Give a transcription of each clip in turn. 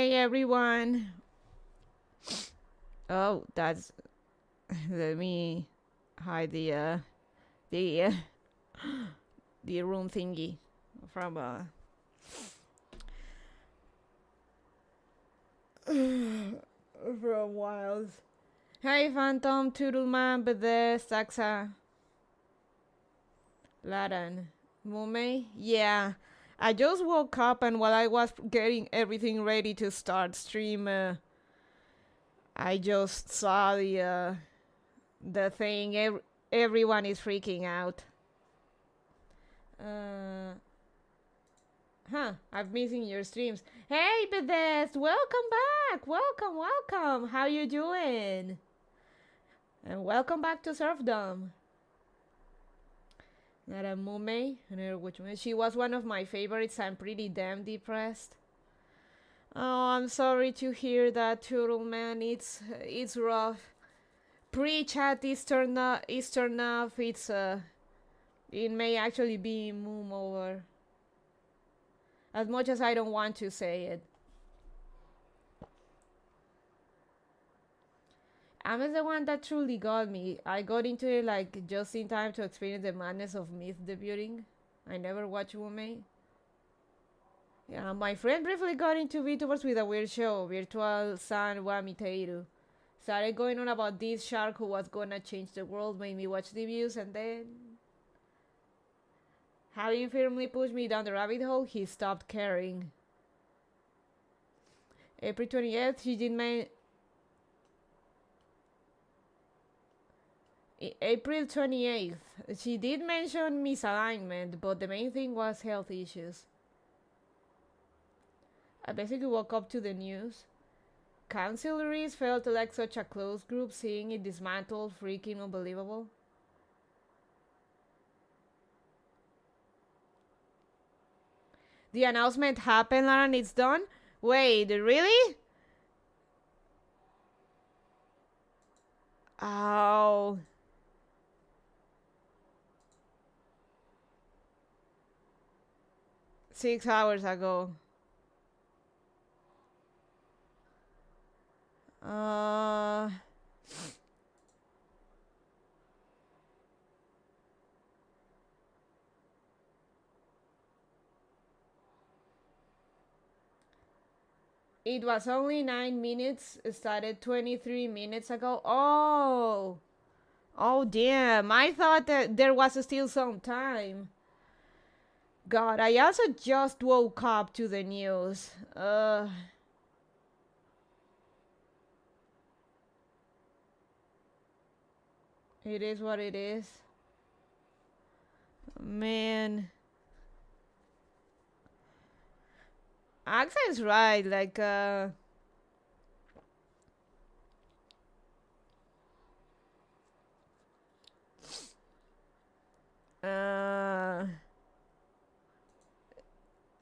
Hey everyone. Oh, that's. Let me hide the the room thingy from from Wilds. Hey Phantom, Toodleman, Bede, Saxa, Laran, Mume. Yeah, I just woke up and while I was getting everything ready to start stream, I just saw the thing. Everyone is freaking out. I'm missing your streams. Hey, Bethesda, welcome back. Welcome. How you doing? And welcome back to Serfdom. Nara Mume, she was one of my favorites. I'm pretty damn depressed. Oh, I'm sorry to hear that, Turtle man. It's rough. Pre-chat is turned off. It may actually be moom over. As much as I don't want to say it. I'm the one that truly got me. I got into it like just in time to experience the madness of Myth debuting. I never watched Wume. Yeah, my friend briefly got into VTubers with a weird show, Virtual San wa Miteiru. Started going on about this shark who was gonna change the world, made me watch the views, and then, having firmly pushed me down the rabbit hole, he stopped caring. April 28th, April 28th, she did mention misalignment, but the main thing was health issues. I basically woke up to the news. Councillaries felt like such a close group, seeing it dismantled, freaking unbelievable. The announcement happened and it's done? Wait, really? Oh. Six hours ago. It was only 9 minutes. It started 23 minutes ago. Oh. Oh, damn. I thought that there was still some time. God, I also just woke up to the news. It is what it is. Man. Accent's right, like,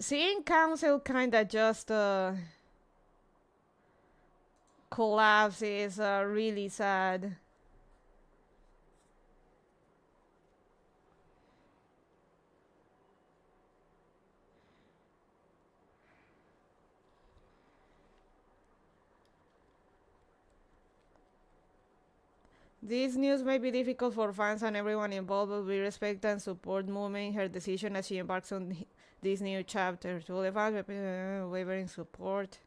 seeing council kinda just, collapse is, really sad. This news may be difficult for fans and everyone involved, but we respect and support Moomin her decision as she embarks on this new chapter. To all the fans, wavering support.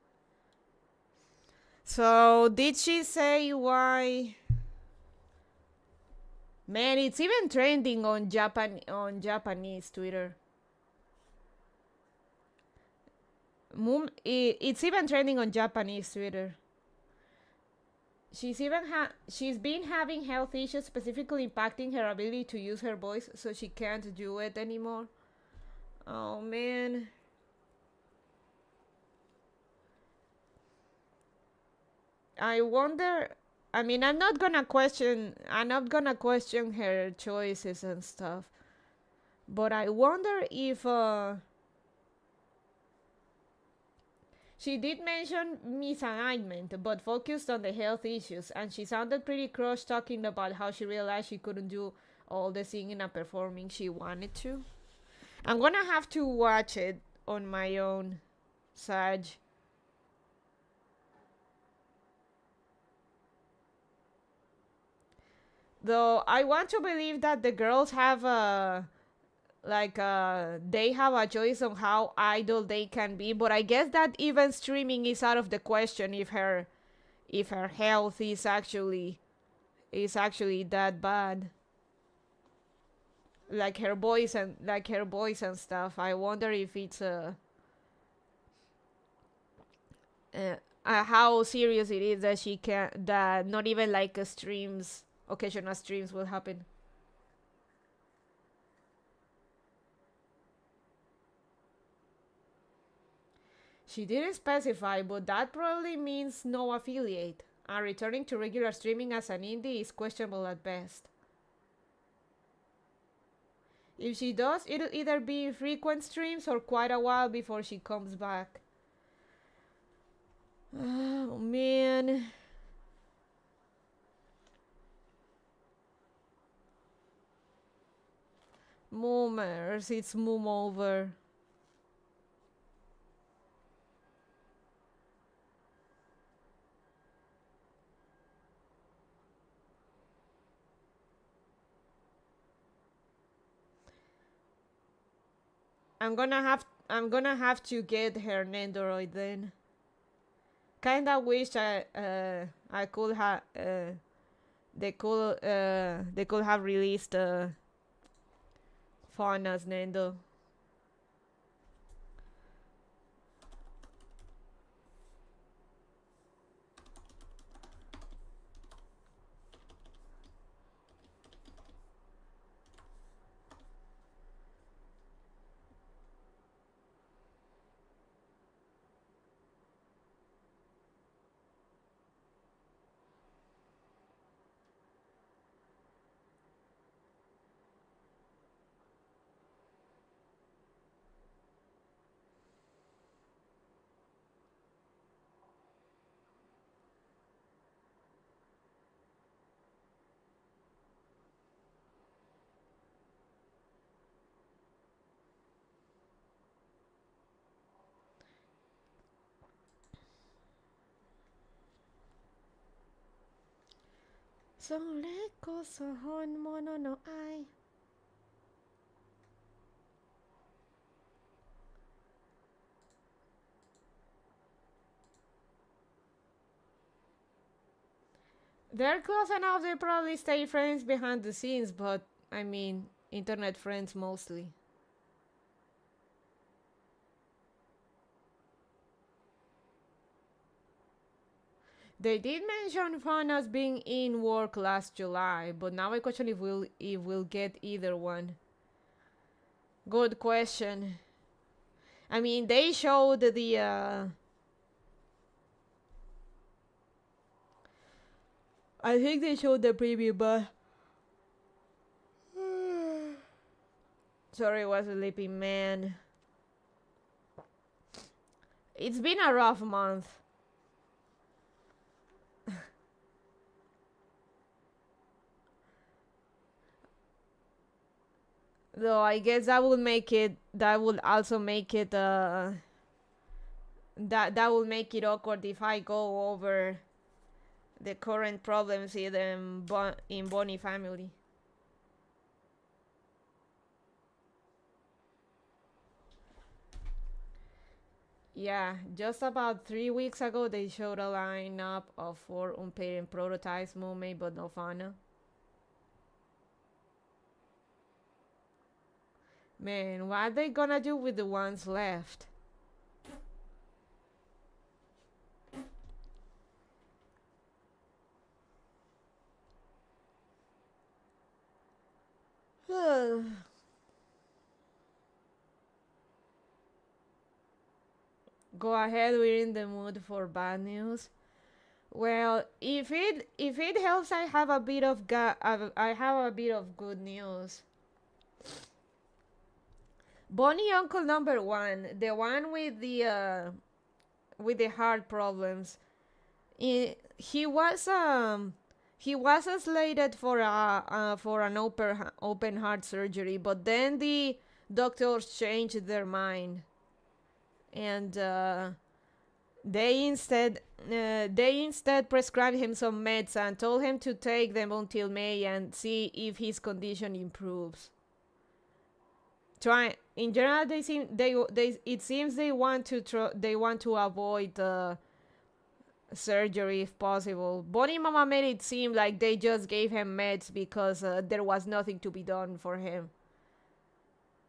So, did she say why? Man, it's even trending on Japanese Twitter. It's even trending on Japanese Twitter. She's been having health issues, specifically impacting her ability to use her voice, so she can't do it anymore. Oh man. I wonder. I mean, I'm not gonna question her choices and stuff, but I wonder if she did mention misalignment, but focused on the health issues, and she sounded pretty crushed talking about how she realized she couldn't do all the singing and performing she wanted to. I'm gonna have to watch it on my own, Saj. Though I want to believe that the girls have a they have a choice on how idle they can be, but I guess that even streaming is out of the question if her health is actually that bad. Like her voice and stuff. I wonder if it's how serious it is that she can that not even like streams occasional streams will happen. She didn't specify, but that probably means no affiliate. And returning to regular streaming as an indie is questionable at best. If she does, it'll either be frequent streams or quite a while before she comes back. Oh man. Moomers, it's moom over. I'm gonna have to get her Nendoroid then. Kinda wish I could have they could have released Fauna's Nendo. Soleko sohon mono no ai. They're close enough they probably stay friends behind the scenes, but I mean internet friends mostly. They did mention Fauna's being in work last July, but now I question if we'll get either one. Good question. I mean, they showed I think they showed the preview, but sorry, I was sleeping, man. It's been a rough month. Though I guess that would make it. That would also make it. That will make it awkward if I go over the current problems in Bonnie family. Yeah, just about 3 weeks ago they showed a lineup of 4 unpaid prototypes, Mumei but no Fauna. Man, what are they gonna do with the ones left? Go ahead, we're in the mood for bad news. Well, if it helps, I have a bit of I have a bit of good news. Bonnie Uncle number one, the one with the heart problems. He was slated for an open heart surgery, but then the doctors changed their mind, and They instead prescribed him some meds and told him to take them until May and see if his condition improves. Try in general, they it seems they want to avoid surgery if possible. Bonnie Mama made it seem like they just gave him meds because there was nothing to be done for him.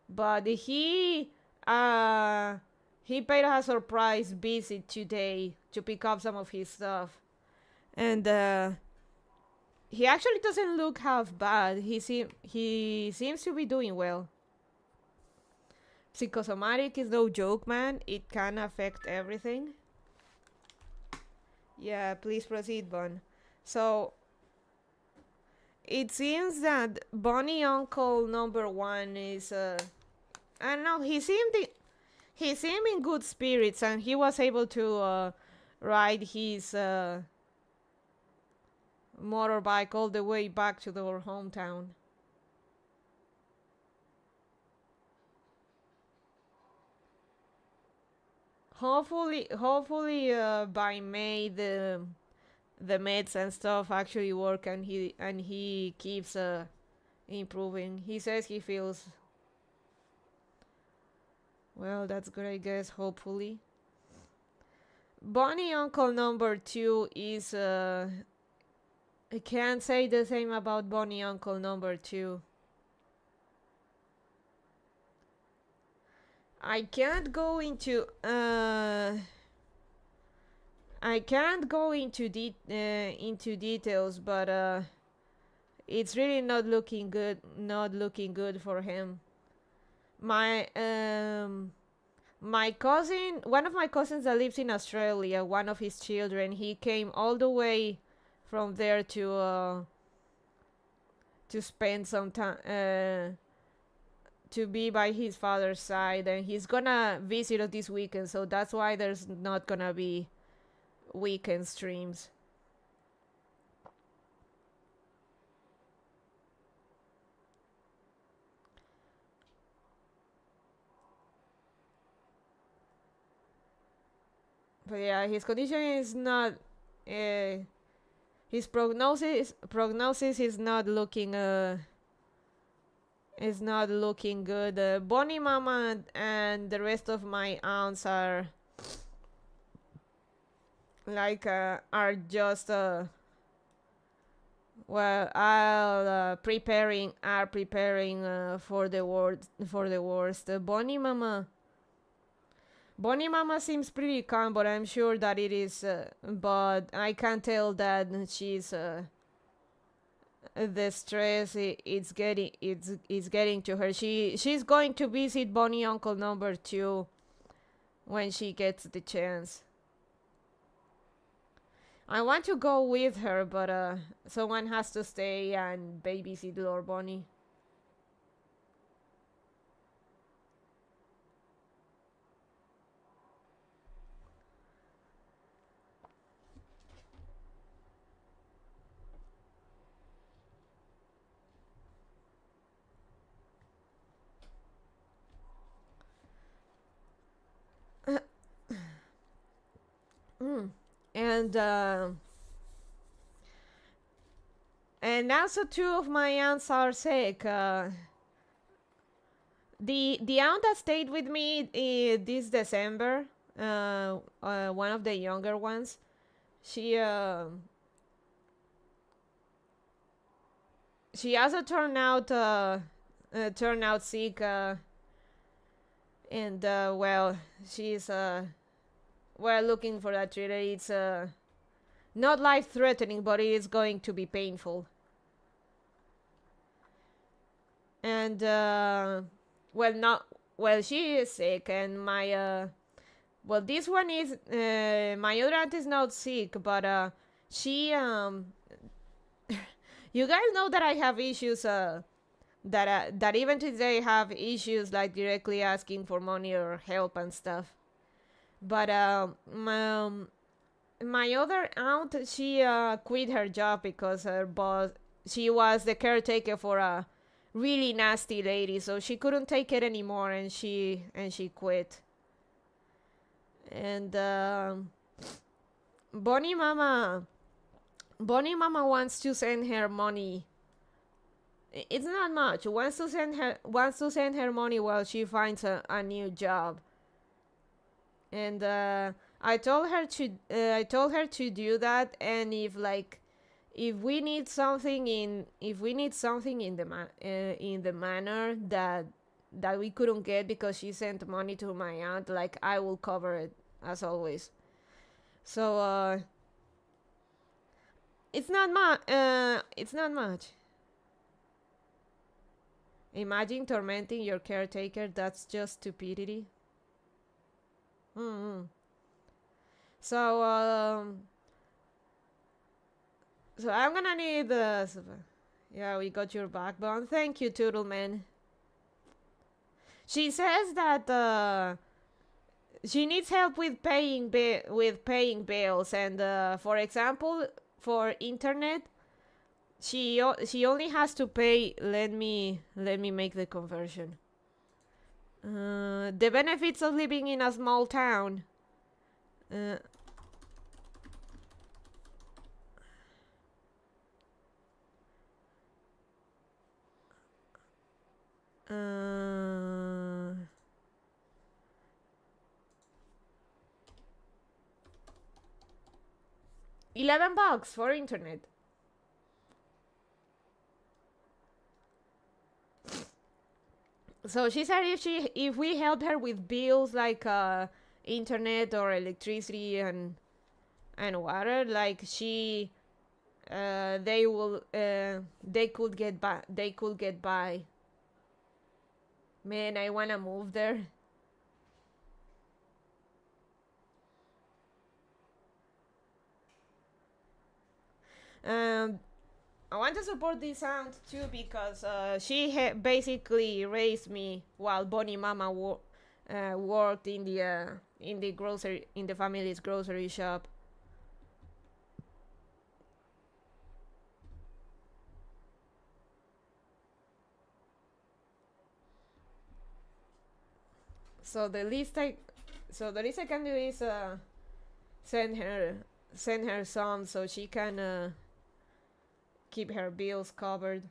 But he paid a surprise visit today to pick up some of his stuff, and he actually doesn't look half bad. He seems to be doing well. Psychosomatic is no joke, man. It can affect everything. Yeah, please proceed, Bon. So it seems that Bunny Uncle number one is I don't know. He seemed in good spirits, and he was able to ride his motorbike all the way back to their hometown. Hopefully, by May the meds and stuff actually work, and he keeps improving. He says he feels well. That's good, I guess. Hopefully, Bonnie Uncle number two is I can't say the same about Bonnie Uncle number two. I can't go into into details, but it's really not looking good. Not looking good for him. My my cousin, one of my cousins that lives in Australia, one of his children, he came all the way from there to spend some time to be by his father's side, and he's gonna visit us this weekend, so that's why there's not gonna be weekend streams. But yeah, his condition is not uh, his prognosis is not looking good. Bonnie Mama and the rest of my aunts are just well, I'll preparing for the worst. Bonnie Mama seems pretty calm, but I'm sure that it is. But I can tell that she's the stress it's getting to her. She's going to visit Bonnie Uncle number two when she gets the chance. I want to go with her, but someone has to stay and babysit Lord Bonnie. And and also two of my aunts are sick. The aunt that stayed with me this December, one of the younger ones, she she also turned out sick, and well, she's well looking for that treatment. It's not life threatening, but it is going to be painful. And well, not well. She is sick, and my well, this one is my other aunt is not sick, but she you guys know that I have issues. That even today have issues like directly asking for money or help and stuff. But my other aunt, she quit her job because her boss, she was the caretaker for a really nasty lady, so she couldn't take it anymore, and she quit. And Bonnie Mama, Bonnie Mama wants to send her money. It's not much. Wants to send her money while she finds a new job. And I told her to do that. And if we need something in the manner that we couldn't get because she sent money to my aunt, like, I will cover it as always. So it's not much. It's not much. Imagine tormenting your caretaker. That's just stupidity. Mm-hmm. So so I'm gonna need yeah, we got your backbone. Thank you, Toodleman. She says that she needs help with paying bills, and for example, for internet, she only has to pay. Let me make the conversion. The benefits of living in a small town. Uh, uh, 11 bucks for internet. So she said if we helped her with bills like internet or electricity and water, like they could get by. Man, I wanna move there. Um, I want to support this aunt too because she basically raised me while Bonnie Mama worked in the family's grocery shop. So the least I can do is send her some so she can keep her bills covered.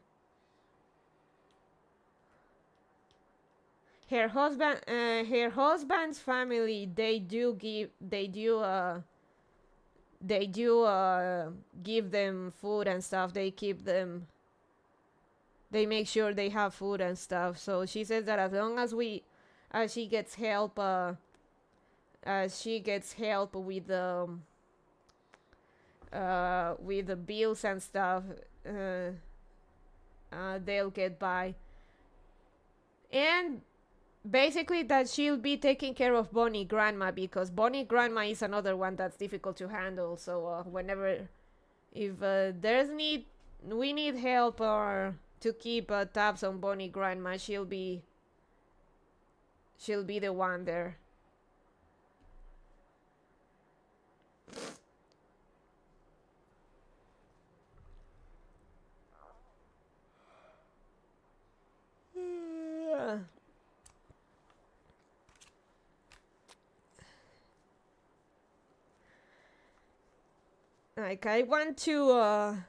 Her husband's family, they do give them food and stuff. They make sure they have food and stuff. So she says that as long as she gets help with the bills and stuff, they'll get by. And basically that she'll be taking care of Bonnie Grandma, because Bonnie Grandma is another one that's difficult to handle. So whenever if we need help or to keep tabs on Bonnie Grandma, she'll be the one there. Like, I want to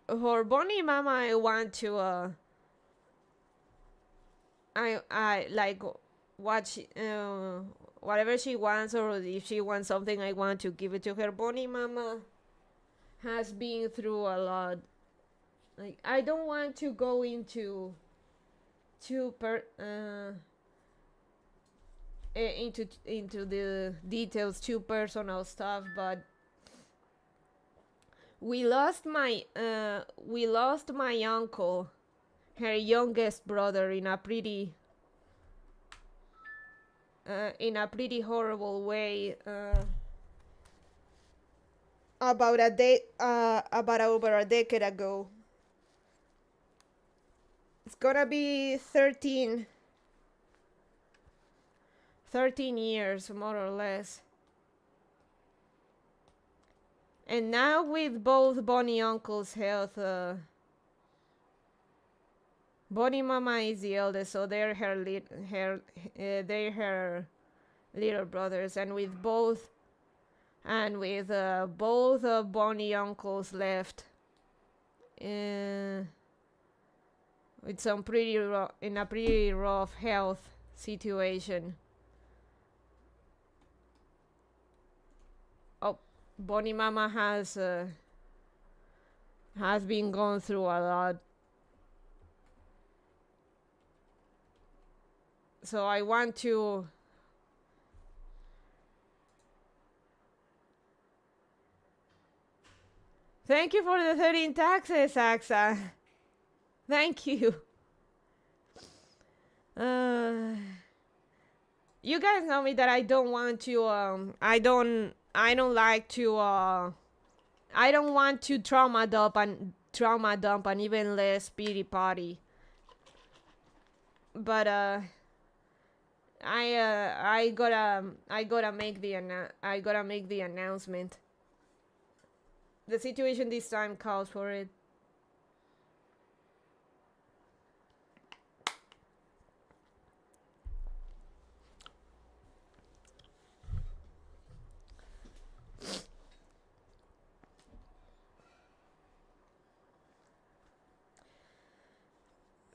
for Bonnie Mama, I want to I like what whatever she wants, or if she wants something, I want to give it to her. Bonnie Mama has been through a lot. Like, I don't want to go into into the details, too personal stuff, but we lost my uncle, her youngest brother, in a pretty horrible way, about over a decade ago. It's gonna be 13 years, more or less. And now, with both Bonnie uncle's health, Bonnie Mama is the eldest, so they're little brothers, and with both Bonnie uncles left with some in a pretty rough health situation. Oh, Bonnie Mama has been going through a lot. So I want to thank you for the 13 taxes, Axa. Thank you. You guys know me that I don't want to I don't like to I don't want to trauma dump and even less pity party. But I gotta make the announcement. The situation this time calls for it.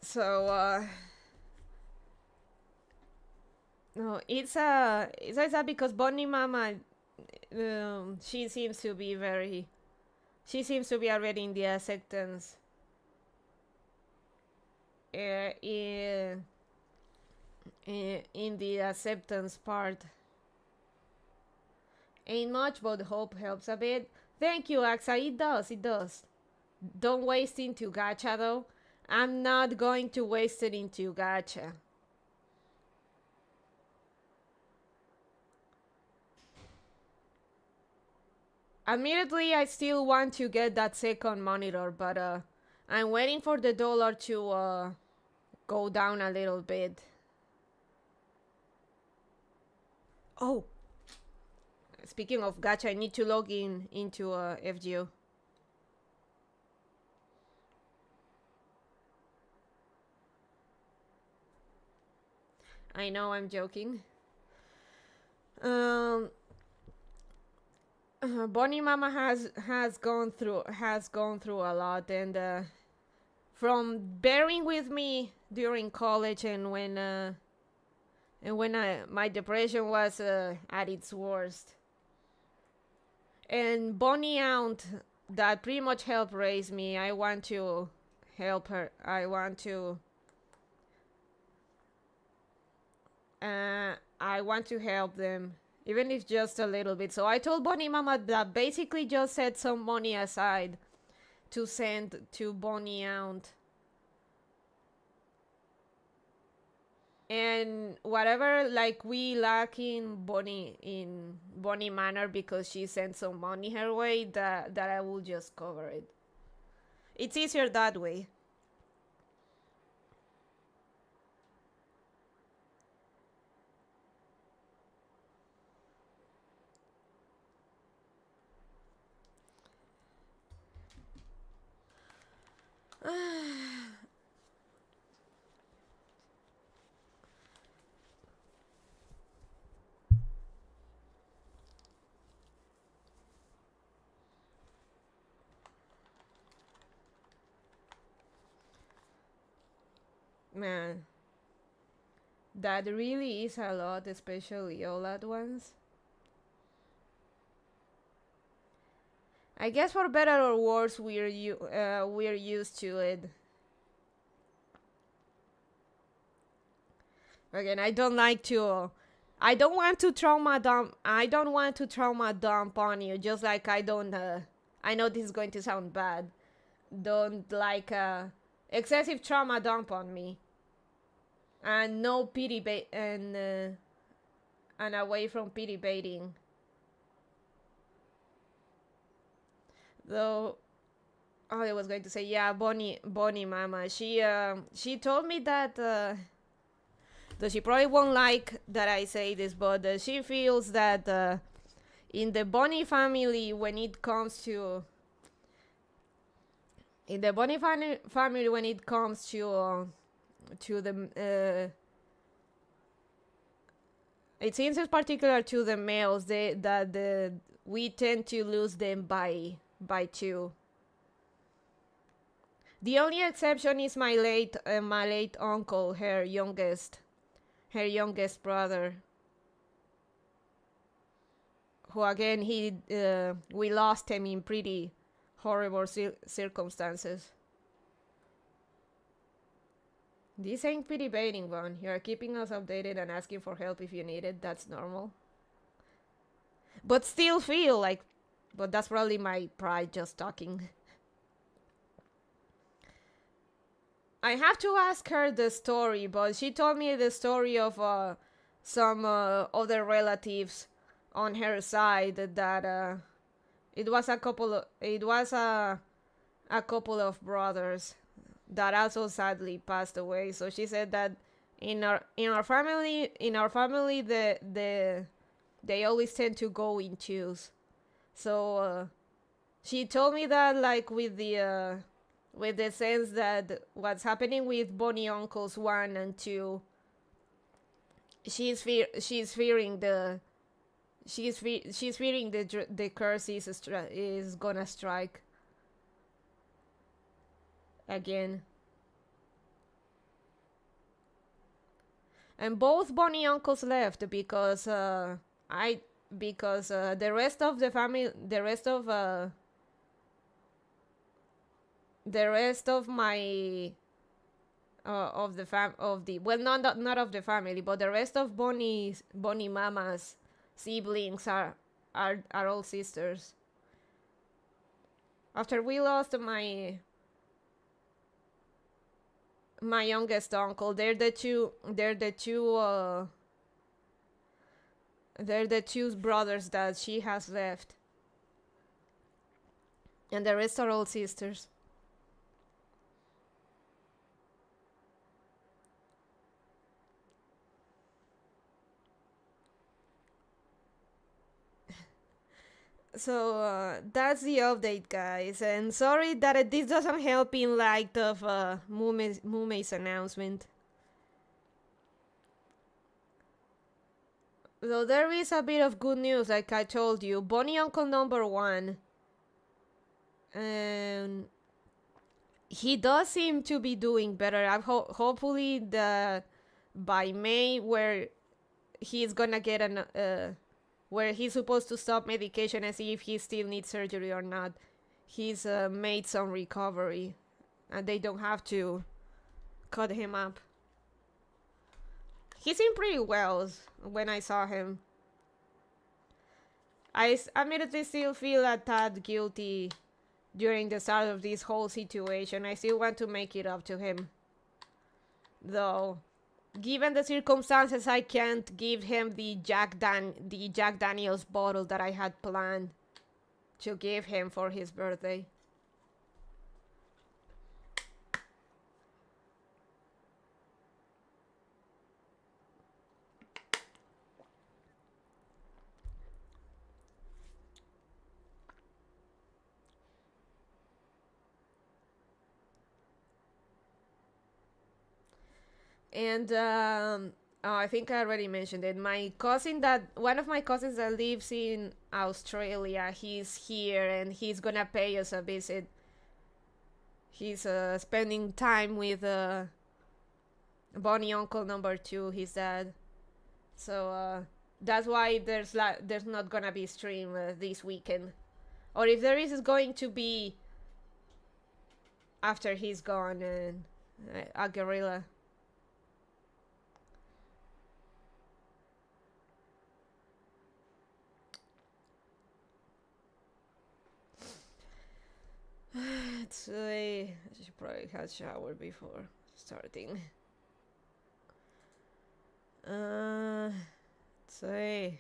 So no, it's sad because Bonnie Mama, she seems to be already in the acceptance. In the acceptance part. Ain't much, but hope helps a bit. Thank you, Axa. It does. Don't waste into gacha though. I'm not going to waste it into gacha. Admittedly, I still want to get that second monitor, but I'm waiting for the dollar to go down a little bit. Oh, speaking of gacha, I need to log into FGO. I know, I'm joking. Bonnie Mama has gone through a lot, and from bearing with me during college and when my depression was at its worst, and Bonnie aunt that pretty much helped raise me. I want to help her. I want to help them, even if just a little bit. So I told Bonnie Mama that basically just set some money aside to send to Bonnie aunt. And whatever like we lack in Bonnie Manor, because she sent some money her way, that I will just cover it. It's easier that way. Man, that really is a lot, especially all at once. I guess for better or worse, we're used to it. Again, I don't want to trauma dump. I don't want to trauma dump on you. Just like I don't. I know this is going to sound bad. Don't like excessive trauma dump on me. And no pity and away from pity baiting. Though, I was going to say, yeah, Bonnie Mama. She told me that. Though she probably won't like that I say this, but she feels that in the Bonnie family, when it comes to the It seems it's particular to the males we tend to lose them by two. The only exception is my late uncle, her youngest brother, who again we lost him in pretty horrible circumstances. This ain't pretty baiting one. You're keeping us updated and asking for help if you need it. That's normal. But still feel like, but that's probably my pride just talking. I have to ask her the story, but she told me the story of some other relatives on her side that it was a couple of brothers that also sadly passed away. So she said that in our family they always tend to go in twos. So she told me that like with the sense that what's happening with Bonnie Uncles 1 and 2, she's fearing the curse is gonna strike again. And both Bonnie Uncles left because the rest of the family, the rest of my of the well, not of the family, but the rest of Bonnie Mama's siblings are all sisters. After we lost my youngest uncle, they're the two brothers that she has left, and the rest are all sisters. So that's the update, guys, and sorry that this doesn't help in light of Mume's announcement. Though there is a bit of good news, like I told you. Bonnie Uncle number 1, and he does seem to be doing better. Hopefully by May, where he's gonna get where he's supposed to stop medication and see if he still needs surgery or not, he's made some recovery and they don't have to cut him up. He seemed pretty well when I saw him. I admittedly still feel a tad guilty during the start of this whole situation. I still want to make it up to him, though given the circumstances, I can't give him the Jack Daniels bottle that I had planned to give him for his birthday. And I think I already mentioned it. One of my cousins that lives in Australia, he's here and he's gonna pay us a visit. He's spending time with Bonnie Uncle number 2, his dad. So that's why there's not gonna be stream this weekend, or if there is, it's going to be after he's gone and a guerrilla. I should probably have showered before starting. Let's see.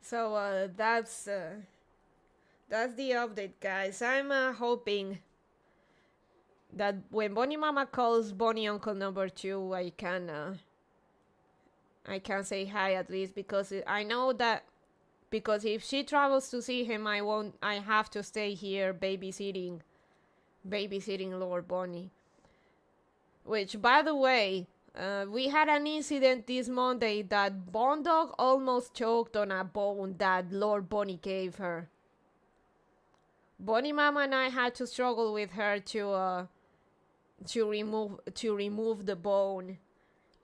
So that's the update, guys. I'm hoping that when Bonnie Mama calls Bonnie Uncle number 2, I can say hi at least, because I know that because if she travels to see him, I have to stay here babysitting Lord Bonnie. Which, by the way, we had an incident this Monday that Bone Dog almost choked on a bone that Lord Bonnie gave her. Bonnie Mama and I had to struggle with her to remove the bone.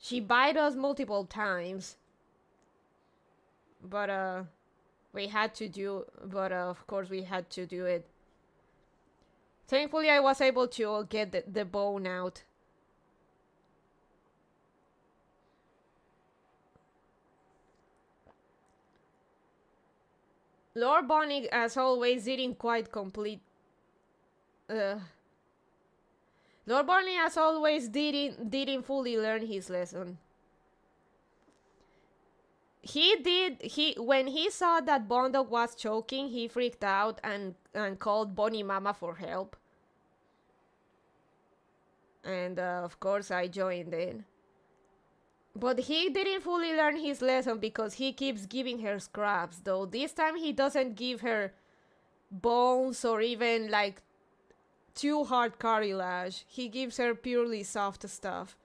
She bit us multiple times, but of course we had to do it. Thankfully, I was able to get the bone out. Lord Bonnie, as always, didn't quite complete. Lord Bonnie, as always, didn't fully learn his lesson. When he saw that Bondog was choking, he freaked out and called Bonnie Mama for help. And of course, I joined in. But he didn't fully learn his lesson because he keeps giving her scraps, though this time he doesn't give her bones or even like too hard cartilage. He gives her purely soft stuff.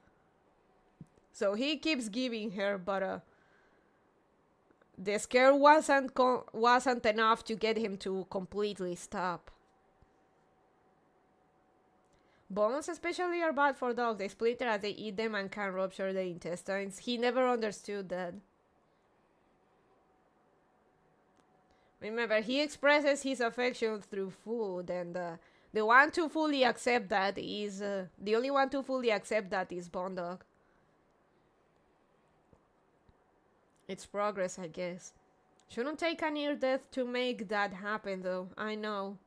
So he keeps giving her, but the scare wasn't enough to get him to completely stop. Bones especially are bad for dogs. They splinter as they eat them and can rupture the intestines. He never understood that. Remember, he expresses his affection through food, and the one to fully accept that is the only one to fully accept that is Bone Dog. It's progress, I guess. Shouldn't take a near death to make that happen, though. I know.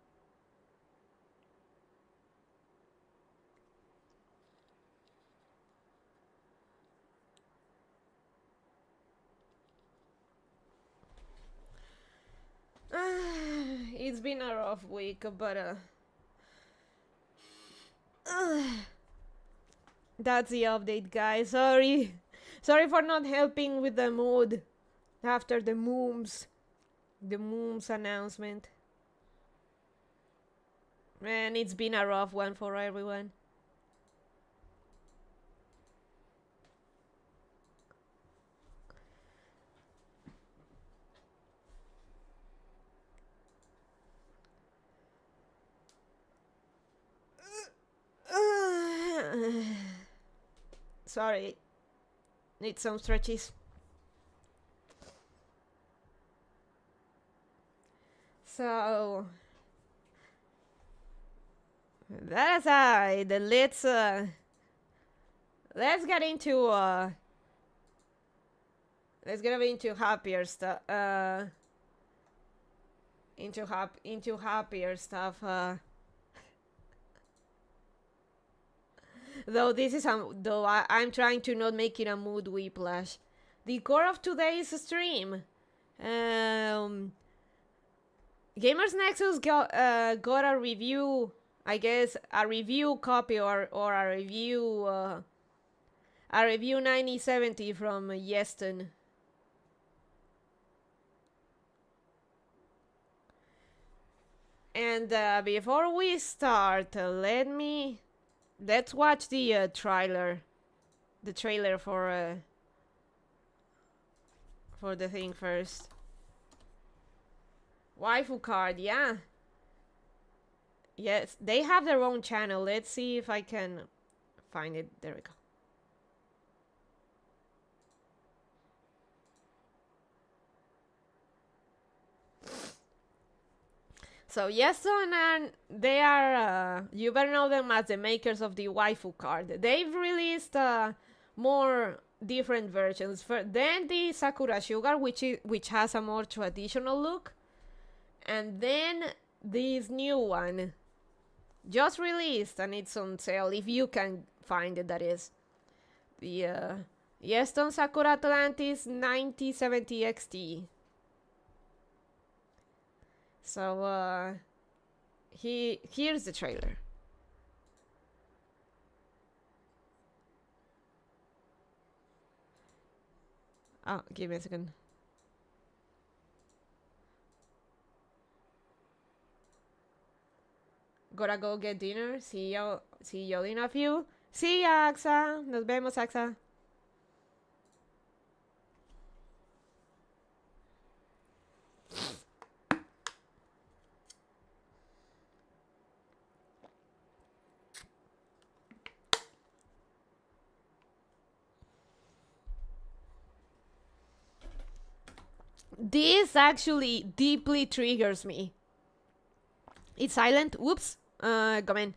It's been a rough week, but that's the update, guys. Sorry for not helping with the mood after the mooms announcement. Man, it's been a rough one for everyone. Sorry. Need some stretches. So that aside, let's get into happier stuff. Into happier stuff. Though I'm trying to not make it a mood whiplash. The core of today's stream. Gamers Nexus got a review. I guess a review copy or a review 9070 from Yeston. And before we start, let's watch the trailer for the thing first. Waifu card, yeah. Yes, they have their own channel. Let's see if I can find it. There we go. So Yeston, and they are, you better know them as the makers of the waifu card. They've released more different versions. Then the Sakura Sugar, which has a more traditional look. And then this new one, just released, and it's on sale, if you can find it, that is. The Yeston Sakura Atlantis 9070 XT. So, here's the trailer. Oh, give me a second. gotta go get dinner. See you in a few. See ya, Axa. Nos vemos, Axa. This actually deeply triggers me. It's silent. Whoops. Come in.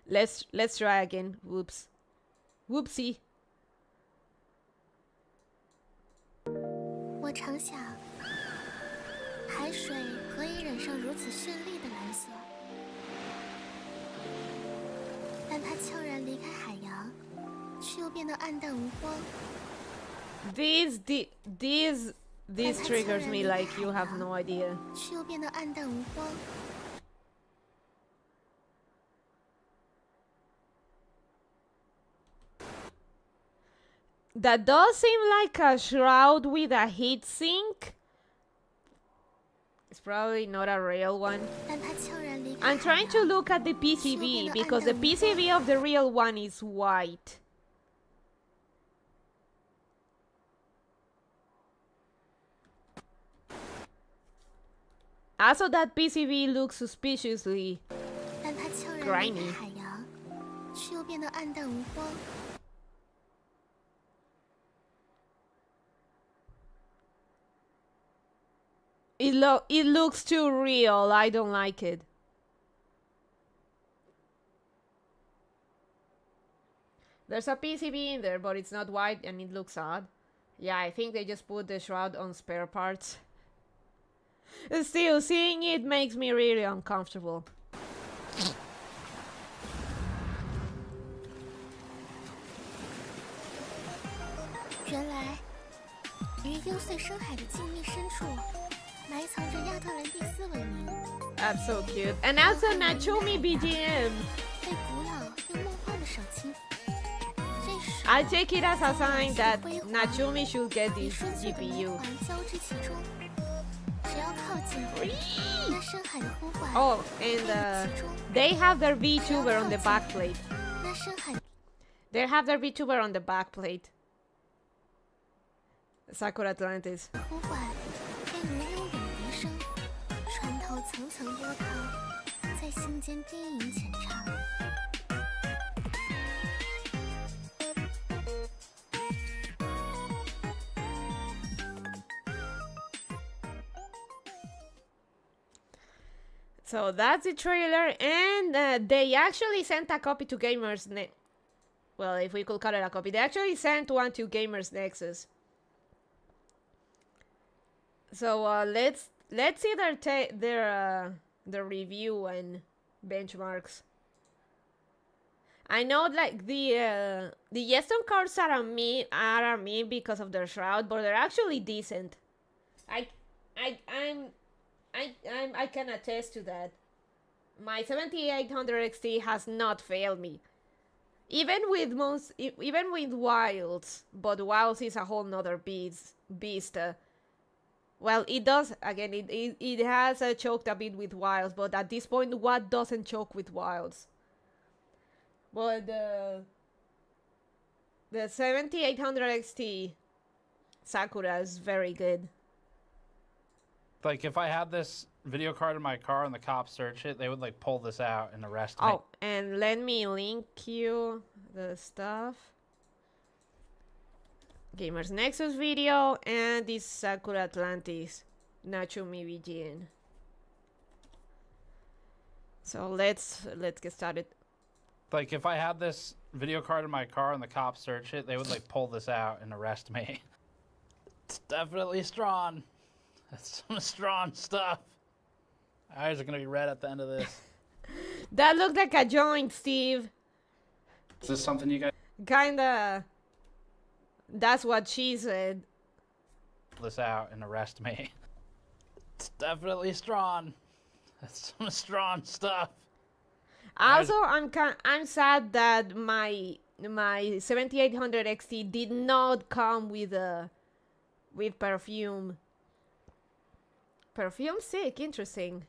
Let's try again. Whoops. Whoopsie. 我常想，海水何以染上如此绚丽的蓝色？但它悄然离开海洋，却又变得暗淡无光。This triggers me like you have no idea. 却又变得暗淡无光。 That does seem like a shroud with a heat sink. It's probably not a real one. I'm trying to look at the PCB because the PCB of the real one is white. Also, that PCB looks suspiciously grimy. It looks too real. I don't like it. There's a PCB in there, but it's not white and it looks odd. Yeah, I think they just put the shroud on spare parts. Still, seeing it makes me really uncomfortable. 原来，于幽邃深海的静谧深处，埋藏着亚特兰蒂斯文明。That's so cute. And also Nachumi BGM. 被古老又梦幻的手轻抚。 I take it as a sign that Nachumi should get this GPU. Oh, and they have their Vtuber on the backplate. They have their Vtuber on the backplate. Sakura Atlantis. So that's the trailer, and they actually sent a copy to Gamers well, if we could call it a copy, they actually sent one to Gamers Nexus. So let's see their review and benchmarks. I know, like the Yeston cards are a meme because of their shroud, but they're actually decent. I can attest to that. My 7800 XT has not failed me. Even with Wilds, but Wilds is a whole nother beast. Well, it does, again, it has choked a bit with Wilds, but at this point, what doesn't choke with Wilds? But the 7800 XT Sakura is very good. Like, if I had this video card in my car and the cops search it, they would, like, pull this out and arrest me. Oh, and let me link you the stuff. Gamers Nexus video and this Sakura Atlantis Nachumi VGN. So let's get started. Like, if I had this video card in my car and the cops search it, they would, like, pull this out and arrest me. It's definitely strong. That's some strong stuff. Eyes are gonna be red at the end of this. That looked like a joint, Steve. Is this something you guys... Kinda. That's what she said. This out and arrest me. It's definitely strong. That's some strong stuff. Also, I'm sad that my 7800 XT did not come with perfume. Perfume sick, interesting.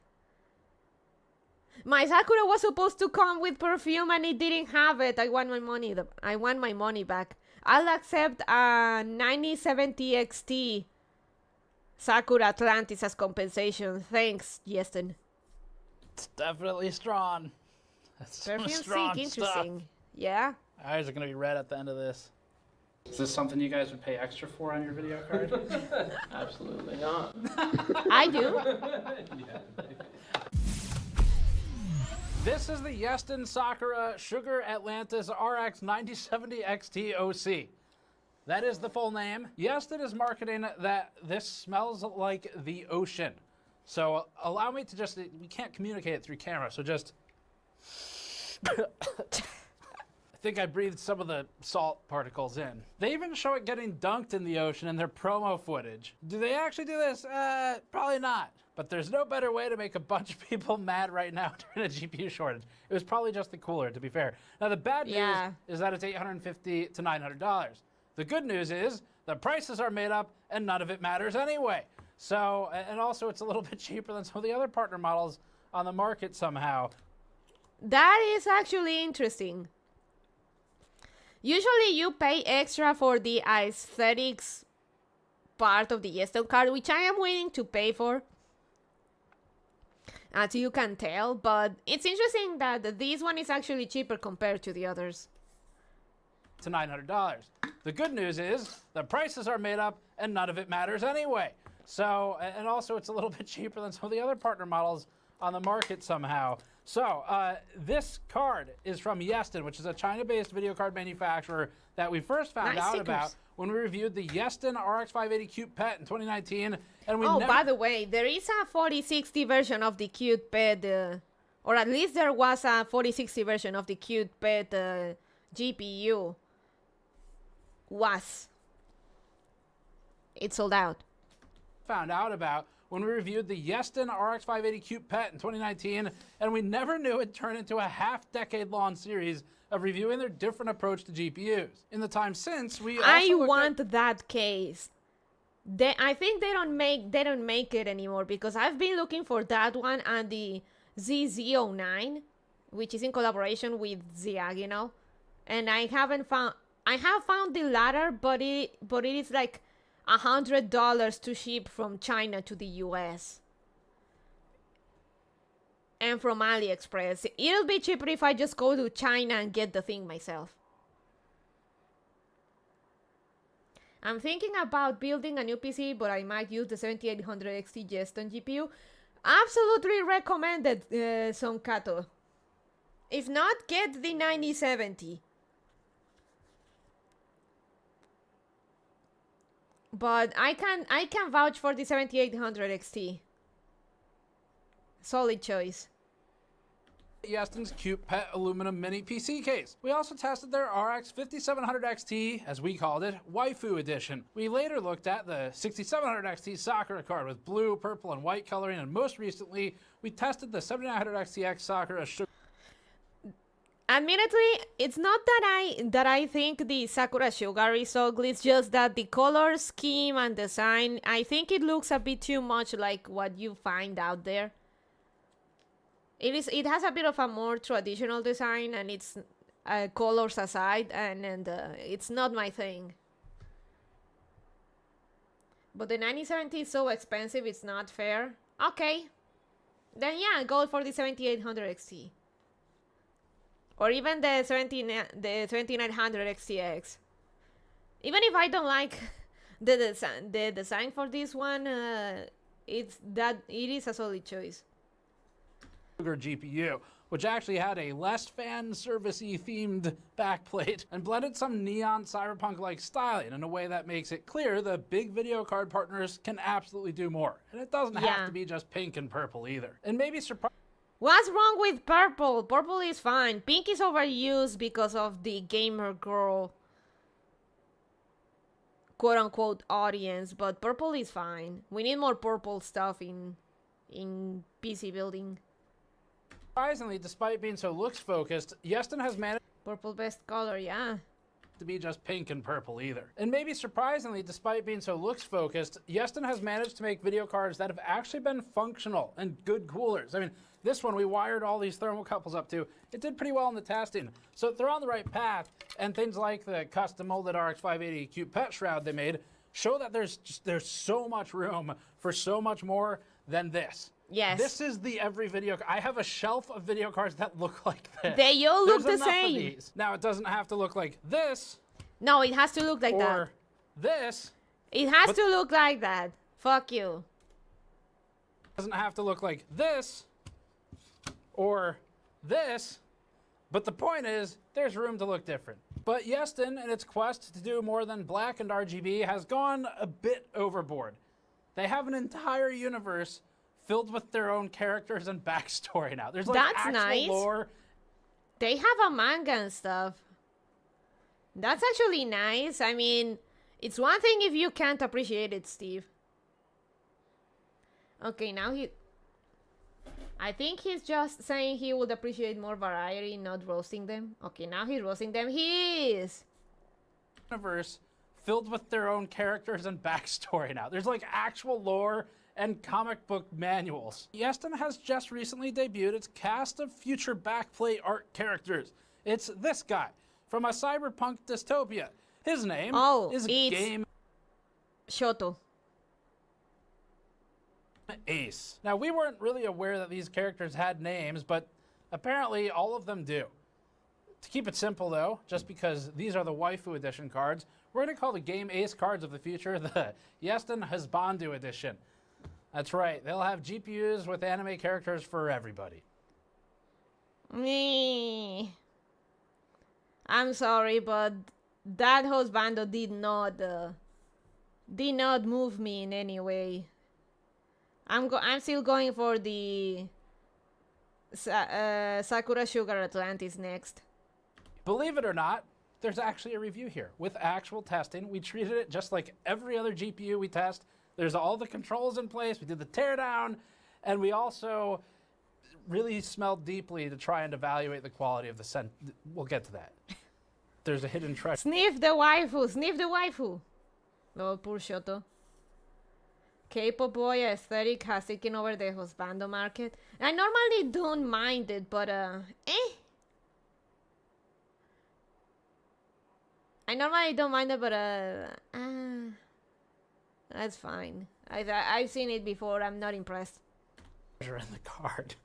My Sakura was supposed to come with perfume and it didn't have it. I want my money. I want my money back. I'll accept a 9070 XT Sakura Atlantis as compensation. Thanks, Jestin. It's definitely strong. That's some Perfume strong sick, stuff. interesting. Yeah. Eyes are gonna be red at the end of this. Is this something you guys would pay extra for on your video card? Absolutely not. I do. This is the Yestin Sakura Sugar Atlantis RX 9070 XT OC. That is the full name. Yestin is marketing that this smells like the ocean. So allow me to just, we can't communicate it through camera, so just. I think I breathed some of the salt particles in. They even show it getting dunked in the ocean in their promo footage. Do they actually do this? Probably not. But there's no better way to make a bunch of people mad right now during a GPU shortage. It was probably just the cooler, to be fair. Now, the bad news is that it's $850 to $900. The good news is the prices are made up and none of it matters anyway. So, and also it's a little bit cheaper than some of the other partner models on the market somehow. That is actually interesting. Usually you pay extra for the aesthetics part of the Yestin card, which I am willing to pay for, as you can tell, but it's interesting that this one is actually cheaper compared to the others. To $900. The good news is the prices are made up and none of it matters anyway. So, and also it's a little bit cheaper than some of the other partner models on the market somehow. So, this card is from Yestin, which is a China-based video card manufacturer that we first found out about when we reviewed the Yestin RX 580 Cute Pet in 2019. And we by the way, there is a 4060 version of the Cute Pet, or at least there was a 4060 version of the Cute Pet GPU. It's sold out. Found out about when we reviewed the Yestin RX 580 Cute Pet in 2019, and we never knew it turned into a half-decade-long series of reviewing their different approach to GPUs. In the time since, we also I want that case. I think they don't make it anymore, because I've been looking for that one and the ZZ09, which is in collaboration with Ziagino, and I have found the latter, but it is like $100 to ship from China to the US and from AliExpress. It'll be cheaper if I just go to China and get the thing myself. I'm thinking about building a new PC, but I might use the 7800 XT Yestin GPU. Absolutely recommended, Sonkato. If not, get the 9070. But I can vouch for the 7800 XT. Solid choice. Yestin's Cute Pet aluminum mini PC case. We also tested their RX 5700 XT, as we called it, Waifu edition. We later looked at the 6700 XT Sakura card with blue, purple, and white coloring, and most recently, we tested the 7900 XTX Sakura Sugar. Admittedly, it's not that I think the Sakura Sugar is ugly, it's just that the color scheme and design, I think it looks a bit too much like what you find out there. It has a bit of a more traditional design, and it's colors aside, and it's not my thing. But the 9070 is so expensive, it's not fair. Okay, then yeah, go for the 7800 XT. Or even the 2900 XTX. Even if I don't like the design for this one, it is a solid choice. GPU, which actually had a less fan servicey themed backplate and blended some neon cyberpunk-like styling in a way that makes it clear the big video card partners can absolutely do more. And it doesn't have to be just pink and purple either. And maybe surprise. What's wrong with purple? Purple is fine. Pink is overused because of the gamer girl quote-unquote audience, but purple is fine. We need more purple stuff in PC building. Surprisingly, despite being so looks-focused, Yestin has managed purple best color, yeah. To be just pink and purple either. And maybe surprisingly, despite being so looks-focused, Yestin has managed to make video cards that have actually been functional and good coolers. I mean, This one we wired all these thermocouples up to. It did pretty well in the testing. So they're on the right path, and things like the custom molded RX 580 cute pet shroud they made show that there's so much room for so much more than this. Yes. This is the every video. I have a shelf of video cards that look like this. They all look There's the enough of same. these. Now it doesn't have to look like this. No, it has to look like that. Or this. It has to look like that. Fuck you. It doesn't have to look like this. Or this. But the point is, there's room to look different. But Yeston, in its quest to do more than black and RGB, has gone a bit overboard. They have an entire universe filled with their own characters and backstory now. There's like That's actual nice. lore. They have a manga and stuff. That's actually nice. I mean, it's one thing if you can't appreciate it, Steve. Okay, now I think he's just saying he would appreciate more variety, not roasting them. Okay, now he's roasting them. He is. Universe filled with their own characters and backstory now. There's like actual lore and comic book manuals. Yeston has just recently debuted its cast of future backplate art characters. It's this guy from a cyberpunk dystopia. His name is Game Shoto. Ace. Now, we weren't really aware that these characters had names, but apparently all of them do. To keep it simple, though, just because these are the waifu edition cards, we're going to call the Game Ace cards of the future the Yeston Husbandu edition. That's right, they'll have GPUs with anime characters for everybody. Me. I'm sorry, but that husbando did not move me in any way. I'm still going for the Sakura Sugar Atlantis next. Believe it or not, there's actually a review here with actual testing. We treated it just like every other GPU we test. There's all the controls in place. We did the teardown, and we also really smelled deeply to try and evaluate the quality of the scent. We'll get to that. There's a hidden treasure. Sniff the waifu! Sniff the waifu! Oh, poor Shoto. K-pop boy aesthetic has taken over the husbando market. I normally don't mind it, but I normally don't mind it, but that's fine. I've seen it before. I'm not impressed. In the card.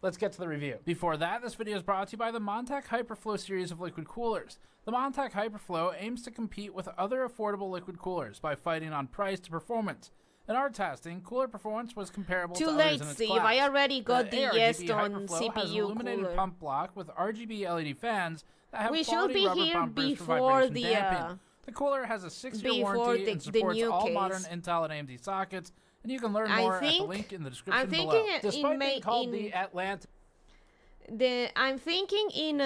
Let's get to the review. Before that, this video is brought to you by the Montech Hyperflow series of liquid coolers. The Montech Hyperflow aims to compete with other affordable liquid coolers by fighting on price to performance. In our testing, cooler performance was comparable to Too others late, in its Steve. class. I already got the ARGB Yeston Hyperflow has an CPU illuminated cooler. pump block with RGB LED fans that have We should quality be rubber here bumpers for before vibration the damping. The cooler has a 6-year before warranty the and supports new all case. modern Intel and AMD sockets, and you can learn I more at the think- link in the description I'm below. thinking Despite being called the Atlantis, I'm thinking in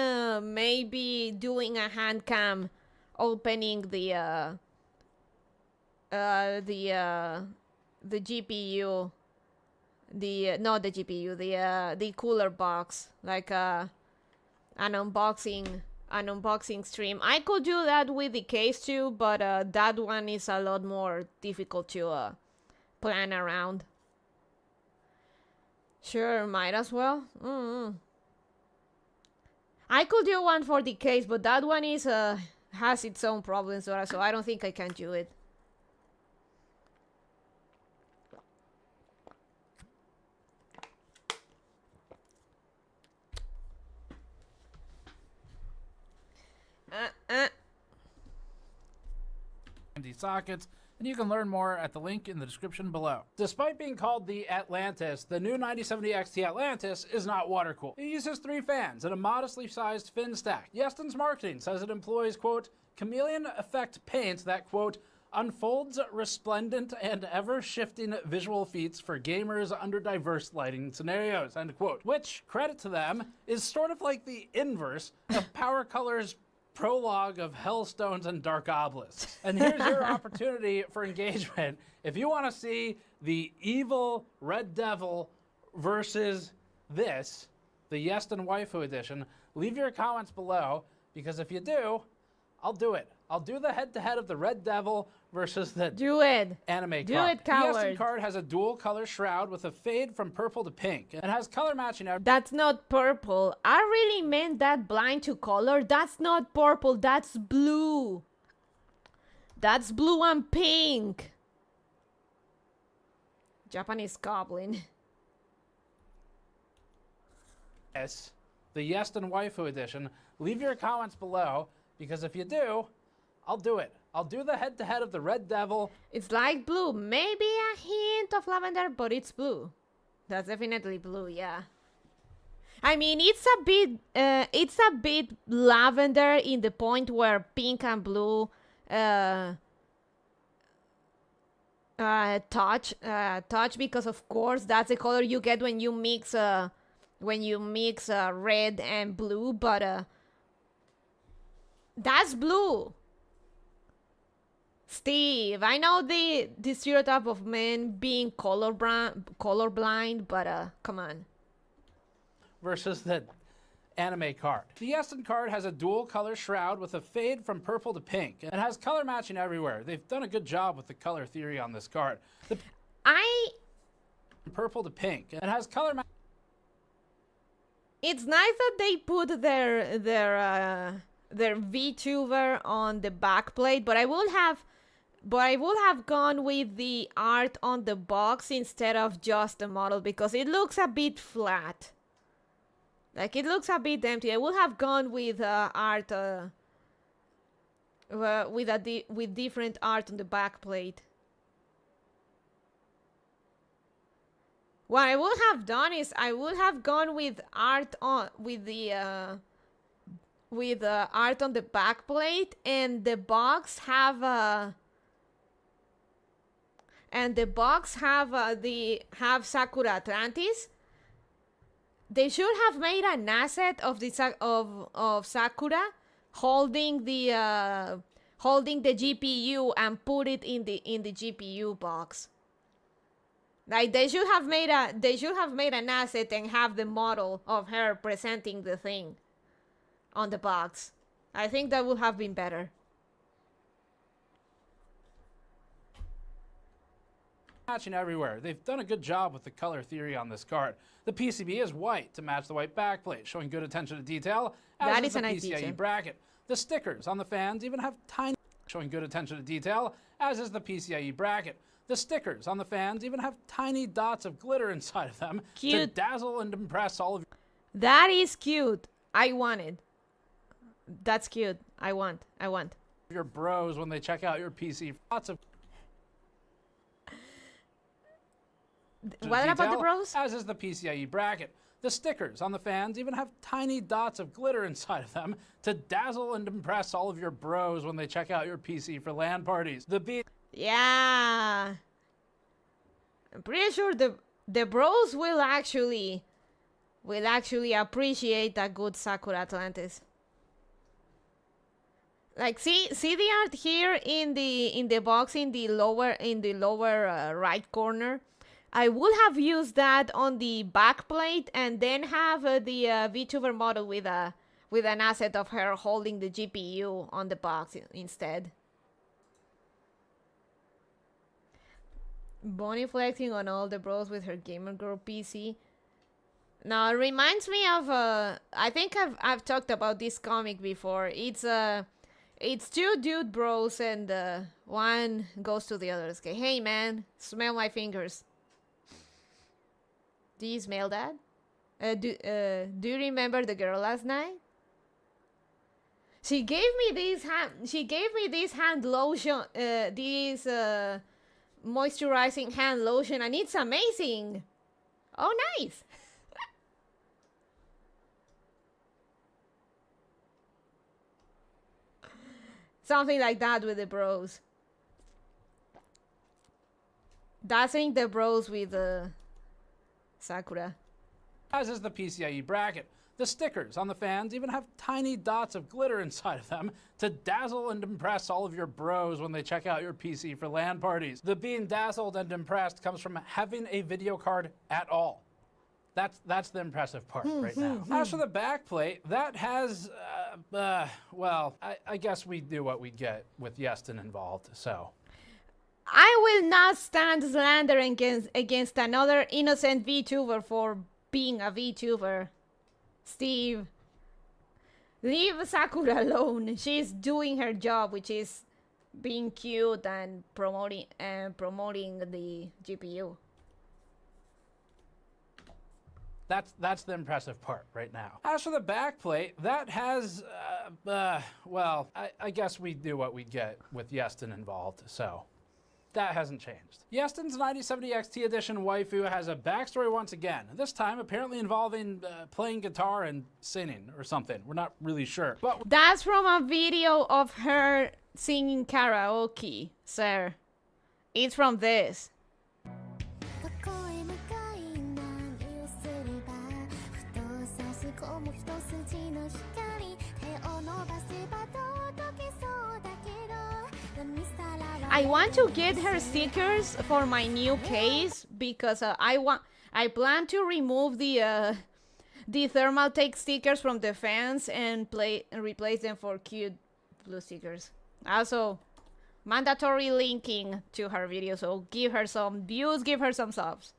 maybe doing a hand cam, opening the GPU, not the GPU, the cooler box, like an unboxing stream. I could do that with the case too, but that one is a lot more difficult to plan around. Sure, might as well. I could do one for the case, but that one is has its own problems, so I don't think I can do it. AMD sockets, and you can learn more at the link in the description below. Despite being called the Atlantis, the new 9070 XT Atlantis is not water-cooled. It uses 3 fans and a modestly sized fin stack. Yeston's marketing says it employs, quote, chameleon effect paint that, quote, unfolds resplendent and ever-shifting visual feats for gamers under diverse lighting scenarios, end quote. Which, credit to them, is sort of like the inverse of Power Color's prologue of Hellstones and Dark Obelisks. And here's your opportunity for engagement. If you want to see the evil Red Devil versus this, the Yeston Waifu edition, leave your comments below, because if you do, I'll do it. I'll do the head-to-head of the Red Devil versus the Do it. anime Do card. it, The Essen coward. card has a dual color shroud with a fade from purple to pink. It has color matching every That's not purple. I really meant that blind to color. That's not purple. That's blue. That's blue and pink. Japanese goblin. Yes, the Yeston Waifu edition. Leave your comments below, because if you do, I'll do it. I'll do the head-to-head of the Red Devil. It's like blue. Maybe a hint of lavender, but it's blue. That's definitely blue, yeah. I mean, it's a bit lavender in the point where pink and blue touch because of course that's the color you get when you mix red and blue, but that's blue. Steve, I know the stereotype of men being colorblind, but come on. Versus the anime card. The Yeston card has a dual color shroud with a fade from purple to pink. It has color matching everywhere. They've done a good job with the color theory on this card. Purple to pink. It has color It's nice that they put their Vtuber on the back plate, but I would have gone with the art on the box instead of just the model because it looks a bit flat. Like, it looks a bit empty. I would have gone with art with different art on the back plate. What I would have done is I would have gone with art on art on the back plate, and the box have Sakura Atlantis. They should have made an asset of the of Sakura holding the GPU and put it in the GPU box. Like, they should have made an asset and have the model of her presenting the thing on the box. I think that would have been better. matching everywhere. They've done a good job with the color theory on this card. The PCB is white to match the white backplate, showing good attention to detail, as That is is the a nice PCIe detail. bracket. The stickers on the fans even have tiny, showing good attention to detail, as is the PCIe bracket. The stickers on the fans even have tiny dots of glitter inside of them to Cute. dazzle and impress all of That is cute. I want it. That's cute. I want. your bros when they check out your PC. Lots of What about the detail, bros? as is the PCIe bracket. The stickers on the fans even have tiny dots of glitter inside of them to dazzle and impress all of your bros when they check out your PC for LAN parties. The B Yeah. I'm pretty sure the bros will actually appreciate a good Sakura Atlantis. Like, see the art here in the box in the lower right corner. I would have used that on the back plate and then have the VTuber model with an asset of her holding the GPU on the box instead. Bonnie flexing on all the bros with her gamer girl PC. Now, it reminds me of I think I've talked about this comic before. It's two dude bros and one goes to the other. Okay, hey man, smell my fingers. Do you smell that? Do you remember the girl last night? She gave me this hand lotion, this moisturizing hand lotion, and it's amazing. Oh, nice. Something like that with the bros. Dancing the bros with Sakura. as is the PCIe bracket. The stickers on the fans even have tiny dots of glitter inside of them to dazzle and impress all of your bros when they check out your PC for LAN parties. The being dazzled and impressed comes from having a video card at all. That's the impressive part right now. As for the backplate, that has, well, I guess we do what we get with Yeston involved, so. I will not stand slander against another innocent VTuber for being a VTuber. Steve, leave Sakura alone. She's doing her job, which is being cute and promoting the GPU. That's the impressive part right now. As for the backplate, that has, well, I guess we do what we get with Yeston involved, so. That hasn't changed. Yeston's 9070 XT edition waifu has a backstory once again, this time apparently involving playing guitar and singing or something. We're not really sure. But that's from a video of her singing karaoke, sir. It's from this. I want to get her stickers for my new case because I plan to remove the thermal take stickers from the fans and replace them for cute blue stickers. Also, mandatory linking to her video, so give her some views, give her some subs.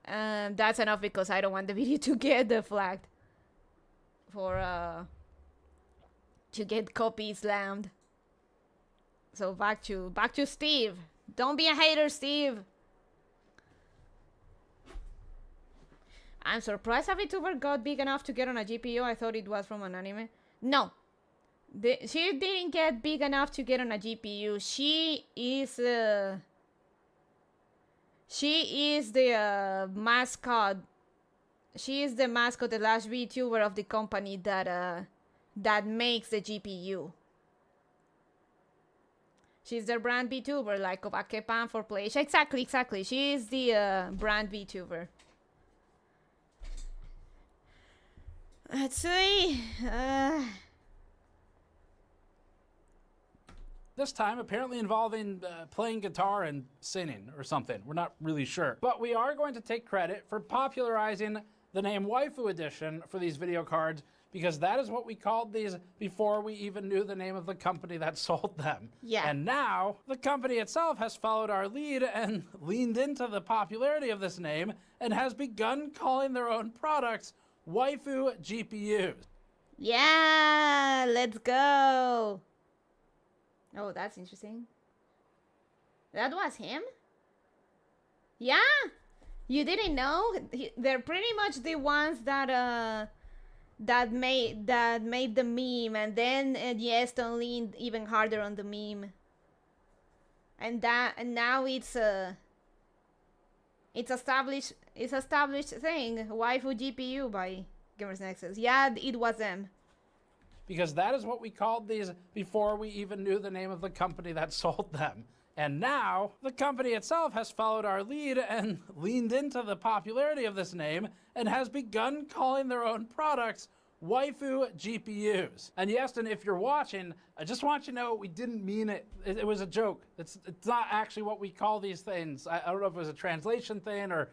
That's enough because I don't want the video to get flagged for to get copy slammed. So back to Steve. Don't be a hater, Steve. I'm surprised a VTuber got big enough to get on a GPU. I thought it was from an anime. No, she didn't get big enough to get on a GPU. She is the mascot. She is the mascot, the last VTuber of the company that makes the GPU. She's the brand VTuber, like Pan for Play. Exactly. She is the brand VTuber. Let's see. This time apparently involving playing guitar and singing or something. We're not really sure. But we are going to take credit for popularizing the name Waifu Edition for these video cards because that is what we called these before we even knew the name of the company that sold them. Yeah. And now the company itself has followed our lead and leaned into the popularity of this name and has begun calling their own products Waifu GPUs. Yeah, let's go. Oh, that's interesting. That was him? Yeah? You didn't know? They're pretty much the ones that made the meme, and then Yeston leaned even harder on the meme. And now it's established thing. Waifu GPU by Gamers Nexus. Yeah, it was them. Because that is what we called these before we even knew the name of the company that sold them. And now the company itself has followed our lead and leaned into the popularity of this name and has begun calling their own products Waifu GPUs. And Yeston, if you're watching, I just want you to know we didn't mean it. It was a joke. It's not actually what we call these things. I don't know if it was a translation thing or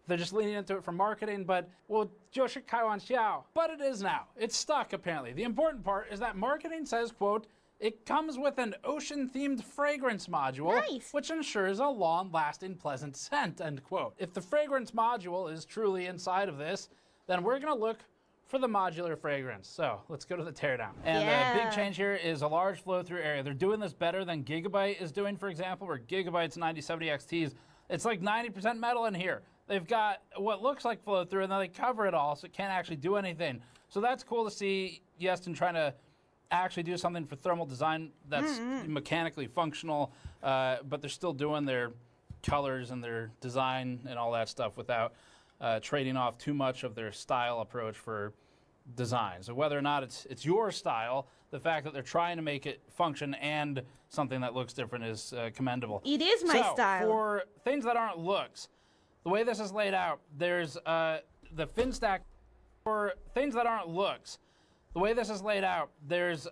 they're just leaning into it for marketing, but well, Joshi Kaiwan Xiao. But it is now. It's stuck, apparently. The important part is that marketing says, quote, it comes with an ocean-themed fragrance module, nice, which ensures a long-lasting, pleasant scent, end quote. If the fragrance module is truly inside of this, then we're gonna look for the modular fragrance. So let's go to the teardown. And the big change here is a large flow-through area. They're doing this better than Gigabyte is doing, for example, where Gigabyte's 9070 XTs, it's like 90% metal in here. They've got what looks like flow-through, and then they cover it all, so it can't actually do anything. So that's cool to see Yeston trying to actually do something for thermal design that's mechanically functional, but they're still doing their colors and their design and all that stuff without trading off too much of their style approach for design. So whether or not it's your style, the fact that they're trying to make it function and something that looks different is commendable. It is my style. For things that aren't looks, the way this is laid out, there's the fin stack. For things that aren't looks, the way this is laid out, there's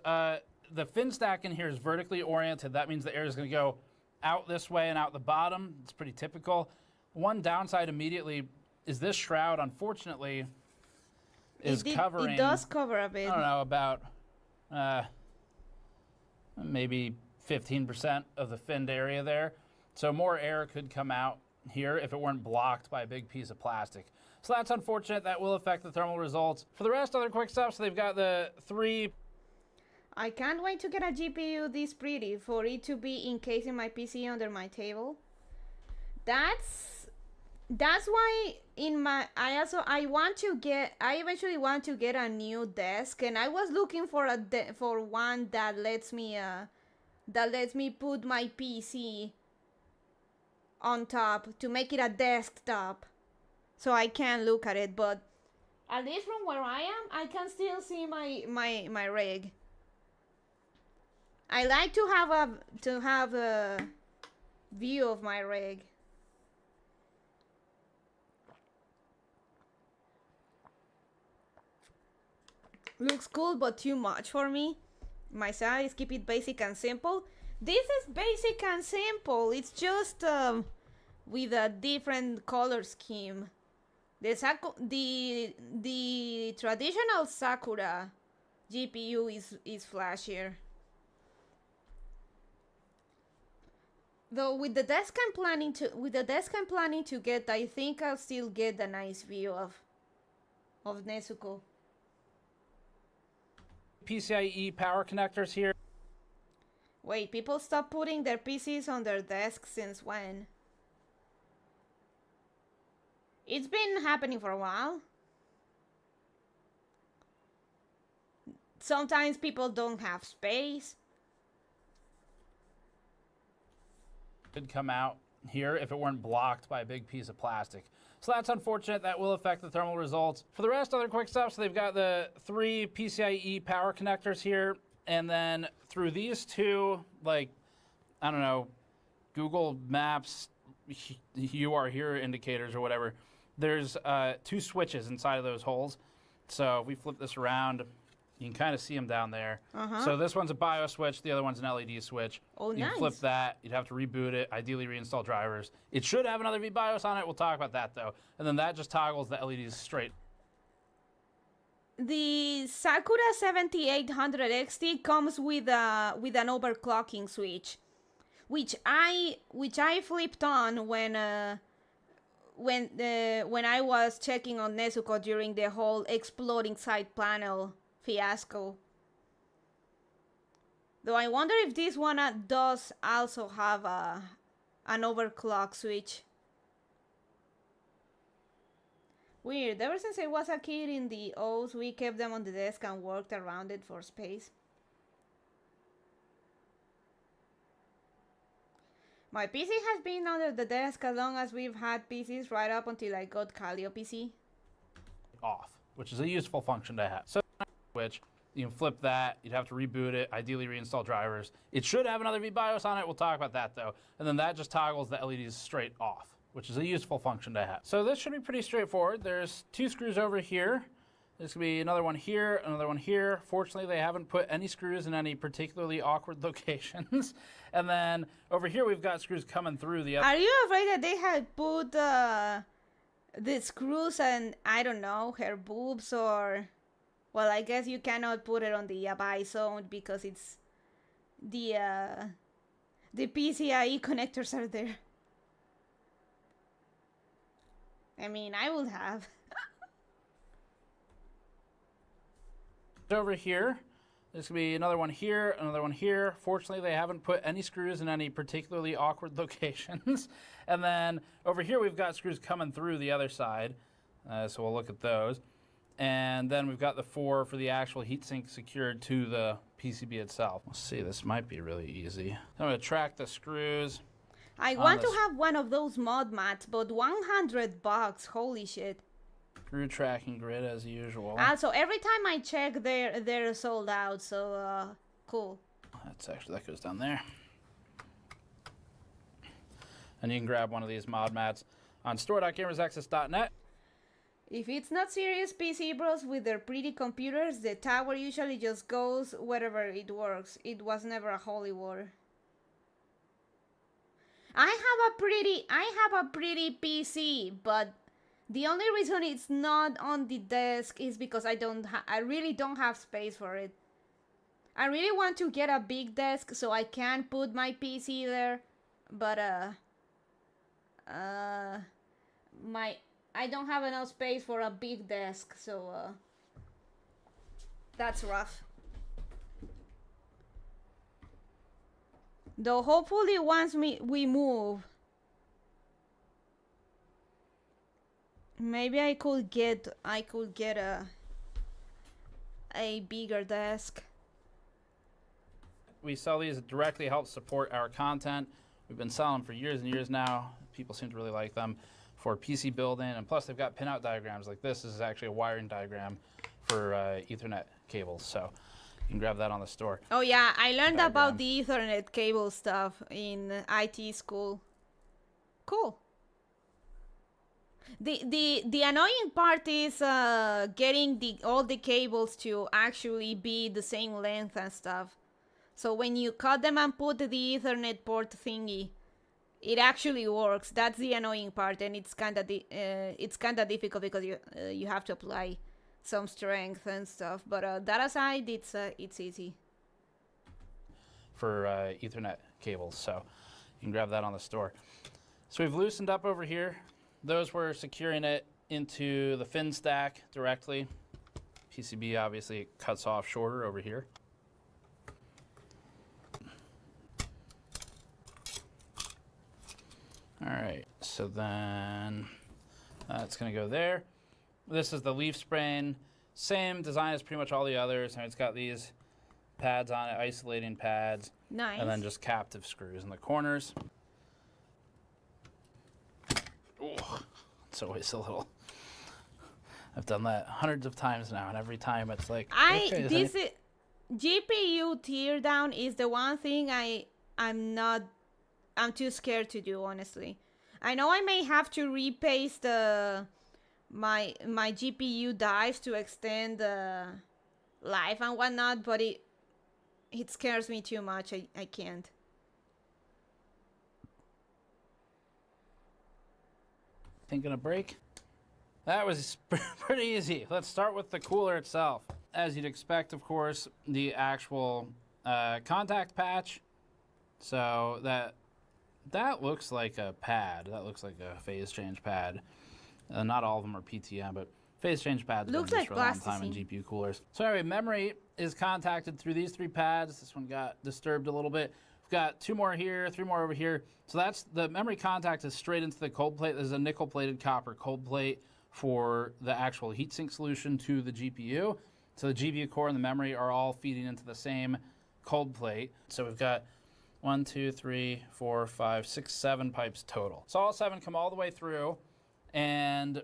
The fin stack in here is vertically oriented. That means the air is going to go out this way and out the bottom. It's pretty typical. One downside immediately is this shroud, unfortunately, is covering... It does cover a bit. I don't know, about maybe 15% of the finned area there. So more air could come out here if it weren't blocked by a big piece of plastic. So that's unfortunate. That will affect the thermal results. For the rest, other quick stuff. So they've got the 3... I can't wait to get a GPU this pretty for it to be encasing my PC under my table. That's why in my I eventually want to get a new desk, and I was looking for one that lets me put my PC on top to make it a desktop so I can look at it, but at least from where I am I can still see my rig. I like to have a view of my rig. Looks cool, but too much for me. My size, keep it basic and simple. This is basic and simple. It's just with a different color scheme. The traditional Sakura GPU is flashier. Though with the desk I'm planning to get, I think I'll still get a nice view of Nezuko. PCIe power connectors here. Wait, people stopped putting their PCs on their desks since when? It's been happening for a while. Sometimes people don't have space. Could come out here if it weren't blocked by a big piece of plastic. So that's unfortunate. That will affect the thermal results. For the rest, other quick stuff. So they've got the 3 PCIe power connectors here, and then through these 2, like, I don't know, Google Maps, you are here indicators or whatever, there's 2 switches inside of those holes. So if we flip this around, you can kind of see them down there. So this one's a BIOS switch, the other one's an LED switch. Oh, you nice. flip that, you'd have to reboot it, ideally reinstall drivers. It should have another VBIOS on it, we'll talk about that though. And then that just toggles the LEDs straight. The Sakura 7800 XT comes with an overclocking switch, which I flipped on when I was checking on Nezuko during the whole exploding side panel fiasco. Though I wonder if this one does also have an overclock switch. Weird. Ever since I was a kid in the O's, we kept them on the desk and worked around it for space. My PC has been under the desk as long as we've had PCs, right up until I got Calio PC. Off, which is a useful function to have. So switch, you can flip that, you'd have to reboot it, ideally reinstall drivers. It should have another VBIOS on it, we'll talk about that though. And then that just toggles the LEDs straight off, which is a useful function to have. So this should be pretty straightforward. There's 2 screws over here. There's gonna be another one here, another one here. Fortunately, they haven't put any screws in any particularly awkward locations. And then over here, we've got screws coming through the other. Are you afraid that they had put the screws and, I don't know, her boobs or... Well, I guess you cannot put it on the yabai zone because it's the PCIe connectors are there. I mean, I would have. Over here, there's gonna be another one here, another one here. Fortunately, they haven't put any screws in any particularly awkward locations. And then over here, we've got screws coming through the other side. So we'll look at those. And then we've got the 4 for the actual heatsink secured to the PCB itself. Let's see, this might be really easy. I'm gonna track the screws. I want to have one of those mod mats, but $100, holy shit. Screw tracking grid as usual. Also, every time I check, they're sold out, so cool. That's actually, that goes down there. And you can grab one of these mod mats on store.gamersaccess.net. If it's not serious PC bros with their pretty computers, the tower usually just goes wherever it works. It was never a holy war. I have a pretty PC, but the only reason it's not on the desk is because I really don't have space for it. I really want to get a big desk so I can put my PC there, but I don't have enough space for a big desk, so that's rough. Though hopefully once we move, maybe I could get a bigger desk. We sell these, it directly helps support our content. We've been selling them for years and years now. People seem to really like them for PC building, and plus they've got pinout diagrams. Like this is actually a wiring diagram for Ethernet cables, so you can grab that on the store. Oh yeah, I learned about the Ethernet cable stuff in IT school. Cool. The annoying part is getting all the cables to actually be the same length and stuff. So when you cut them and put the Ethernet port thingy, it actually works. That's the annoying part, and it's kind of difficult because you have to apply some strength and stuff. But that aside, it's easy. For Ethernet cables, so you can grab that on the store. So we've loosened up over here. Those were securing it into the fin stack directly. PCB obviously it cuts off shorter over here. All right, so then it's gonna go there. This is the leaf spring. Same design as pretty much all the others. And it's got these pads on it, isolating pads. Nice. And then just captive screws in the corners. Oh, it's always a little. I've done that hundreds of times now, and every time it's like. GPU teardown is the one thing I'm too scared to do, honestly. I know I may have to repaste my GPU drives to extend life and whatnot, but it scares me too much. I can't. Thinking a break? That was pretty easy. Let's start with the cooler itself. As you'd expect, of course, the actual contact patch. So that looks like a pad. That looks like a phase change pad. Not all of them are PTM, but phase change pads have been used for a long time in GPU coolers. So anyway, memory is contacted through these three pads. This one got disturbed a little bit. We've got two more here, three more over here. So that's the memory contact is straight into the cold plate. There's a nickel-plated copper cold plate for the actual heatsink solution to the GPU. So the GPU core and the memory are all feeding into the same cold plate. So we've got 1, 2, 3, 4, 5, 6, 7 pipes total. So all 7 come all the way through, and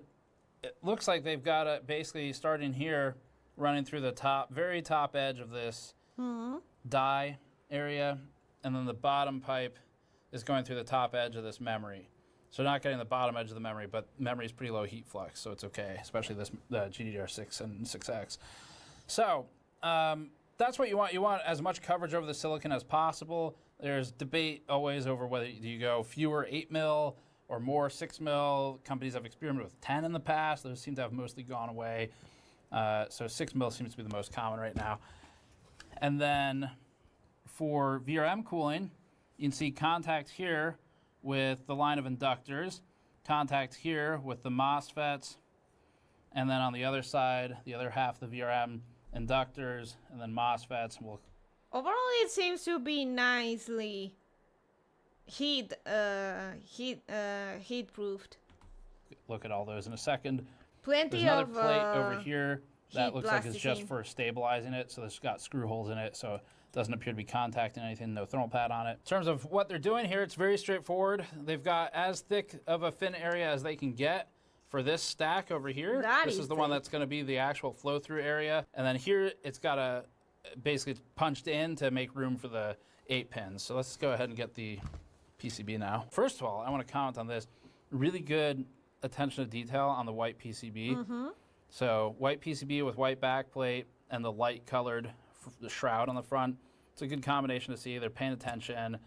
it looks like they've got it basically starting here, running through the very top edge of this die area, and then the bottom pipe is going through the top edge of this memory. So not getting the bottom edge of the memory, but memory is pretty low heat flux, so it's okay, especially this the GDDR6 and 6X. So that's what you want. You want as much coverage over the silicon as possible. There's debate always over whether you go fewer 8 mil or more 6 mil. Companies have experimented with 10 in the past. Those seem to have mostly gone away. So 6 mil seems to be the most common right now. And then for VRM cooling, you can see contact here with the line of inductors, contact here with the MOSFETs, and then on the other side, the other half of the VRM, inductors, and then MOSFETs. Overall, it seems to be nicely heat proofed. Look at all those in a second. Plenty There's of another plate over here that looks like it's just plasticine. for stabilizing it. So it's got screw holes in it, so it doesn't appear to be contacting anything. No thermal pad on it. In terms of what they're doing here, it's very straightforward. They've got as thick of a fin area as they can get for this stack over here. This is the one that's going to be the actual flow-through area, and then here it's got a basically punched in to make room for the 8 pins. So let's go ahead and get the PCB now. First of all, I want to comment on this. Really good attention to detail on the white PCB. So white PCB with white backplate and the light colored the shroud on the front. It's a good combination to see. They're paying attention.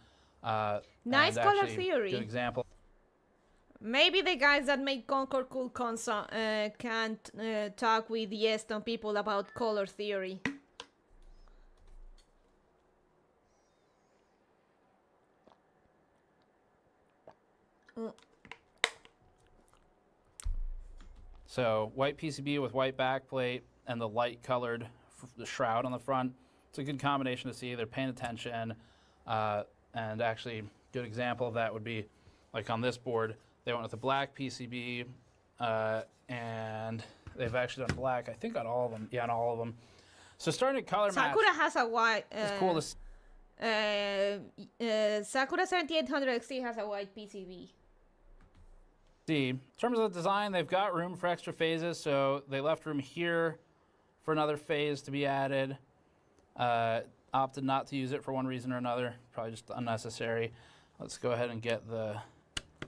Nice and color actually, theory. Good example. Maybe the guys that make Concord Cool can't talk with Yeston people about color theory. So white PCB with white backplate and the light colored the shroud on the front. It's a good combination to see. They're paying attention. And actually, good example of that would be like on this board, they went with a black PCB and they've actually done black, I think on all of them. Yeah, on all of them. So starting to color match. Sakura has a white. It's cool to Sakura 7800 XT has a white PCB. see. In terms of the design, they've got room for extra phases, so they left room here for another phase to be added. Opted not to use it for one reason or another, probably just unnecessary. Let's go ahead and get the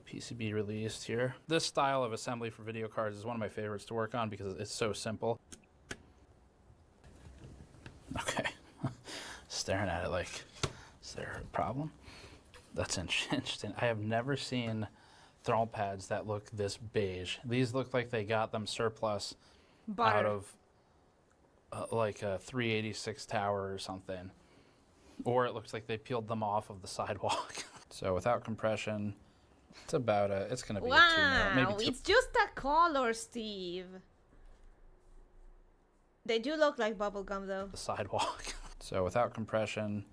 PCB released here. This style of assembly for video cards is one of my favorites to work on because it's so simple. Okay, staring at it like, is there a problem? That's interesting. I have never seen thermal pads that look this beige. These look like they got them surplus out of like a 386 tower or something. Or it looks like they peeled them off of the sidewalk. So without compression, it's about it's gonna be a 2 mil, maybe 2. It's just a color, Steve. They do look like bubblegum though. The sidewalk. So without compression,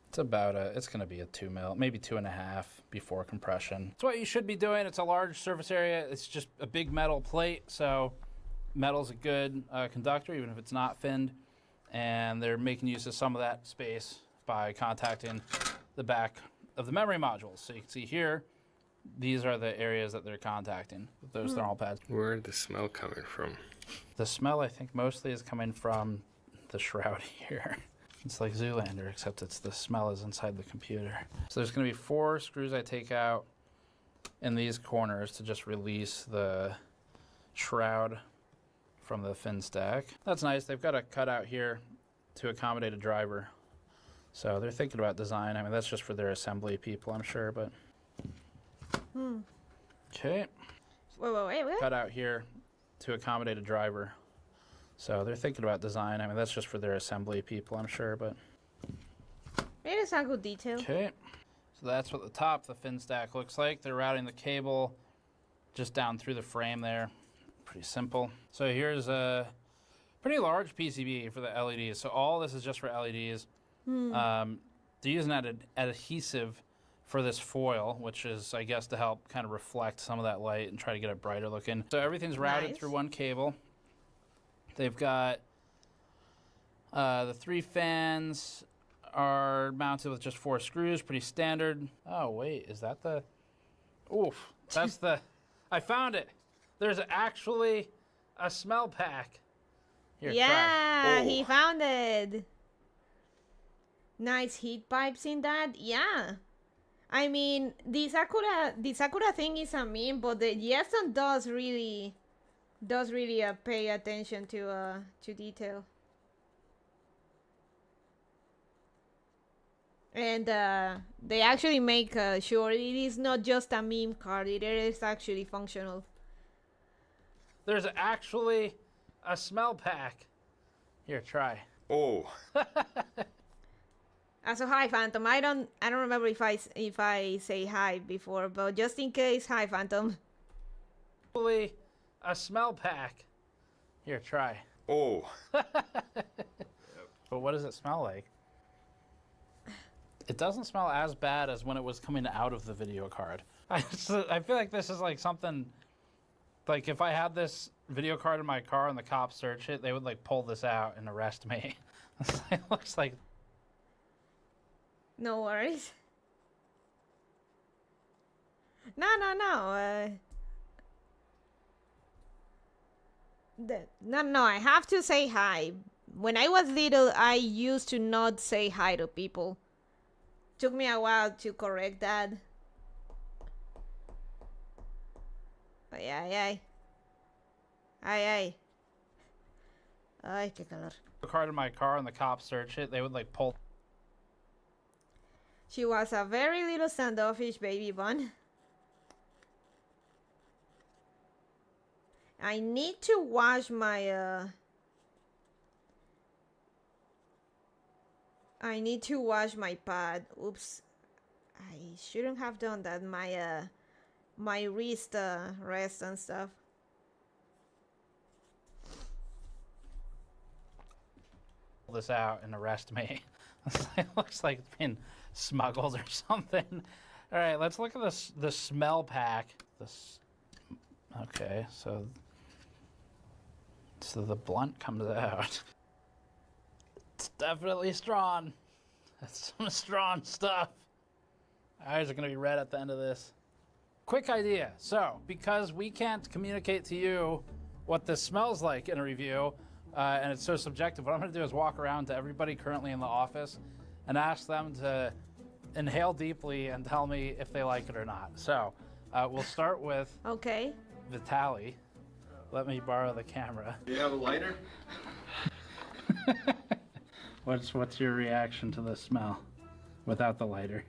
it's about it's gonna be a 2 mil, maybe 2.5 before compression. It's what you should be doing. It's a large surface area. It's just a big metal plate, so metal's a good conductor, even if it's not finned. And they're making use of some of that space by contacting the back of the memory modules. So you can see here, these are the areas that they're contacting with those thermal pads. Where's the smell coming from? The smell, I think, mostly is coming from the shroud here. It's like Zoolander, except it's the smell is inside the computer. So there's going to be 4 screws I take out in these corners to just release the shroud from the fin stack. That's nice. They've got a cutout here to accommodate a driver. So they're thinking about design. I mean, that's just for their assembly people, I'm sure, but... Okay. Wait. Cut out here to accommodate a driver. So they're thinking about design. I mean, that's just for their assembly people, I'm sure, but... It is a good detail. Okay. So that's what the top of the fin stack looks like. They're routing the cable just down through the frame there. Pretty simple. So here's a pretty large PCB for the LEDs. So all this is just for LEDs. They're using that adhesive for this foil, which is, I guess, to help kind of reflect some of that light and try to get it brighter looking. So everything's routed through one cable. They've got the 3 fans are mounted with just 4 screws, pretty standard. Oh, wait, is that the... Oof, that's the... I found it. There's actually a smell pack. Here, yeah, try. he found it. Nice heat pipes in that. Yeah. I mean, the Sakura thing is a meme, but the Yeston does really pay attention to detail. And they actually make sure it is not just a meme card, it is actually functional. There's actually a smell pack. Here, try. Oh. So hi, Phantom. I don't remember if I say hi before, but just in case, hi, Phantom. Actually, a smell pack. Here, try. Oh. But what does it smell like? It doesn't smell as bad as when it was coming out of the video card. I feel like this is like something, like if I had this video card in my car and the cops search it, they would like pull this out and arrest me. It looks like... No worries. No. No, I have to say hi. When I was little, I used to not say hi to people. Took me a while to correct that. But yeah, Ay, ay. Ay, ay. Ay, qué calor. Card in my car and the cops search it, they would like pull. She was a very little standoffish baby bun. I need to wash my I need to wash my pad. Oops. I shouldn't have done that. My wrist rest and stuff. This out and arrest me. It looks like it's been smuggled or something. All right, let's look at this. The smell pack. This. Okay, so the blunt comes out. It's definitely strong. That's some strong stuff. Eyes are gonna be red at the end of this. Quick idea. So, because we can't communicate to you what this smells like in a review, and it's so subjective, what I'm gonna do is walk around to everybody currently in the office and ask them to inhale deeply and tell me if they like it or not. So, we'll start with Okay. Vitaly. Let me borrow the camera. Do you have a lighter? What's your reaction to the smell without the lighter?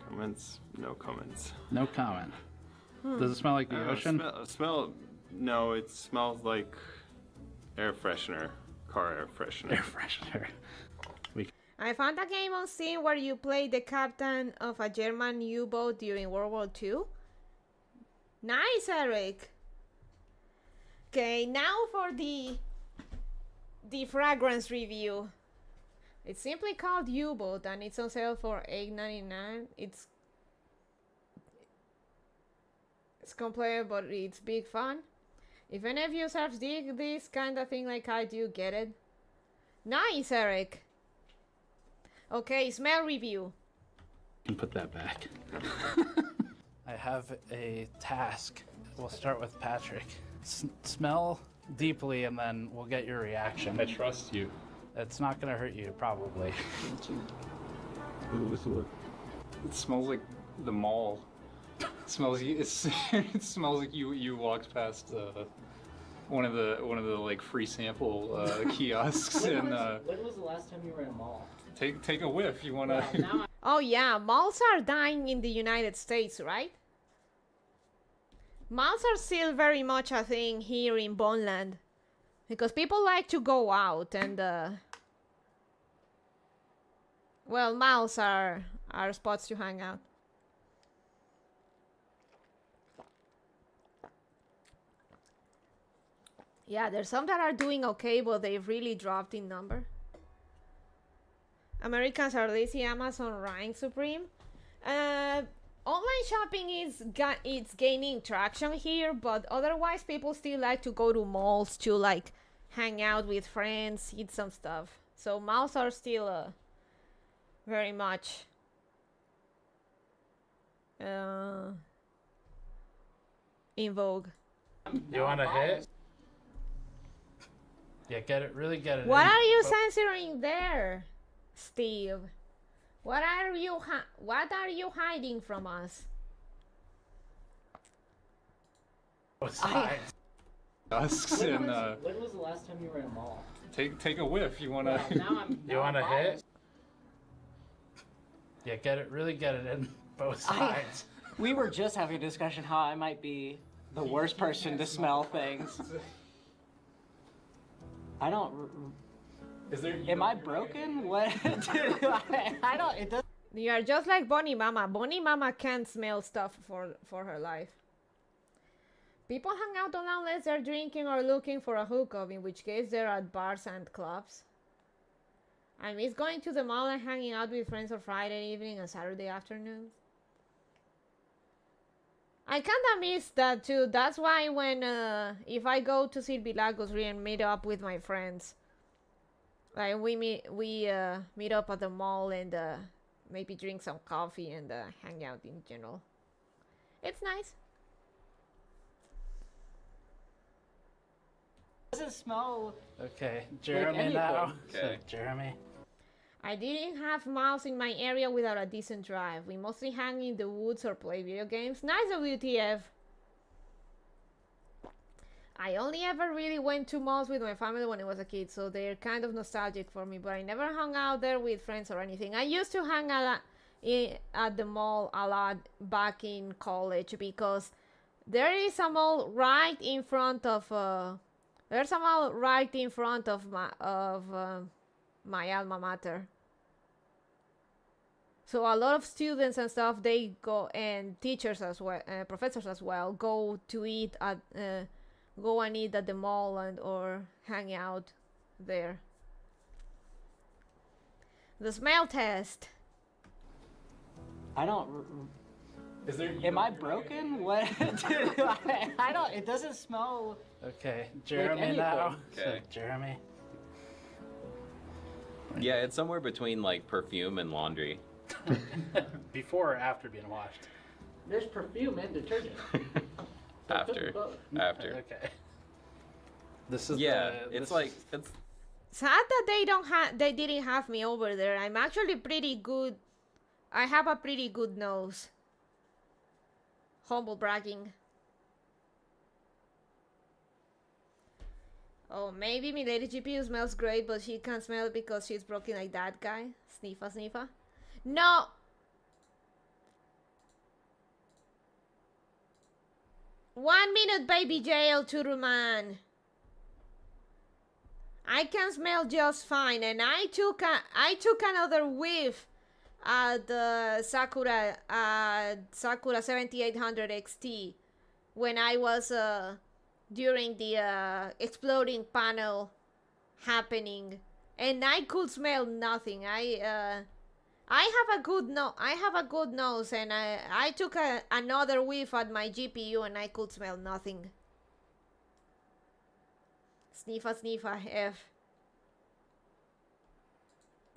Comments? No comments. No comment. Does it smell like the ocean? No, it smells like air freshener. Car air freshener. Air freshener. I found a game on Steam where you play the captain of a German U-boat during World War II. Nice, Eric. Okay, now for the fragrance review. It's simply called U-boat and it's on sale for $8.99. It's complicated, but it's big fun. If any of you serfs dig this kind of thing like I do, get it. Nice, Eric. Okay, smell review. You can put that back. I have a task. We'll start with Patrick. Smell deeply and then we'll get your reaction. I trust you. It's not gonna hurt you, probably. It smells like the mall. It smells like you walked past one of the like free sample kiosks and When was the last time you were in a mall? take a whiff. You wanna? Oh yeah, malls are dying in the United States, right? Malls are still very much a thing here in Boneland. Because people like to go out and well, malls are spots to hang out. Yeah, there's some that are doing okay, but they've really dropped in number. Americans are lazy. Amazon reigns supreme. Online shopping it's gaining traction here, but otherwise people still like to go to malls to like hang out with friends, eat some stuff. So malls are still very much in vogue. You want to hit? Yeah, get it. Really get it. What in. are you censoring there, Steve? What are you hiding from us? What's that? Kiosks and When was the last time you were in a mall? take a whiff. You wanna? You want to hit? Yeah, get it. Really get it in both sides. We were just having a discussion how I might be the worst person to smell things. I don't. Is there? Am I broken? What? I don't. It doesn't. You are just like Bonnie Mama. Bonnie Mama can't smell stuff for her life. People hang out alone unless they're drinking or looking for a hookup, in which case they're at bars and clubs. I miss going to the mall and hanging out with friends on Friday evening and Saturday afternoons. I kinda miss that too. That's why when if I go to Silvilagos and meet up with my friends, like we meet up at the mall and maybe drink some coffee and hang out in general. It's nice. Doesn't smell. Okay, Jeremy anything. now. Okay. So, Jeremy. I didn't have malls in my area without a decent drive. We mostly hang in the woods or play video games. Nice WTF. I only ever really went to malls with my family when I was a kid, so they're kind of nostalgic for me, but I never hung out there with friends or anything. I used to hang out at the mall a lot back in college because there is a mall right in front of there's a mall right in front of my alma mater. So a lot of students and stuff, they go, and teachers as well, professors as well, go to eat at go and eat at the mall and or hang out there. The smell test. I don't. Is there? Am I broken? What? I don't. It doesn't smell. Okay, Jeremy now. Okay. So, Jeremy. Yeah, it's somewhere between like perfume and laundry. Before or after being washed? There's perfume and detergent. After. Okay. This is Yeah, the, it's this like is- it's Sad that they didn't have me over there. I'm actually pretty good. I have a pretty good nose. Humble bragging. Oh, maybe my lady GPU smells great, but she can't smell it because she's broken like that guy. Sniffa, sniffa. No! One minute, baby jail, Turuman. I can smell just fine, and I took another whiff at Sakura 7800 XT when I was during the exploding panel happening, and I could smell nothing. I have a good nose, and I took another whiff at my GPU, and I could smell nothing. Sniffa, sniffa, F.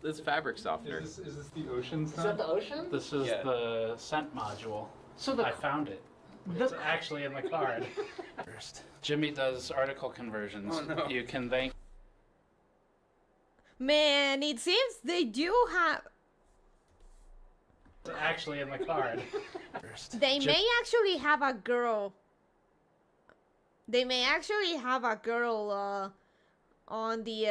it's fabric softener. Is this the ocean Is that scent? the ocean? This is Yeah. the scent module. So the I found it. It's actually in the card. First, Jimmy does article conversions. Oh, no. You can thank. Man, it seems they do have. It's actually in the card. First, They may actually have a girl. They may actually have a girl on the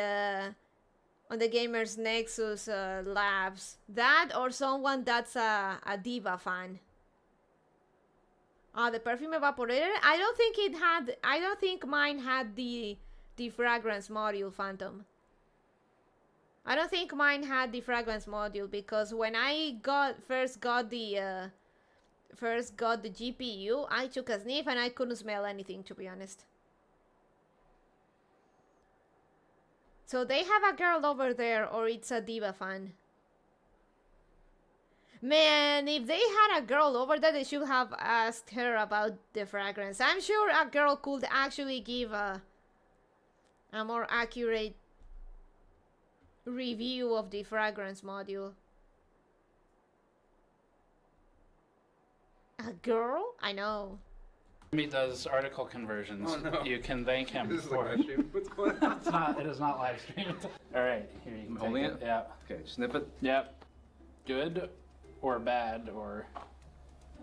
Gamers Nexus labs. That or someone that's a diva fan. The perfume evaporator. I don't think mine had the fragrance module, Phantom. I don't think mine had the fragrance module because when I first got the GPU, I took a sniff and I couldn't smell anything, to be honest. So they have a girl over there, or it's a diva fan. Man, if they had a girl over there, they should have asked her about the fragrance. I'm sure a girl could actually give a more accurate review of the fragrance module. A girl? I know. Jimmy does article conversions. Oh, no. You can thank him This is for like it. what's going on? It's not. It is not live streamed. All right, here you can I'm take holding it. it? Yeah. Okay, sniff it. Yep. Good or bad or.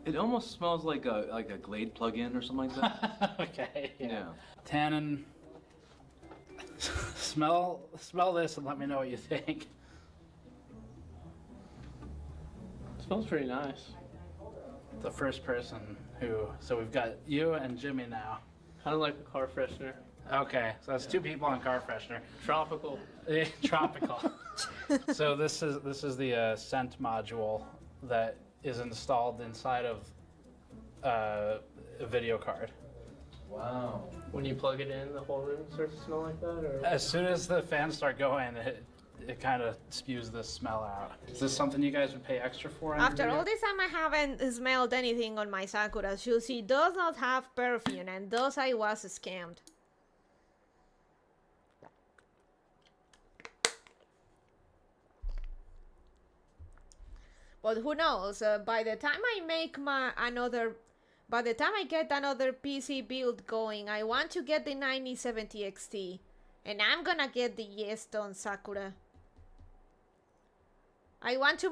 It almost smells like a Glade plug-in or something like that. Okay. Yeah. Tannin. Smell this and let me know what you think. smells pretty nice. The first person who. So we've got you and Jimmy now. Kind of like a car freshener. Okay, so that's two people on car freshener. Tropical. Tropical. So this is the scent module that is installed inside of a video card. Wow. When you plug it in, the whole room starts to smell like that, or? As soon as the fans start going, it kind of spews this smell out. Is this something you guys would pay extra for? After all this time, I haven't smelled anything on my Sakura shoes. She does not have perfume, and thus I was scammed. But who knows? By the time I make by the time I get another PC build going, I want to get the 9070 XT, and I'm gonna get the YT Sakura. I want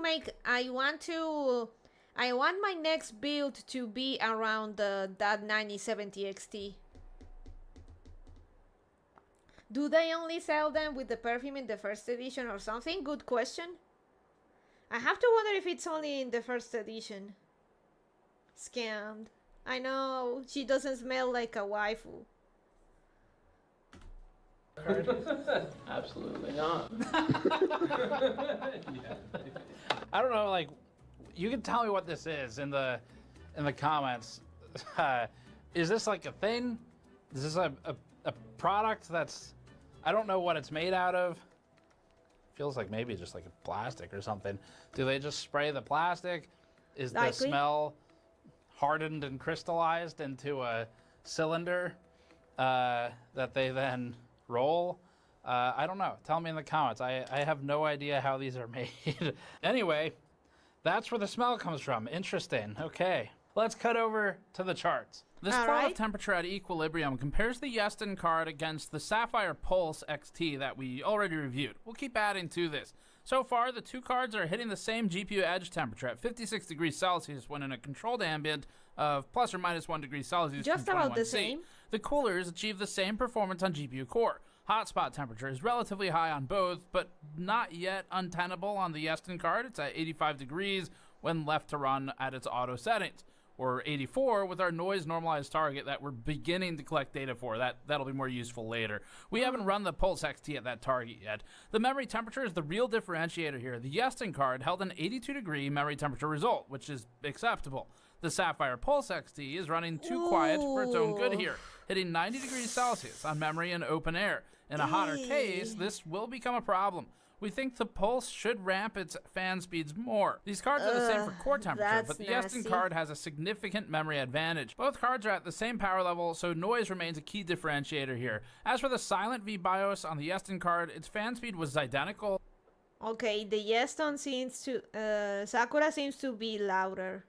my next build to be around that 9070 XT. Do they only sell them with the perfume in the first edition or something? Good question. I have to wonder if it's only in the first edition. Scammed. I know, she doesn't smell like a waifu. Absolutely not. I don't know, like, you can tell me what this is in the comments. Is this like a thing? Is this a product that's, I don't know what it's made out of. Feels like maybe just like a plastic or something. Do they just spray the plastic? Is the Likely. smell hardened and crystallized into a cylinder that they then roll? I don't know. Tell me in the comments. I have no idea how these are made. Anyway, that's where the smell comes from. Interesting. Okay. Let's cut over to the charts. This plot of temperature at equilibrium compares the Yeston card against the Sapphire Pulse XT that we already reviewed. We'll keep adding to this. So far, the two cards are hitting the same GPU edge temperature at 56 degrees Celsius when in a controlled ambient of plus or minus 1 degree Celsius. Just from about the 21C. same. The coolers achieve the same performance on GPU core. Hotspot temperature is relatively high on both, but not yet untenable on the Yeston card. It's at 85 degrees when left to run at its auto settings, or 84 with our noise normalized target that we're beginning to collect data for. That'll be more useful later. We haven't run the Pulse XT at that target yet. The memory temperature is the real differentiator here. The Yeston card held an 82 degree memory temperature result, which is acceptable. The Sapphire Pulse XT is running too quiet for its own good here, hitting 90 degrees Celsius on memory and open air. In a hotter case, this will become a problem. We think the Pulse should ramp its fan speeds more. These cards are the same for core temperature, but the Yeston card has a significant memory advantage. Both cards are at the same power level, so noise remains a key differentiator here. As for the silent VBIOS on the Yeston card, its fan speed was identical. Okay, the Yeston seems to... Sakura seems to be louder.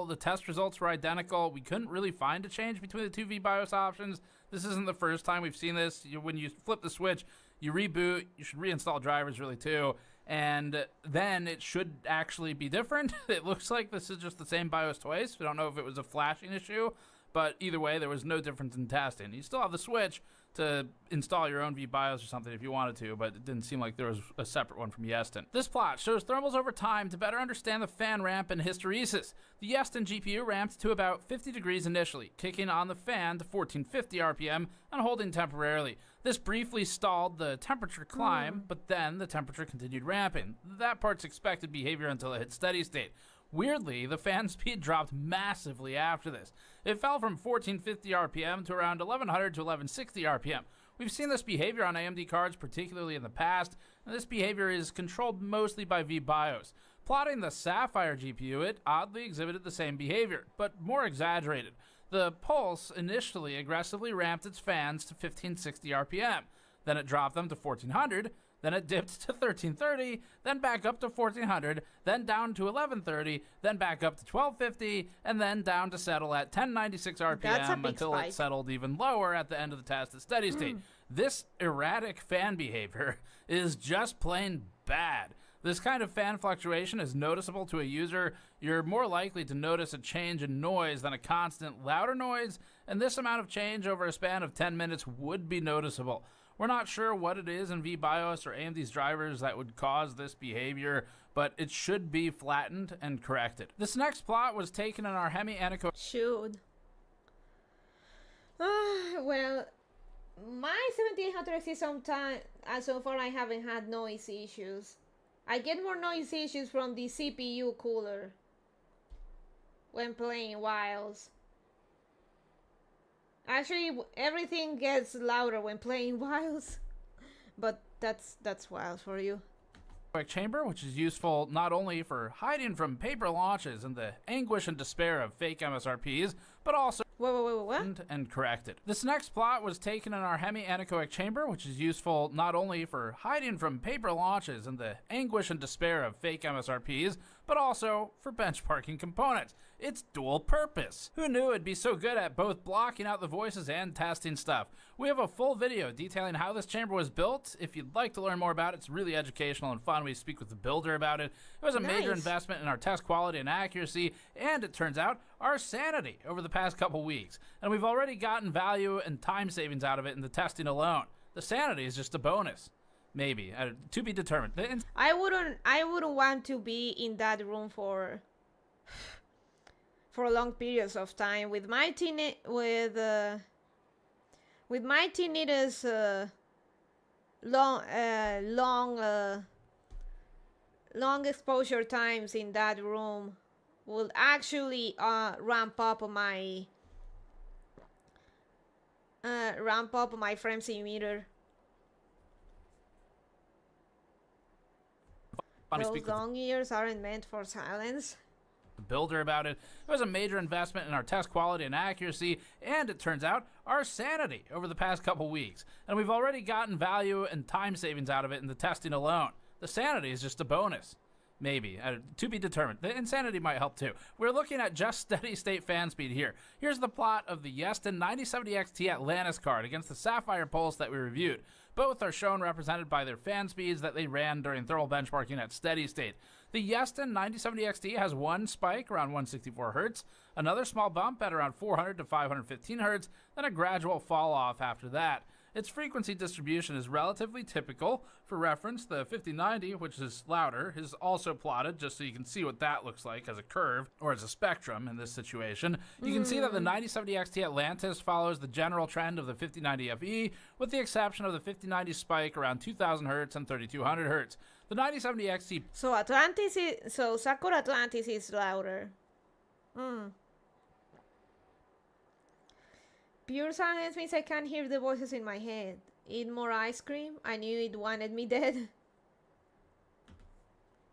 The test results were identical. We couldn't really find a change between the two VBIOS options. This isn't the first time we've seen this. When you flip the switch, you reboot, you should reinstall drivers really too, and then it should actually be different. It looks like this is just the same BIOS twice. We don't know if it was a flashing issue, but either way, there was no difference in testing. You still have the switch to install your own VBIOS or something if you wanted to, but it didn't seem like there was a separate one from Yeston. This plot shows thermals over time to better understand the fan ramp and hysteresis. The Yeston GPU ramped to about 50 degrees initially, kicking on the fan to 1450 RPM and holding temporarily. This briefly stalled the temperature climb, but then the temperature continued ramping. That part's expected behavior until it hit steady state. Weirdly, the fan speed dropped massively after this. It fell from 1450 RPM to around 1100 to 1160 RPM. We've seen this behavior on AMD cards, particularly in the past, and this behavior is controlled mostly by VBIOS. Plotting the Sapphire GPU, it oddly exhibited the same behavior, but more exaggerated. The Pulse initially aggressively ramped its fans to 1560 RPM. Then it dropped them to 1400, then it dipped to 1330, then back up to 1400, then down to 1130, then back up to 1250, and then down to settle at 1096 RPM until it settled even lower at the end of the test at steady state. This erratic fan behavior is just plain bad. This kind of fan fluctuation is noticeable to a user. You're more likely to notice a change in noise than a constant louder noise, and this amount of change over a span of 10 minutes would be noticeable. We're not sure what it is in VBIOS or AMD's drivers that would cause this behavior, but it should be flattened and corrected. This next plot was taken in our Hemi Aneco. Should. Well, my 1700 XT so far I haven't had noise issues. I get more noise issues from the CPU cooler when playing Wilds. Actually, everything gets louder when playing Wilds, but that's Wilds for you. Chamber, which is useful not only for hiding from paper launches and the anguish and despair of fake MSRPs, but also what? And corrected. This next plot was taken in our Hemi Anechoic Chamber, which is useful not only for hiding from paper launches and the anguish and despair of fake MSRPs, but also for benchmarking components. It's dual purpose. Who knew it'd be so good at both blocking out the voices and testing stuff? We have a full video detailing how this chamber was built. If you'd like to learn more about it, it's really educational and fun. We speak with the builder about it. It was a major investment in our test quality and accuracy, and it turns out our sanity over the past couple weeks, and we've already gotten value and time savings out of it in the testing alone. The sanity is just a bonus. Maybe. To be determined. I wouldn't want to be in that room for long periods of time with my teenagers. Long exposure times in that room will actually ramp up my frenzy meter. Those long years aren't meant for silence. The builder about it. It was a major investment in our test quality and accuracy, and it turns out our sanity over the past couple weeks, and we've already gotten value and time savings out of it in the testing alone. The sanity is just a bonus. Maybe. To be determined. The insanity might help too. We're looking at just steady state fan speed here. Here's the plot of the Yeston 9070 XT Atlantis card against the Sapphire Pulse that we reviewed. Both are shown represented by their fan speeds that they ran during thermal benchmarking at steady state. The Yeston 9070 XT has one spike around 164 Hz, another small bump at around 400 to 515 Hz, then a gradual fall off after that. Its frequency distribution is relatively typical. For reference, the 5090, which is louder, is also plotted just so you can see what that looks like as a curve, or as a spectrum in this situation. You can see that the 9070 XT Atlantis follows the general trend of the 5090 FE, with the exception of the 5090 spike around 2000 Hz and 3200 Hz. The 9070 XT... So Sakura Atlantis is louder. Pure silence means I can't hear the voices in my head. Eat more ice cream? I knew it wanted me dead.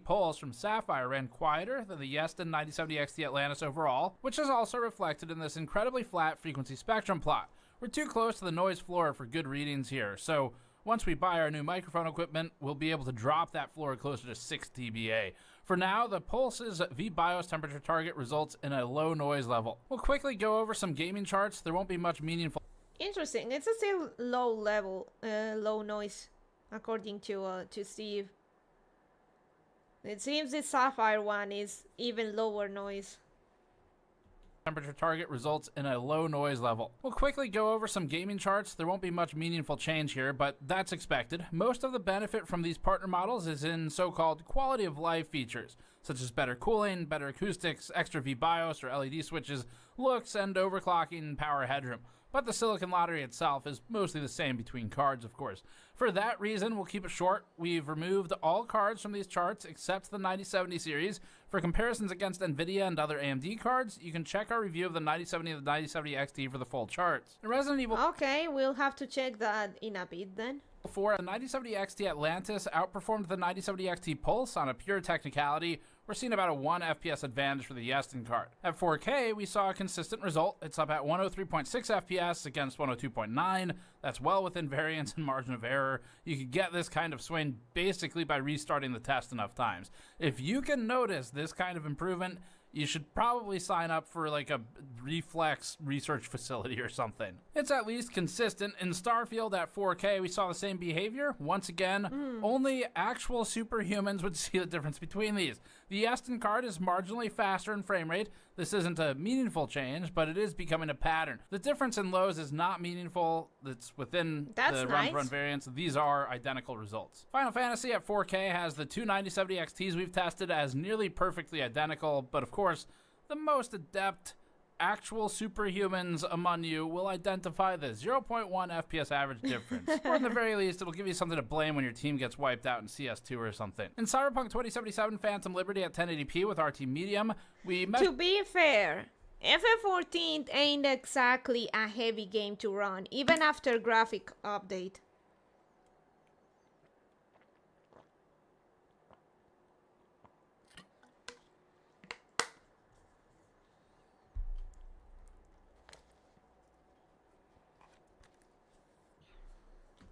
Pulse from Sapphire ran quieter than the Yeston 9070 XT Atlantis overall, which is also reflected in this incredibly flat frequency spectrum plot. We're too close to the noise floor for good readings here, so once we buy our new microphone equipment, we'll be able to drop that floor closer to 6 dBA. For now, the Pulse's VBIOS temperature target results in a low noise level. We'll quickly go over some gaming charts. There won't be much meaningful. Interesting. It's still low level, low noise, according to Steve. It seems the Sapphire one is even lower noise. Temperature target results in a low noise level. We'll quickly go over some gaming charts. There won't be much meaningful change here, but that's expected. Most of the benefit from these partner models is in so-called quality of life features, such as better cooling, better acoustics, extra VBIOS or LED switches, looks, and overclocking and power headroom. But the silicon lottery itself is mostly the same between cards, of course. For that reason, we'll keep it short. We've removed all cards from these charts except the 9070 series. For comparisons against NVIDIA and other AMD cards, you can check our review of the 9070 and the 9070 XT for the full charts. In Resident Evil... Okay, we'll have to check that in a bit then. The 9070 XT Atlantis outperformed the 9070 XT Pulse on a pure technicality. We're seeing about a 1 FPS advantage for the Yeston card. At 4K, we saw a consistent result. It's up at 103.6 FPS against 102.9. That's well within variance and margin of error. You could get this kind of swing basically by restarting the test enough times. If you can notice this kind of improvement, you should probably sign up for like a reflex research facility or something. It's at least consistent. In Starfield at 4K, we saw the same behavior. Once again, only actual superhumans would see the difference between these. The Yeston card is marginally faster in frame rate. This isn't a meaningful change, but it is becoming a pattern. The difference in lows is not meaningful. It's within the run variance. These are identical results. Final Fantasy at 4K has the two 9070 XTs we've tested as nearly perfectly identical, but of course, the most adept actual superhumans among you will identify the 0.1 FPS average difference. Or at the very least, it'll give you something to blame when your team gets wiped out in CS2 or something. In Cyberpunk 2077 Phantom Liberty at 1080p with RT Medium, to be fair, FF14 ain't exactly a heavy game to run, even after graphic update.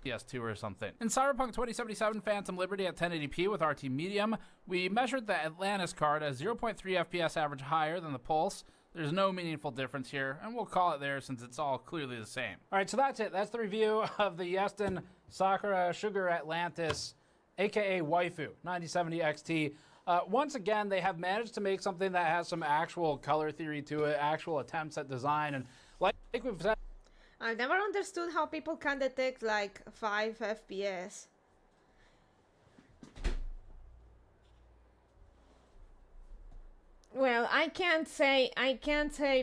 PS2 or something. In Cyberpunk 2077 Phantom Liberty at 1080p with RT Medium, we measured the Atlantis card as 0.3 FPS average higher than the Pulse. There's no meaningful difference here, and we'll call it there since it's all clearly the same. All right, so that's it. That's the review of the Yeston Sakura Sugar Atlantis, aka Waifu 9070 XT. Once again, they have managed to make something that has some actual color theory to it, actual attempts at design, and like we've said. I've never understood how people can detect like 5 FPS. Well, I can't say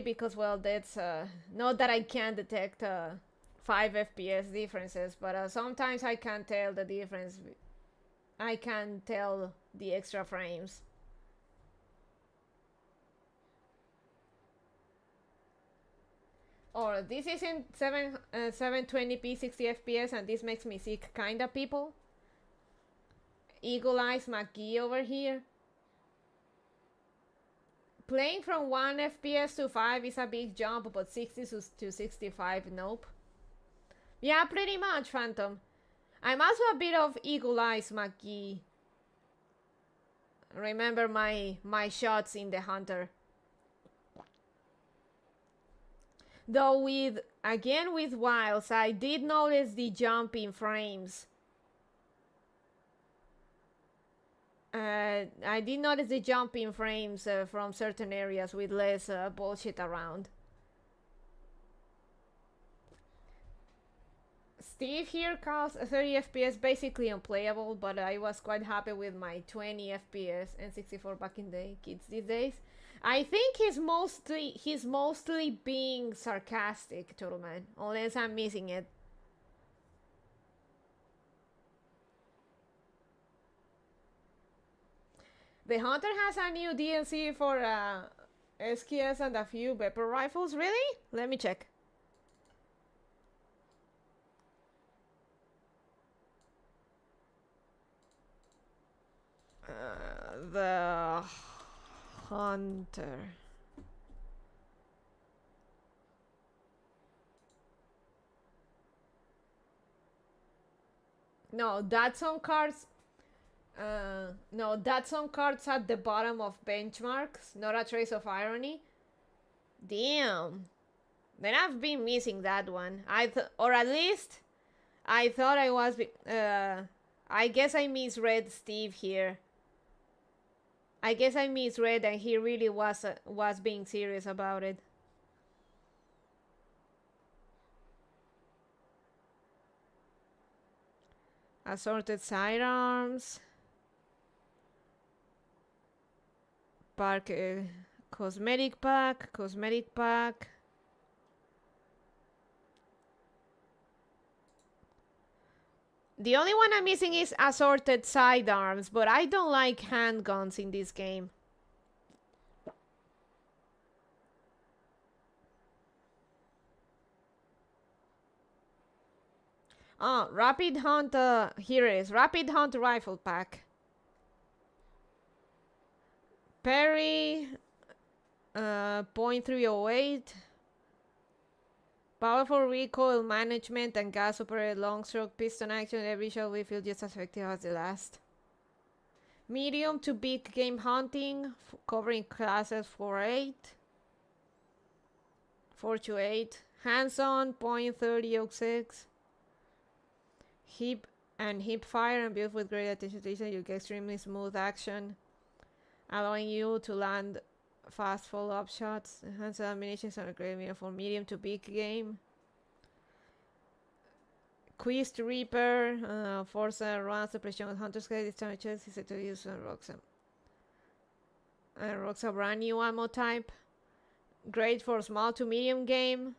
because, well, that's not that I can detect 5 FPS differences, but sometimes I can tell the difference. I can tell the extra frames. Or this isn't 720p 60 FPS and this makes me sick, kinda, people. Eagle Eyes McGee over here. Playing from 1 FPS to 5 is a big jump, but 60 to 65, nope. Yeah, pretty much, Phantom. I'm also a bit of Eagle Eyes McGee. Remember my shots in the Hunter. Though with Wilds, I did notice the jump in frames. I did notice the jump in frames from certain areas with less bullshit around. Steve here calls 30 FPS basically unplayable, but I was quite happy with my 20 FPS and 64 back in the kids these days. I think he's mostly being sarcastic, Total Man, unless I'm missing it. The Hunter has a new DLC for SKS and a few Pepper rifles. Really? Let me check. The Hunter. No, that's on cards. No, that's on cards at the bottom of benchmarks. Not a trace of irony. Damn. Then I've been missing that one. Or at least I thought I was. I guess I misread Steve here. I guess I misread and he really was being serious about it. Assorted sidearms. Park cosmetic pack. The only one I'm missing is assorted sidearms, but I don't like handguns in this game. Oh, Rapid Hunt, here it is. Rapid Hunt Rifle Pack. Perry, .308. Powerful recoil management and gas operated long stroke piston action. Every shot will feel just as effective as the last. Medium to big game hunting, covering classes 4-8. 4-8. Hands-on, .3006. Hip fire and built with great attention to detail. You get extremely smooth action, allowing you to land fast follow-up shots. Enhanced ammunitions are a great medium for medium to big game. Quist Reaper, Forza runs the precision with Hunter's Guide. This time is set to use Roxa. Roxa brand new ammo type. Great for small to medium game,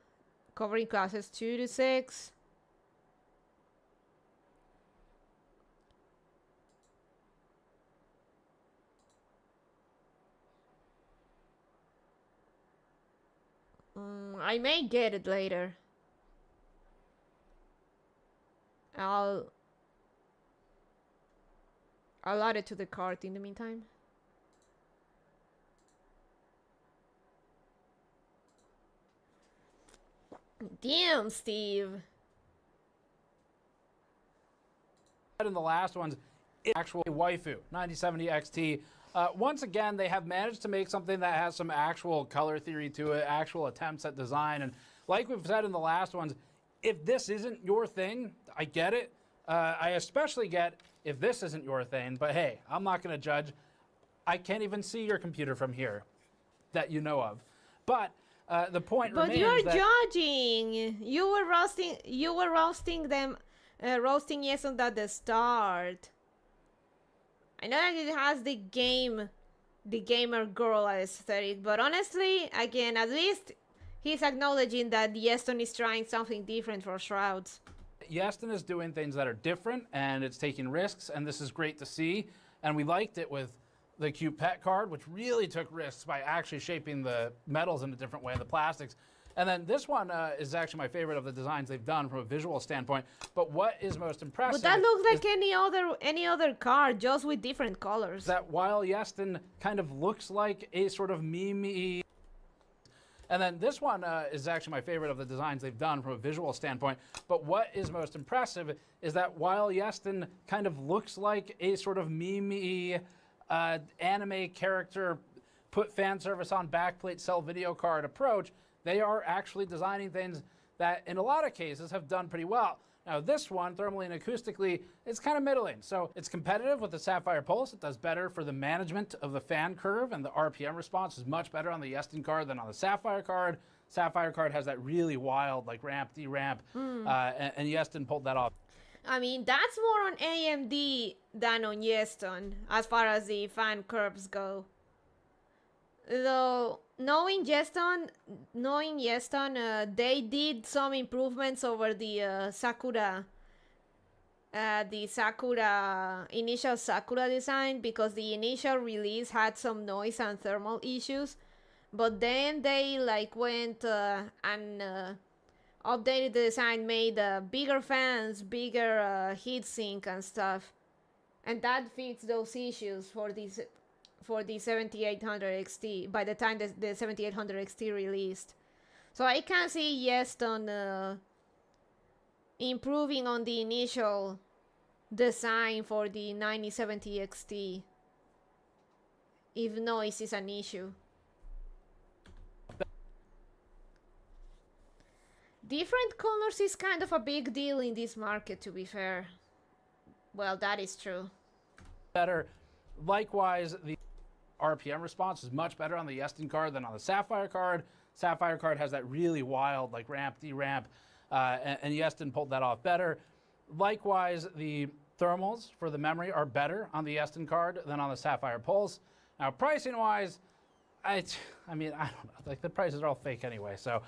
covering classes 2 to 6. I may get it later. I'll add it to the cart in the meantime. Damn, Steve. In the last ones, it's actual waifu 9070 XT. Once again, they have managed to make something that has some actual color theory to it, actual attempts at design. And like we've said in the last ones, if this isn't your thing, I get it. I especially get if this isn't your thing. But hey, I'm not going to judge. I can't even see your computer from here that you know of. But the point But remains you're that judging. You were roasting. You were roasting them. Roasting Yeston at the start. I know that it has the gamer girl aesthetic, but honestly, again, at least he's acknowledging that Yeston is trying something different for Shrouds. Yeston is doing things that are different, and it's taking risks, and this is great to see. And we liked it with the cute pet card, which really took risks by actually shaping the metals in a different way, the plastics. And then this one is actually my favorite of the designs they've done from a visual standpoint. But what is most impressive? But that looks like any other card, just with different colors. That while Yeston kind of looks like a sort of meme-y. And then this one is actually my favorite of the designs they've done from a visual standpoint. But what is most impressive is that while Yeston kind of looks like a sort of meme-y anime character, put fan service on backplate, sell video card approach, they are actually designing things that in a lot of cases have done pretty well. Now this one, thermally and acoustically, it's kind of middling. So it's competitive with the Sapphire Pulse. It does better for the management of the fan curve, and the RPM response is much better on the Yeston card than on the Sapphire card. Sapphire card has that really wild, like ramp, deramp, and Yeston pulled that off. I mean, that's more on AMD than on Yeston, as far as the fan curves go. Though, knowing Yeston, they did some improvements over the Sakura initial Sakura design, because the initial release had some noise and thermal issues, but then they like went and updated the design, made bigger fans, bigger heatsink and stuff, and that fixed those issues for the 7800 XT by the time the 7800 XT released. So I can see Yeston improving on the initial design for the 9070 XT if noise is an issue. Different colors is kind of a big deal in this market, to be fair. Well, that is true. Better. Likewise, the RPM response is much better on the Yeston card than on the Sapphire card. Sapphire card has that really wild, like ramp, deramp, and Yeston pulled that off better. Likewise, the thermals for the memory are better on the Yeston card than on the Sapphire Pulse. Now, pricing-wise, I mean, I don't know. Like, the prices are all fake anyway, so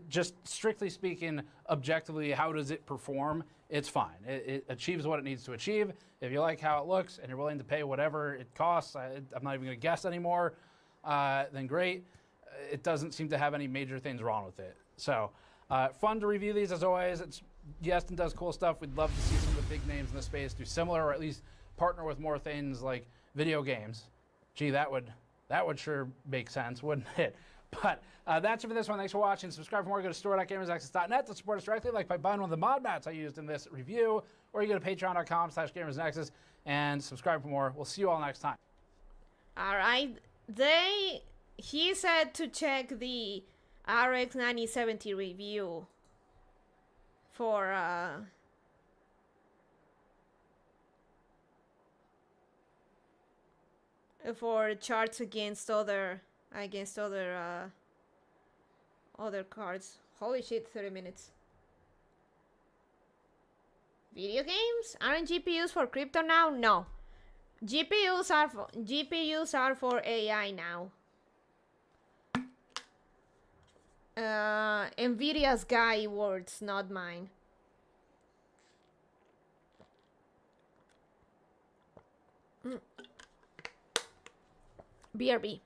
just strictly speaking, objectively, how does it perform? It's fine. It achieves what it needs to achieve. If you like how it looks and you're willing to pay whatever it costs, I'm not even going to guess anymore, then great. It doesn't seem to have any major things wrong with it. So, fun to review these as always. Yeston does cool stuff. We'd love to see some of the big names in the space do similar, or at least partner with more things like video games. Gee, that would sure make sense, wouldn't it? But that's it for this one. Thanks for watching. Subscribe for more. Go to store.gamersnexus.net to support us directly, like by buying one of the mod mats I used in this review, or you go to patreon.com/gamersnexus and subscribe for more. We'll see you all next time. All right. He said to check the RX 9070 review for charts against other cards. Holy shit, 30 minutes. Video games? Aren't GPUs for crypto now? No. GPUs are for AI now. Nvidia's guy words, not mine. BRB.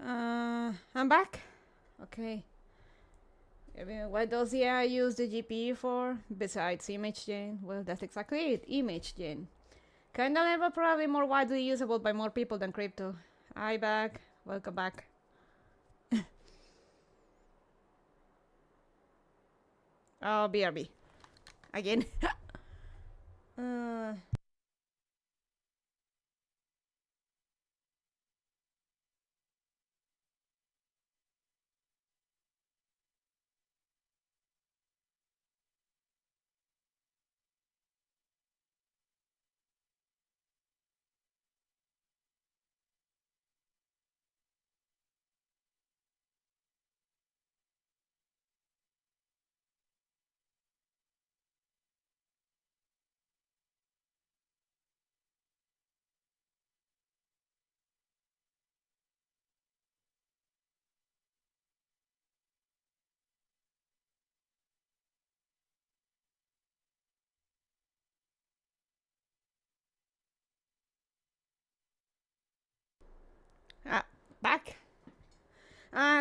I'm back. Okay. What does the AI use the GPU for besides image gen? Well, that's exactly it. Image gen. Kinda level, probably more widely usable by more people than crypto. Hi back. Welcome back. Oh, BRB. Again. Back.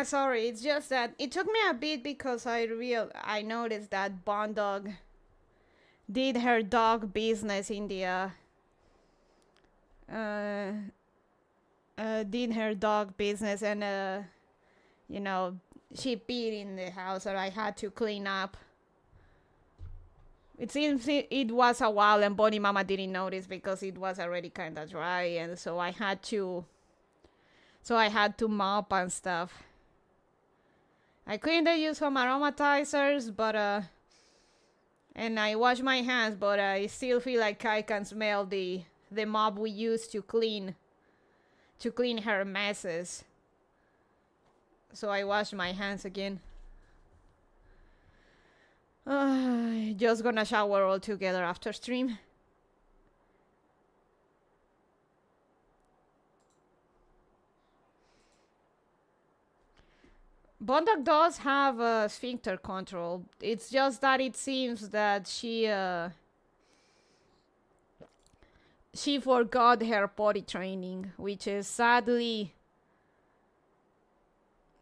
Sorry, it's just that it took me a bit because I noticed that Bond Dog did her dog business in the did her dog business, and you know, she peed in the house, and I had to clean up. It seems it was a while, and Bonnie Mama didn't notice because it was already kind of dry, and so I had to mop and stuff. I cleaned the use some aromatizers, but and I washed my hands, but I still feel like I can smell the mop we used to clean her messes. So I washed my hands again. Just gonna shower all together after stream. Bondoc does have sphincter control. It's just that it seems that she forgot her potty training, which is sadly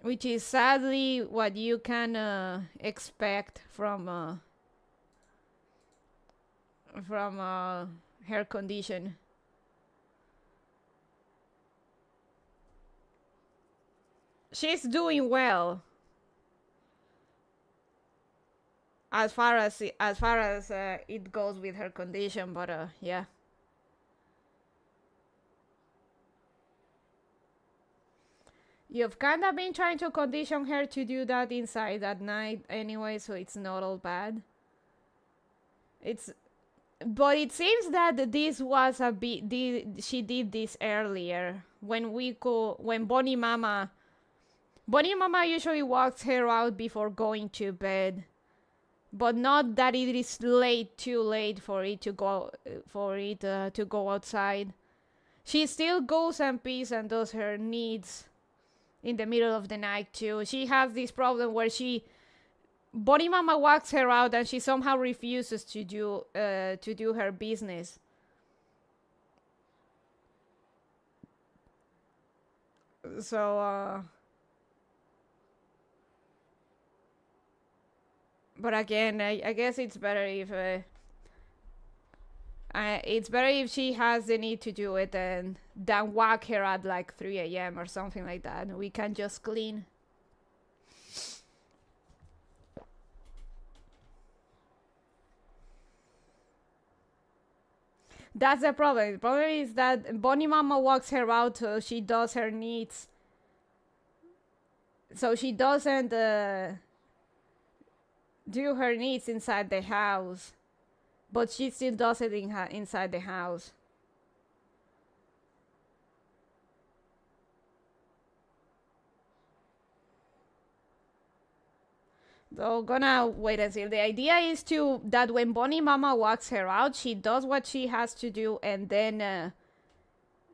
what you can expect from her condition. She's doing well as far as it goes with her condition, but yeah. You've kind of been trying to condition her to do that inside at night anyway, so it's not all bad. But it seems that this was a bit. She did this earlier when Bonnie Mama usually walks her out before going to bed, but not that it is too late for it to go outside. She still goes and pees and does her needs in the middle of the night too. She has this problem where Bonnie Mama walks her out and she somehow refuses to do her business. So but again, I guess it's better if she has the need to do it than whack her at like 3 a.m. or something like that. We can just clean. That's the problem. The problem is that Bonnie Mama walks her out so she does her needs. So she doesn't do her needs inside the house, but she still does it inside the house. So gonna wait and see. The idea is that when Bonnie Mama walks her out, she does what she has to do, and then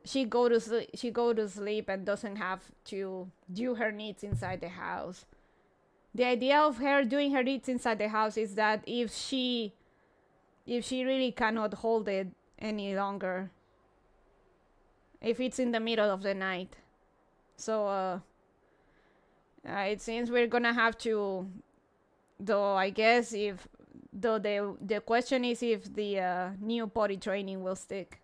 she go to sleep and doesn't have to do her needs inside the house. The idea of her doing her needs inside the house is that if she really cannot hold it any longer, if it's in the middle of the night. So It seems we're gonna have to, though. I guess if though the question is if the new potty training will stick.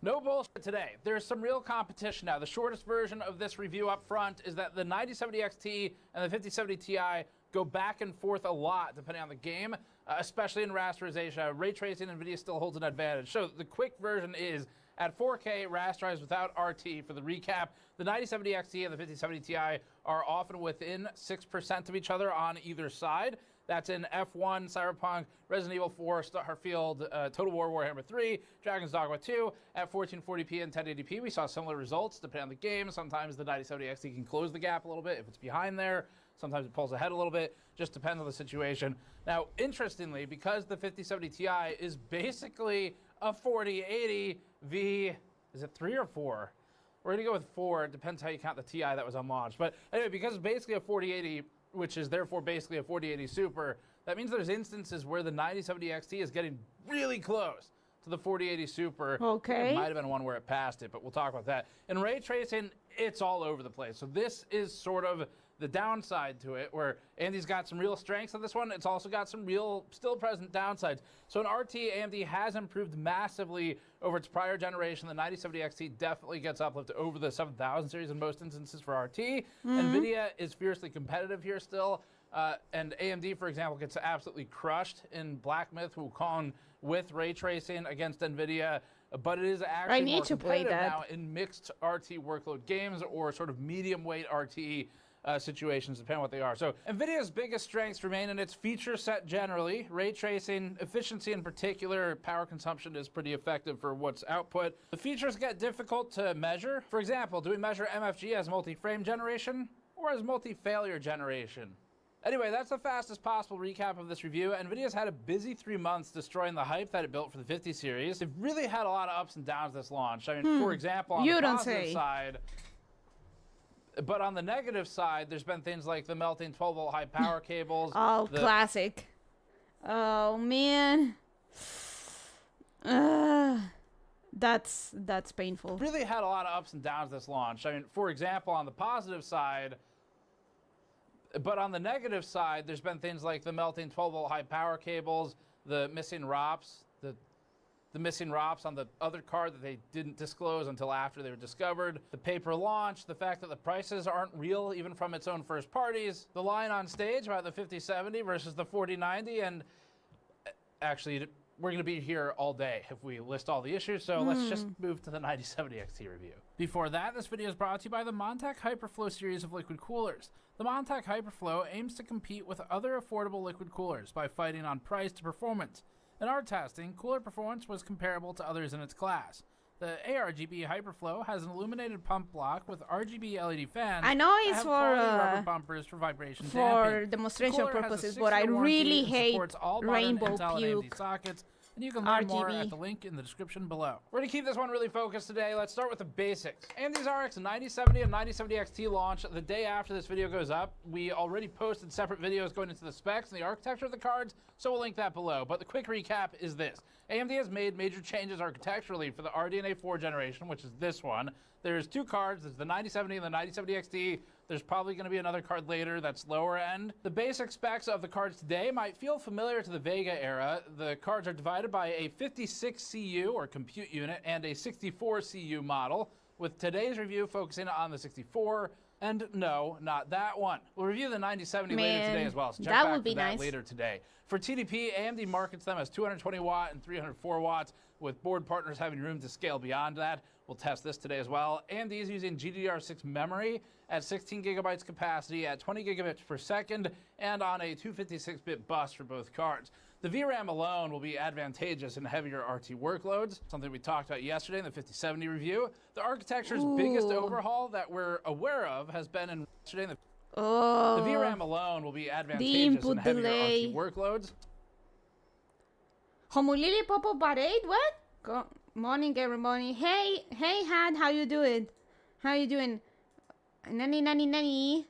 No bullshit today. There's some real competition now. The shortest version of this review up front is that the 9070 XT and the 5070 Ti go back and forth a lot depending on the game, especially in rasterization. Ray tracing NVIDIA still holds an advantage. So the quick version is at 4K rasterized without RT. For the recap, the 9070 XT and the 5070 Ti are often within 6% of each other on either side. That's in F1, Cyberpunk, Resident Evil 4, Starfield, Total War Warhammer 3, Dragon's Dogma 2. At 1440p and 1080p, we saw similar results depending on the game. Sometimes the 9070 XT can close the gap a little bit if it's behind there. Sometimes it pulls ahead a little bit. Just depends on the situation. Now, interestingly, because the 5070 Ti is basically a 4080 V, is it 3 or 4? We're going to go with 4. It depends how you count the Ti that was unlaunched. But anyway, because it's basically a 4080, which is therefore basically a 4080 Super, that means there's instances where the 9070 XT is getting really close to the 4080 Super. Okay. It might have been one where it passed it, but we'll talk about that. In ray tracing, it's all over the place. So this is sort of the downside to it, where Andy's got some real strengths on this one. It's also got some real, still present downsides. So in RT, AMD has improved massively over its prior generation. The 9070 XT definitely gets uplift over the 7000 series in most instances for RT. NVIDIA is fiercely competitive here still. And AMD, for example, gets absolutely crushed in Black Myth Wukong with ray tracing against NVIDIA. But it is actually more competitive now in mixed RT workload games or sort of medium weight RT situations, depending on what they are. So NVIDIA's biggest strengths remain in its feature set generally. Ray tracing, efficiency in particular, power consumption is pretty effective for what's output. The features get difficult to measure. For example, do we measure MFG as multi-frame generation or as multi-failure generation? Anyway, that's the fastest possible recap of this review. NVIDIA's had a busy 3 months destroying the hype that it built for the 50 series. They've really had a lot of ups and downs this launch. I mean, for example, on the positive side, but on the negative side, there's been things like the melting 12-volt high power cables. Oh, classic. Oh, man. That's painful. Really had a lot of ups and downs this launch. I mean, for example, on the positive side, but on the negative side, there's been things like the melting 12-volt high power cables, the missing ROPs, the missing ROPs on the other card that they didn't disclose until after they were discovered, the paper launch, the fact that the prices aren't real even from its own first parties, the line on stage about the 5070 versus the 4090, and actually, we're going to be here all day if we list all the issues, so let's just move to the 9070 XT review. Before that, this video is brought to you by the Montech Hyperflow series of liquid coolers. The Montech Hyperflow aims to compete with other affordable liquid coolers by fighting on price to performance. In our testing, cooler performance was comparable to others in its class. The ARGB Hyperflow has an illuminated pump block with RGB LED fans. I know it's for rubber bumpers for vibration for demonstration purposes, but I really hate rainbow puke sockets. And you can learn more at the link in the description below. We're going to keep this one really focused today. Let's start with the basics. AMD's RX 9070 and 9070 XT launch the day after this video goes up. We already posted separate videos going into the specs and the architecture of the cards, so we'll link that below. But the quick recap is this. AMD has made major changes architecturally for the RDNA 4 generation, which is this one. There's 2 cards. There's the 9070 and the 9070 XT. There's probably going to be another card later that's lower end. The basic specs of the cards today might feel familiar to the Vega era. The cards are divided by a 56 CU or compute unit and a 64 CU model, with today's review focusing on the 64. And no, not that one. We'll review the 9070 later today as well, so check back for that later today. For TDP, AMD markets them as 220 watt and 304 watts, with board partners having room to scale beyond that. We'll test this today as well. AMD is using GDDR6 memory at 16 gigabytes capacity at 20 gigabits per second and on a 256-bit bus for both cards. The VRAM alone will be advantageous in heavier RT workloads, something we talked about yesterday in the 5070 review. The architecture's biggest overhaul that we're aware of has been in yesterday in the the VRAM alone will be advantageous in heavier RT workloads. Homolili Popo Parade? What? Good morning, everybody. Hey, Had, how you doing? How you doing? Nani.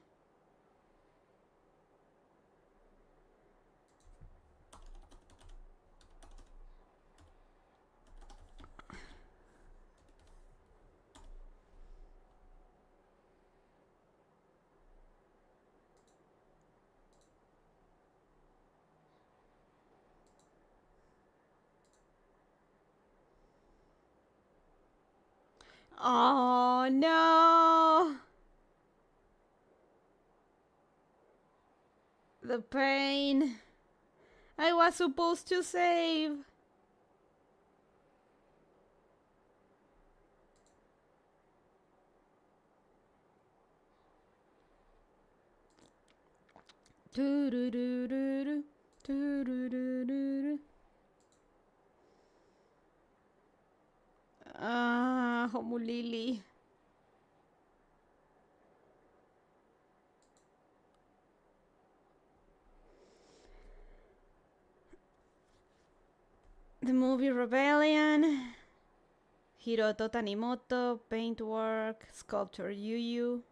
Oh no! The pain. I was supposed to save. Do-do-do-do-do, do-do-do-do-do. Ah, Homulili. The movie Rebellion, Hiroto Tanimoto, paintwork, sculptor Yu.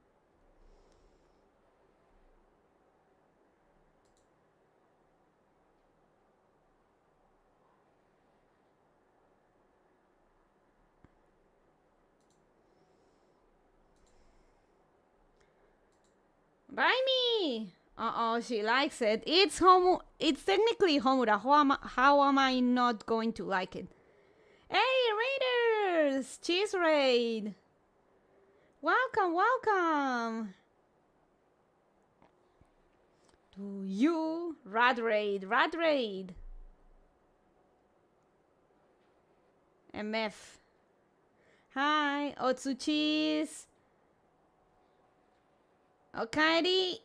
Buy me! Uh-oh, she likes it. It's technically Homura. How am I not going to like it? Hey, Raiders! Cheese Raid! Welcome, welcome! To you, Rat Raid, Rat Raid! MF. Hi, Otsu Cheese! Okaeri!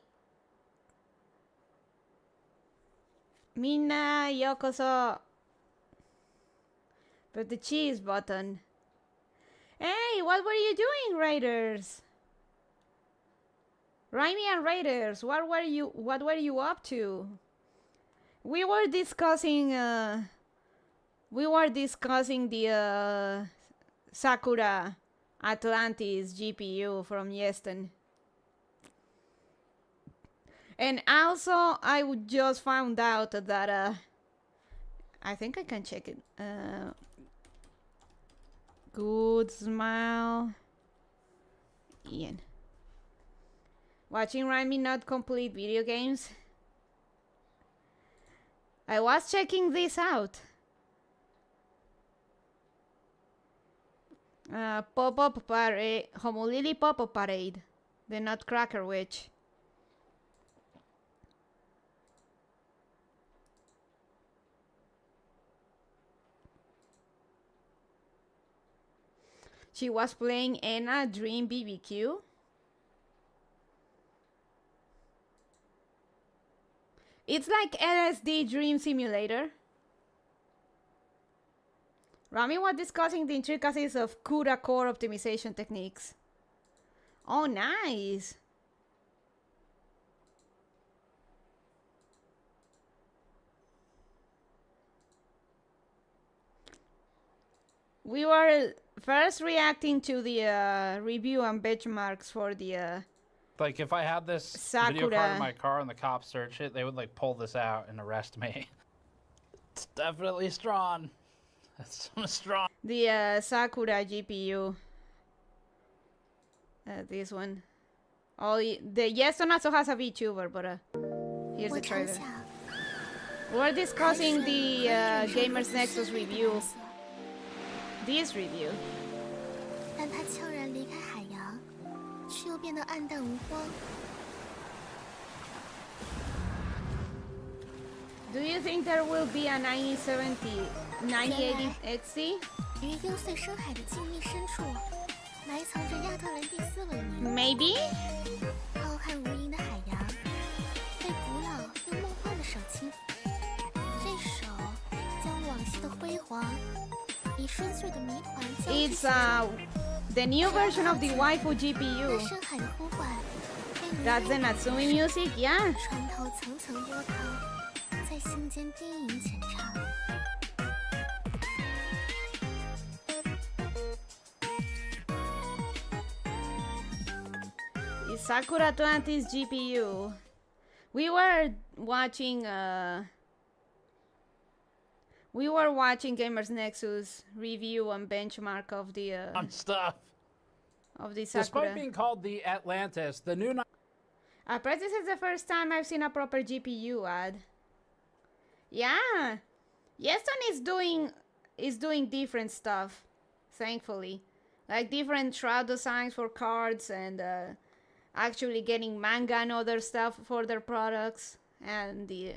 Minna, yokoso! But the cheese button. Hey, what were you doing, Raiders? Raimi and Raiders, what were you up to? We were discussing the Sakura Atlantis GPU from Yeston. And also, I just found out that I think I can check it. Good smile. Ian. Watching Raimi not complete video games. I was checking this out. Pop-up parade. Homolili pop-up parade. The Nutcracker Witch. She was playing Enna Dream BBQ. It's like LSD Dream Simulator. Rami was discussing the intricacies of CUDA core optimization techniques. Oh, nice. We were first reacting to the review and benchmarks for the Like, if I had this Sakura. video card in my car and the cops search it, they would, like, pull this out and arrest me. It's definitely strong. It's strong. The Sakura GPU. This one. Oh, the Yeston also has a VTuber, but here's 我 the 常 trailer. 想， We're discussing the Gamers Nexus review. This review. 但它悄然离开海洋，却又变得暗淡无光。 Do you think there will be a 9080 XC? 于幽邃深海的静谧深处，埋藏着亚特兰蒂斯文明。 Maybe? 浩瀚无垠的海洋，被古老又梦幻的手轻抚。这手将往昔的辉煌，以深邃的谜团交织 It's 形成。 the new version of the waifu 那 GPU. 深海的呼唤，被如 That's the Natsumi music, yeah. 船头层层波涛，在心间低吟浅唱。 It's Sakura Atlantis GPU. We were watching Gamers Nexus review and benchmark of the Stuff. Sakura. Despite being called the Atlantis, the new Apprentice is the first time I've seen a proper GPU ad. Yeah, Yeston is doing different stuff, thankfully. like different shroud designs for cards and actually getting manga and other stuff for their products. And they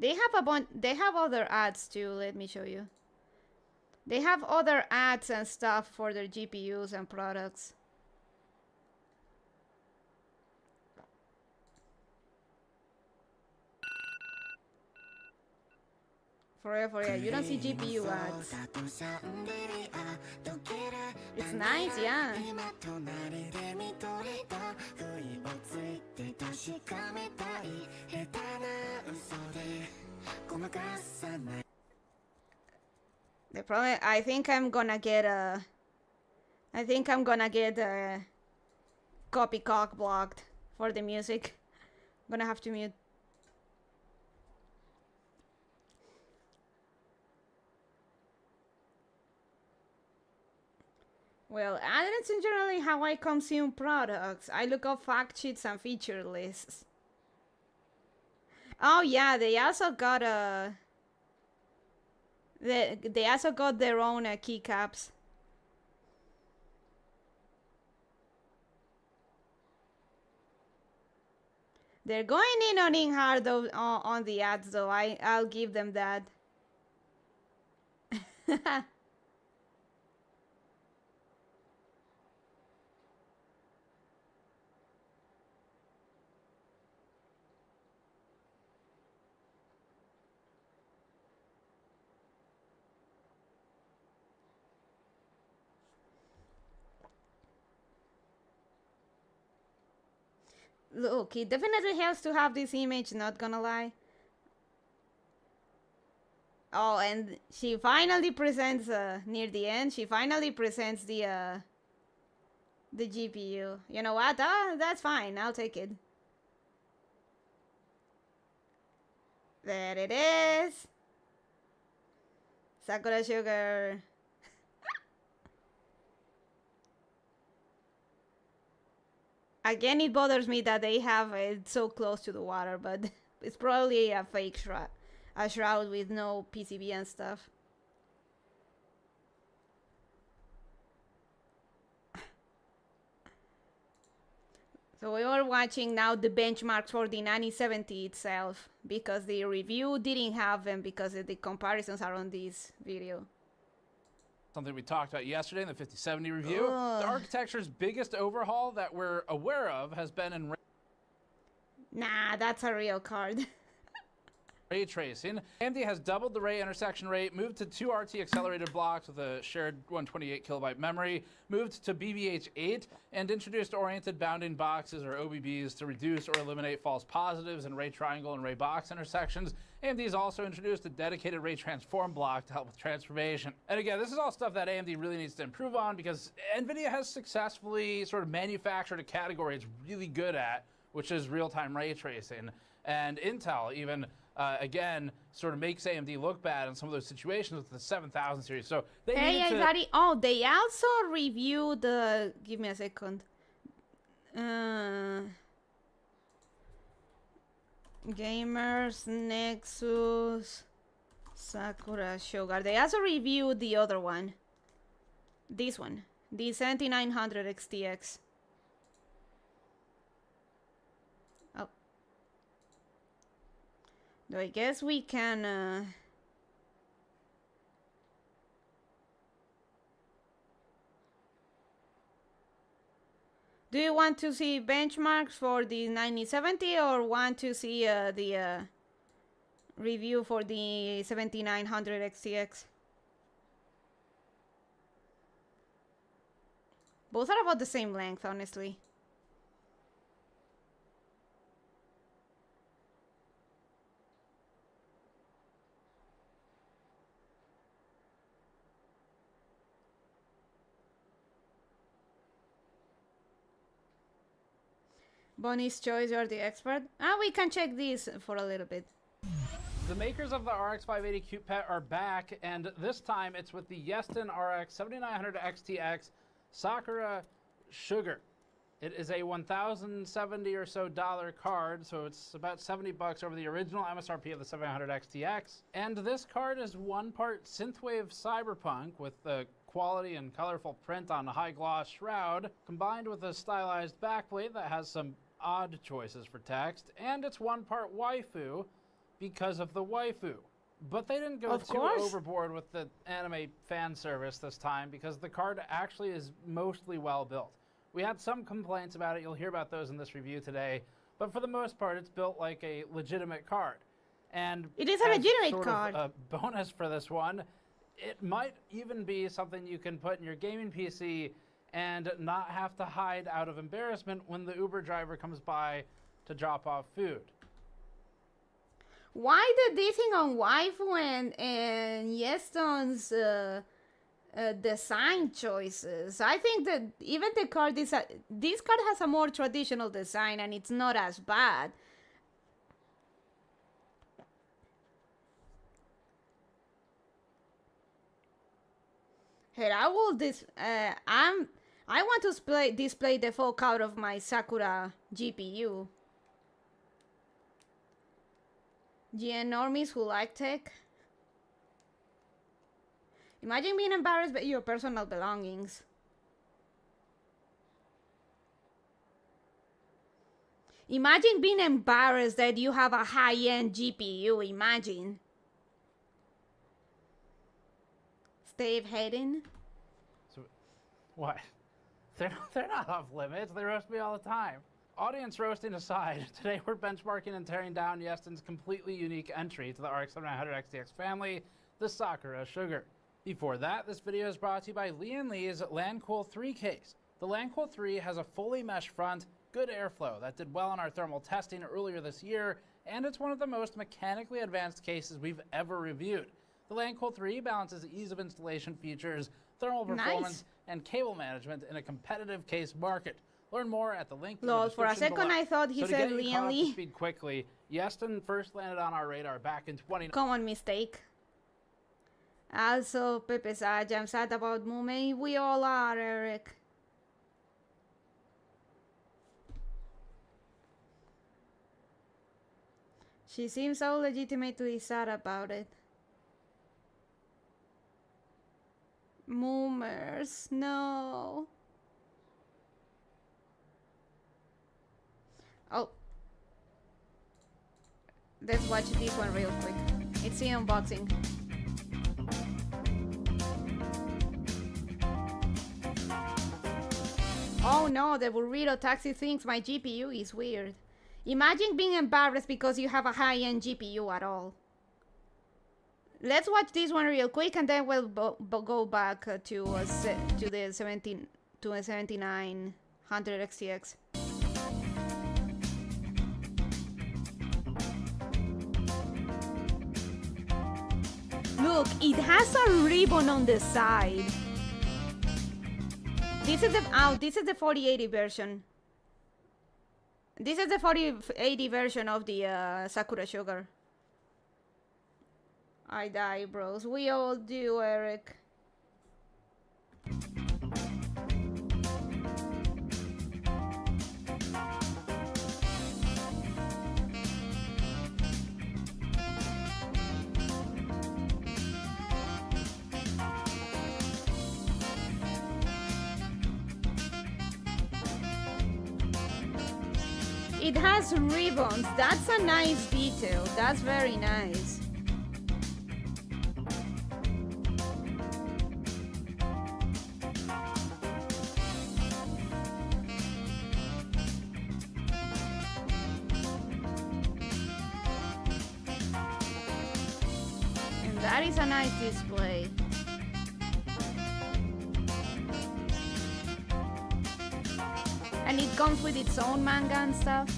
have other ads too. Let me show you. They have other ads and stuff for their GPUs and products. For real, you don't see GPU ads. It's nice, yeah. The problem, I think I'm gonna get copy cock blocked for the music. I'm gonna have to mute. Well, that's generally how I consume products. I look up fact sheets and feature lists. Oh yeah, they also got they also got their own keycaps. They're going in hard though, on the ads though. I'll give them that. Look, it definitely helps to have this image, not gonna lie. Oh, and she finally presents, near the end, she finally presents the GPU. You know what? That's fine, I'll take it. There it is. Sakura Sugar. Again, it bothers me that they have it so close to the water, but it's probably a fake shroud. A shroud with no PCB and stuff. So we were watching now the benchmarks for the 9070 itself, because the review didn't have them because the comparisons are on this video. Something we talked about yesterday in the 5070 review. Ugh. The architecture's biggest overhaul that we're aware of has been in Nah, that's a real card. ray tracing. AMD has doubled the ray intersection rate, moved to 2 RT accelerated blocks with a shared 128 kilobyte memory, moved to BBH8, and introduced oriented bounding boxes, or OBBs, to reduce or eliminate false positives in ray triangle and ray box intersections. AMD has also introduced a dedicated ray transform block to help with transformation. And again, this is all stuff that AMD really needs to improve on, because NVIDIA has successfully sort of manufactured a category it's really good at, which is real-time ray tracing. And Intel even, again, sort of makes AMD look bad in some of those situations with the 7000 series. So they Hey, needed to... Daddy. Oh, they also reviewed the... Give me a second. Gamers, Nexus, Sakura, Sugar. They also reviewed the other one. This one. The 7900 XTX. Oh. So I guess we can... Do you want to see benchmarks for the 9070 or want to see the review for the 7900 XTX? Both are about the same length, honestly. Bonnie's choice, you're the expert. We can check these for a little bit. The makers of the RX 580 Cute Pet are back, and this time it's with the Yeston RX 7900 XTX Sakura Sugar. It is a $1,070 or so card, so it's about $70 over the original MSRP of the 700 XTX. And this card is one part synthwave cyberpunk with the quality and colorful print on a high-gloss shroud, combined with a stylized backplate that has some odd choices for text, and it's one part waifu because of the waifu. But they didn't go too overboard with the anime fan service this time because the card actually is mostly well built. We had some complaints about it, you'll hear about those in this review today, but for the most part it's built like a legitimate card. And it is a legitimate sort card. Of a bonus for this one, it might even be something you can put in your gaming PC and not have to hide out of embarrassment when the Uber driver comes by to drop off food. Why the dissing on waifu and Yeston's design choices? I think that even the card is this card has a more traditional design and it's not as bad. Here, I will I want to display the full count of my Sakura GPU. GN normies who like tech. Imagine being embarrassed by your personal belongings. Imagine being embarrassed that you have a high-end GPU. Imagine. Steve Hayden. So, what? They're not off limits. They roast me all the time. Audience roasting aside, today we're benchmarking and tearing down Yeston's completely unique entry to the RX 7900 XTX family, the Sakura Sugar. Before that, this video is brought to you by Lian Li's Landcool 3 case. The Landcool 3 has a fully mesh front, good airflow that did well on our thermal testing earlier this year, and it's one of the most mechanically advanced cases we've ever reviewed. The Landcool 3 balances ease of installation features, thermal performance, and cable management in a competitive case market. Learn more at the link in the For a description second below. I thought he said Lian Li. Speed quickly, Yeston first landed on our radar back in 2019. Common mistake. Also, Pepe Saj, I'm sad about Mume. We all are, Eric. She seems so legitimately sad about it. Moomers, no. Oh. Let's watch this one real quick. It's the unboxing. Oh no, the burrito taxi thinks my GPU is weird. Imagine being embarrassed because you have a high-end GPU at all. Let's watch this one real quick and then we'll go back to the 7900 XTX. Look, it has a ribbon on the side. This is the 4080 version. This is the 4080 version of the Sakura Sugar. I die, bros. We all do, Eric. It has ribbons. That's a nice detail. That's very nice. And that is a nice display. And it comes with its own manga and stuff.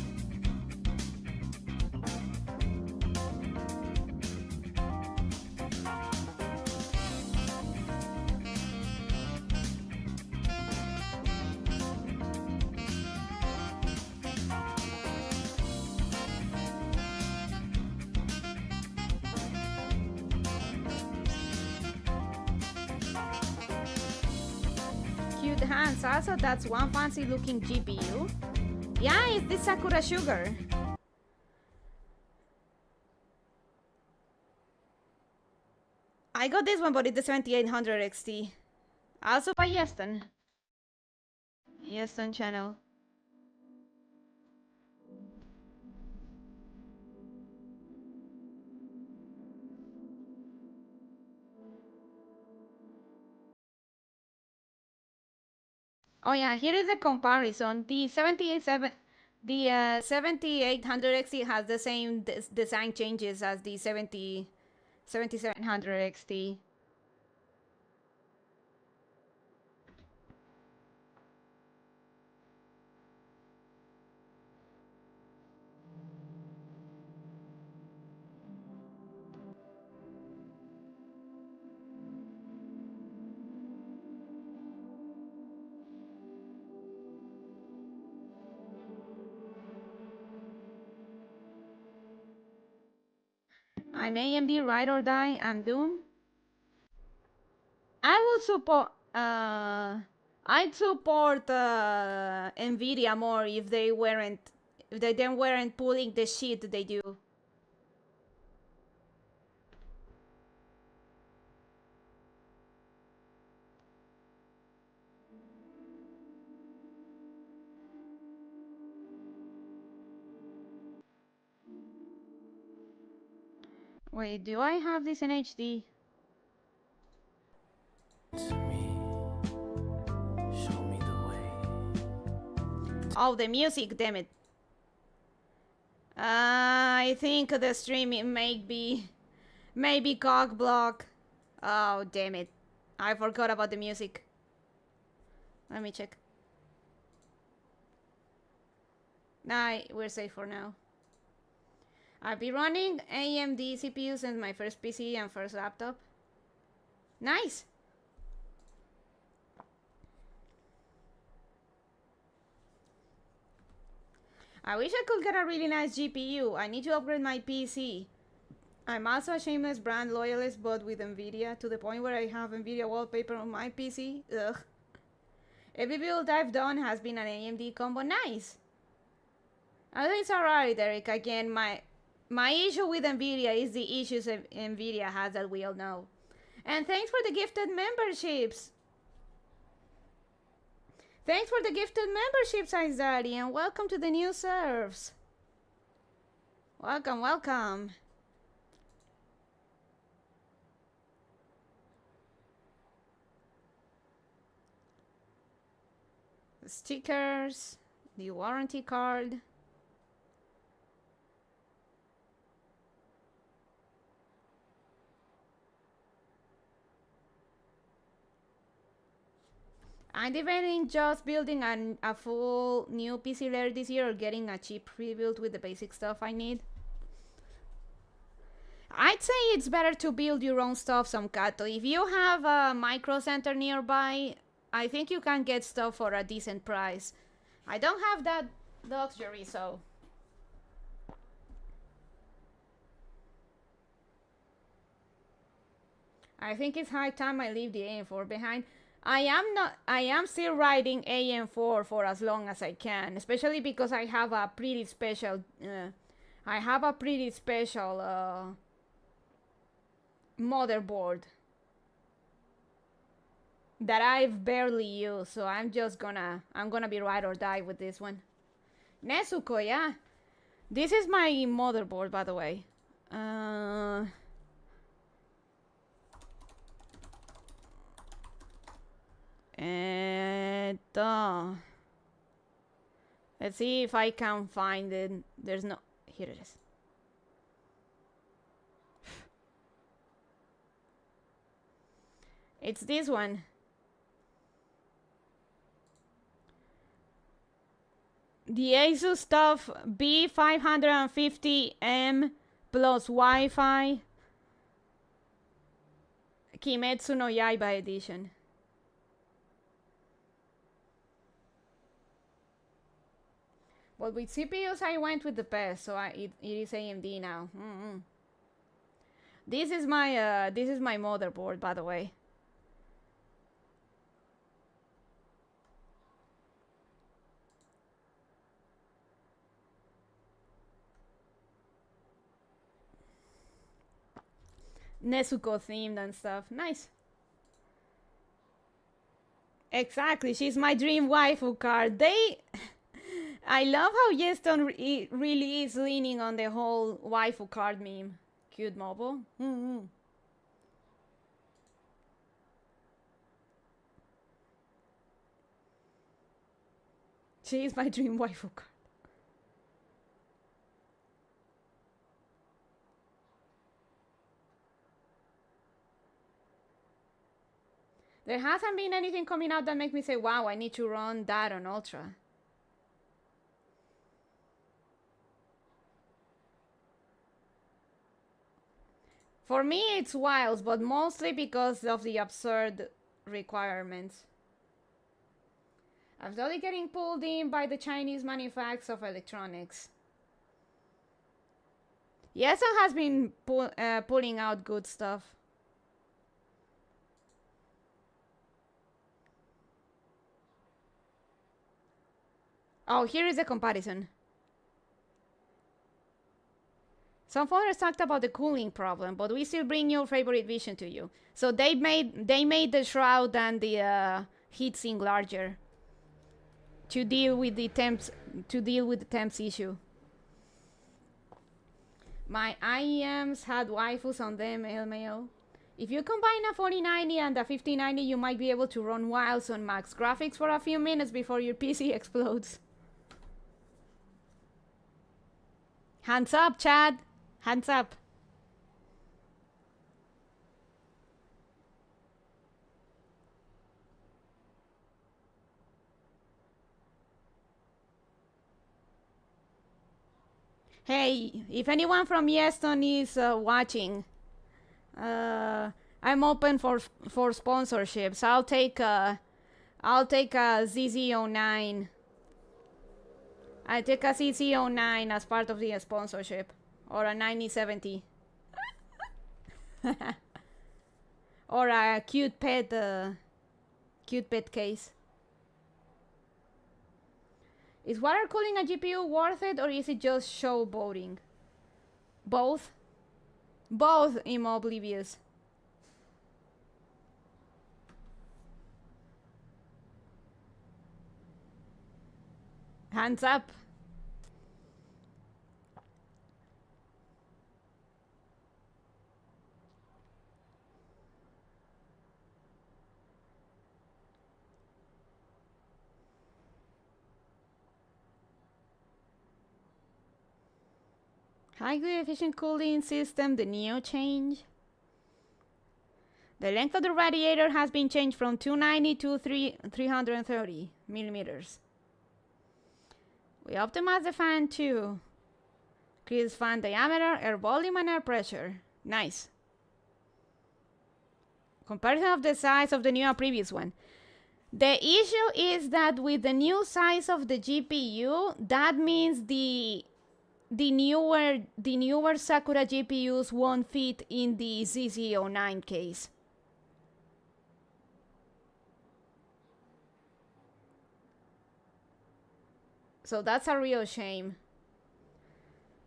Cute hands. Also, that's one fancy looking GPU. Yeah, it's the Sakura Sugar. I got this one, but it's the 7800 XT. Also by Yeston. Yeston channel. Oh yeah, here is the comparison. The 7800 XT has the same design changes as the 7700 XT. I'm AMD ride or die. I'm Doom. I will support. I'd support Nvidia more if they weren't pulling the shit they do. Wait, do I have this in HD? Oh, the music, damn it. I think the streaming may be cock block. Oh, damn it. I forgot about the music. Let me check. Nah, we're safe for now. I'll be running AMD CPUs in my first PC and first laptop. Nice! I wish I could get a really nice GPU. I need to upgrade my PC. I'm also a shameless brand loyalist, but with Nvidia, to the point where I have Nvidia wallpaper on my PC. Ugh. Every build I've done has been an AMD combo. Nice! I think it's alright, Eric. Again, my issue with Nvidia is the issues Nvidia has that we all know. And thanks for the gifted memberships! Thanks for the gifted memberships, Ice Daddy, and welcome to the new serfs. Welcome, welcome. The stickers, the warranty card. I'm debating just building a full new PC layer this year or getting a cheap rebuild with the basic stuff I need. I'd say it's better to build your own stuff, Samkato. If you have a micro center nearby, I think you can get stuff for a decent price. I don't have that luxury, so... I think it's high time I leave the AM4 behind. I am still riding AM4 for as long as I can, especially because I have a pretty special motherboard that I've barely used, so I'm gonna be ride or die with this one. Nezuko, yeah. This is my motherboard, by the way. Let's see if I can find it. There's no... Here it is. It's this one. The Asus stuff B550M plus Wi-Fi Kimetsu no Yaiba edition. But with CPUs, I went with the best, so it is AMD now. This is my motherboard, by the way. Nezuko themed and stuff. Nice. Exactly, she's my dream waifu card. I love how Yeston really is leaning on the whole waifu card meme. Cute mobile. She is my dream waifu card. There hasn't been anything coming out that makes me say, wow, I need to run that on Ultra. For me, it's Wilds, but mostly because of the absurd requirements. I'm slowly getting pulled in by the Chinese manufacturers of electronics. Yesson has been pulling out good stuff. Oh, here is a comparison. Some followers talked about the cooling problem, but we still bring your favorite vision to you. So they made the shroud and the heatsink larger to deal with the temps issue. My IEMs had waifus on them, LMAO. If you combine a 4090 and a 5090, you might be able to run Wilds on max graphics for a few minutes before your PC explodes. Hands up, Chad. Hands up. Hey, if anyone from Yeston is watching, I'm open for sponsorships. I'll take a ZZ09. I take a CC09 as part of the sponsorship, or a 9070, or a cute pet case. Is water cooling a GPU worth it, or is it just showboating? Both. Both, Oblivious. Hands up. Highly efficient cooling system, the Neo change. The length of the radiator has been changed from 290 to 330 millimeters. We optimized the fan too. Increase fan diameter, air volume, and air pressure. Nice. Comparison of the size of the new and previous one. The issue is that with the new size of the GPU, that means the newer Sakura GPUs won't fit in the ZZ09 case. So that's a real shame.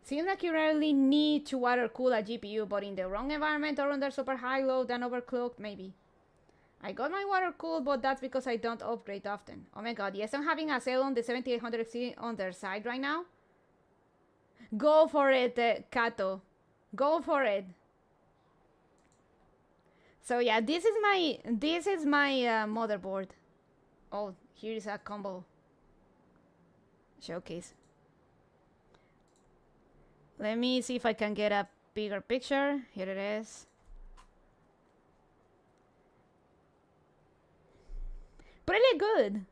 Seems like you rarely need to water cool a GPU, but in the wrong environment or under super high load and overclocked, maybe. I got my water cooled, but that's because I don't upgrade often. Oh my god, yes, I'm having a sale on the 7800XT on their side right now. Go for it, Kato. Go for it. So yeah, this is my motherboard. Oh, here is a combo showcase. Let me see if I can get a bigger picture. Here it is. Pretty good.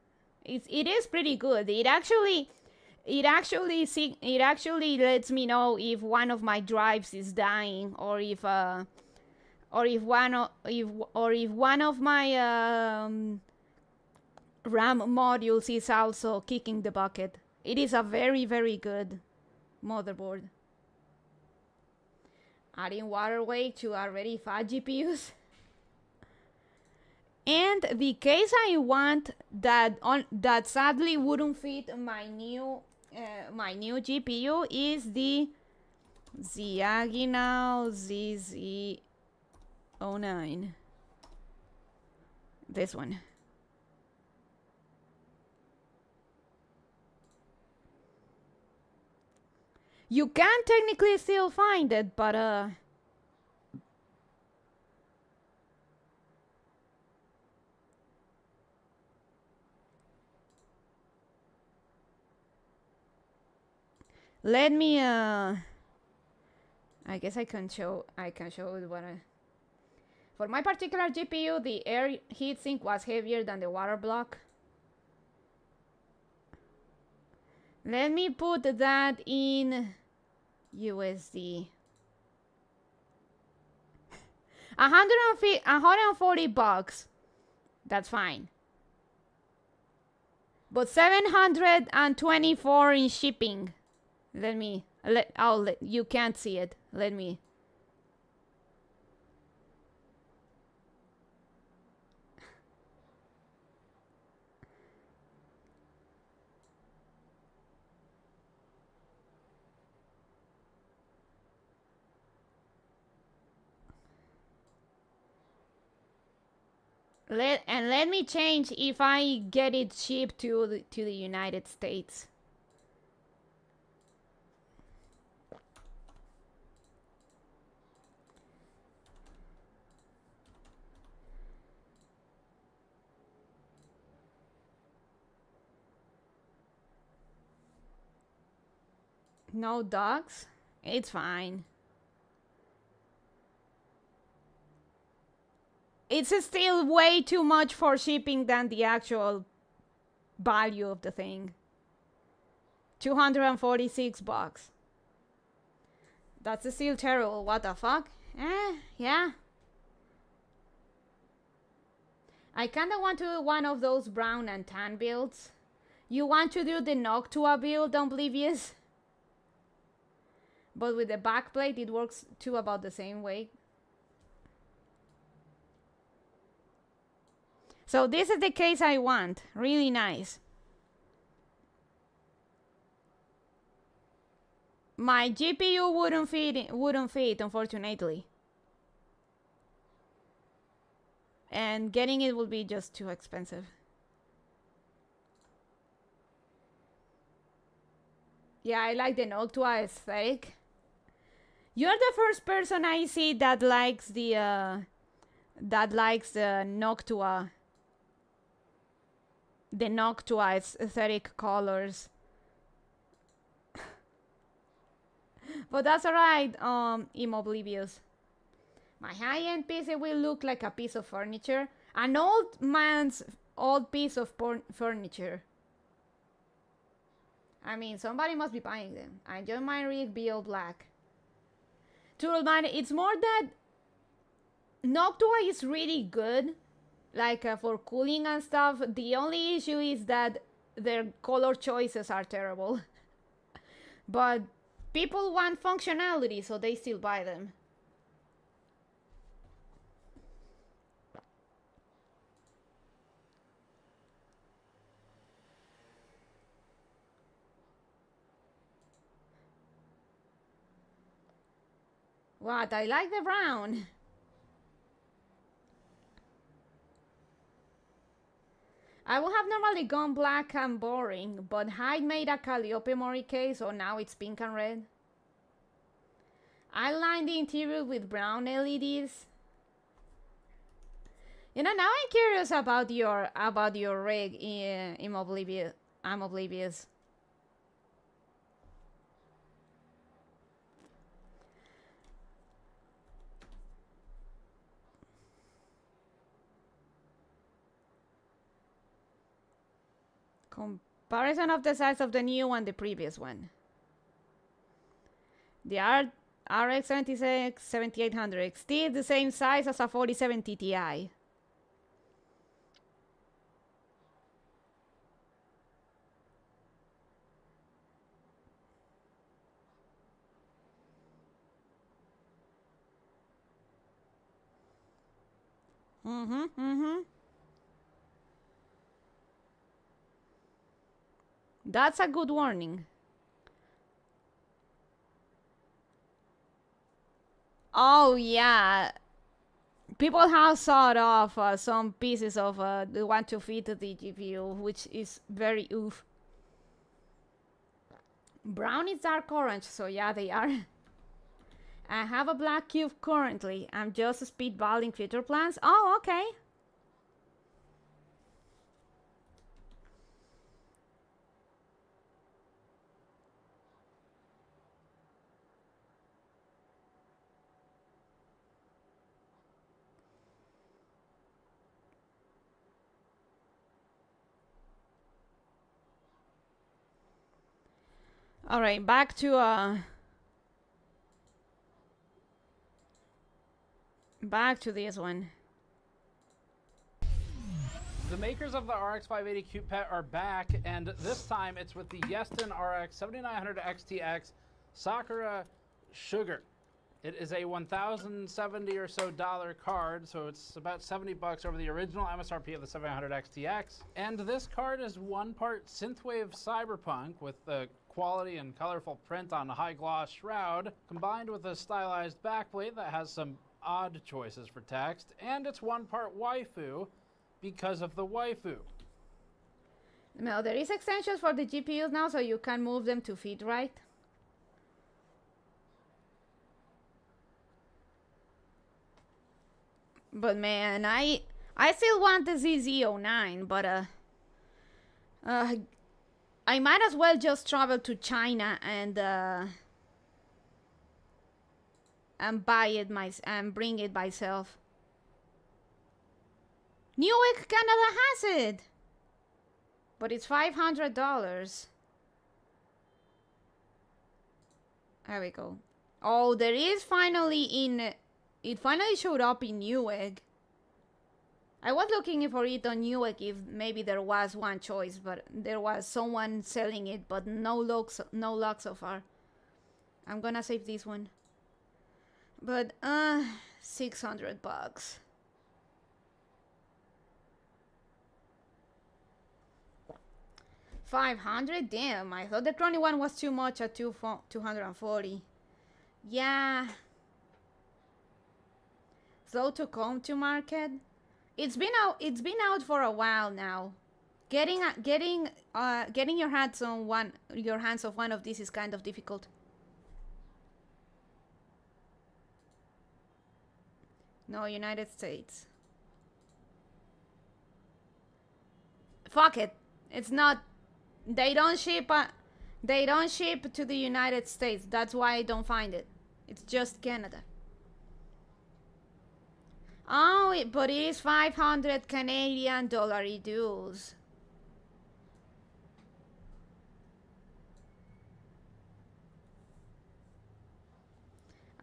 It is pretty good. It actually lets me know if one of my drives is dying, or if one of my RAM modules is also kicking the bucket. It is a very, very good motherboard. Adding water weight to already fat GPUs. And the case I want that sadly wouldn't fit my new GPU is the Ziaginal ZZ09. This one. You can technically still find it, but let me I guess I can show what I, for my particular GPU, the air heatsink was heavier than the water block. Let me put that in USD. 140 bucks. That's fine. But 724 in shipping. You can't see it. Let me. Let me change if I get it shipped to the United States. No dogs? It's fine. It's still way too much for shipping than the actual value of the thing. 246 bucks. That's still terrible. What the fuck? Yeah. I kinda want to do one of those brown and tan builds. You want to do the Noctua build, Oblivious? But with the backplate, it works too about the same way. So this is the case I want. Really nice. My GPU wouldn't fit, unfortunately. And getting it will be just too expensive. Yeah, I like the Noctua aesthetic. You're the first person I see that likes the Noctua. The Noctua aesthetic colors. But that's alright, Oblivious. My high-end PC will look like a piece of furniture. An old man's old piece of furniture. I mean, somebody must be buying them. I enjoy my rig be all black. Turtleman, it's more that Noctua is really good. Like for cooling and stuff. The only issue is that their color choices are terrible. But people want functionality, so they still buy them. What? I like the brown. I would have normally gone black and boring, but Hyde made a Calliope Mori case, so now it's pink and red. I lined the interior with brown LEDs. You know, now I'm curious about your rig in Oblivious. I'm Oblivious. Comparison of the size of the new one, the previous one. The RX 7800 XT is the same size as a 4070 Ti. That's a good warning. Oh yeah, people have sawed off some pieces of the one to fit the GPU, which is very oof. Brown is dark orange, so yeah, they are. I have a black cube currently. I'm just speedballing future plans. Oh, okay. All right, back to this one. The makers of the RX 580 Cute Pet are back, and this time it's with the Yeston RX 7900 XTX Sakura Sugar. It is a $1,070 or so card, so it's about $70 over the original MSRP of the 700 XTX. And this card is one part synthwave cyberpunk with the quality and colorful print on a high gloss shroud, combined with a stylized backplate that has some odd choices for text, and it's one part waifu because of the waifu. Now there is extensions for the GPUs now, so you can move them to fit right. But man, I still want the ZZ09, but I might as well just travel to China and buy it and bring it myself. Newark, Canada has it, but it's $500. There we go. Oh, there is finally it finally showed up in Newegg. I was looking for it on Newegg if maybe there was one choice, but there was someone selling it, but no luck so far. I'm gonna save this one. But $600. $500? Damn, I thought the Chrony one was too much at 240. Yeah. So to come to market, it's been out for a while now. Getting your hands on one of these is kind of difficult. No, United States. Fuck it. It's not. They don't ship to the United States. That's why I don't find it. It's just Canada. Oh, but it is 500 Canadian dollar dues.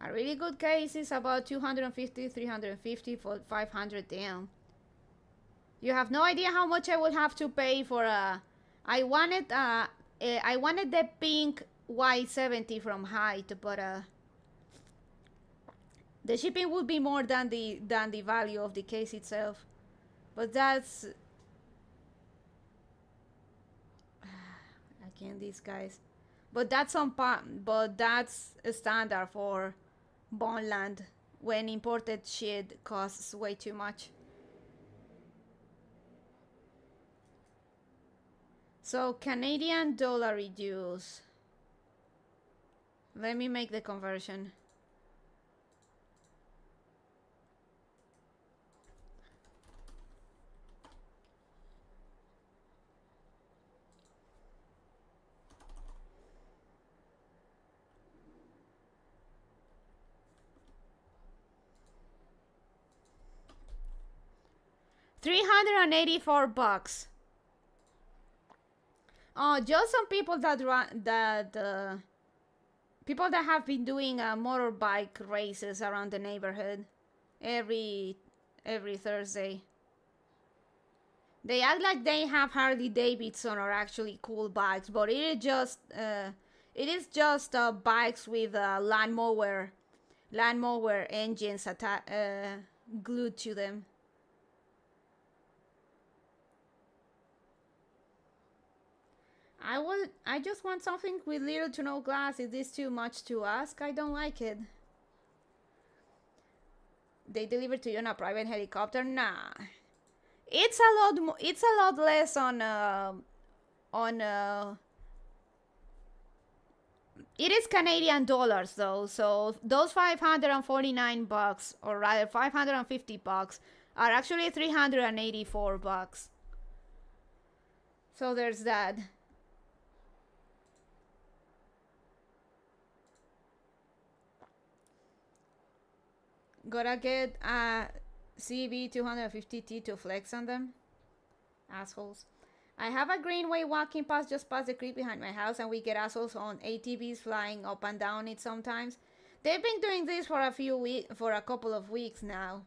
A really good case is about 250, 350 for 500. Damn. You have no idea how much I would have to pay for a. I wanted the pink Y70 from Height, but the shipping would be more than the value of the case itself. But that's I can't these guys. But that's a standard for Bondland when imported shit costs way too much. So Canadian dollar reduce. Let me make the conversion. $384. Oh, just some people people that have been doing motorbike races around the neighborhood every Thursday. They act like they have Harley Davidson or actually cool bikes, but it is just bikes with lawnmower engines glued to them. I just want something with little to no glass. Is this too much to ask? I don't like it. They deliver to you on a private helicopter? Nah. It's a lot less on It is Canadian dollars though, so those 549 bucks, or rather 550 bucks, are actually 384 bucks. So there's that. Gotta get a CB250T to flex on them. Assholes. I have a greenway walking past just past the creek behind my house, and we get assholes on ATVs flying up and down it sometimes. They've been doing this for a couple of weeks now.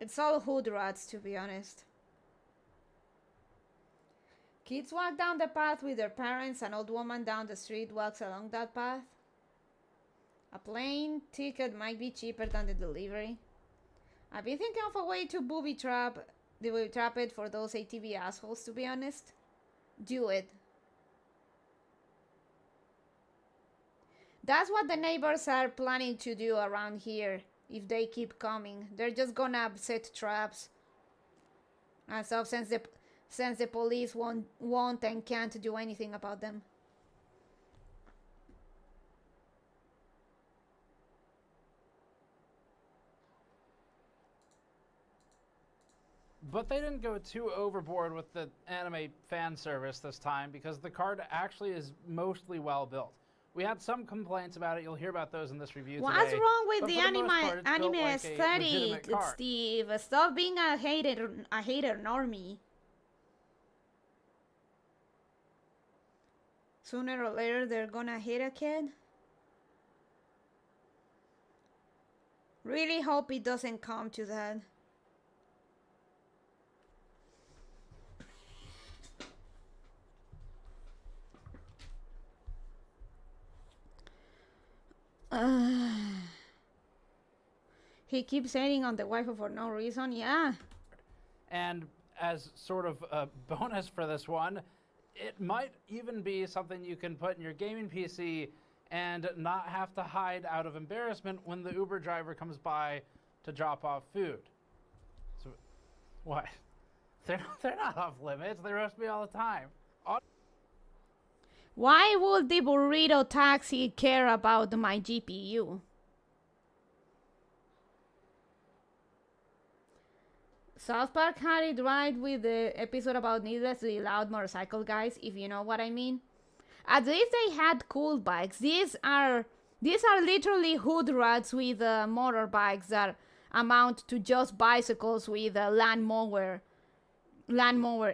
It's all hood rats, to be honest. Kids walk down the path with their parents. An old woman down the street walks along that path. A plane ticket might be cheaper than the delivery. I've been thinking of a way to booby trap it for those ATV assholes, to be honest. Do it. That's what the neighbors are planning to do around here. If they keep coming, they're just gonna set traps and stuff, since the police won't and can't do anything about them. But they didn't go too overboard with the anime fan service this time, because the card actually is mostly well built. We had some complaints about it. You'll hear about those in this review today. What's wrong with But the for the most part, it's anime built like a legitimate aesthetic, card. Steve? Stop being a hater normie. Sooner or later, they're gonna hit a kid. Really hope it doesn't come to that. He keeps hating on the waifu for no reason. Yeah. And as sort of a bonus for this one, it might even be something you can put in your gaming PC and not have to hide out of embarrassment when the Uber driver comes by to drop off food. So, what? They're not off limits. They roast me all the time. Why would the burrito taxi care about my GPU? South Park had it right with the episode about needlessly loud motorcycle guys, if you know what I mean. At least they had cool bikes. These are literally hood rats with motorbikes that amount to just bicycles with lawnmower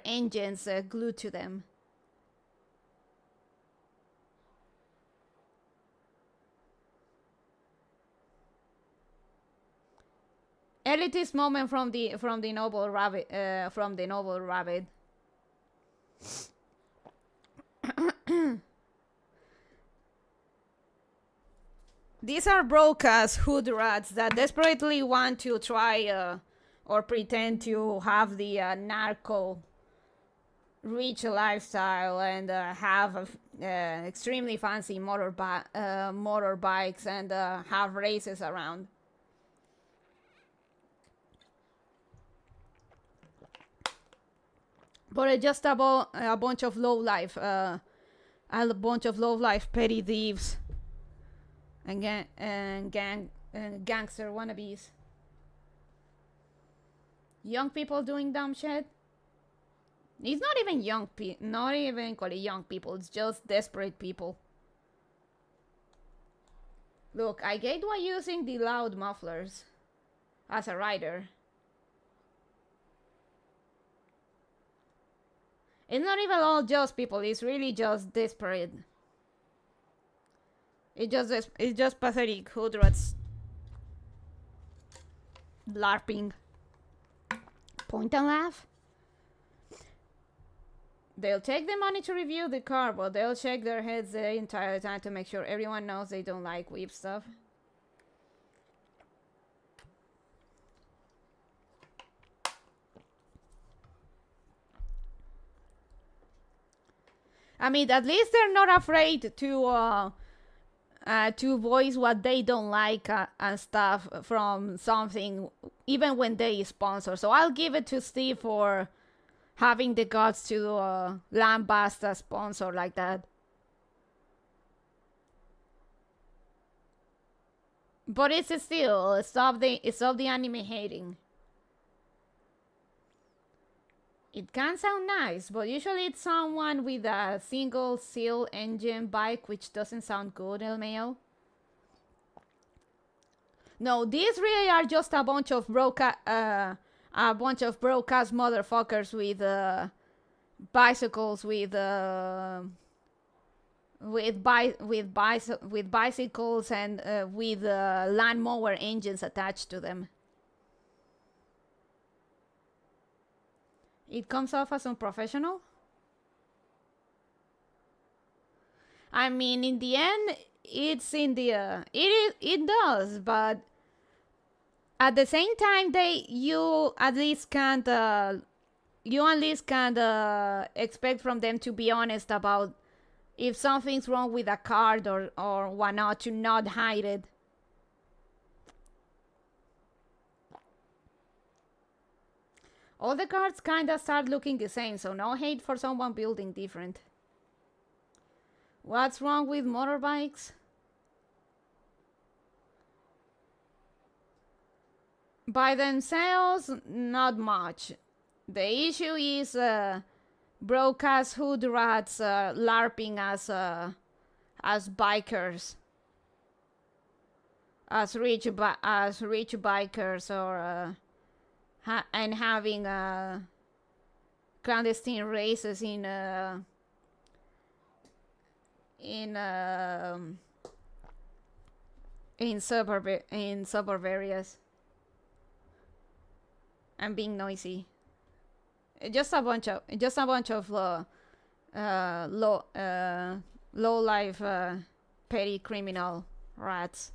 engines glued to them. Elitist moment from the noble rabbit. These are broke ass hood rats that desperately want to try or pretend to have the narco rich lifestyle and have extremely fancy motorbikes and have races around. But just about a bunch of low life petty thieves and gangster wannabes. Young people doing dumb shit. It's not even not even equally young people. It's just desperate people. Look, I get why using the loud mufflers as a rider. It's not even all just people, it's really just desperate. It's just pathetic hood rats LARPing. Point and laugh. They'll take the money to review the car, but they'll shake their heads the entire time to make sure everyone knows they don't like weeb stuff. I mean, at least they're not afraid to to voice what they don't like and stuff from something, even when they sponsor. So I'll give it to Steve for having the guts to lambast a sponsor like that. But it's still stop the anime hating. It can sound nice, but usually it's someone with a single seal engine bike, which doesn't sound good, LMAO. No, these really are just a bunch of broke-ass motherfuckers with bicycles, with bicycles and with lawnmower engines attached to them. It comes off as unprofessional. I mean, in the end, it's in the it does, but at the same time, you at least can't expect from them to be honest about if something's wrong with a card or whatnot, to not hide it. All the cards kinda start looking the same, so no hate for someone building different. What's wrong with motorbikes? By themselves, not much. The issue is broke-ass hood rats LARPing as bikers. As rich bikers, or and having clandestine races in suburb areas and being noisy. Just a bunch of low life petty criminal rats.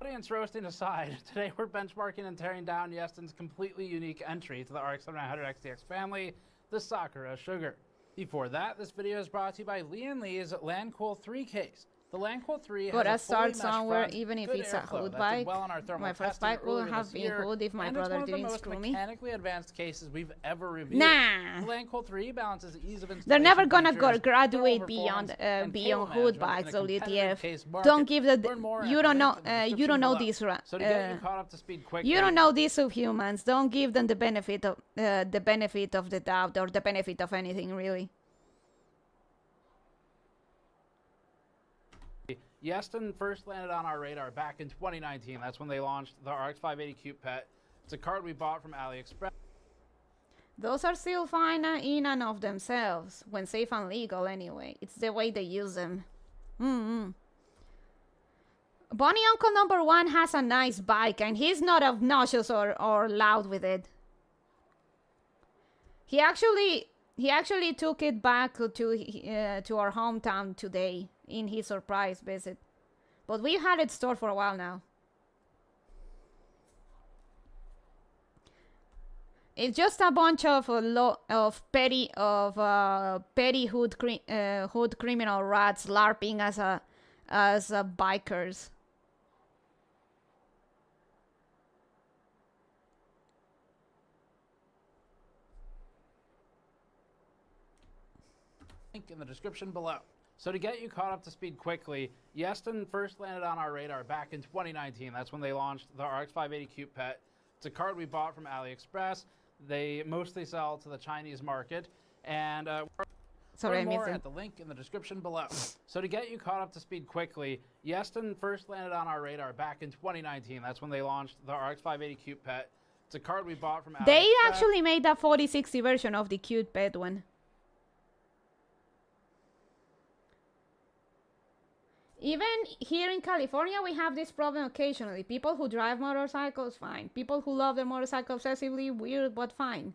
Audience roasting aside, today we're benchmarking and tearing down Yeston's completely unique entry to the RX 7900 XTX family, the Sakura Sugar. Before that, this video is brought to you by Lee & Lee's LandCool 3 case. The LandCool 3 Gotta has a fully start meshed somewhere, front, even if good it's a airflow hood that bike. did well on our thermal My first testing bike would earlier have this been year, hood if my and brother it's one of the didn't most screw me. mechanically advanced cases we've ever reviewed. Nah. The LandCool 3 balances ease of installation. They're never gonna features, graduate thermal beyond performance, and beyond cable hood management bikes. in a competitive WTF. case market. Don't give the Learn more you at don't the know link in the you don't know description these below. So to get you caught up to speed quickly, you don't know these subhumans. Don't give them the benefit of the doubt or the benefit of anything really. Yeston first landed on our radar back in 2019. That's when they launched the RX 580 Cute Pet. It's a card we bought from AliExpress. Those are still fine in and of themselves, when safe and legal anyway. It's the way they use them. Bunny Uncle number 1 has a nice bike, and he's not obnoxious or loud with it. He actually took it back to our hometown today in his surprise visit. But we've had it stored for a while now. It's just a bunch of petty hood criminal rats LARPing as bikers. Link in the description below. So to get you caught up to speed quickly, Yeston first landed on our radar back in 2019. That's when they launched the RX 580 Cute Pet. It's a card we bought from AliExpress. They mostly sell to the Chinese market, and sorry, I more missed it. at the link in the description below. So to get you caught up to speed quickly, Yeston first landed on our radar back in 2019. That's when they launched the RX 580 Cute Pet. It's a card we bought from AliExpress. They actually made a 4060 version of the Cute Pet one. Even here in California, we have this problem occasionally. People who drive motorcycles, fine. People who love their motorcycle obsessively, weird, but fine.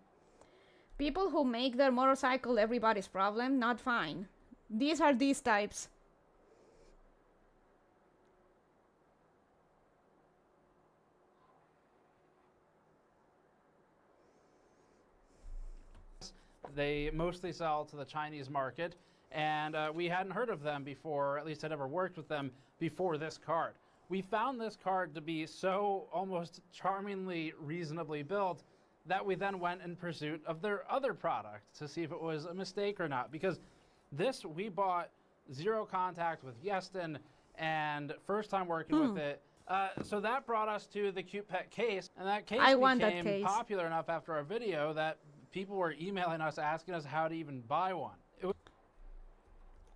People who make their motorcycle everybody's problem, not fine. These are these types. They mostly sell to the Chinese market, and we hadn't heard of them before, or at least had ever worked with them before this card. We found this card to be so almost charmingly reasonably built that we then went in pursuit of their other product to see if it was a mistake or not, because this we bought zero contact with Yeston and first time working with it. So that brought us to the cute pet case, and that case became popular enough after our video that people were emailing us asking us how to even buy one.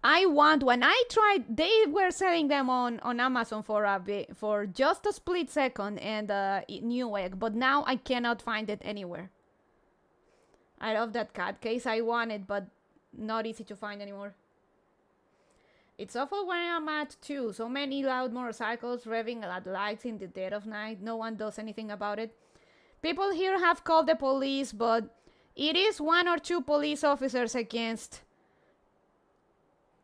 I want one. I tried. They were selling them on Amazon for just a split second and Newegg, but now I cannot find it anywhere. I love that cat case. I want it, but not easy to find anymore. It's awful where I'm at too. So many loud motorcycles revving at lights in the dead of night. No one does anything about it. People here have called the police, but it is 1 or 2 police officers against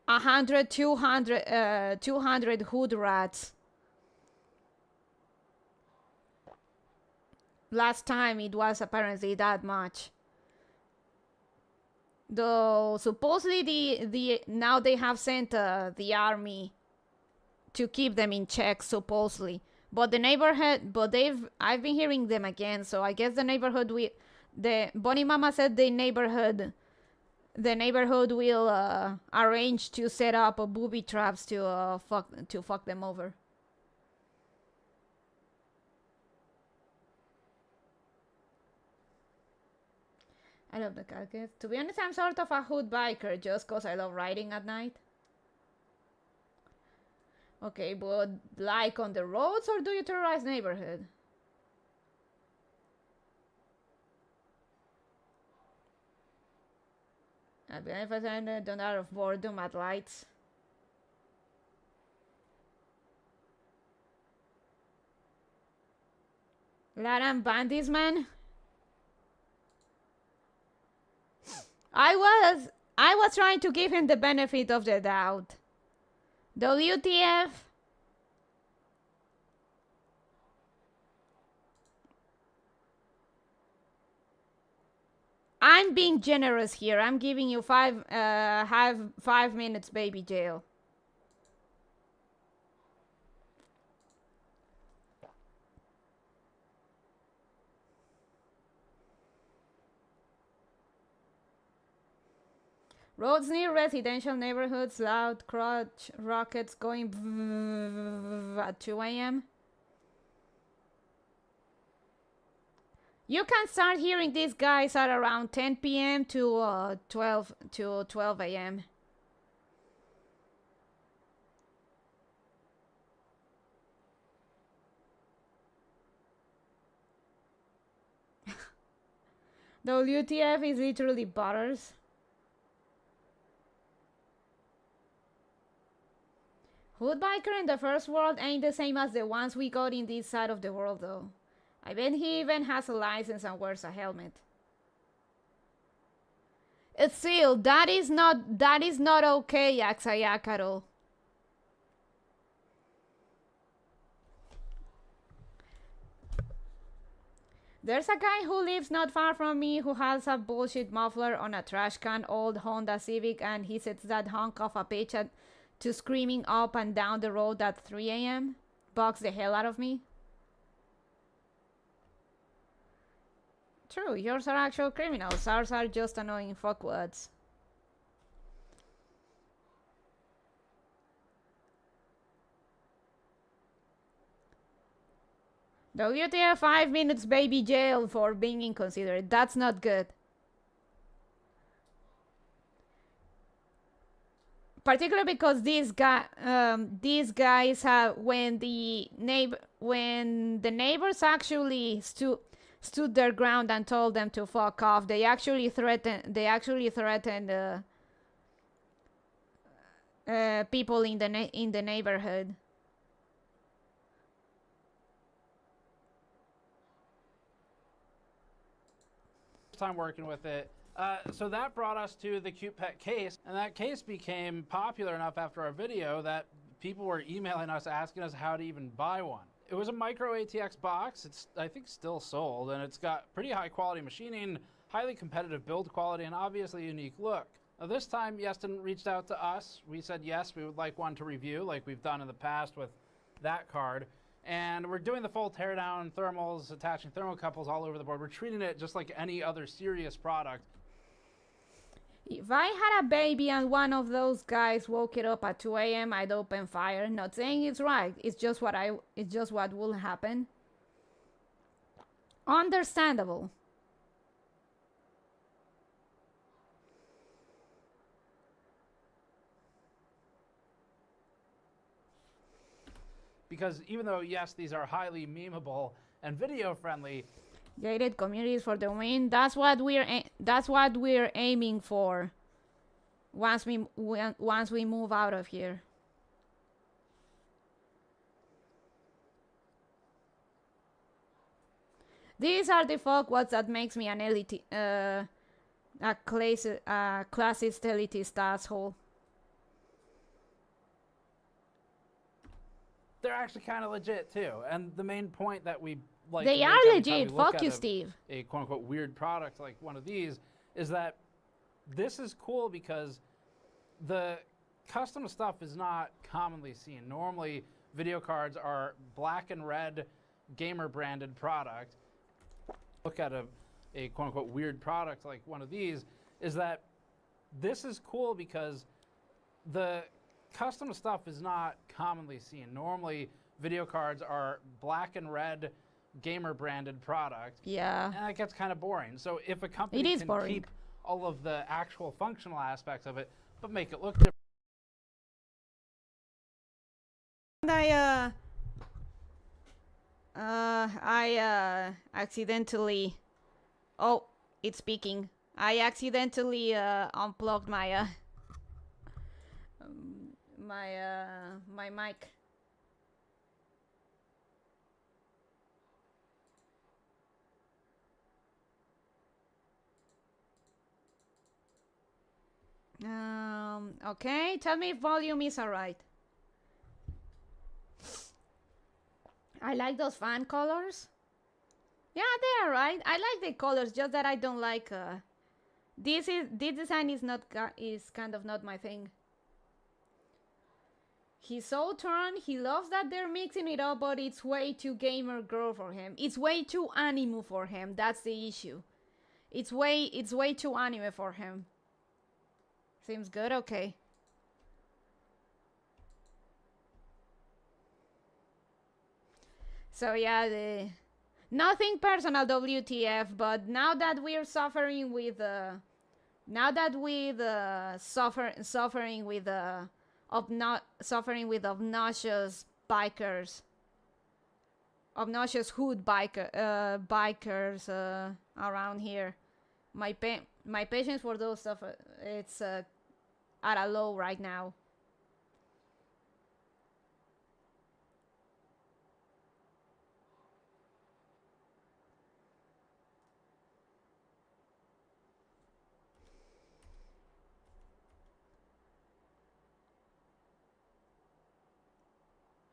100, 200 hood rats. Last time it was apparently that much. Though supposedly now they have sent the army to keep them in check, supposedly. But the neighborhood, I've been hearing them again, so I guess the neighborhood the Bonnie Mama said the neighborhood will arrange to set up booby traps to fuck them over. I love the carcass. To be honest, I'm sort of a hood biker just cause I love riding at night. Okay, but like on the roads, or do you terrorize neighborhood? I've been emphasizing done out of boredom at lights. Laran Bandits, man. I was trying to give him the benefit of the doubt. WTF? I'm being generous here. I'm giving you 5 minutes baby jail. Roads near residential neighborhoods, loud crotch rockets going at 2 a.m. You can start hearing these guys at around 10 p.m. to 12 a.m. WTF is literally butters. Hood biker in the first world ain't the same as the ones we got in this side of the world, though. I bet he even has a license and wears a helmet. It's still, that is not okay, Yaxayakaro. There's a guy who lives not far from me who has a bullshit muffler on a trash can, old Honda Civic, and he sets that hunk of a bitch to screaming up and down the road at 3 a.m. Bugs the hell out of me. True, yours are actual criminals. Ours are just annoying fuckwads. WTF 5 minutes baby jail for being inconsiderate. That's not good. Particularly because these guys have when the neighbors actually stood their ground and told them to fuck off. They actually threatened people in the neighborhood. Time working with it. So that brought us to the cute pet case, and that case became popular enough after our video that people were emailing us asking us how to even buy one. It was a micro ATX box. It's, I think, still sold, and it's got pretty high quality machining, highly competitive build quality, and obviously unique look. This time, Yeston reached out to us. We said yes, we would like one to review, like we've done in the past with that card. And we're doing the full teardown, thermals, attaching thermocouples all over the board. We're treating it just like any other serious product. If I had a baby and one of those guys woke it up at 2 a.m., I'd open fire. Not saying it's right. It's just what will happen. Understandable. Because even though, yes, these are highly memeable and video friendly, Gated communities for the win. That's what we're aiming for. Once we move out of here. These are the fuckwats that makes me an elite, a classist elitist asshole. they're actually kind of legit too. And the main point that we like they to are make every time legit. we look Fuck at you, Steve. a quote unquote weird product like one of these is that this is cool because the custom stuff is not commonly seen. Normally, video cards are black and red gamer branded product. Look at a quote unquote weird product like one of these is that this is cool because the custom stuff is not commonly seen. Normally, video cards are black and red gamer branded product. Yeah. And that gets kind of boring. So if a company can boring. keep all of the actual functional aspects of it, but make it look different. I accidentally, oh, it's speaking. I accidentally unplugged my my mic. Okay, tell me if volume is alright. I like those fan colors. Yeah, they are right. I like the colors, just that I don't like this design is kind of not my thing. He's so turned. He loves that they're mixing it up, but it's way too gamer girl for him. It's way too anime for him. That's the issue. It's way too anime for him. Seems good? Okay. So yeah, nothing personal, WTF, but now that we're suffering with suffering with obnoxious bikers, obnoxious hood bikers around here, my patience for those stuff it's at a low right now.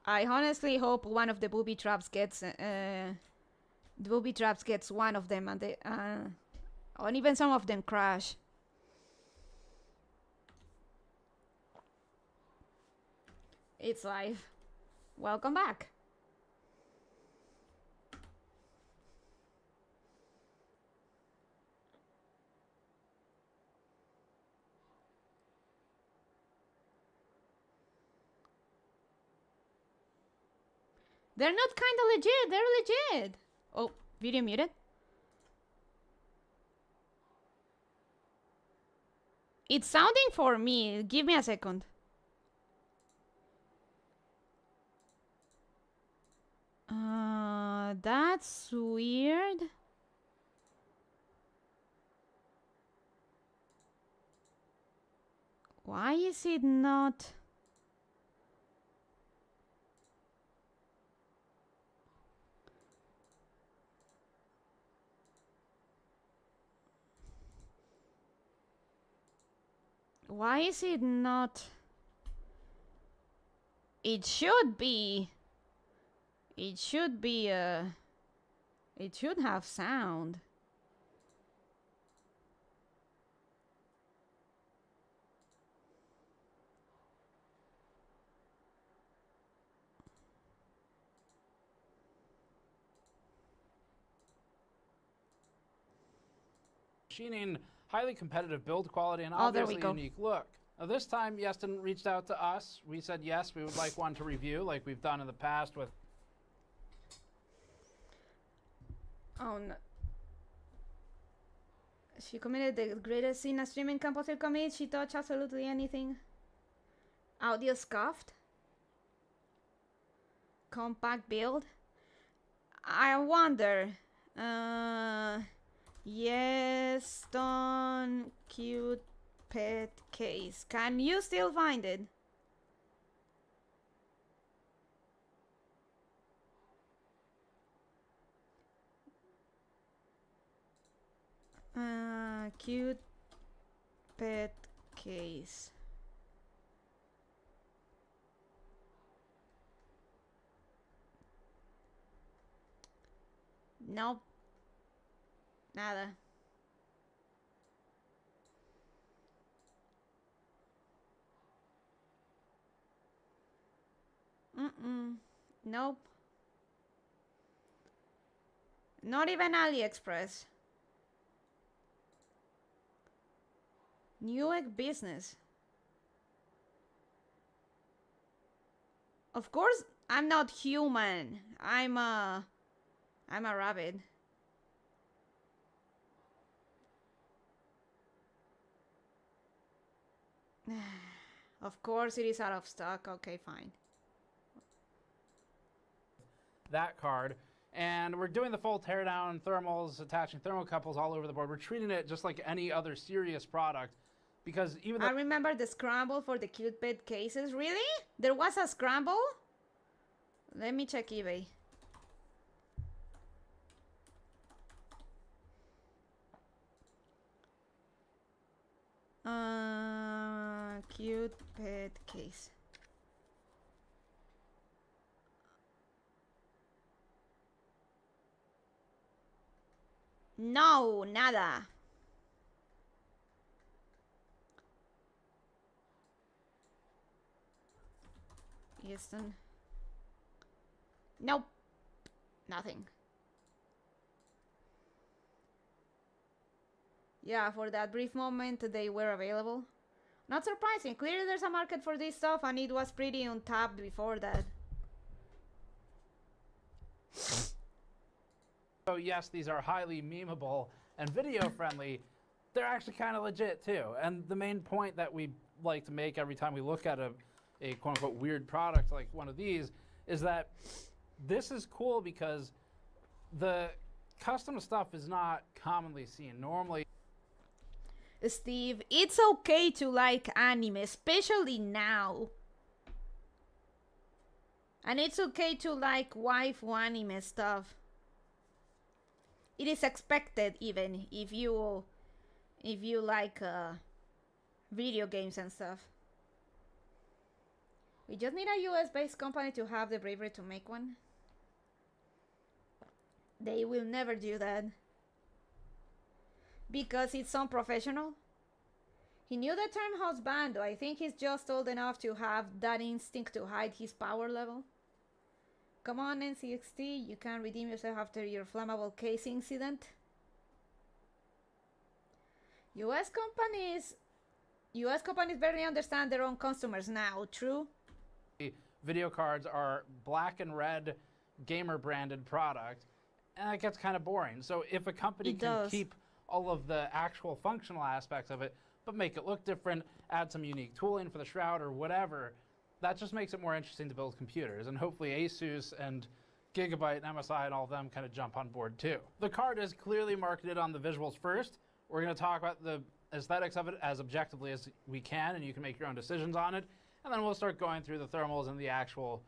I honestly hope one of the booby traps gets one of them, and or even some of them crash. It's live. Welcome back. They're not kind of legit. They're legit. Oh, video muted. It's sounding for me. Give me a second. That's weird. Why is it not? Why is it not? It should be. It should be it should have sound. machining, highly competitive build quality, and Oh, there we obviously go. unique look. Now, this time, Yeston reached out to us. We said yes, we would like one to review, like we've done in the past with. Oh no. She committed the greatest sin a streaming composer commit. She touched absolutely anything. Audio scuffed. Compact build. I wonder. Yes, Don cute pet case. Can you still find it? Cute pet case. Nope. Nada. Nope. Not even AliExpress. Newegg business. Of course, I'm not human. I'm a rabbit. Of course, it is out of stock. Okay, fine. That card. And we're doing the full teardown, thermals, attaching thermocouples all over the board. We're treating it just like any other serious product. Because even though I remember the scramble for the cute pet cases. Really? There was a scramble? Let me check eBay. Cute pet case. No, nada. Houston. Nope. Nothing. Yeah, for that brief moment they were available. Not surprising. Clearly there's a market for this stuff and it was pretty untapped before that. So yes, these are highly memeable and video friendly. They're actually kind of legit too. And the main point that we like to make every time we look at a quote unquote weird product like one of these is that this is cool because the custom stuff is not commonly seen. Normally, Steve, it's okay to like anime, especially now. And it's okay to like waifu anime stuff. It is expected even if you like video games and stuff. We just need a US-based company to have the bravery to make one. They will never do that. Because it's unprofessional. He knew the term husbando. I think he's just old enough to have that instinct to hide his power level. Come on, NCXT, you can redeem yourself after your flammable case incident. US companies barely understand their own customers now, true? video cards are black and red gamer branded product, and it gets kind of boring. So if a company can keep all of the actual functional aspects of it, but make it look different, add some unique tooling for the shroud or whatever, that just makes it more interesting to build computers. And hopefully Asus and Gigabyte and MSI and all of them kind of jump on board too. The card is clearly marketed on the visuals first. We're going to talk about the aesthetics of it as objectively as we can, and you can make your own decisions on it. And then we'll start going through the thermals and the actual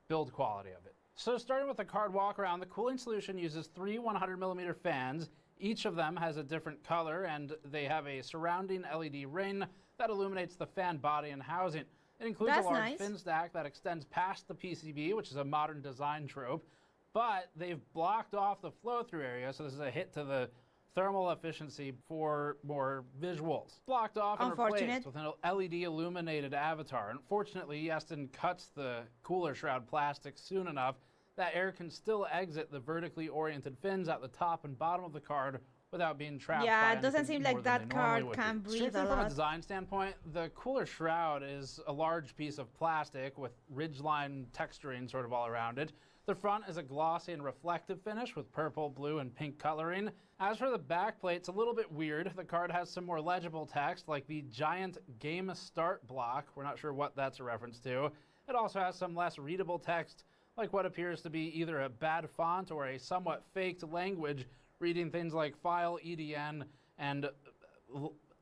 build quality of it. So starting with the card walk around, the cooling solution uses 3 100mm fans. Each of them has a different color, and they have a surrounding LED ring that illuminates the fan body and housing. It includes a large fin stack that extends past the PCB, which is a modern design trope, but they've blocked off the flow-through area, so this is a hit to the thermal efficiency for more visuals. Blocked off and replaced with an LED illuminated avatar. Unfortunately, Yeston cuts the cooler shroud plastic soon enough that air can still exit the vertically oriented fins at the top and bottom of the card without being trapped. Yeah, by it doesn't anything seem more like than that they normally card would can be. breathe Strictly a from a lot. design standpoint, the cooler shroud is a large piece of plastic with ridgeline texturing sort of all around it. The front is a glossy and reflective finish with purple, blue, and pink coloring. As for the back plate, it's a little bit weird. The card has some more legible text, like the giant game start block. We're not sure what that's a reference to. It also has some less readable text, like what appears to be either a bad font or a somewhat faked language, reading things like file, EDN, and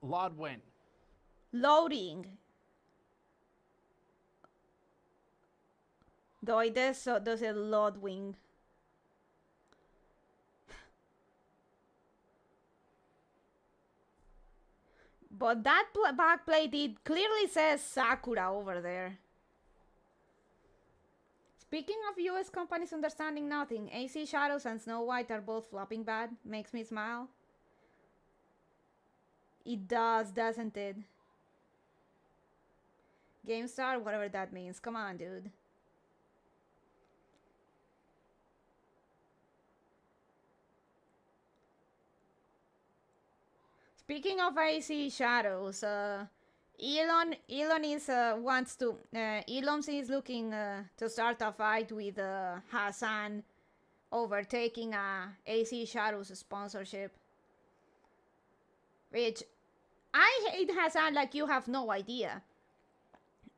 Lodwin. Loading. Doides, so does it Lodwing. But that backplate, it clearly says Sakura over there. Speaking of US companies understanding nothing, AC Shadows and Snow White are both flopping bad. Makes me smile. It does, doesn't it? GameStar, whatever that means. Come on, dude. Speaking of AC Shadows, Elon is wants to Elon is looking to start a fight with Hassan over taking AC Shadows sponsorship. Which I hate Hassan like you have no idea.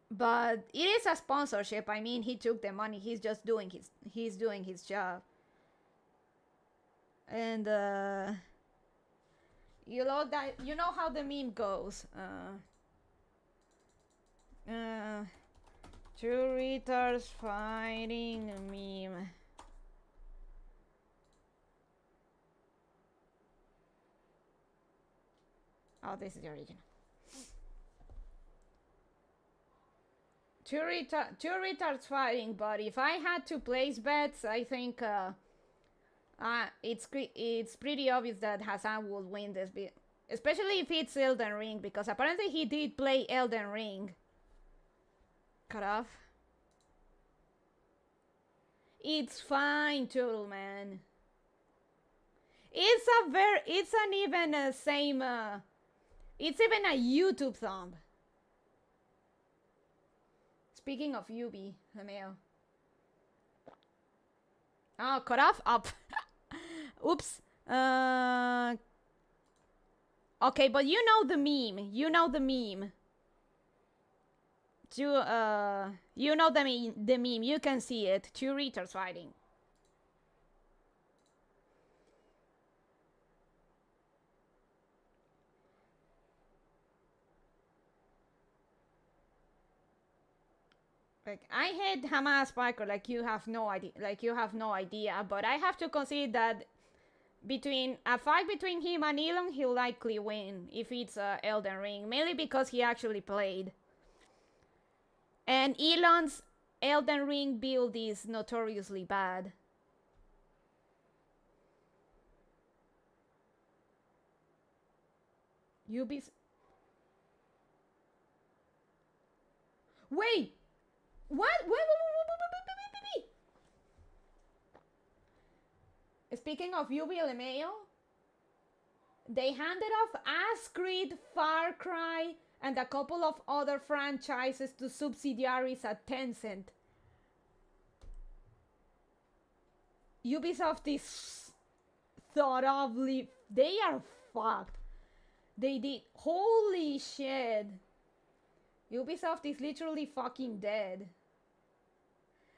But it is a sponsorship. I mean, he took the money. He's just doing his job. And you know how the meme goes. Two retards fighting a meme. Oh, this is the original. Two retards fighting, but if I had to place bets, I think it's pretty obvious that Hassan will win this bit, especially if it's Elden Ring, because apparently he did play Elden Ring. Cut off. It's fine, Total Man. It's even a YouTube thumb. Speaking of Yubi, Lemeo. Oh, cut off? Up. Oops. Okay, but you know the meme. You know the meme. You know the meme. You can see it. Two retards fighting. Like, I hate Hamas Spiker like you have no idea, but I have to concede that between a fight between him and Elon, he'll likely win if it's Elden Ring, mainly because he actually played. And Elon's Elden Ring build is notoriously bad. Wait! What? Wait. Speaking of Ubi LMAO, they handed off Ass Creed, Far Cry, and a couple of other franchises to subsidiaries at Tencent. Ubisoft is thoroughly... They are fucked. They did... Holy shit. Ubisoft is literally fucking dead.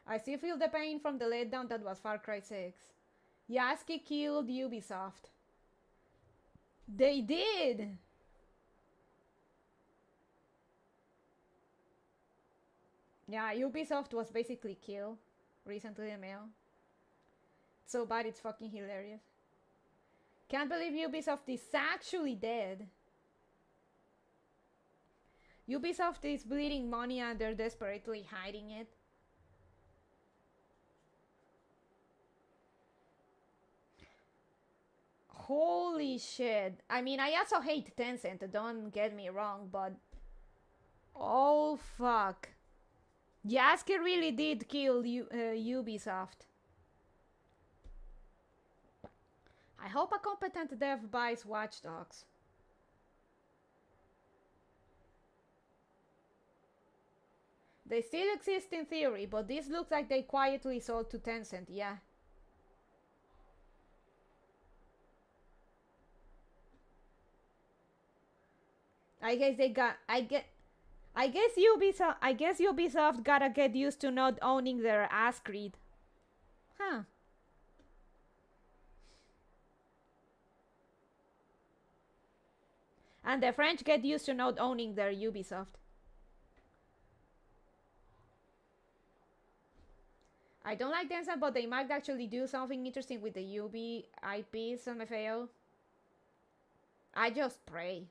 I still feel the pain from the letdown that was Far Cry 6. Yasuke killed Ubisoft. They did! Yeah, Ubisoft was basically killed recently in mail. So bad it's fucking hilarious. Can't believe Ubisoft is actually dead. Ubisoft is bleeding money and they're desperately hiding it. Holy shit. I mean, I also hate Tencent, don't get me wrong, but... Oh, fuck. Yasuke really did kill Ubisoft. I hope a competent dev buys Watch Dogs. They still exist in theory, but this looks like they quietly sold to Tencent, yeah. I guess Ubisoft gotta get used to not owning their ass creed. Huh. And the French get used to not owning their Ubisoft. I don't like Tencent, but they might actually do something interesting with the Ubi IPs on FAO. I just pray.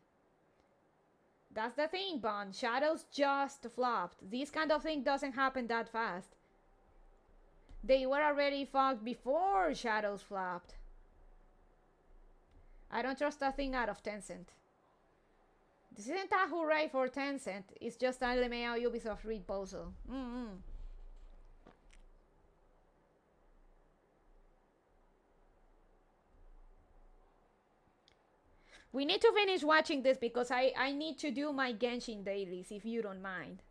That's the thing, Bond. Shadows just flopped. This kind of thing doesn't happen that fast. They were already fucked before Shadows flopped. I don't trust a thing out of Tencent. This isn't a hooray for Tencent. It's just a LMAO Ubisoft proposal. We need to finish watching this because I need to do my Genshin dailies, if you don't mind.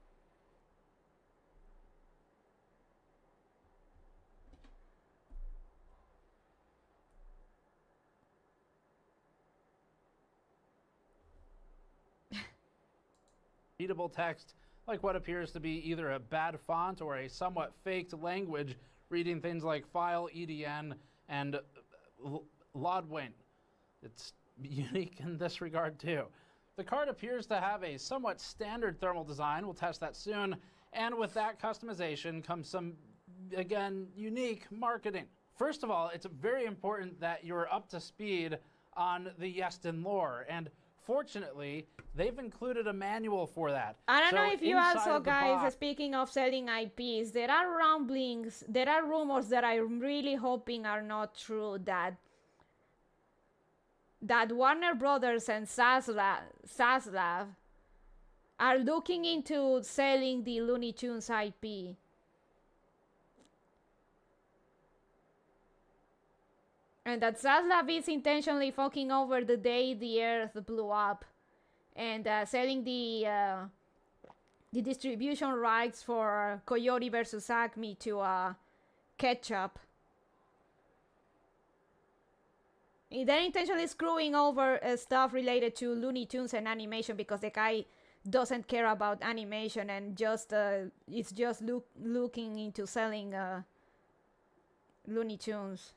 Readable text, like what appears to be either a bad font or a somewhat faked language, reading things like file, EDN, and Lodwin. It's unique in this regard too. The card appears to have a somewhat standard thermal design, we'll test that soon, and with that customization comes some, again, unique marketing. First of all, it's very important that you're up to speed on the Yeston lore, and fortunately, they've included a manual for that. I don't know So if you inside also, of the guys, box- speaking of selling IPs, there are rumblings, there are rumors that I'm really hoping are not true that Warner Brothers and Zaslav are looking into selling the Looney Tunes IP. And that Zaslav is intentionally fucking over the day the Earth blew up and selling the distribution rights for Coyote vs. Acme to Ketchup. They're intentionally screwing over stuff related to Looney Tunes and animation because the guy doesn't care about animation and just it's just looking into selling Looney Tunes.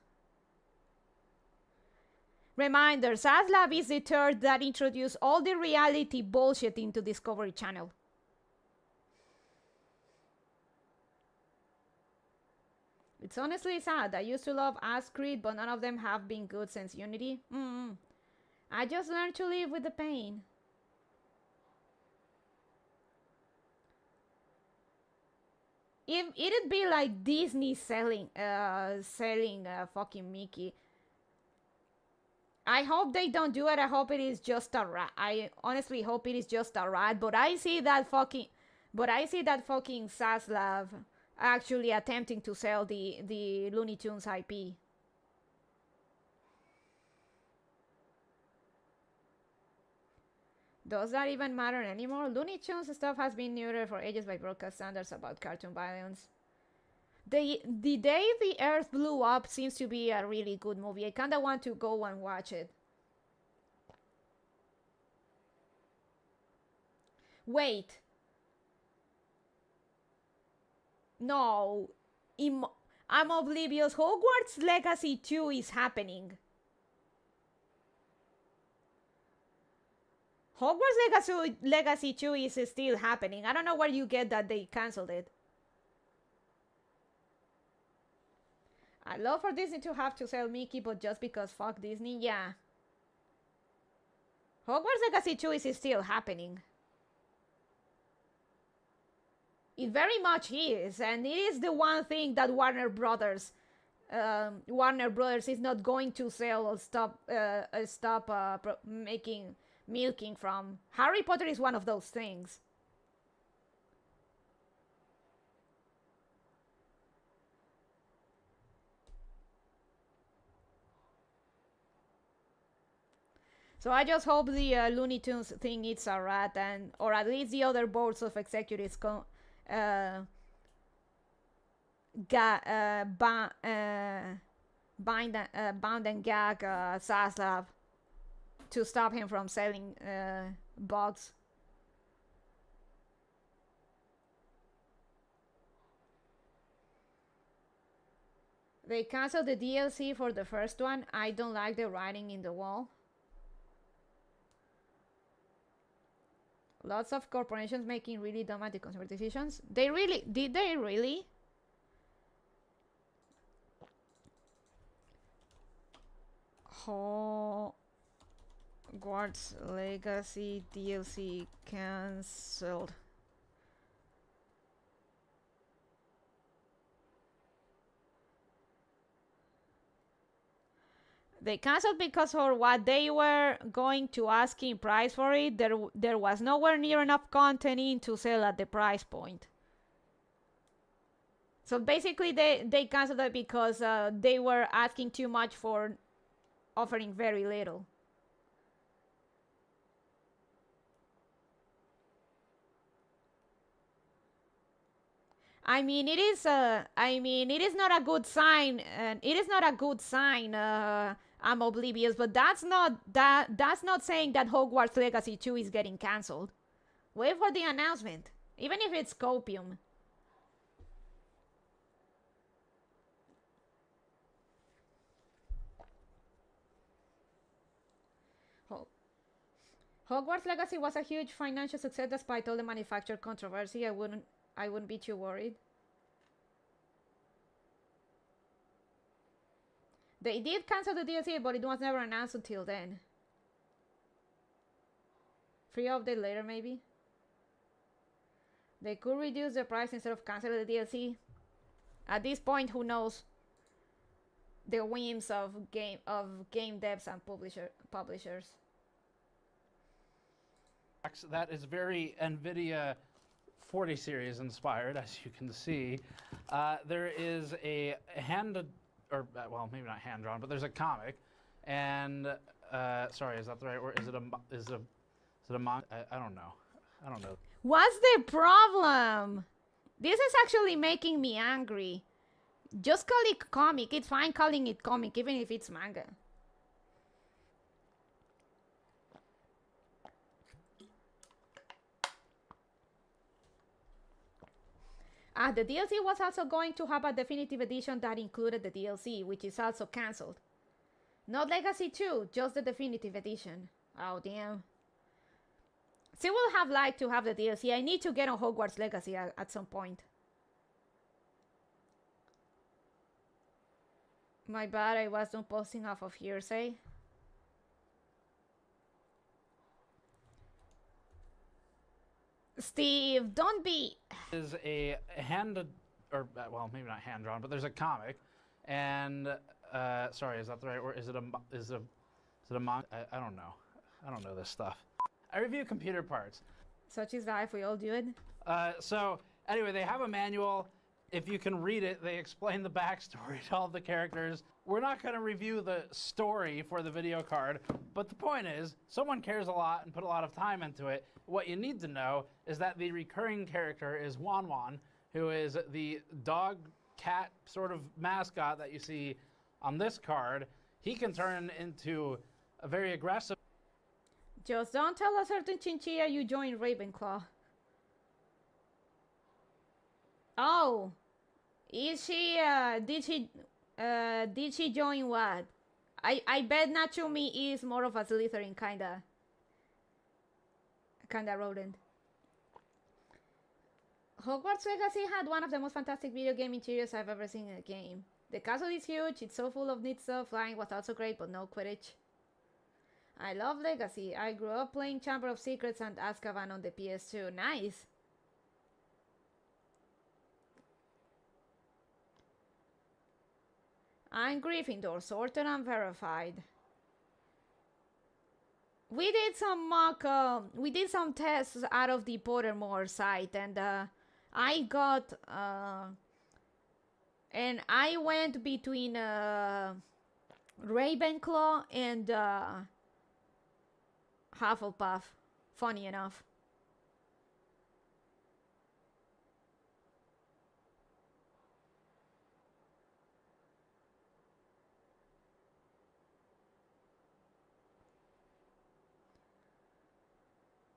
Reminder, Zaslav is the third that introduced all the reality bullshit into Discovery Channel. It's honestly sad. I used to love Ass Creed, but none of them have been good since Unity. I just learned to live with the pain. It'd be like Disney selling fucking Mickey. I hope they don't do it. I hope it is just a rat. I honestly hope it is just a rat. But I see that fucking Zaslav actually attempting to sell the Looney Tunes IP. Does that even matter anymore? Looney Tunes stuff has been neutered for ages by broadcast standards about cartoon violence. The Day the Earth Blew Up seems to be a really good movie. I kinda want to go and watch it. Wait. No. I'm oblivious. Hogwarts Legacy 2 is happening. Hogwarts Legacy 2 is still happening. I don't know where you get that they cancelled it. I'd love for Disney to have to sell Mickey, but just because fuck Disney, yeah. Hogwarts Legacy 2 is still happening. It very much is, and it is the one thing that Warner Brothers is not going to sell or stop milking from. Harry Potter is one of those things. So I just hope the Looney Tunes thing it's a rat, and or at least the other boards of executives bound and gag Zaslav to stop him from selling bugs. They canceled the DLC for the first one. I don't like the writing in the wall. Lots of corporations making really dumb anti-consumer decisions. They really did. They really. Hogwarts Legacy DLC cancelled. They canceled because for what they were going to ask in price for it, there was nowhere near enough content in to sell at the price point. So basically they canceled it because they were asking too much for offering very little. I mean, it is not a good sign, and it is not a good sign. I'm oblivious, but that's not saying that Hogwarts Legacy 2 is getting cancelled. Wait for the announcement, even if it's copium. Hogwarts Legacy was a huge financial success despite all the manufacturer controversy. I wouldn't be too worried. They did cancel the DLC, but it was never announced until then. Free update later, maybe. They could reduce the price instead of canceling the DLC. At this point, who knows the whims of game devs and publishers. That is very NVIDIA 40 series inspired, as you can see. There is a well, maybe not hand-drawn, but there's a comic, and sorry, is that the right word? Is it a manga? I don't know. I don't know. What's the problem? This is actually making me angry. Just call it comic. It's fine calling it comic, even if it's manga. The DLC was also going to have a definitive edition that included the DLC, which is also cancelled. Not Legacy 2, just the definitive edition. Oh, damn. Still will have liked to have the DLC. I need to get on Hogwarts Legacy at some point. My bad, I was not posting off of hearsay. Steve, don't be. Is a well, maybe not hand-drawn, but there's a comic, and sorry, is that the right word? Is it a manga? I don't know. I don't know this stuff. I review computer parts. Such is life, we all do it. So anyway, they have a manual. If you can read it, they explain the backstory to all the characters. We're not going to review the story for the video card, but the point is, someone cares a lot and put a lot of time into it. What you need to know is that the recurring character is Wan Wan, who is the dog-cat sort of mascot that you see on this card. He can turn into a very aggressive... Just don't tell a certain chinchilla you joined Ravenclaw. Oh, is she? Did she join what? I bet Nachumi is more of a Slytherin kinda rodent. Hogwarts Legacy had one of the most fantastic video game interiors I've ever seen in a game. The castle is huge. It's so full of neat stuff. Flying was also great, but no Quidditch. I love Legacy. I grew up playing Chamber of Secrets and Azkaban on the PS2. Nice. I'm Gryffindor, sorted and verified. We did some tests out of the Pottermore site, and I got and I went between Ravenclaw Hufflepuff. Funny enough.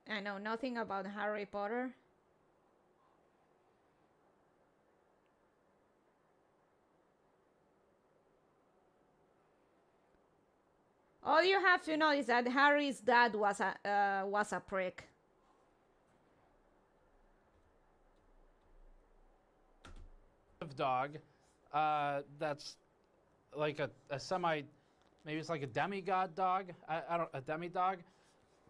I know nothing about Harry Potter. All you have to know is that Harry's dad was a prick. Dog. That's like a semi, maybe it's like a demigod dog. I don't, a demidog.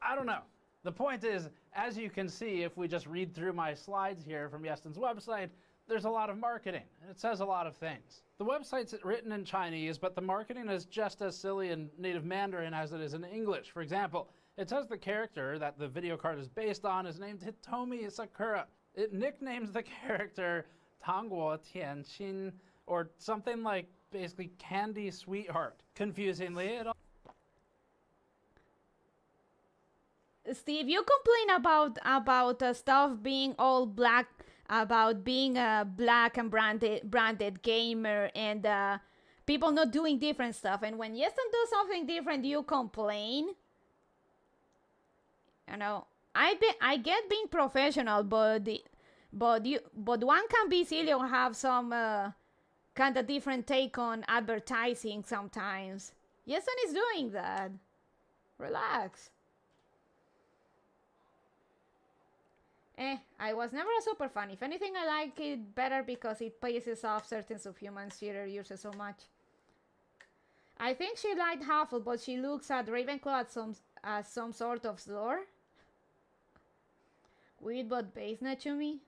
I don't know. The point is, as you can see, if we just read through my slides here from Yeston's website, there's a lot of marketing, and it says a lot of things. The website's written in Chinese, but the marketing is just as silly in native Mandarin as it is in English. For example, it says the character that the video card is based on is named Hitomi Sakura. It nicknames the character Tangguo Tianqin, or something like basically Candy Sweetheart. Confusingly, it Steve, you complain about stuff being all black, about being a black and branded gamer, and people not doing different stuff. And when Yeston does something different, you complain. You know, I get being professional, but one can be silly or have some kind of different take on advertising sometimes. Yeston is doing that. Relax. I was never a super fan. If anything, I like it better because it pisses off certain subhumans theater users so much. I think she liked Huffle, but she looks at Ravenclaw as some sort of slur. Weird but based to me.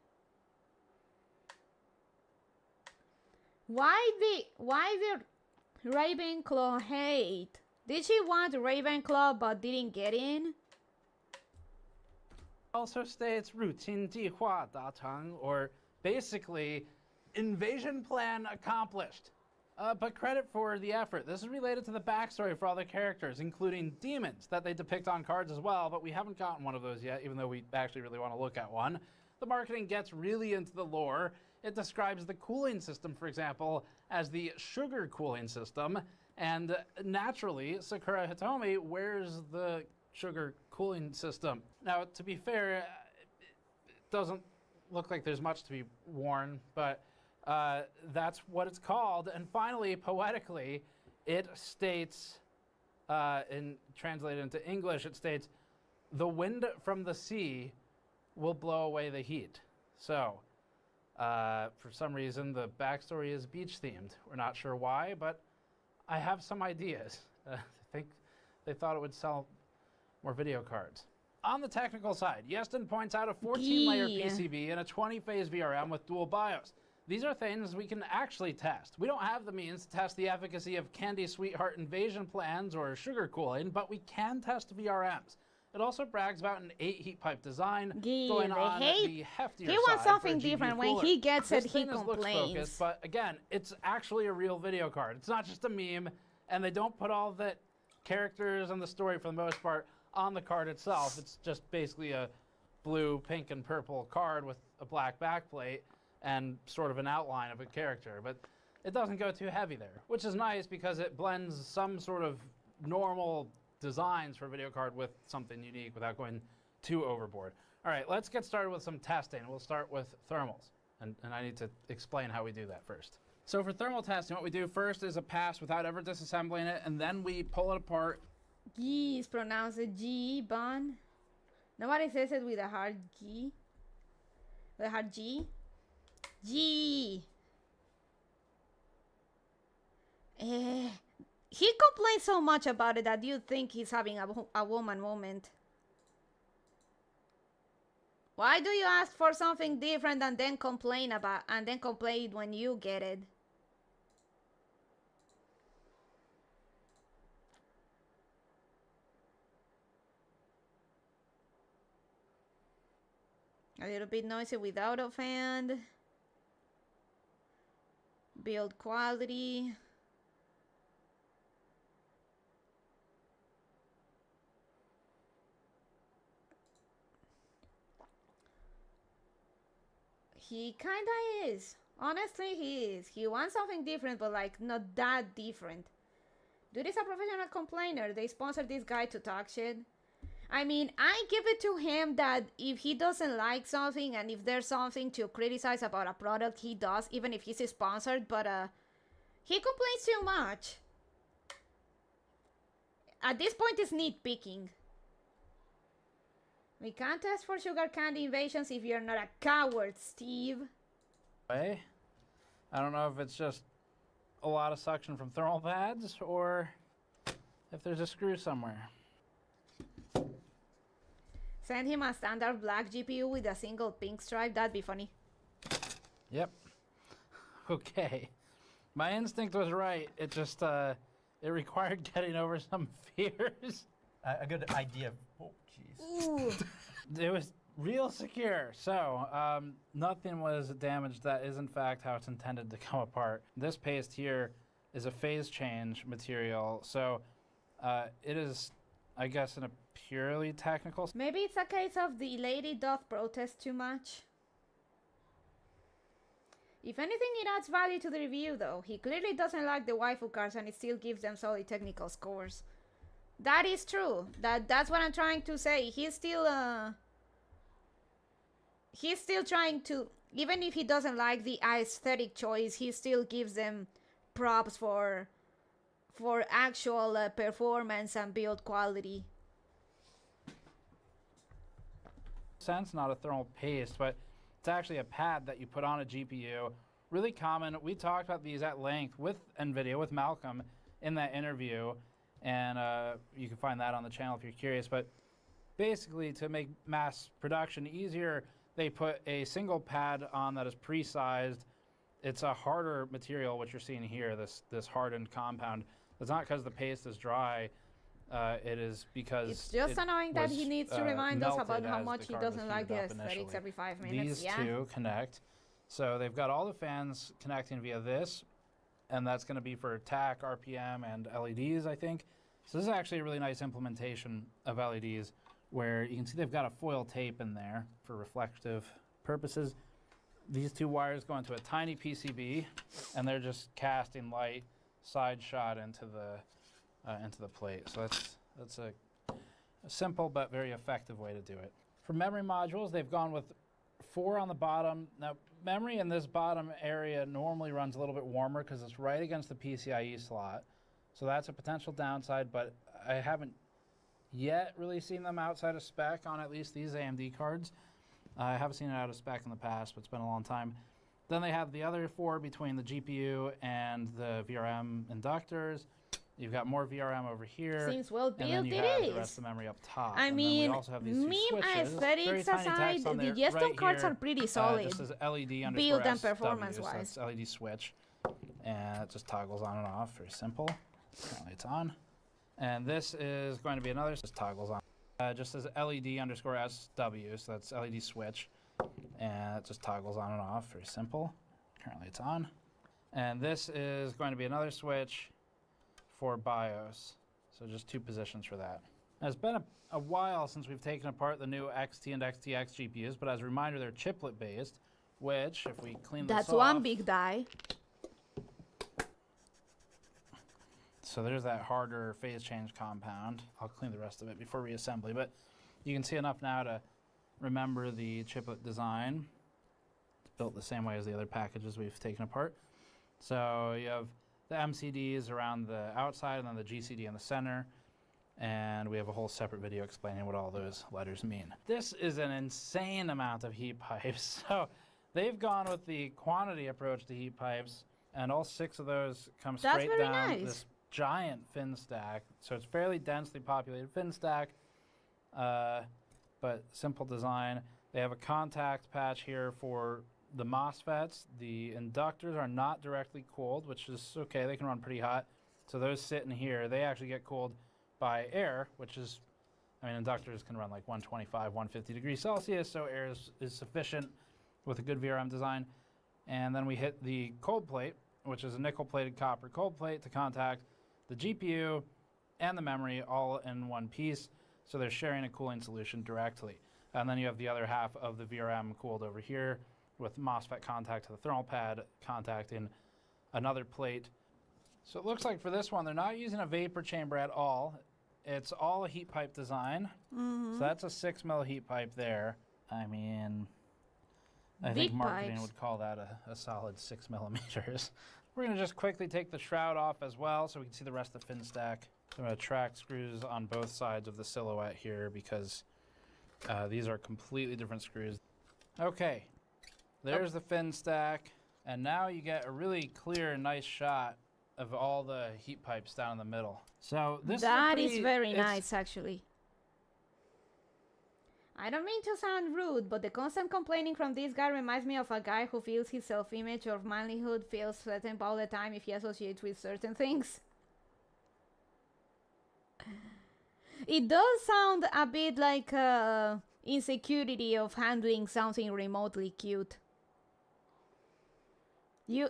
Why the Ravenclaw hate? Did she want Ravenclaw but didn't get in? also states routine 计划达成, or basically invasion plan accomplished. But credit for the effort. This is related to the backstory for all the characters, including demons that they depict on cards as well, but we haven't gotten one of those yet, even though we actually really want to look at one. The marketing gets really into the lore. It describes the cooling system, for example, as the sugar cooling system, and naturally, Sakura Hitomi wears the sugar cooling system. Now, to be fair, it doesn't look like there's much to be worn, but that's what it's called. And finally, poetically, it states, translated into English, it states, the wind from the sea will blow away the heat. So, for some reason, the backstory is beach themed. We're not sure why, but I have some ideas. I think they thought it would sell more video cards. On the technical side, Yeston points out a 14-layer PCB and a 20-phase VRM with dual BIOS. These are things we can actually test. We don't have the means to test the efficacy of Candy Sweetheart invasion plans or sugar cooling, but we can test VRMs. It also brags about an 8 heat pipe design going on the heftier He wants side something for a GPU different. cooler. When he gets it, This he thing looks complains. focused, but again, it's actually a real video card. It's not just a meme, and they don't put all the characters and the story, for the most part, on the card itself. It's just basically a blue, pink, and purple card with a black backplate and sort of an outline of a character, but it doesn't go too heavy there, which is nice because it blends some sort of normal designs for a video card with something unique without going too overboard. All right, let's get started with some testing. We'll start with thermals, and I need to explain how we do that first. So for thermal testing, what we do first is a pass without ever disassembling it, and then we pull it apart. G is pronounced G, Bon. Nobody says it with a hard G. With a hard G. G. He complains so much about it that you think he's having a woman moment. Why do you ask for something different and then complain when you get it? A little bit noisy without offend. Build quality. He kinda is. Honestly, he is. He wants something different, but like not that different. Dude is a professional complainer. They sponsored this guy to talk shit. I mean, I give it to him that if he doesn't like something and if there's something to criticize about a product, he does, even if he's sponsored, but he complains too much. At this point, it's nitpicking. We can't test for sugar candy invasions if you're not a coward, Steve. Hey, I don't know if it's just a lot of suction from thermal pads or if there's a screw somewhere. Send him a standard black GPU with a single pink stripe. That'd be funny. Yep. Okay. My instinct was right. It just, it required getting over some fears. A good idea. Oh, jeez. Ooh. It was real secure. So, nothing was damaged. That is, in fact, how it's intended to come apart. This paste here is a phase change material. So, it is, I guess, in a purely technical. Maybe it's a case of the lady doth protest too much. If anything, it adds value to the review, though. He clearly doesn't like the waifu cards and it still gives them solid technical scores. That is true. That's what I'm trying to say. He's still trying to, even if he doesn't like the aesthetic choice, he still gives them props for actual performance and build quality. Sense, not a thermal paste, but it's actually a pad that you put on a GPU. Really common. We talked about these at length with NVIDIA, with Malcolm, in that interview, and you can find that on the channel if you're curious. But basically, to make mass production easier, they put a single pad on that is pre-sized. It's a harder material, what you're seeing here, this hardened compound. It's not because the paste is dry. It is because it's just annoying that he needs to remind us about how much he doesn't like the aesthetics every 5 minutes. These two connect. So they've got all the fans connecting via this, and that's going to be for TAC, RPM, and LEDs, I think. So this is actually a really nice implementation of LEDs where you can see they've got a foil tape in there for reflective purposes. These two wires go into a tiny PCB, and they're just casting light side shot into the plate. So that's a simple but very effective way to do it. For memory modules, they've gone with 4 on the bottom. Now, memory in this bottom area normally runs a little bit warmer because it's right against the PCIe slot. So that's a potential downside, but I haven't yet really seen them outside of spec on at least these AMD cards. I haven't seen it out of spec in the past, but it's been a long time. Then they have the other 4 between the GPU and the VRM inductors. You've got more VRM over here. Seems well built, and then you have the rest of the memory up top. I mean, we also have these two meme switches. aesthetics aside, the Yeston cards are pretty solid. This is LED build and SW, performance-wise. so that's LED switch. And it just toggles on and off, very simple. Currently it's on. And this is going to be another, just toggles on. Just says LED_SW, so that's LED switch. And it just toggles on and off, very simple. Currently it's on. And this is going to be another switch for BIOS. So just 2 positions for that. Now, it's been a while since we've taken apart the new XT and XTX GPUs, but as a reminder, they're chiplet based, which if we clean this off. That's one big die. So there's that harder phase change compound. I'll clean the rest of it before reassembly, but you can see enough now to remember the chiplet design. It's built the same way as the other packages we've taken apart. So you have the MCDs around the outside and then the GCD in the center. And we have a whole separate video explaining what all those letters mean. This is an insane amount of heat pipes. So they've gone with the quantity approach to heat pipes, and all 6 of those come straight down this giant fin stack. So it's fairly densely populated fin stack, but simple design. They have a contact patch here for the MOSFETs. The inductors are not directly cooled, which is okay. They can run pretty hot. So those sit in here. They actually get cooled by air, which is, I mean, inductors can run like 125, 150 degrees Celsius, so air is sufficient with a good VRM design. And then we hit the cold plate, which is a nickel-plated copper cold plate to contact the GPU and the memory all in one piece, so they're sharing a cooling solution directly. And then you have the other half of the VRM cooled over here with MOSFET contact to the thermal pad contacting another plate. So it looks like for this one, they're not using a vapor chamber at all. It's all a heat pipe design. So that's a 6 mil heat pipe there. I mean, I think Big marketing pipes. would call that a solid 6 millimeters. We're gonna just quickly take the shroud off as well so we can see the rest of the fin stack. So I'm gonna track screws on both sides of the silhouette here because these are completely different screws. Okay, there's the fin stack. And now you get a really clear, nice shot of all the heat pipes down in the middle. So this That is, is very nice, actually. I don't mean to sound rude, but the constant complaining from this guy reminds me of a guy who feels his self-image or manlyhood feels threatened all the time if he associates with certain things. It does sound a bit like insecurity of handling something remotely cute. You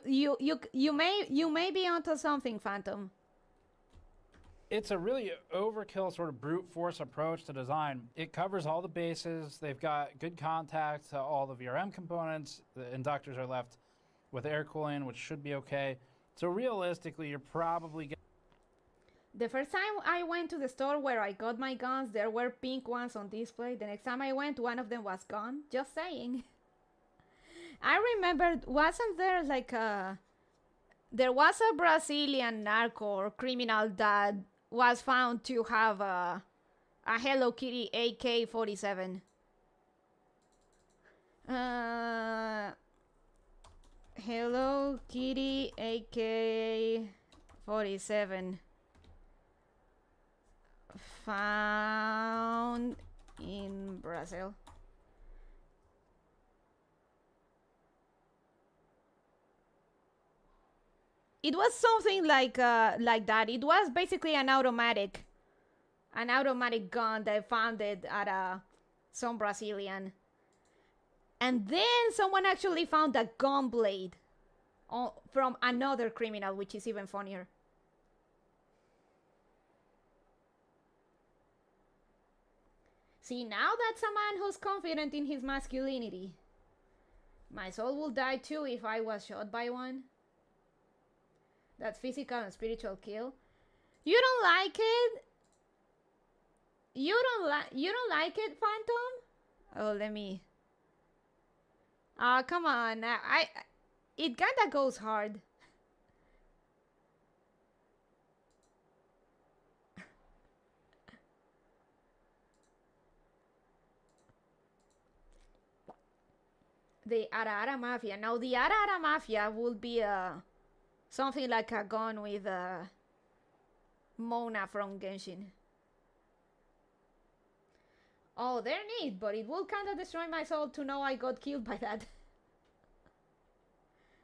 may be onto something, Phantom. It's a really overkill sort of brute force approach to design. It covers all the bases. They've got good contact to all the VRM components. The inductors are left with air cooling, which should be okay. So realistically, you're probably getting... The first time I went to the store where I got my guns, there were pink ones on display. The next time I went, one of them was gone. Just saying. I remember, wasn't there like a... There was a Brazilian narco or criminal that was found to have a Hello Kitty AK-47. Hello Kitty AK-47. Found in Brazil. It was something like that. It was basically an automatic gun that found it at some Brazilian. And then someone actually found a gun blade from another criminal, which is even funnier. See, now that's a man who's confident in his masculinity. My soul will die too if I was shot by one. That's physical and spiritual kill. You don't like it? You don't like it, Phantom? Oh, let me... come on. It kinda goes hard. The Ara Mafia. Now, the Ara Mafia would be something like a gun with Mona from Genshin. Oh, they're neat, but it will kind of destroy my soul to know I got killed by that.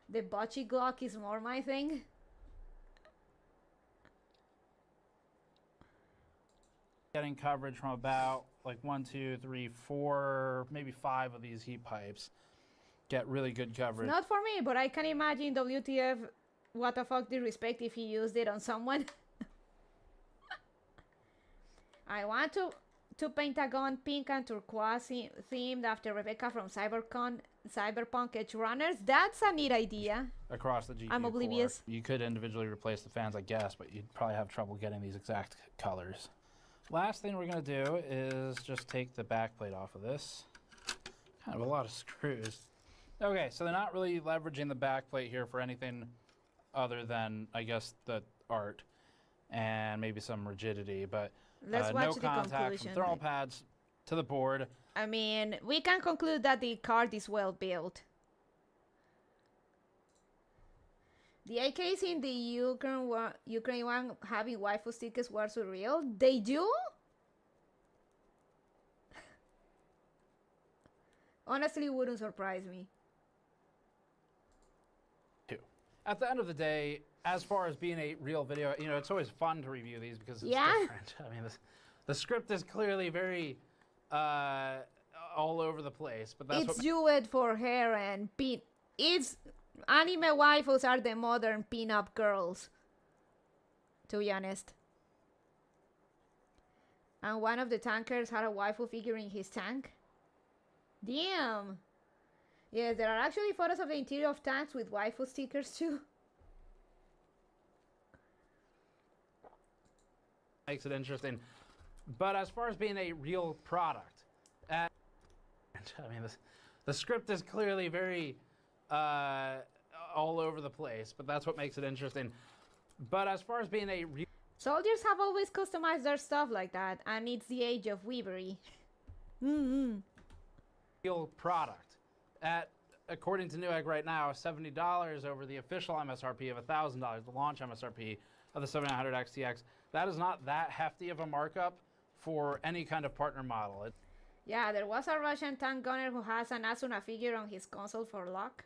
The bocce Glock is more my thing. Getting coverage from about like 1, 2, 3, 4, maybe 5 of these heat pipes. Get really good coverage. Not for me, but I can imagine WTF what the fuck disrespect if he used it on someone. I want to paint a gun pink and turquoise themed after Rebecca from Cyberpunk Edge Runners. That's a neat idea. Across the GPU I'm oblivious. core. You could individually replace the fans, I guess, but you'd probably have trouble getting these exact colors. Last thing we're going to do is just take the back plate off of this. Kind of a lot of screws. Okay, so they're not really leveraging the back plate here for anything other than, I guess, the art and maybe some rigidity, but Let's watch no the contact conclusion. from thermal pads to the board. I mean, we can conclude that the card is well built. The AKs in the Ukraine one having waifu stickers were surreal. They do? Honestly, wouldn't surprise me. At the end of the day, as far as being a real video, you know, it's always fun to review these because it's different. I mean, the script is clearly very all over the place, but that's it's duet for hair and pin. It's anime waifus are the modern pin-up girls, to be honest. And one of the tankers had a waifu figure in his tank. Damn. Yeah, there are actually photos of the interior of tanks with waifu stickers too. Makes it interesting. But as far as being a real product, I mean, the script is clearly very all over the place, but that's what makes it interesting. But as far as being a real Soldiers have always customized their stuff like that, and it's the age of weavery. real product, at according to Newegg right now, $70 over the official MSRP of $1,000, the launch MSRP of the 7900 XTX. That is not that hefty of a markup for any kind of partner model. Yeah, there was a Russian tank gunner who has an Asuna figure on his console for luck.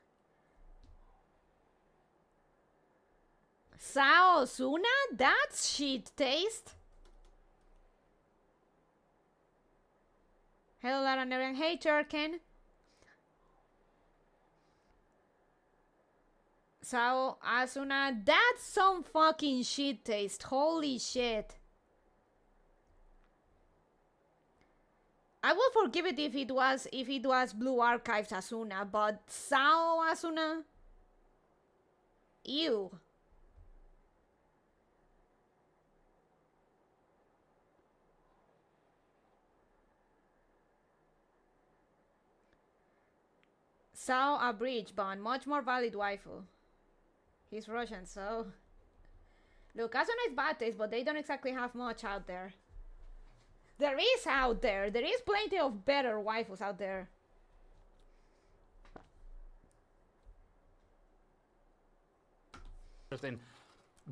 Sao Asuna? That's shit taste. Hello, Laranarian. Hey, Turkin. Sao Asuna, that's some fucking shit taste. Holy shit. I will forgive it if it was Blue Archives Asuna, but Sao Asuna? Ew. Sao a bridge bond, much more valid waifu. He's Russian, so... Look, Asuna is bad taste, but they don't exactly have much out there. There is out there. There is plenty of better waifus out there. Interesting.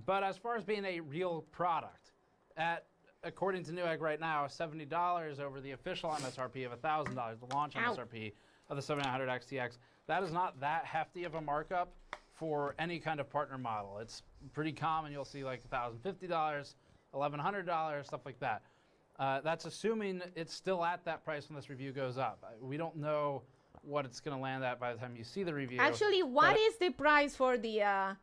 But as far as being a real product, at according to Newegg right now, $70 over the official MSRP of $1,000, the launch MSRP of the 7900 XTX. That is not that hefty of a markup for any kind of partner model. It's pretty common. You'll see like $1,050, $1,100, stuff like that. That's assuming it's still at that price when this review goes up. We don't know what it's going to land at by the time you see the review. Actually, what is the price for the...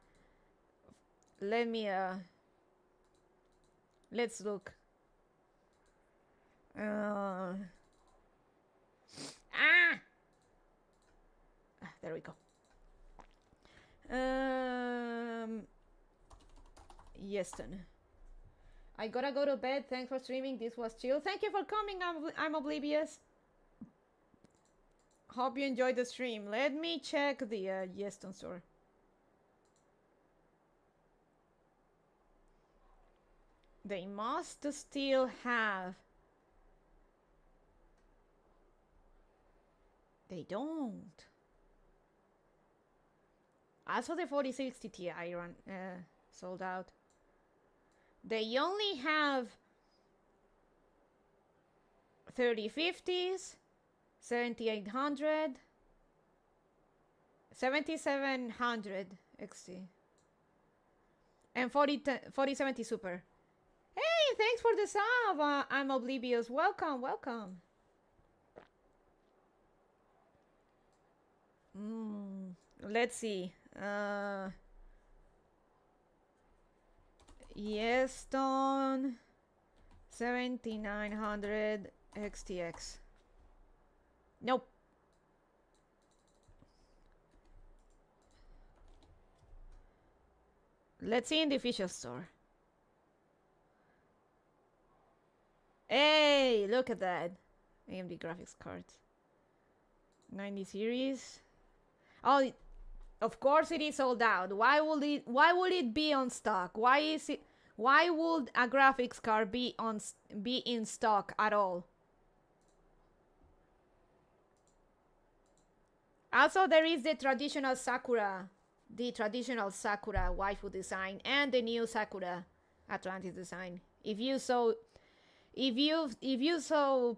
let's look. There we go. Yeston. I gotta go to bed. Thanks for streaming. This was chill. Thank you for coming. I'm oblivious. Hope you enjoyed the stream. Let me check the Yeston store. They must still have. They don't. Also, the 4060 Ti run sold out. They only have 3050s, 7800, 7700 XT, and 4070 Super. Hey, thanks for the sub. I'm oblivious. Welcome, welcome. Let's see. Yeston 7900 XTX. Nope. Let's see in the official store. Hey, look at that. AMD graphics cards. 90 series. Oh, of course it is sold out. Why would it be on stock? Why would a graphics card be in stock at all? Also, there is the traditional Sakura waifu design and the new Sakura Atlantis design. If you so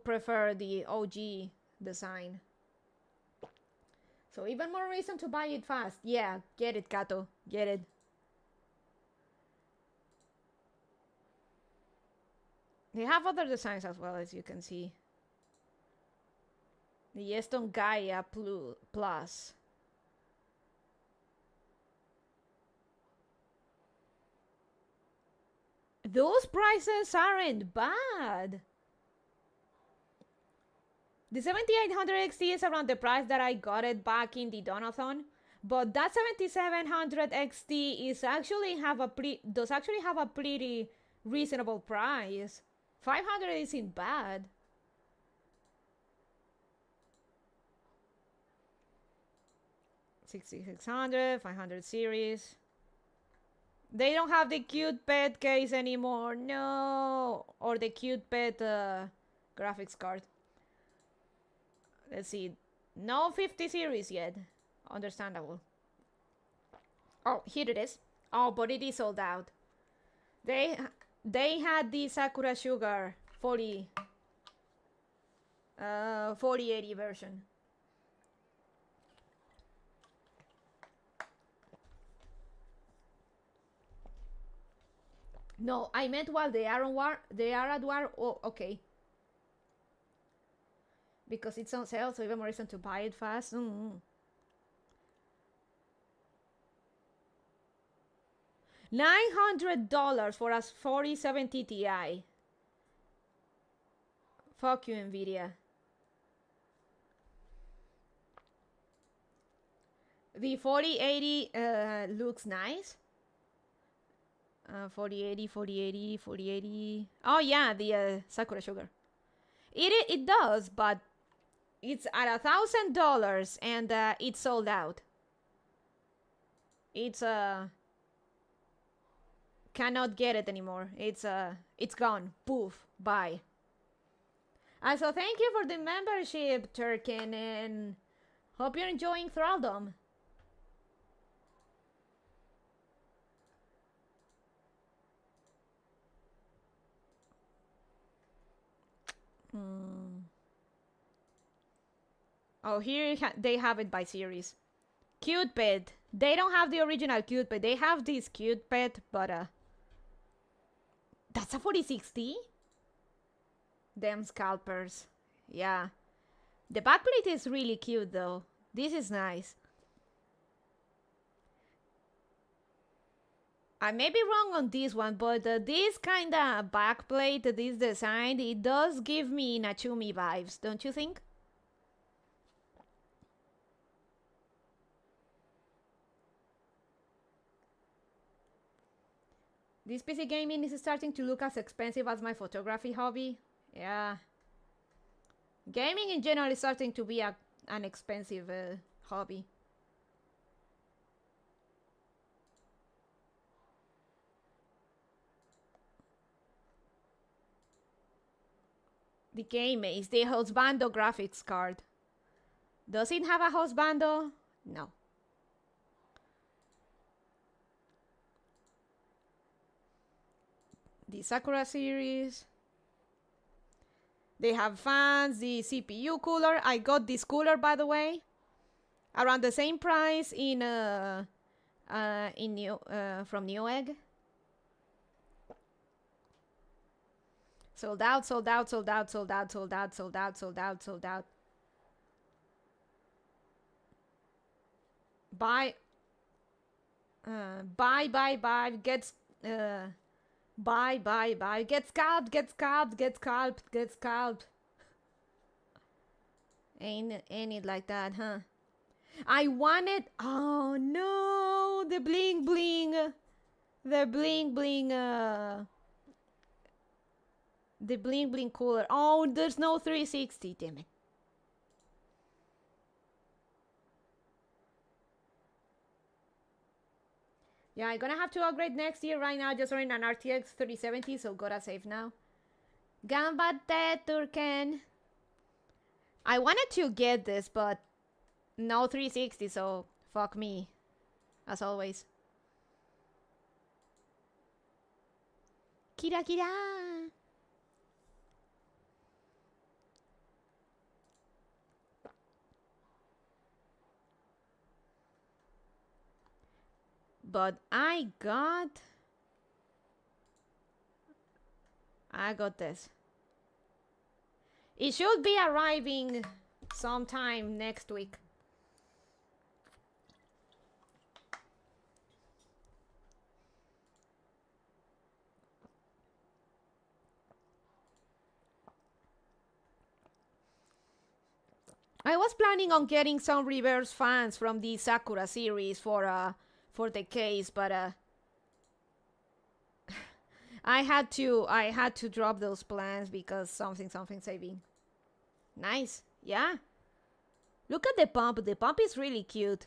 prefer the OG design. So even more reason to buy it fast. Yeah, get it, Kato. Get it. They have other designs as well, as you can see. The Yeston Gaia Plus. Those prices aren't bad. The 7800 XT is around the price that I got it back in the Donathon, but that 7700 XT is actually does actually have a pretty reasonable price. 500 isn't bad. $6,600, 500 series. They don't have the cute pet case anymore, no, or the cute pet graphics card. Let's see, no 50 series yet. Understandable. Oh, here it is. Oh, but it is sold out. They had the Sakura Sugar 4080 version. No, I meant while they are at war. Oh, okay. Because it's on sale, so even more reason to buy it fast. $900 for a 4070 Ti. Fuck you, Nvidia. The 4080 looks nice. 4080, 4080, 4080. Oh yeah, the Sakura Sugar. It does, but it's at $1,000 and it's sold out. It's cannot get it anymore. It's gone. Poof. Bye. So thank you for the membership, Turkin, and hope you're enjoying Thraldom. Oh, here they have it by series. Cute pet. They don't have the original cute pet. They have this cute pet, but that's a 4060. Them scalpers. Yeah. The backplate is really cute though. This is nice. I may be wrong on this one, but this kind of backplate, this design, it does give me Nachumi vibes, don't you think? This PC gaming is starting to look as expensive as my photography hobby. Yeah. Gaming in general is starting to be an expensive hobby. The game is the Husbando graphics card. Does it have a Husbando? No. The Sakura series. They have fans, the CPU cooler. I got this cooler, by the way, around the same price in from Newegg. Sold out, sold out, sold out, sold out, sold out, sold out, sold out, sold out. Buy, buy, gets, buy, get scalped, get scalped, get scalped, get scalped. Ain't it like that, huh? I wanted, oh no, the bling bling, the bling bling, the bling bling cooler. Oh, there's no 360, damn it. Yeah, I'm gonna have to upgrade next year. Right now, just running an RTX 3070, so gotta save now. Ganbatte, Turken. I wanted to get this, but no 360, so fuck me. As always. Kira Kira. But I got this. It should be arriving sometime next week. I was planning on getting some reverse fans from the Sakura series for the case, but I had to drop those plans because something saving. Nice, yeah. Look at the pump. The pump is really cute.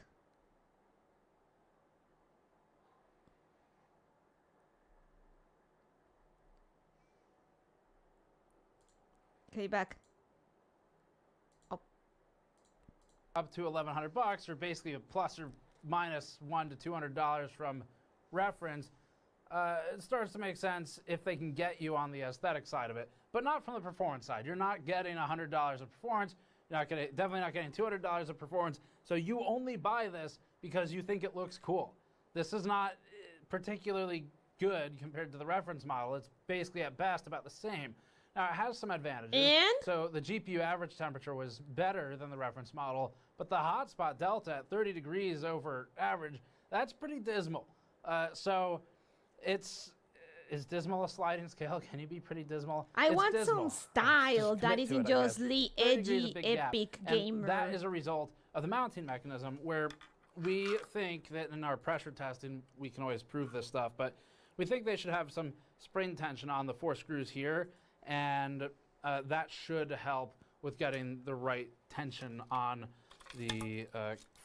Okay, back. Up to $1,100, or basically a plus or minus $100 to $200 from reference. It starts to make sense if they can get you on the aesthetic side of it, but not from the performance side. You're not getting $100 of performance. You're not getting, definitely not getting $200 of performance. So you only buy this because you think it looks cool. This is not particularly good compared to the reference model. It's basically at best about the same. Now, it has some advantages. And? So the GPU average temperature was better than the reference model, but the hotspot delta at 30 degrees over average, that's pretty dismal. So is dismal a sliding scale? Can you be pretty dismal? I It's want dismal. some style Just that commit to isn't it, I just guess. the 30 degrees is a edgy, big gap. epic And gamer. that is a result of the mounting mechanism, where we think that in our pressure testing, we can always prove this stuff, but we think they should have some spring tension on the 4 screws here, and that should help with getting the right tension on the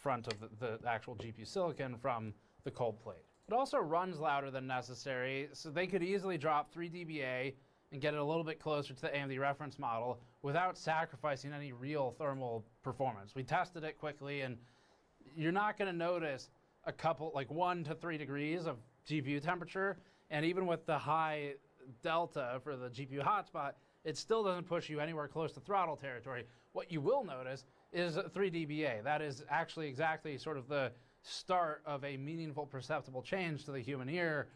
front of the actual GPU silicon from the cold plate. It also runs louder than necessary, so they could easily drop 3 dBA and get it a little bit closer to the AMD reference model without sacrificing any real thermal performance. We tested it quickly, and you're not going to notice a couple, like 1 to 3 degrees of GPU temperature, and even with the high delta for the GPU hotspot, it still doesn't push you anywhere close to throttle territory. What you will notice is 3 dBA. That is actually exactly sort of the start of a meaningful perceptible change to the human ear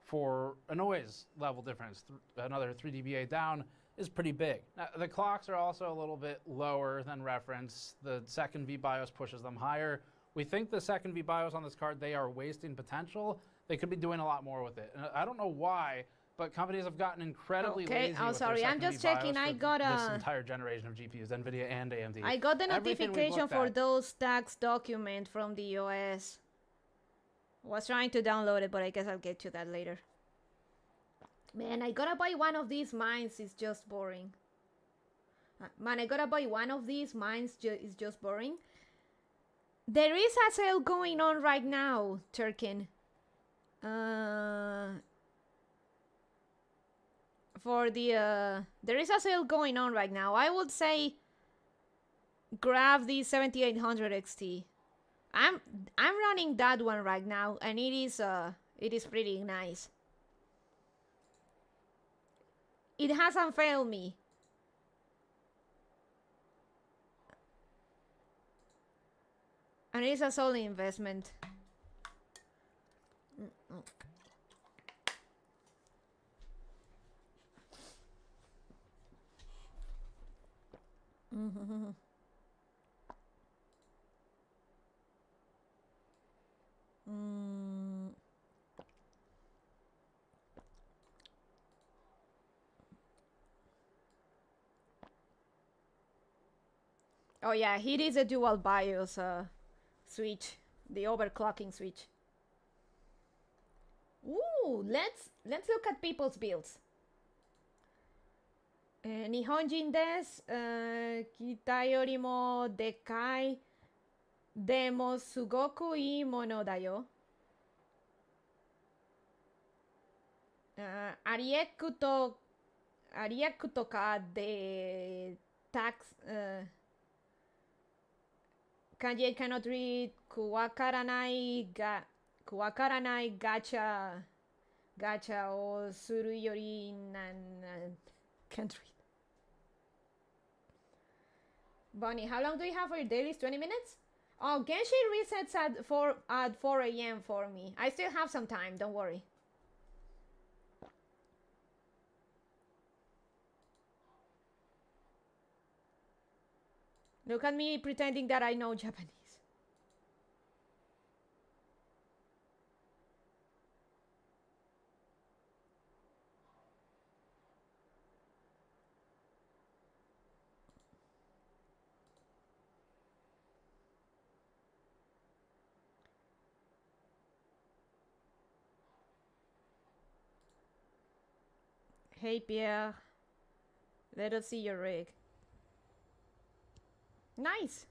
for a noise level difference. Another 3 dBA down is pretty big. Now, the clocks are also a little bit lower than reference. The second VBIOS pushes them higher. We think the second VBIOS on this card, they are wasting potential. They could be doing a lot more with it. And I don't know why, but companies have gotten incredibly lazy Oh, with sorry, their I'm second just checking. VBIOS I for got this a... entire generation of GPUs, NVIDIA and AMD. I got the Everything we've notification looked for at- those tax document from the US. Was trying to download it, but I guess I'll get to that later. Man, I gotta buy one of these mines. It's just boring. Man, I gotta buy one of these mines. It's just boring. There is a sale going on right now, Turkin. For the there is a sale going on right now. I would say grab the 7800 XT. I'm running that one right now, and it is pretty nice. It hasn't failed me. And it's a solid investment. Oh yeah, it is a dual BIOS switch, the overclocking switch. Ooh, let's look at people's builds. 日本人です。北よりもでかい。でもすごくいいものだよ。アリエクとかでタクス、漢字 cannot read わからないガチャをするよりcan't read. Bonnie, how long do you have for your dailies? 20 minutes? Oh, Genshin resets at 4 a.m. for me. I still have some time, don't worry. Look at me pretending that I know Japanese. Hey Pierre, let us see your rig. Nice.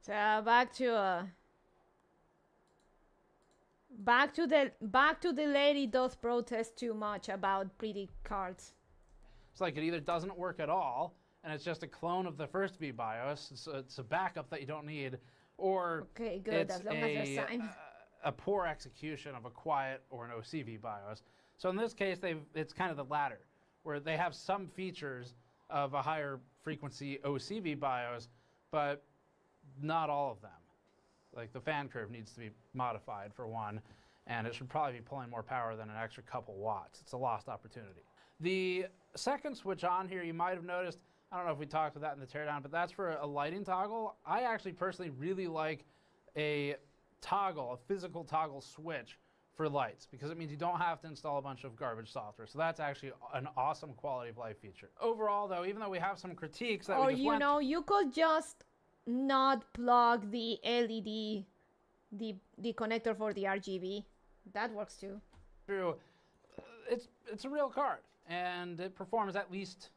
So back to the lady does protest too much about pretty cards. It's like it either doesn't work at all, and it's just a clone of the first VBIOS. It's a backup that you don't need, or Okay, good, it's as long as there's time. a poor execution of a quiet or an OC VBIOS. So in this case, it's kind of the latter, where they have some features of a higher frequency OC VBIOS, but not all of them. Like the fan curve needs to be modified for one, and it should probably be pulling more power than an extra couple watts. It's a lost opportunity. The second switch on here, you might have noticed, I don't know if we talked about that in the teardown, but that's for a lighting toggle. I actually personally really like a toggle, a physical toggle switch for lights, because it means you don't have to install a bunch of garbage software. So that's actually an awesome quality of life feature. Overall though, even though we have some critiques that Or we just went you could just not plug the LED, the connector for the RGB. That works too. through, it's a real card, and it performs at least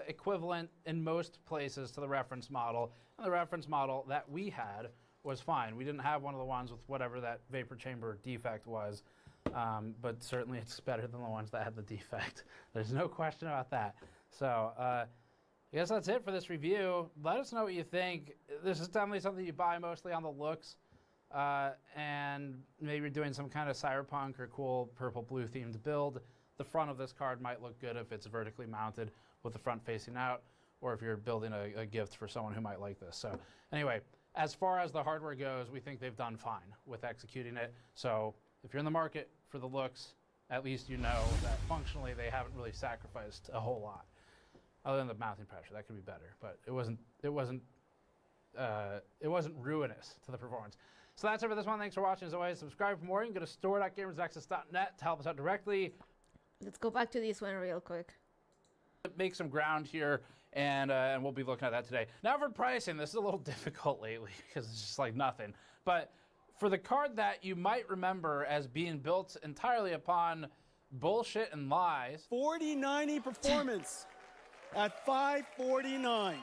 equivalent in most places to the reference model. And the reference model that we had was fine. We didn't have one of the ones with whatever that vapor chamber defect was, but certainly it's better than the ones that had the defect. There's no question about that. So I guess that's it for this review. Let us know what you think. This is definitely something you buy mostly on the looks, and maybe you're doing some kind of cyberpunk or cool purple blue themed build. The front of this card might look good if it's vertically mounted with the front facing out, or if you're building a gift for someone who might like this. So anyway, as far as the hardware goes, we think they've done fine with executing it. So if you're in the market for the looks, at least you know that functionally they haven't really sacrificed a whole lot. Other than the mounting pressure, that could be better, but it wasn't ruinous to the performance. So that's it for this one. Thanks for watching. As always, subscribe for more. You can go to store.gamersnexus.net to help us out directly. Let's go back to this one real quick. Make some ground here, and we'll be looking at that today. Now for pricing, this is a little difficult lately because it's just like nothing. But for the card that you might remember as being built entirely upon bullshit and lies, 4090 performance at 549.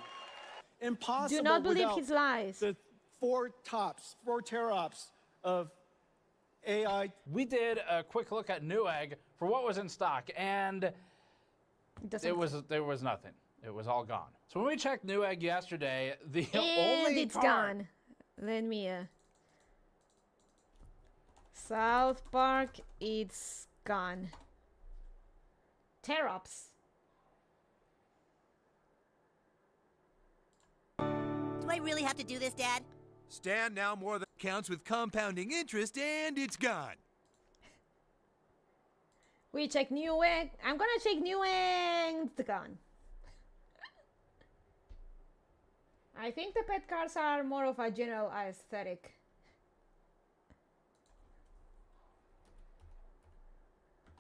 Impossible. Do not believe without his lies. The 4 teraops of AI. We did a quick look at Newegg for what was in stock, and there was nothing. It was all gone. So when we checked Newegg yesterday, the only it's card gone. Let me South Park, it's gone. Terops. Do I really have to do this, Dad? Stand now more than counts with compounding interest, and it's gone. We check Newegg. I'm gonna check Newegg. It's gone. I think the pet cards are more of a general aesthetic.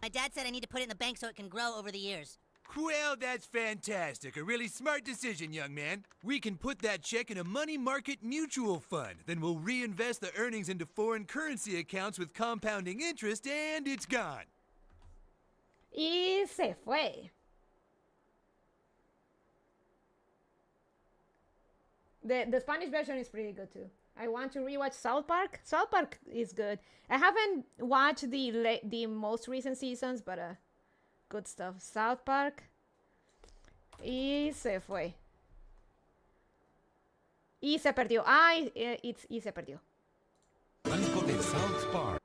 My dad said I need to put it in the bank so it can grow over the years. Well, that's fantastic. A really smart decision, young man. We can put that check in a money market mutual fund. Then we'll reinvest the earnings into foreign currency accounts with compounding interest, and it's gone. Y se fue. The Spanish version is pretty good too. I want to rewatch South Park. South Park is good. I haven't watched the most recent seasons, but good stuff. South Park. Y se fue. Y se perdió. Y se perdió. Banco de South Park.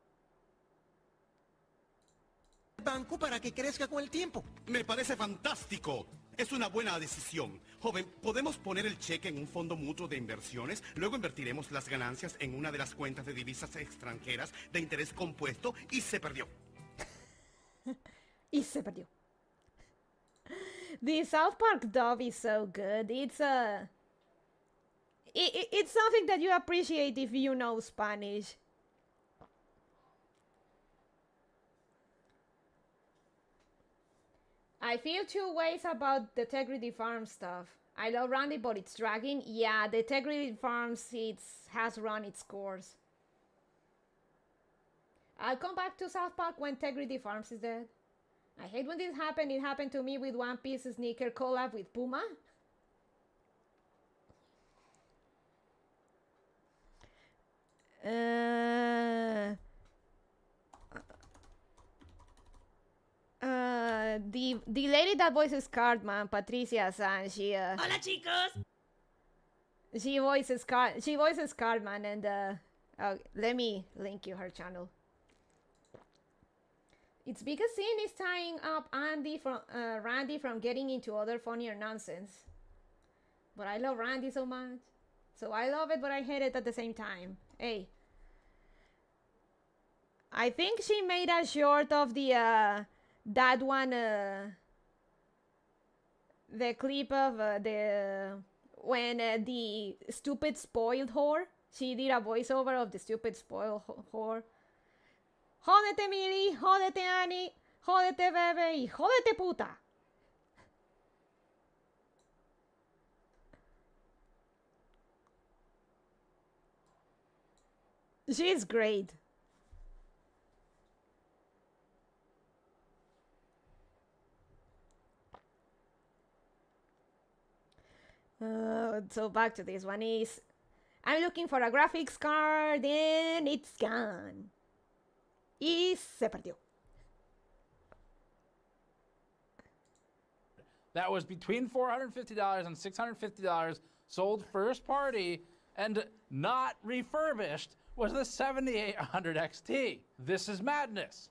Banco para que crezca con el tiempo. Me parece fantástico. Es una buena decisión. Joven, podemos poner el cheque en un fondo mutuo de inversiones, luego invertiremos las ganancias en una de las cuentas de divisas extranjeras de interés compuesto y se perdió. Y se perdió. The South Park dub is so good. It's it's something that you appreciate if you know Spanish. I feel two ways about the Integrity Farm stuff. I love Randy, but it's dragging. Yeah, the Integrity Farms has run its course. I'll come back to South Park when Integrity Farms is dead. I hate when this happened. It happened to me with One Piece sneaker collab with Puma. The lady that voices Cartman, Patricia San, she Hola, chicos. She voices Cartman, and let me link you her channel. It's because Sin is tying up Randy from getting into other funnier nonsense. But I love Randy so much. So I love it, but I hate it at the same time. Hey. I think she made a short of the, that one, the clip of when the stupid spoiled whore, she did a voiceover of the stupid spoiled whore. Jódete Mili, jódete Annie, jódete bebé y jódete puta. She's great. So back to this one is, I'm looking for a graphics card and it's gone. Y se perdió. That was between $450 and $650, sold first party, and not refurbished was the 7800 XT. This is madness.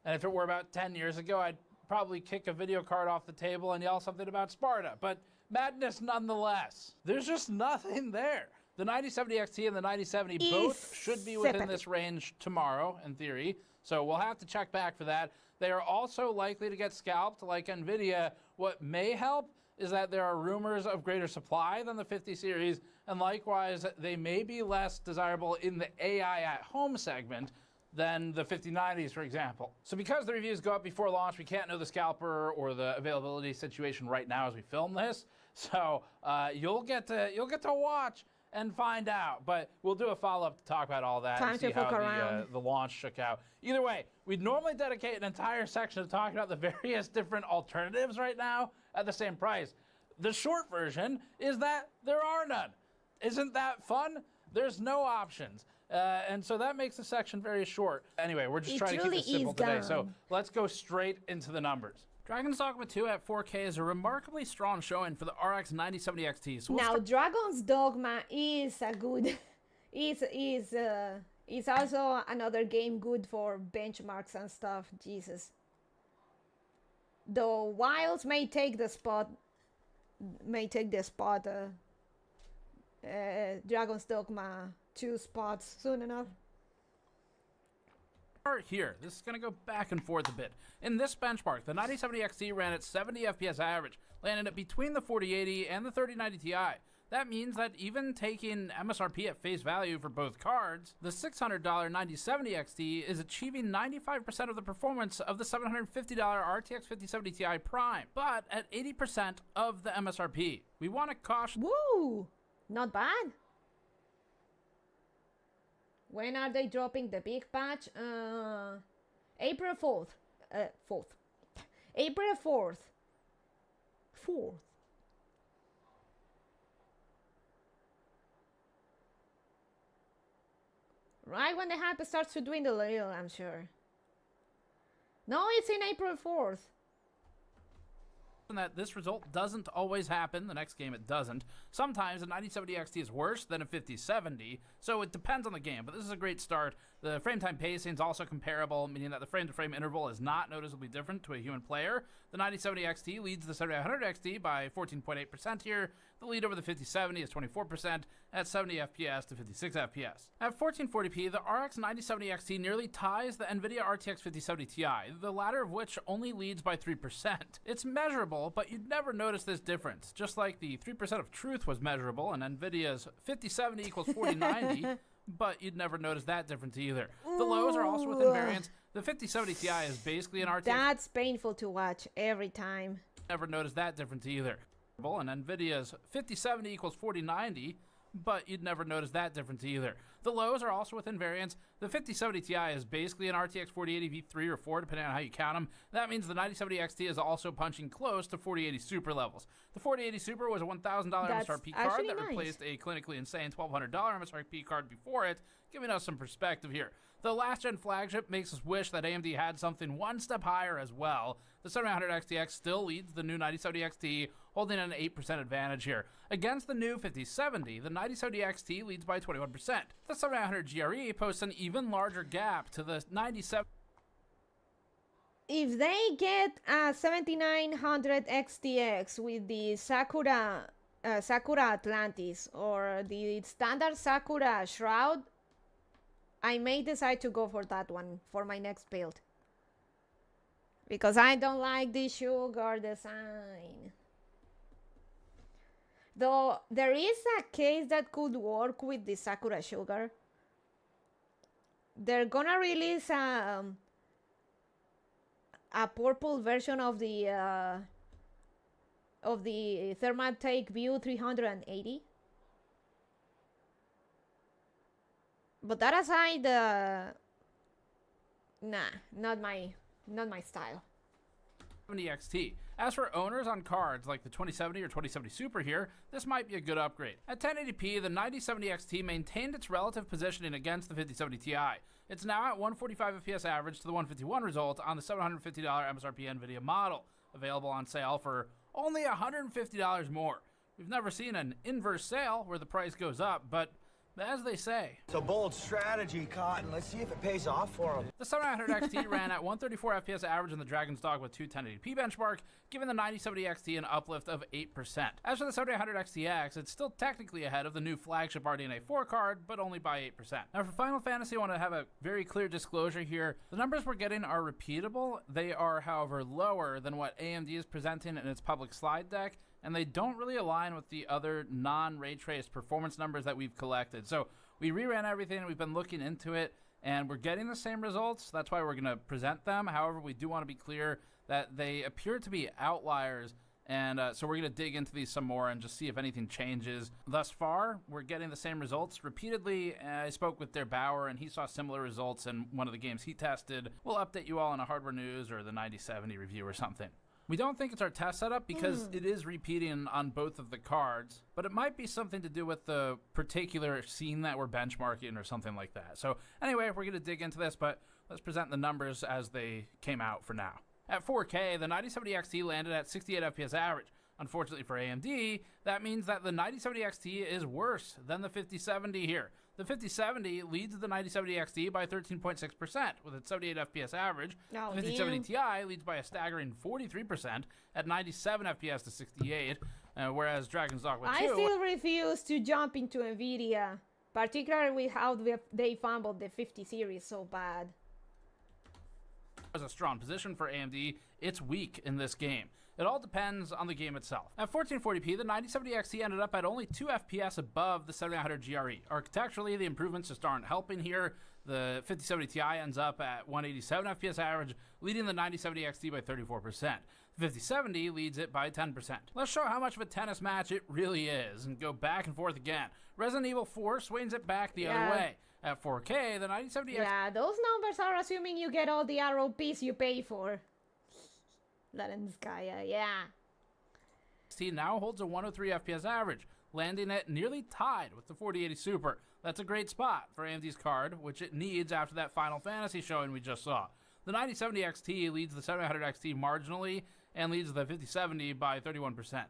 And if it were about 10 years ago, I'd probably kick a video card off the table and yell something about Sparta, but madness nonetheless. There's just nothing there. The 9070 XT and the 9070 both should be within this range tomorrow, in theory, so we'll have to check back for that. They are also likely to get scalped like NVIDIA. What may help is that there are rumors of greater supply than the 50 series, and likewise, they may be less desirable in the AI at home segment than the 5090s, for example. So because the reviews go up before launch, we can't know the scalper or the availability situation right now as we film this. So you'll get to watch and find out, but we'll do a follow-up to talk about all that and see how the launch shook out. Either way, we'd normally dedicate an entire section to talking about the various different alternatives right now at the same price. The short version is that there are none. Isn't that fun? There's no options. And so that makes the section very short. Anyway, we're just trying to keep it simple today. So let's go straight into the numbers. Dragon's Dogma 2 at 4K is a remarkably strong showing for the RX 9070 XT. So now, Dragon's Dogma is a good, is also another game good for benchmarks and stuff. Jesus. Though Wilds may take the spot, Dragon's Dogma 2 spots soon enough. Here, this is going to go back and forth a bit. In this benchmark, the 9070 XT ran at 70 FPS average, landing at between the 4080 and the 3090 Ti. That means that even taking MSRP at face value for both cards, the $600 9070 XT is achieving 95% of the performance of the $750 RTX 5070 Ti Prime, but at 80% of the MSRP. We want to caution. Woo! Not bad. When are they dropping the big patch? April 4th. April 4th. 4th. Right when the hype starts to dwindle a little, I'm sure. No, it's in April 4th. That this result doesn't always happen. The next game it doesn't. Sometimes a 9070 XT is worse than a 5070, so it depends on the game, but this is a great start. The frame time pacing is also comparable, meaning that the frame to frame interval is not noticeably different to a human player. The 9070 XT leads the 7900 XT by 14.8% here. The lead over the 5070 is 24% at 70 FPS to 56 FPS. At 1440p, the RX 9070 XT nearly ties the NVIDIA RTX 5070 Ti, the latter of which only leads by 3%. It's measurable, but you'd never notice this difference, just like the 3% of truth was measurable in NVIDIA's 5070 equals 4090, but you'd never notice that difference either. The lows are also within variance. The 5070 Ti is basically an RTX. That's painful to watch every time. Never noticed that difference either. And NVIDIA's 5070 equals 4090, but you'd never notice that difference either. The lows are also within variance. The 5070 Ti is basically an RTX 4080 V3 or 4, depending on how you count them. That means the 9070 XT is also punching close to 4080 Super levels. The 4080 Super was a $1,000 MSRP card that replaced a clinically insane $1,200 MSRP card before it, giving us some perspective here. The last-gen flagship makes us wish that AMD had something one step higher as well. The 7900 XTX still leads the new 9070 XT, holding an 8% advantage here. Against the new 5070, the 9070 XT leads by 21%. The 7900 GRE posts an even larger gap to the 97. If they get a 7900 XTX with the Sakura Atlantis or the standard Sakura Shroud, I may decide to go for that one for my next build. Because I don't like the sugar design. Though there is a case that could work with the Sakura sugar. They're gonna release a purple version of the Thermaltake View 380. But that aside, nah, not my style. 70 XT. As for owners on cards like the 2070 or 2070 Super here, this might be a good upgrade. At 1080p, the 9070 XT maintained its relative positioning against the 5070 Ti. It's now at 145 FPS average to the 151 result on the $750 MSRP NVIDIA model, available on sale for only $150 more. We've never seen an inverse sale where the price goes up, but as they say, it's a bold strategy, Cotton. Let's see if it pays off for them. The 7900 XT ran at 134 FPS average in the Dragon's Dog with 2 1080p benchmark, giving the 9070 XT an uplift of 8%. As for the 7800 XTX, it's still technically ahead of the new flagship RDNA 4 card, but only by 8%. Now for Final Fantasy, I want to have a very clear disclosure here. The numbers we're getting are repeatable. They are, however, lower than what AMD is presenting in its public slide deck, and they don't really align with the other non-ray traced performance numbers that we've collected. So we reran everything, we've been looking into it, and we're getting the same results. That's why we're gonna present them. However, we do wanna be clear that they appear to be outliers, and so we're gonna dig into these some more and just see if anything changes. Thus far, we're getting the same results repeatedly. I spoke with Der Bauer, and he saw similar results in one of the games he tested. We'll update you all on a hardware news or the 9070 review or something. We don't think it's our test setup because it is repeating on both of the cards, but it might be something to do with the particular scene that we're benchmarking or something like that. So anyway, we're going to dig into this, but let's present the numbers as they came out for now. At 4K, the 9070 XT landed at 68 FPS average. Unfortunately for AMD, that means that the 9070 XT is worse than the 5070 here. The 5070 leads the 9070 XT by 13.6% with its 78 FPS average. Oh, the 5070 Ti leads by a staggering 43% at 97 FPS to 68, whereas Dragon's Dogma 2... I still refuse to jump into NVIDIA, particularly with how they fumbled the 50 series so bad. ...was a strong position for AMD. It's weak in this game. It all depends on the game itself. At 1440p, the 9070 XT ended up at only 2 FPS above the 7900 GRE. Architecturally, the improvements just aren't helping here. The 5070 Ti ends up at 187 FPS average, leading the 9070 XT by 34%. The 5070 leads it by 10%. Let's show how much of a tennis match it really is, and go back and forth again. Resident Evil 4 swings it back the other way. At 4K, the 9070 XT... Yeah, those numbers are assuming you get all the ROPs you pay for. Larenskaya, yeah. XT now holds a 103 FPS average, landing it nearly tied with the 4080 Super. That's a great spot for AMD's card, which it needs after that Final Fantasy showing we just saw. The 9070 XT leads the 700 XT marginally and leads the 5070 by 31%.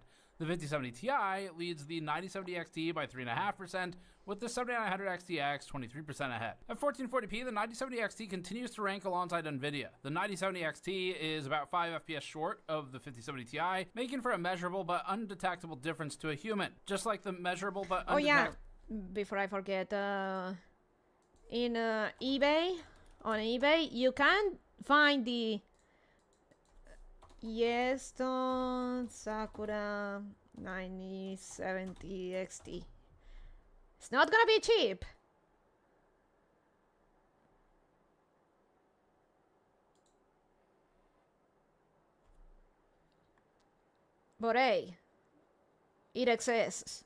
The 5070 Ti leads the 9070 XT by 3.5%, with the 7900 XTX 23% ahead. At 1440p, the 9070 XT continues to rank alongside Nvidia. The 9070 XT is about 5 FPS short of the 5070 Ti, making for a measurable but undetectable difference to a human. Just like the measurable but Oh yeah, undetectable... before I forget, in eBay, on eBay, you can find the Sakura 9070 XT. It's not gonna be cheap. But hey, it exists.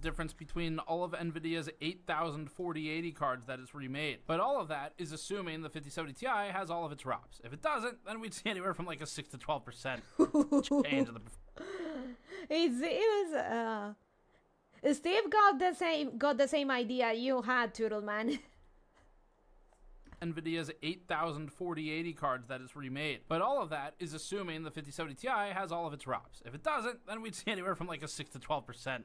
difference between all of Nvidia's 8,000 4080 cards that it's remade. But all of that is assuming the 5070 Ti has all of its ROPs. If it doesn't, then we'd see anywhere from like a 6 to 12% change in the Steve got the same idea you had, Turtle Man. Nvidia's 8,000 4080 cards that it's remade. But all of that is assuming the 5070 Ti has all of its ROPs. If it doesn't, then we'd see anywhere from like a 6 to 12%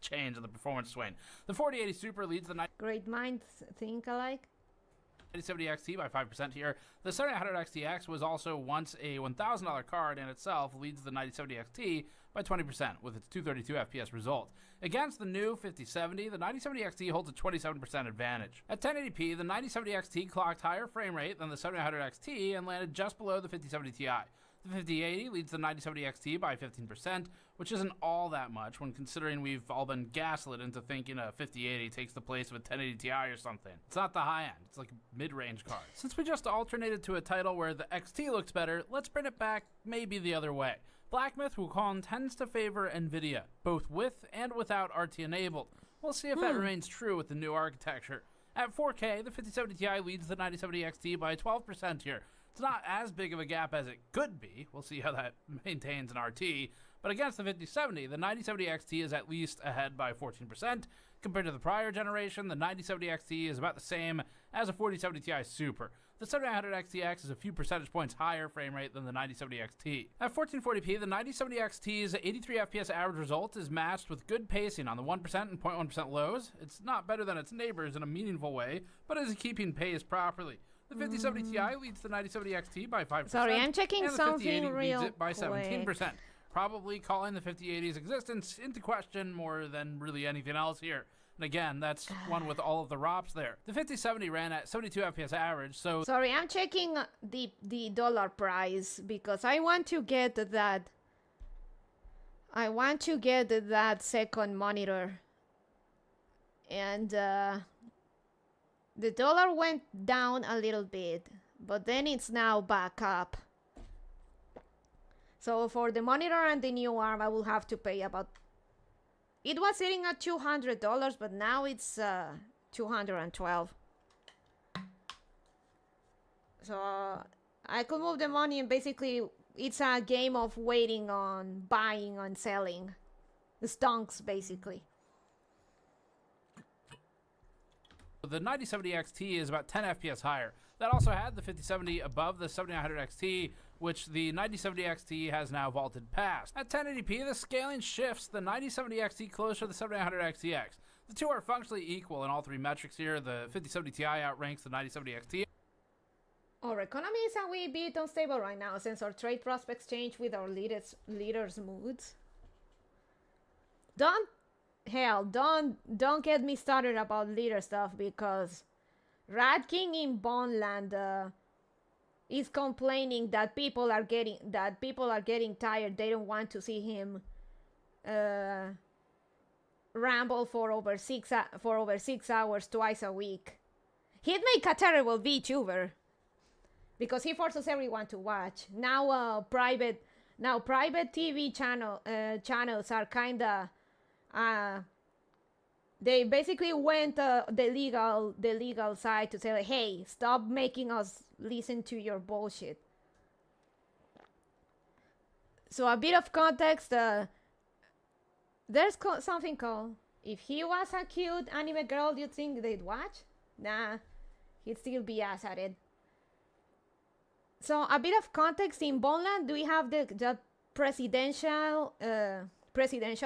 change in the performance swing. The 4080 Super leads the Great minds think alike. 9070 XT by 5% here. The 7900 XTX was also once a $1,000 card and itself leads the 9070 XT by 20% with its 232 FPS result. Against the new 5070, the 9070 XT holds a 27% advantage. At 1080p, the 9070 XT clocked higher frame rate than the 7900 XT and landed just below the 5070 Ti. The 5080 leads the 9070 XT by 15%, which isn't all that much when considering we've all been gaslit into thinking a 5080 takes the place of a 1080 Ti or something. It's not the high end, it's like a mid-range card. Since we just alternated to a title where the XT looks better, let's bring it back maybe the other way. Black Myth Wukong tends to favor Nvidia, both with and without RT enabled. We'll see if that remains true with the new architecture. At 4K, the 5070 Ti leads the 9070 XT by 12% here. It's not as big of a gap as it could be. We'll see how that maintains an RT. But against the 5070, the 9070 XT is at least ahead by 14%. Compared to the prior generation, the 9070 XT is about the same as a 4070 Ti Super. The 7900 XTX is a few percentage points higher frame rate than the 9070 XT. At 1440p, the 9070 XT's 83 FPS average result is matched with good pacing on the 1% and 0.1% lows. It's not better than its neighbors in a meaningful way, but is keeping pace properly. The 5070 Ti leads the 9070 XT by 5%. Sorry, I'm checking and the something 5080 real leads it by 17%. quick. Probably calling the 5080's existence into question more than really anything else here. And again, that's one with all of the ROPs there. The 5070 ran at 72 FPS average, so... Sorry, I'm checking the dollar price because I want to get that... I want to get that second monitor. And the dollar went down a little bit, but then it's now back up. So for the monitor and the new arm, I will have to pay about... It was sitting at $200, but now it's $212. So I could move the money, and basically it's a game of waiting on buying and selling. The stonks, basically. The 9070 XT is about 10 FPS higher. That also had the 5070 above the 7900 XT, which the 9070 XT has now vaulted past. At 1080p, the scaling shifts the 9070 XT closer to the 7900 XTX. The two are functionally equal in all three metrics here. The 5070 Ti outranks the 9070 XT. Our economy is a wee bit unstable right now since our trade prospects change with our leaders' moods. Don't get me started about leader stuff because Rat King in Bondland is complaining that people are getting tired. They don't want to see him ramble for over 6 hours twice a week. He'd make a terrible VTuber because he forces everyone to watch. Now private TV channels are kinda they basically went the legal side to say, hey, stop making us listen to your bullshit. So a bit of context, there's something called, if he was a cute anime girl, you think they'd watch? Nah, he'd still be ass at it. So a bit of context, in Bonland we have the presidential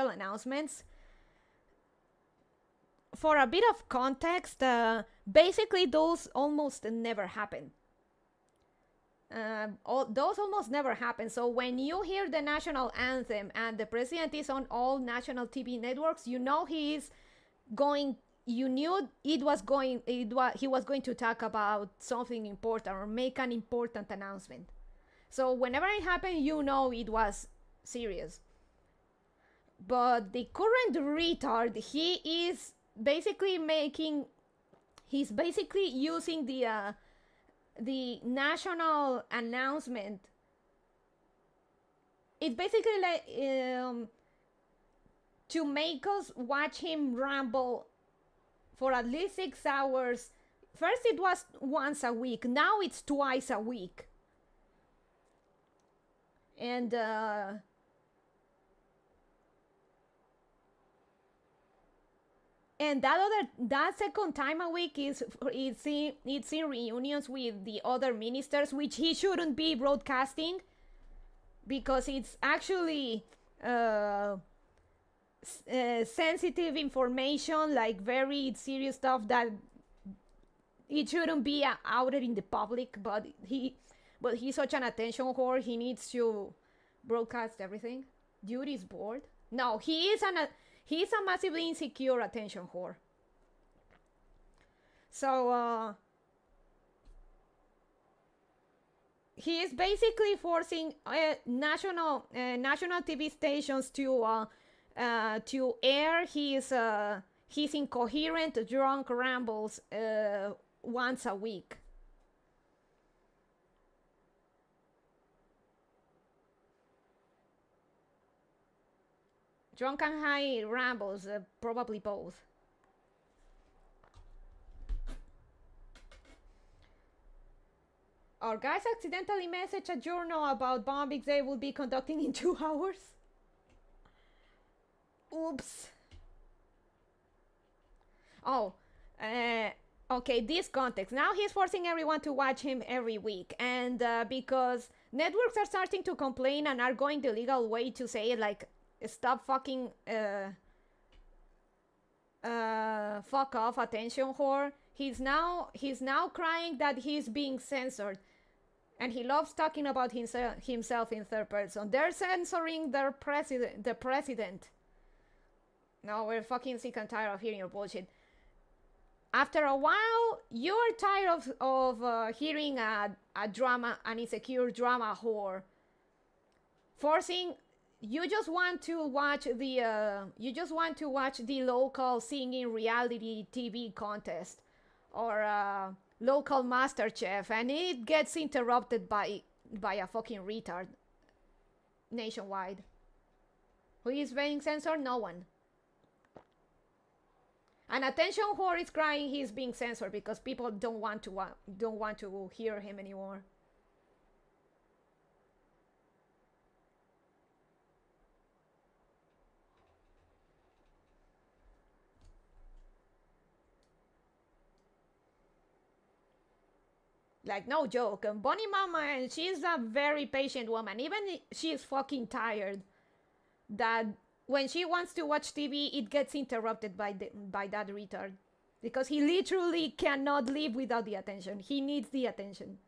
announcements. For a bit of context, basically those almost never happen. Those almost never happen. So when you hear the national anthem and the president is on all national TV networks, you know he is going. You knew he was going to talk about something important or make an important announcement. So whenever it happened, you know it was serious. But the current retard, he's basically using the national announcement. It's basically like to make us watch him ramble for at least 6 hours. First it was once a week, now it's twice a week. And that second time a week it's in reunions with the other ministers, which he shouldn't be broadcasting because it's actually sensitive information, like very serious stuff that it shouldn't be outed in the public. But he's such an attention whore. He needs to broadcast everything. Dude is bored. No, he's a massively insecure attention whore. So he is basically forcing national TV stations to air his incoherent drunk rambles once a week. Drunk and high rambles, probably both. Our guys accidentally messaged a journal about bombings they will be conducting in 2 hours. Oops. Oh, okay, this context. Now he's forcing everyone to watch him every week. And because networks are starting to complain and are going the legal way to say it, like, stop fucking fuck off, attention whore. He's now crying that he's being censored. And he loves talking about himself in third person. They're censoring the president. No, we're fucking sick and tired of hearing your bullshit. After a while, you're tired of hearing an insecure drama whore. You just want to watch the local singing reality TV contest or local master chef, and it gets interrupted by a fucking retard nationwide. Who is being censored? No one. An attention whore is crying he's being censored because people don't want to hear him anymore. Like, no joke. Bonnie Mama, she's a very patient woman. Even she's fucking tired that when she wants to watch TV, it gets interrupted by that retard. Because he literally cannot live without the attention. He needs the attention.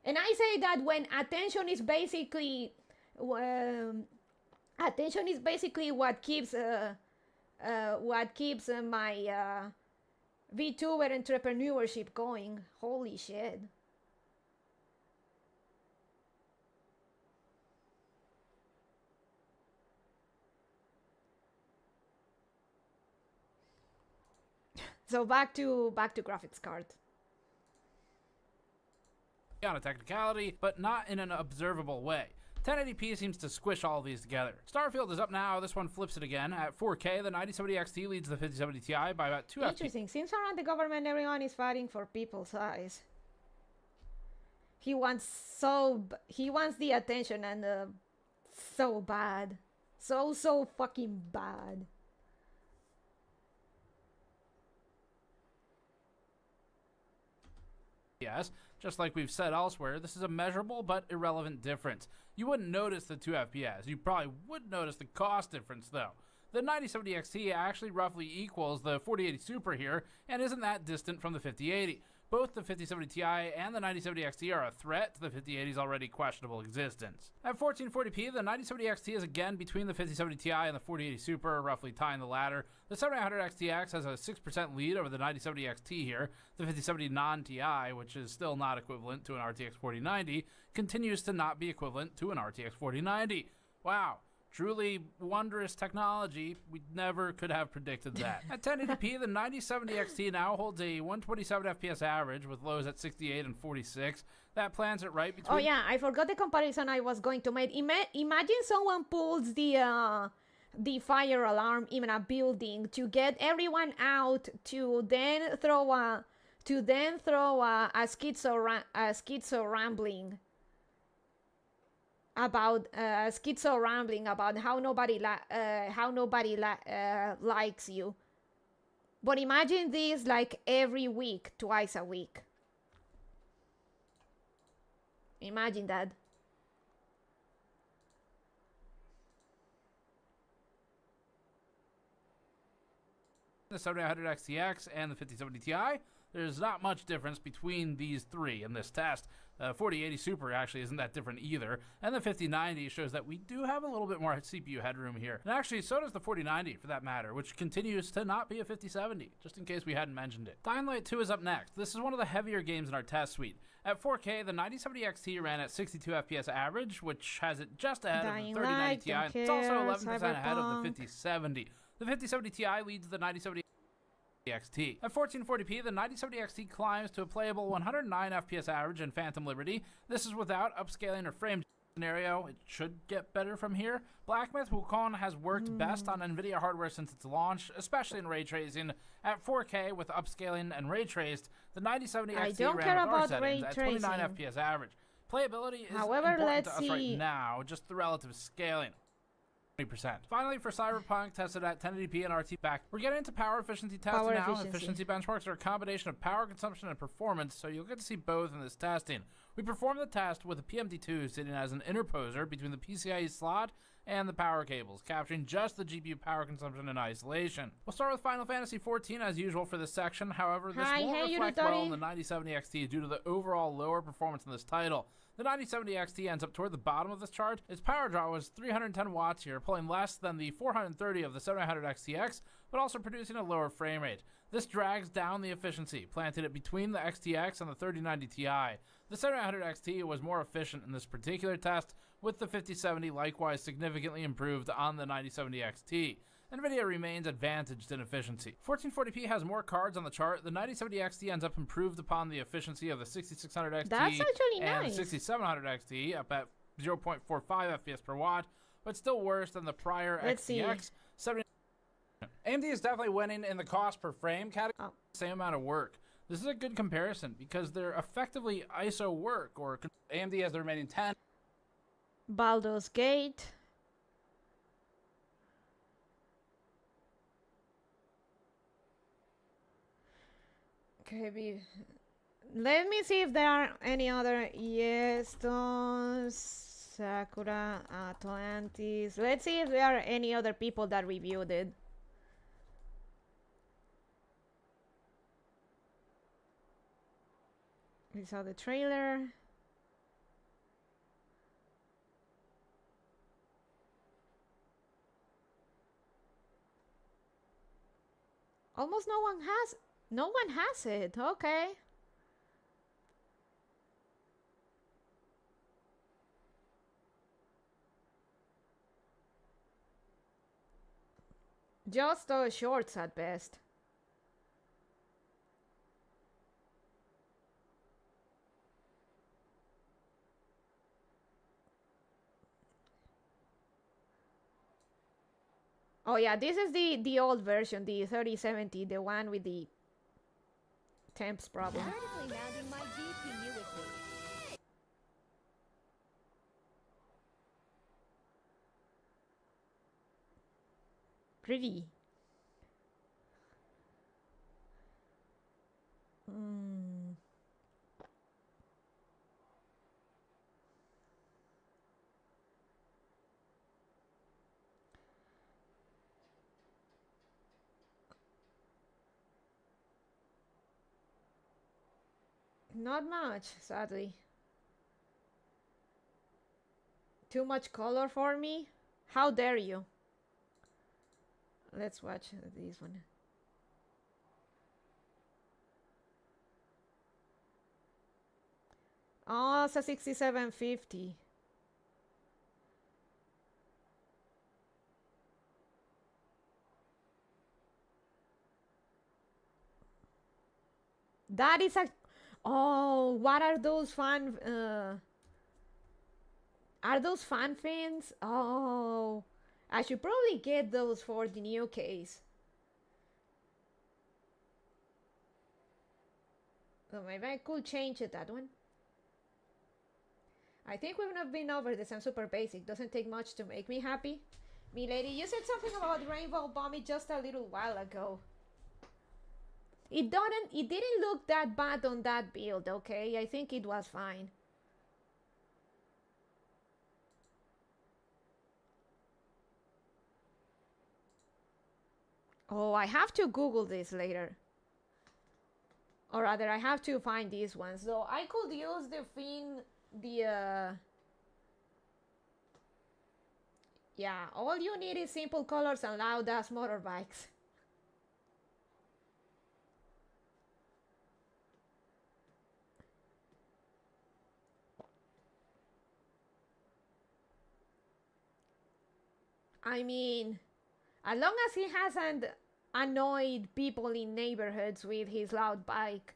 And I say that when attention is basically what keeps my Vtuber entrepreneurship going. Holy shit. So back to graphics card. On a technicality, but not in an observable way. 1080p seems to squish all of these together. Starfield is up now. This one flips it again. At 4K, the 9070 XT leads the 5070 Ti by about 2 FPS. Interesting. Seems around the government, everyone is fighting for people's eyes. He wants the attention, and so bad. So fucking bad. Yes, just like we've said elsewhere, this is a measurable but irrelevant difference. You wouldn't notice the 2 FPS. You probably would notice the cost difference, though. The 9070 XT actually roughly equals the 4080 Super here, and isn't that distant from the 5080. Both the 5070 Ti and the 9070 XT are a threat to the 5080's already questionable existence. At 1440p, the 9070 XT is again between the 5070 Ti and the 4080 Super, roughly tying the latter. The 7900 XTX has a 6% lead over the 9070 XT here. The 5070 non-Ti, which is still not equivalent to an RTX 4090, continues to not be equivalent to an RTX 4090. Wow. Truly wondrous technology. We never could have predicted that. At 1080p, the 9070 XT now holds a 127 FPS average with lows at 68 and 46. That plans it right between... Oh yeah, I forgot the comparison I was going to make. Imagine someone pulls the fire alarm in a building to get everyone out, to then throw a schizo rambling about how nobody likes you. But imagine this like every week, twice a week. Imagine that. The 7900 XTX and the 5070 Ti, there's not much difference between these three in this test. 4080 Super actually isn't that different either, and the 5090 shows that we do have a little bit more CPU headroom here. And actually, so does the 4090 for that matter, which continues to not be a 5070, just in case we hadn't mentioned it. Dying Light 2 is up next. This is one of the heavier games in our test suite. At 4K, the 9070 XT ran at 62 FPS average, which has it just ahead of the 3090 Ti, and it's also 11% ahead of the 5070. The 5070 Ti leads the 9070 XT. At 1440p, the 9070 XT climbs to a playable 109 FPS average in Phantom Liberty. This is without upscaling or frame scenario. It should get better from here. Black Myth Wukong has worked best on NVIDIA hardware since its launch, especially in ray tracing. At 4K with upscaling and ray traced, the 9070 XT ran with R settings at 29 FPS average. Playability is important to us right now, just the relative scaling. 20%. Finally, for Cyberpunk, tested at 1080p and RT back. We're getting into power efficiency testing now. Efficiency benchmarks are a combination of power consumption and performance, so you'll get to see both in this testing. We performed the test with a PMD2 sitting as an interposer between the PCIe slot and the power cables, capturing just the GPU power consumption in isolation. We'll start with Final Fantasy XIV as usual for this section. However, this won't reflect well on the 9070 XT due to the overall lower performance in this title. The 9070 XT ends up toward the bottom of this chart. Its power draw was 310 watts here, pulling less than the 430 of the 7900 XTX, but also producing a lower frame rate. This drags down the efficiency, planting it between the XTX and the 3090 Ti. The 7900 XT was more efficient in this particular test, with the 5070 likewise significantly improved on the 9070 XT. NVIDIA remains advantaged in efficiency. 1440p has more cards on the chart. The 9070 XT ends up improved upon the efficiency of the 6600 XT That's actually and nice. the 6700 XT, up at 0.45 FPS per watt, but still worse than the prior XTX. AMD is definitely winning in the cost per frame category, same amount of work. This is a good comparison because they're effectively ISO work, or AMD has the remaining 10. Baldur's Gate. Okay, let me see if there are any other ToS, Sakura, Atlantis. Let's see if there are any other people that reviewed it. We saw the trailer. Almost no one has it. Okay. Just shorts at best. Oh yeah, this is the old version, the 3070, the one with the temps problem. Vertically mounting my GPU with me. Pretty. Mm. Not much, sadly. Too much color for me? How dare you? Let's watch this one. Oh, it's a 6750. That is a... Oh, what are those fan... are those fan fins? Oh, I should probably get those for the new case. So maybe I could change it, that one. I think we've not been over this. I'm super basic. Doesn't take much to make me happy. Me lady, you said something about rainbow vomit just a little while ago. It didn't look that bad on that build, okay? I think it was fine. Oh, I have to Google this later. Or rather, I have to find these ones. So I could use the fin, yeah, all you need is simple colors and loud ass motorbikes. I mean, as long as he hasn't annoyed people in neighborhoods with his loud bike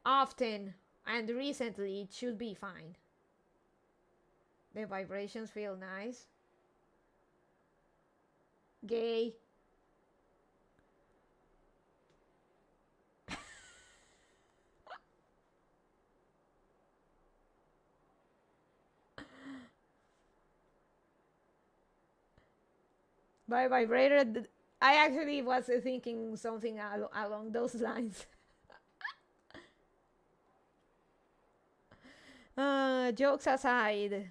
often and recently, it should be fine. The vibrations feel nice. Gay. By vibrator, I actually was thinking something along those lines. Jokes aside.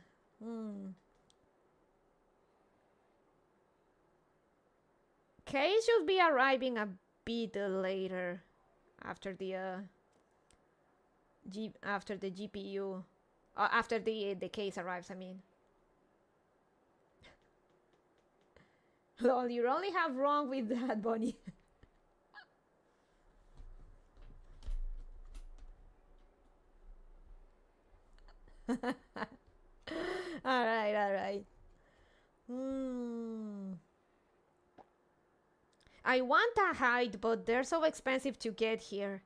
Kay should be arriving a bit later after the GPU, after the case arrives. I mean. Lol, you're only half wrong with that, Bonnie. Alright. I want a hide, but they're so expensive to get here.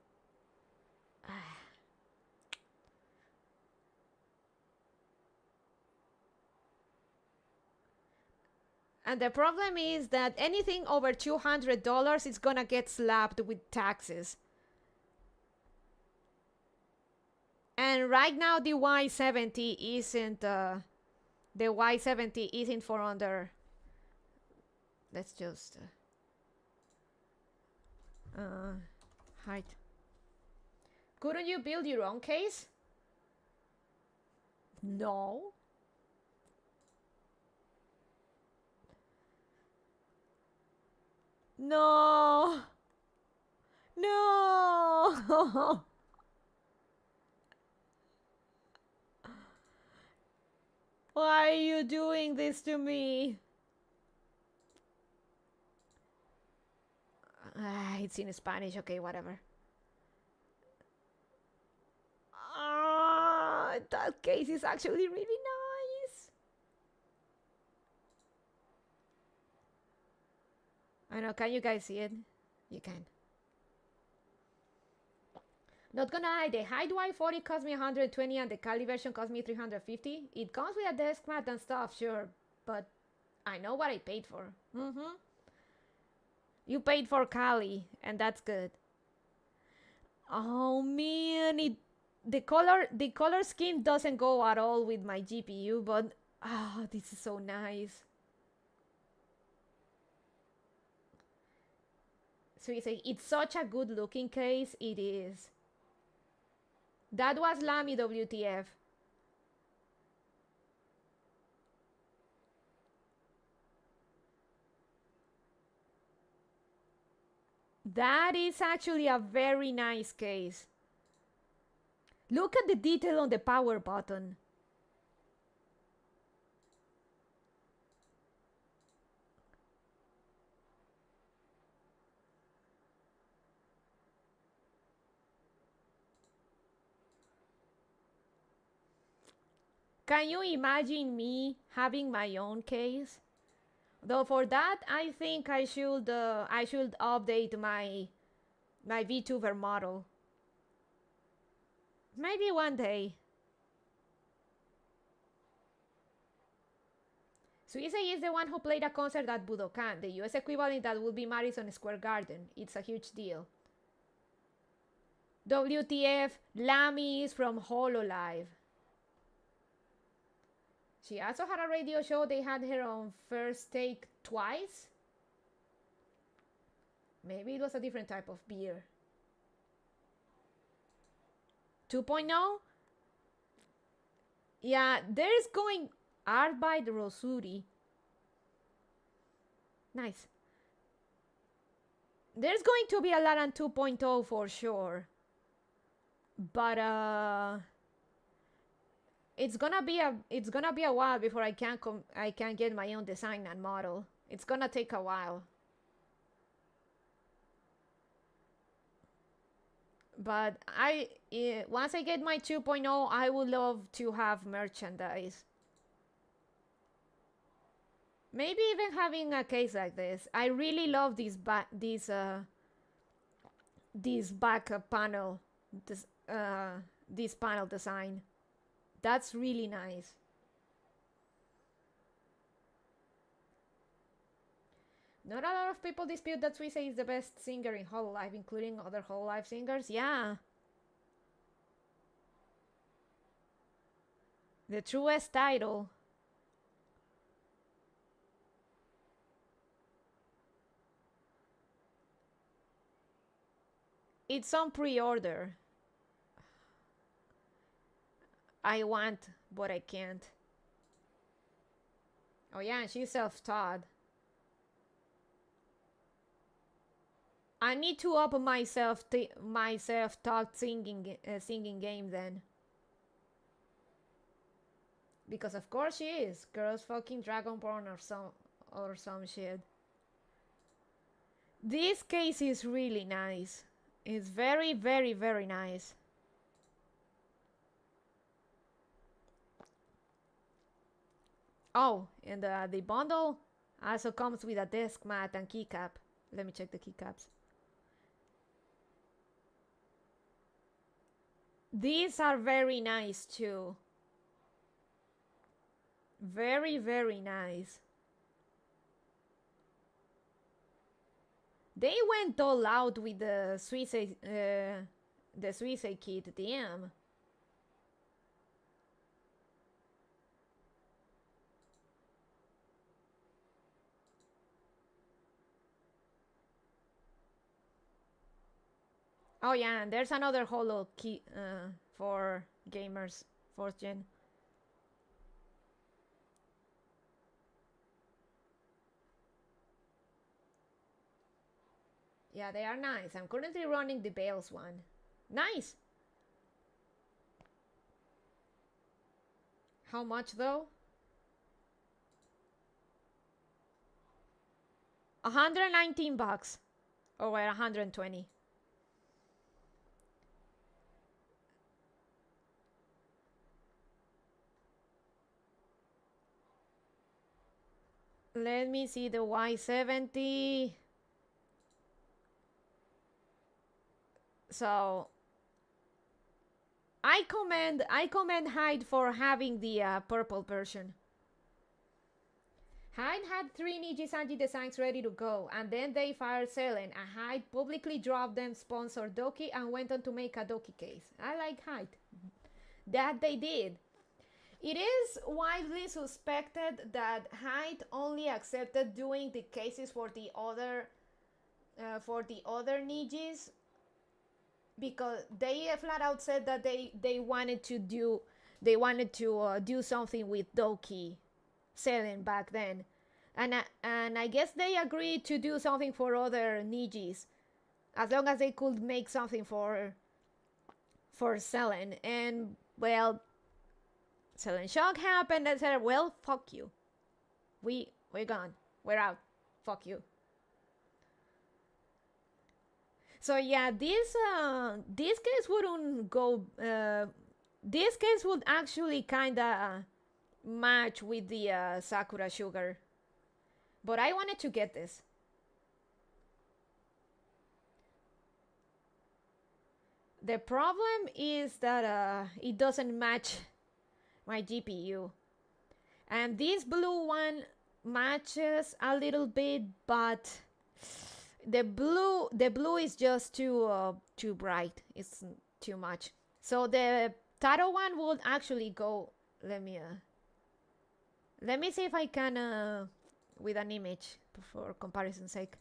And the problem is that anything over $200 is gonna get slapped with taxes. And right now the Y70 isn't for under. Let's just height. Couldn't you build your own case? No. No. Why are you doing this to me? It's in Spanish. Okay, whatever. That case is actually really nice. I know, can you guys see it? You can. Not gonna lie, the Hide Y40 cost me 120 and the Kali version cost me 350. It comes with a desk mat and stuff, sure, but I know what I paid for. You paid for Kali, and that's good. Oh man, the color scheme doesn't go at all with my GPU, but this is so nice. So you say it's such a good looking case. It is. That was Lamy WTF. That is actually a very nice case. Look at the detail on the power button. Can you imagine me having my own case? Though for that, I think I should update my Vtuber model. Maybe one day. Suisse is the one who played a concert at Budokan, the US equivalent that would be Madison Square Garden. It's a huge deal. WTF, Lamy is from HoloLive. She also had a radio show. They had her on First Take twice. Maybe it was a different type of beer. 2.0? Yeah, there's going art by the Rosuri. Nice. There's going to be a lot on 2.0 for sure. But it's gonna be a while before I can get my own design and model. It's gonna take a while. But once I get my 2.0, I would love to have merchandise. Maybe even having a case like this. I really love this back panel, this panel design. That's really nice. Not a lot of people dispute that Suisse is the best singer in HoloLive, including other HoloLive singers. Yeah. The truest title. It's on pre-order. I want, but I can't. Oh yeah, and she's self-taught. I need to up my self-taught singing game then. Because of course she is. Girls fucking Dragonborn or some shit. This case is really nice. It's very, very, very nice. Oh, and the bundle also comes with a desk mat and keycap. Let me check the keycaps. These are very nice too. Very, very nice. They went all out with the Suisse kit, damn. Oh yeah, and there's another holo key for gamers, 4th gen. Yeah, they are nice. I'm currently running the Bales one. Nice! How much though? 119 bucks. Or 120. Let me see the Y70. So I commend Hyde for having the purple version. Hyde had 3 Niji Sanji designs ready to go, and then they fired Selen, and Hyde publicly dropped them sponsored Doki and went on to make a Doki case. I like Hyde. That they did. It is widely suspected that Hyde only accepted doing the cases for the other Nijis because they flat out said that they wanted to do something with Doki Selen back then, and I guess they agreed to do something for other Nijis as long as they could make something for Selen. And well, Selen shock happened and said, well, fuck you, we're gone, we're out, fuck you. So yeah, this case wouldn't go. This case would actually kinda match with the Sakura Sugar, but I wanted to get this. The problem is that it doesn't match my GPU, and this blue one matches a little bit, but the blue is just too bright. It's too much. So the Taro one would actually go. Let me see if I can with an image for comparison's sake.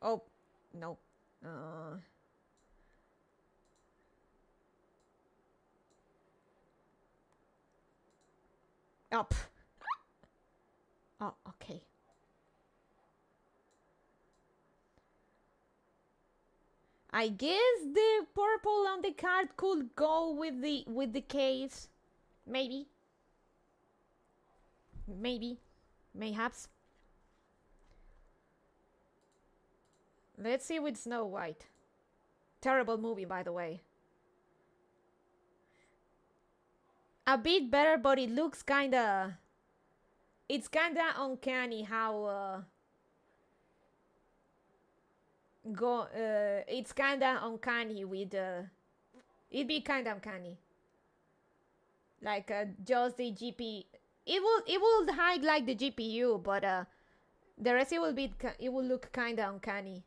Oh no. Up. Oh, okay. I guess the purple on the card could go with the case. Maybe. Mayhaps. Let's see with Snow White. Terrible movie, by the way. A bit better, but it looks kinda... It's kinda uncanny how... it's kinda uncanny with... It'd be kinda uncanny. Like, just the GP... It will hide like the GPU, but the rest it will look kinda uncanny.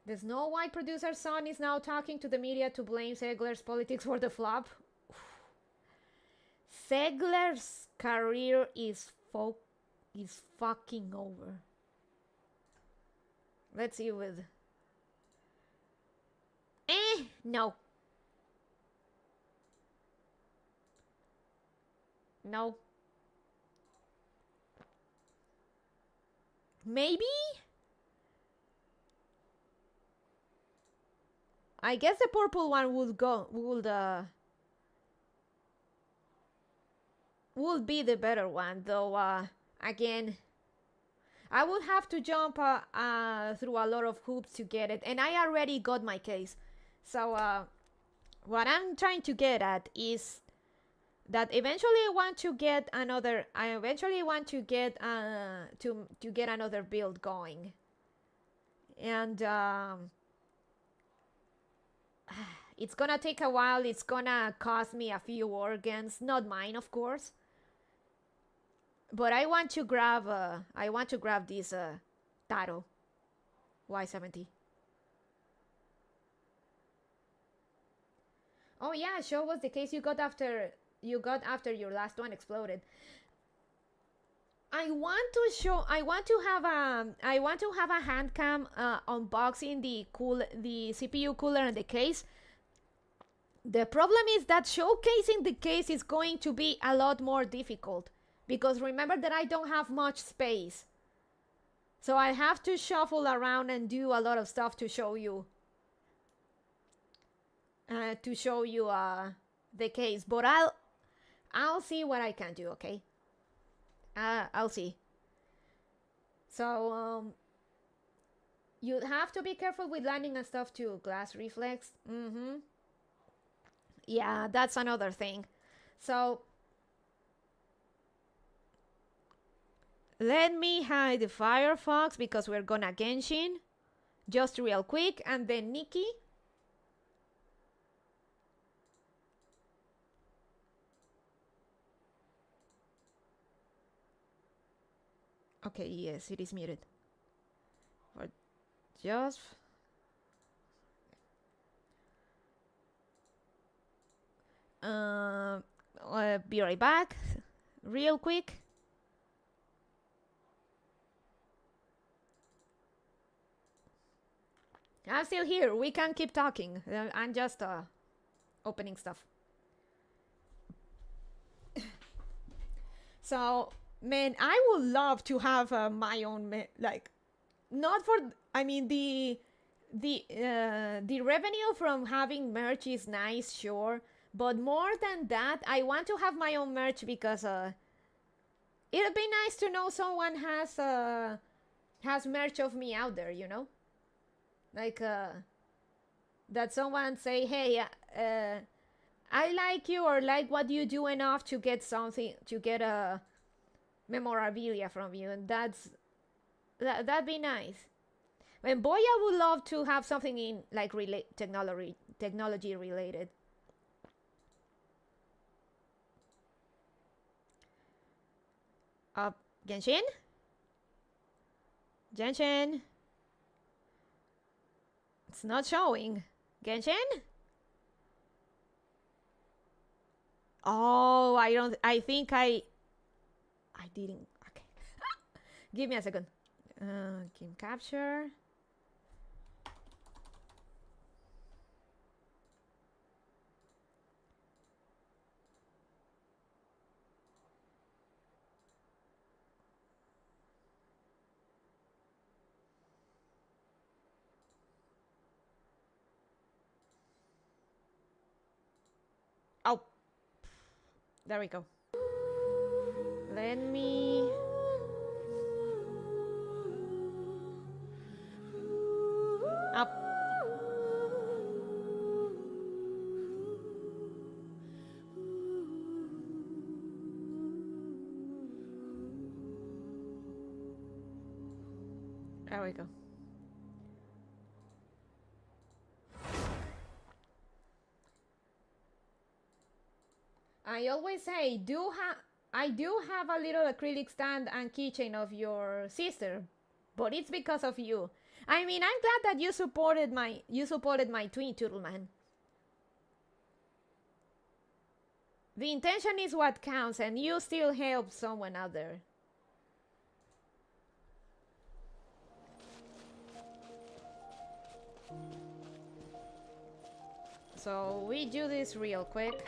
The Snow White producer's son is now talking to the media to blame Segler's politics for the flop. Segler's career is fucking over. Let's see with... No. No. Maybe? I guess the purple one would be the better one, though. Again, I would have to jump through a lot of hoops to get it, and I already got my case. So what I'm trying to get at is that eventually I want to get another. I eventually want to get to get another build going, and it's gonna take a while. It's gonna cost me a few organs, not mine, of course. But I want to grab this Taro Y70. Oh yeah, show us the case you got after your last one exploded. I want to have a hand cam unboxing the CPU cooler and the case. The problem is that showcasing the case is going to be a lot more difficult because remember that I don't have much space. So I have to shuffle around and do a lot of stuff to show you the case, but I'll see what I can do, okay? I'll see. So you have to be careful with landing and stuff too. Glass reflex. Yeah, that's another thing. So Let me hide the Firefox because we're gonna Genshin. Just real quick, and then Nikki. Okay, yes, it is muted. But just be right back, real quick. I'm still here. We can keep talking. I'm just opening stuff. So, man, I would love to have my own, like, not for, I mean, the revenue from having merch is nice, sure, but more than that, I want to have my own merch because it'd be nice to know someone has merch of me out there, you know, like that someone say, hey, I like you or like what you do enough to get something, to get a memorabilia from you, and that'd be nice. And boy, I would love to have something in like technology related. Genshin? Genshin? It's not showing. Genshin? Oh, I think I didn't. Okay. Give me a second. Game capture. Oh, there we go. Let me... Up. There we go. I always say, I do have a little acrylic stand and keychain of your sister, but it's because of you. I mean, I'm glad that you supported my twin turtle, man. The intention is what counts, and you still help someone out there. So we do this real quick.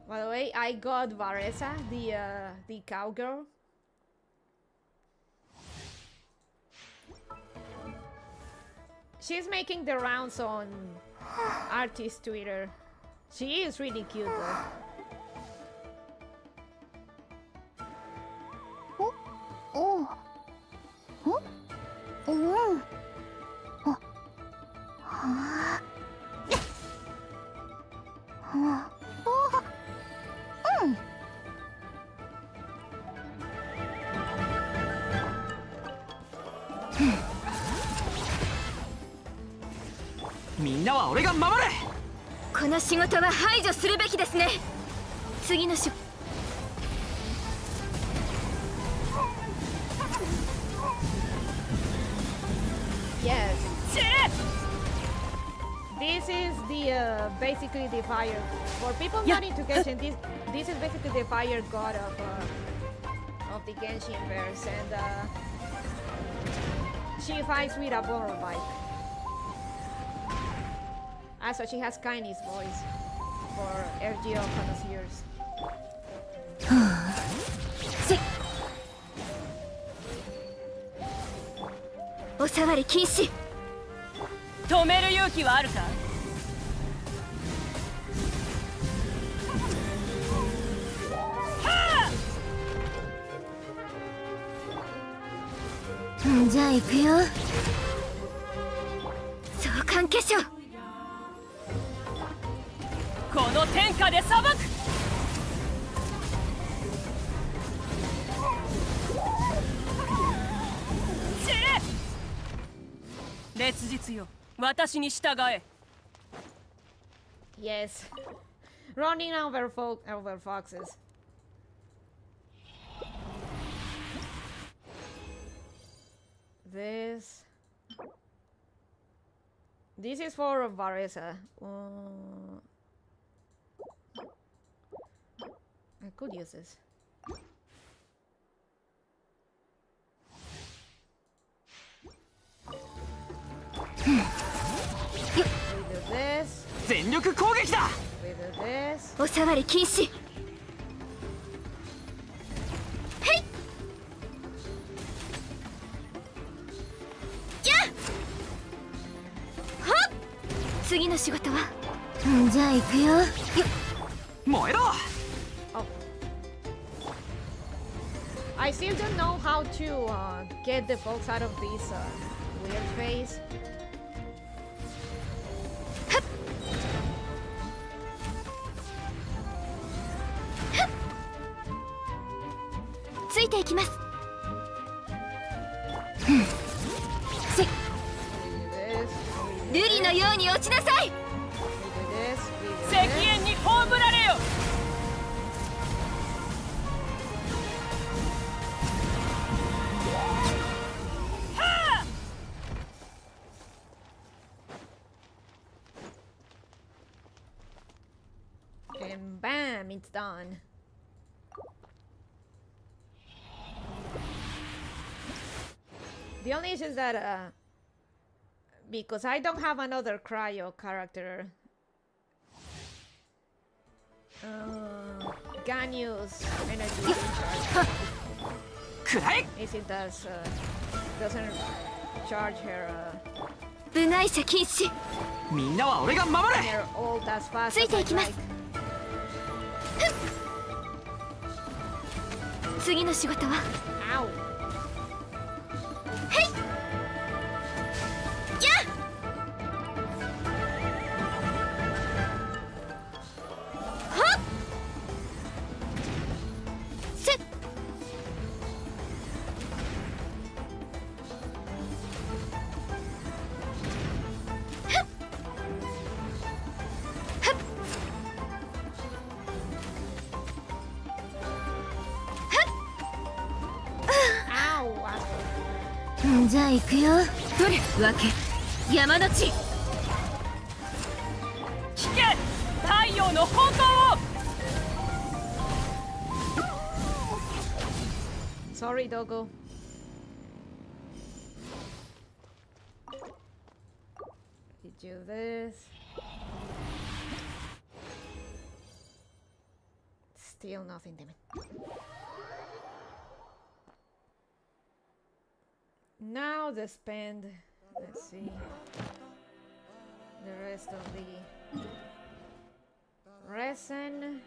By the way, I got Varesa, the cowgirl. She's making the rounds on artist Twitter. She is really cute though. Yes. This is the basically the fire. For people not into Genshin, this is basically the fire god of the Genshin verse, and she fights with a borrow bike. Also, she has Kainis voice for RGO connoisseurs. この天下で裁く。烈日よ、私に従え。 Yes. Running over foxes. This is for Varesa. I could use this. We do this. 全力攻撃だ。 We do this. お触り禁止。へい。やっ。はっ。次の仕事は。じゃあ行くよ。燃えろ。 I still don't know how to get the folks out of this weird phase. ついていきます。瑠璃のように落ちなさい。石煙に葬られよ。 And bam, it's done. The only issue is that because I don't have another cryo character, Ganyu's energy recharge. Is it doesn't charge her 部外者禁止。みんなは俺が守れ。 her ult as fast つい as て I いきます。 like. 次の仕事は。 Ow. へい。やっ。はっ。せっ。じゃあ行くよ。取るわけ。山の地。聞け、太陽の方向を。 Sorry, Dogo. Did you this? Still nothing, damn it. Now the spend. Let's see. The rest of the resin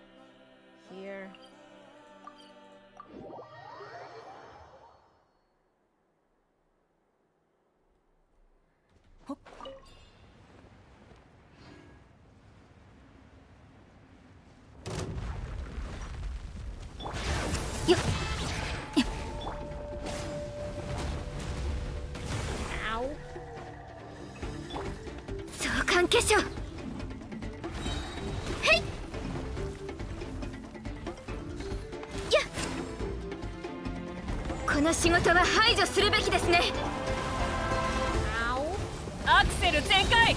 here. Ow. 相関化粧。へい。やっ。この仕事は排除するべきですね。アクセル全開。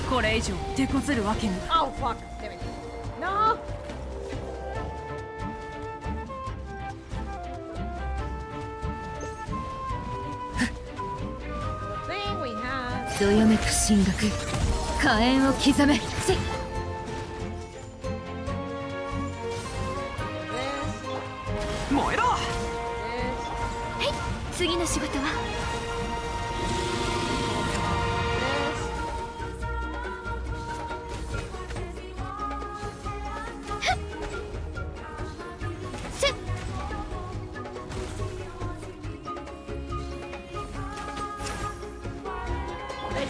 これ以上手こずるわけに。 Oh fuck! Damn it! No! The thing we have. どよめく神学。火炎を刻め。せ。燃えろ。はい。次の仕事は。 は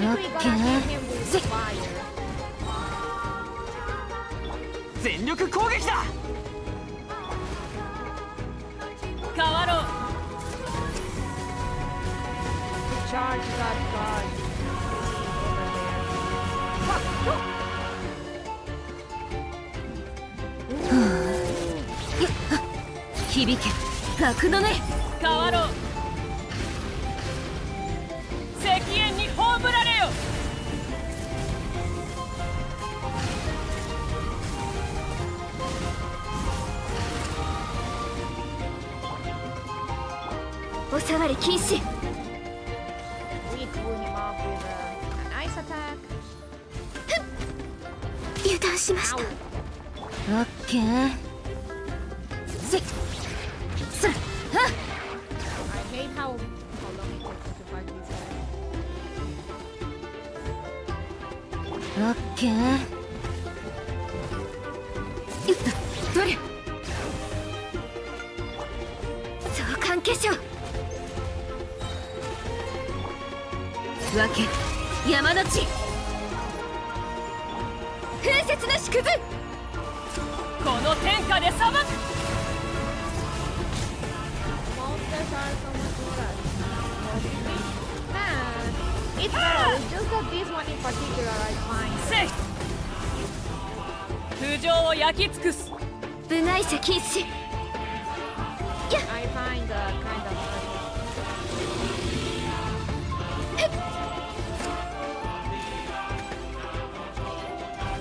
Basically gonna hit him with fire. 全力攻撃だ変わろう Charge that god. Fuck! 響け格のね変わろう石煙に葬られよおさわり禁止 We threw him off with an ice attack. 油断しましたオッケーせそれ I hate how long it takes to fight these guys. オッケーいったどれ相関化粧分け山の地風雪の縮図この天下で裁く Monsters are so much worse. Nah, it's better. It's just that this one in particular I find. せい空上を焼き尽くす部外者禁止 I find kind of.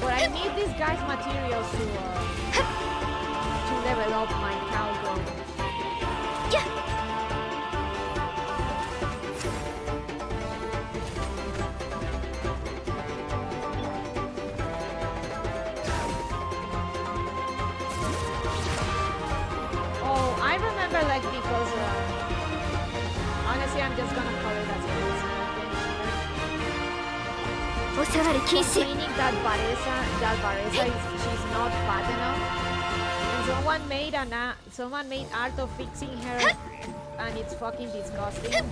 But I need these guys' materials to level up my cowgirl. Oh, I remember like because honestly I'm just gonna call it as it is. おさわり禁止 Complaining that Baresa is she's not fat enough. And someone made art of fixing her and it's fucking disgusting.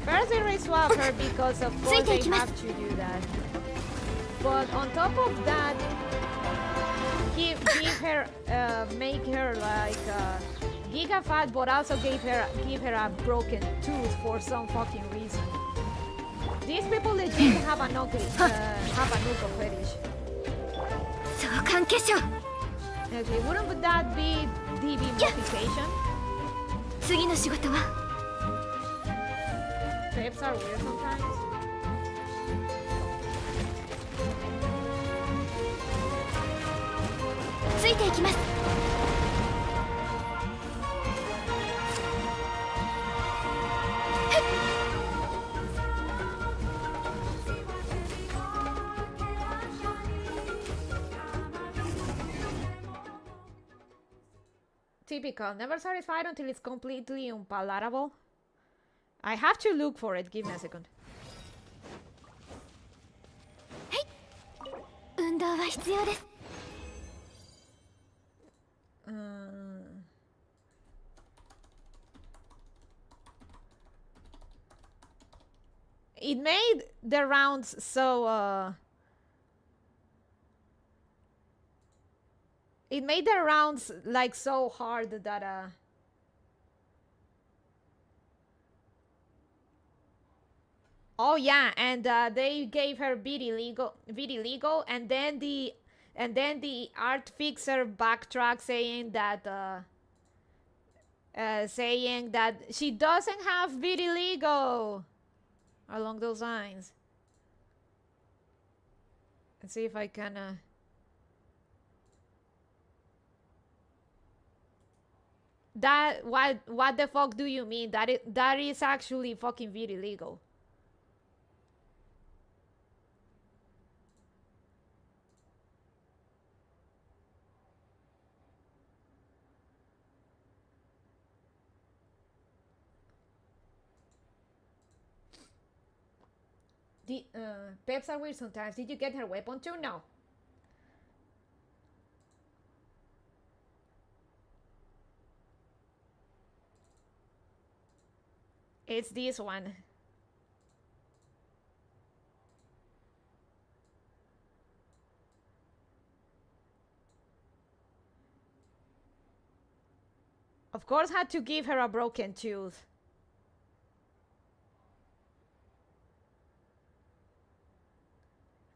First they re-swap her because of course they have to do that. But on top of that, give her, make her like giga fat, but also give her a broken tooth for some fucking reason. These people legit have a knuckle fetish. Okay, wouldn't that be DB modification? 次の仕事は Peps are weird sometimes. Typical. Never satisfied until it's completely unpalatable. I have to look for it. Give me a second. 運動は必要です It made the rounds so it made the rounds like so hard that oh yeah, and they gave her vitiligo, and then the art fixer backtracked saying that she doesn't have vitiligo. Along those lines. Let's see if I can that what the fuck do you mean? That is actually fucking vitiligo. Peps are weird sometimes. Did you get her weapon too? No. It's this one. Of course, had to give her a broken tooth.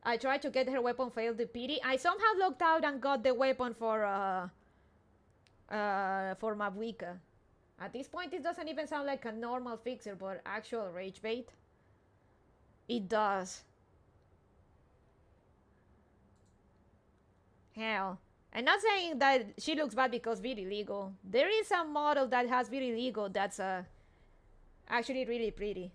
I tried to get her weapon, failed the pity. I somehow logged out and got the weapon for Mabuika. At this point, it doesn't even sound like a normal fixer, but actual rage bait. It does. Hell. I'm not saying that she looks bad because vitiligo. There is a model that has vitiligo that's actually really pretty.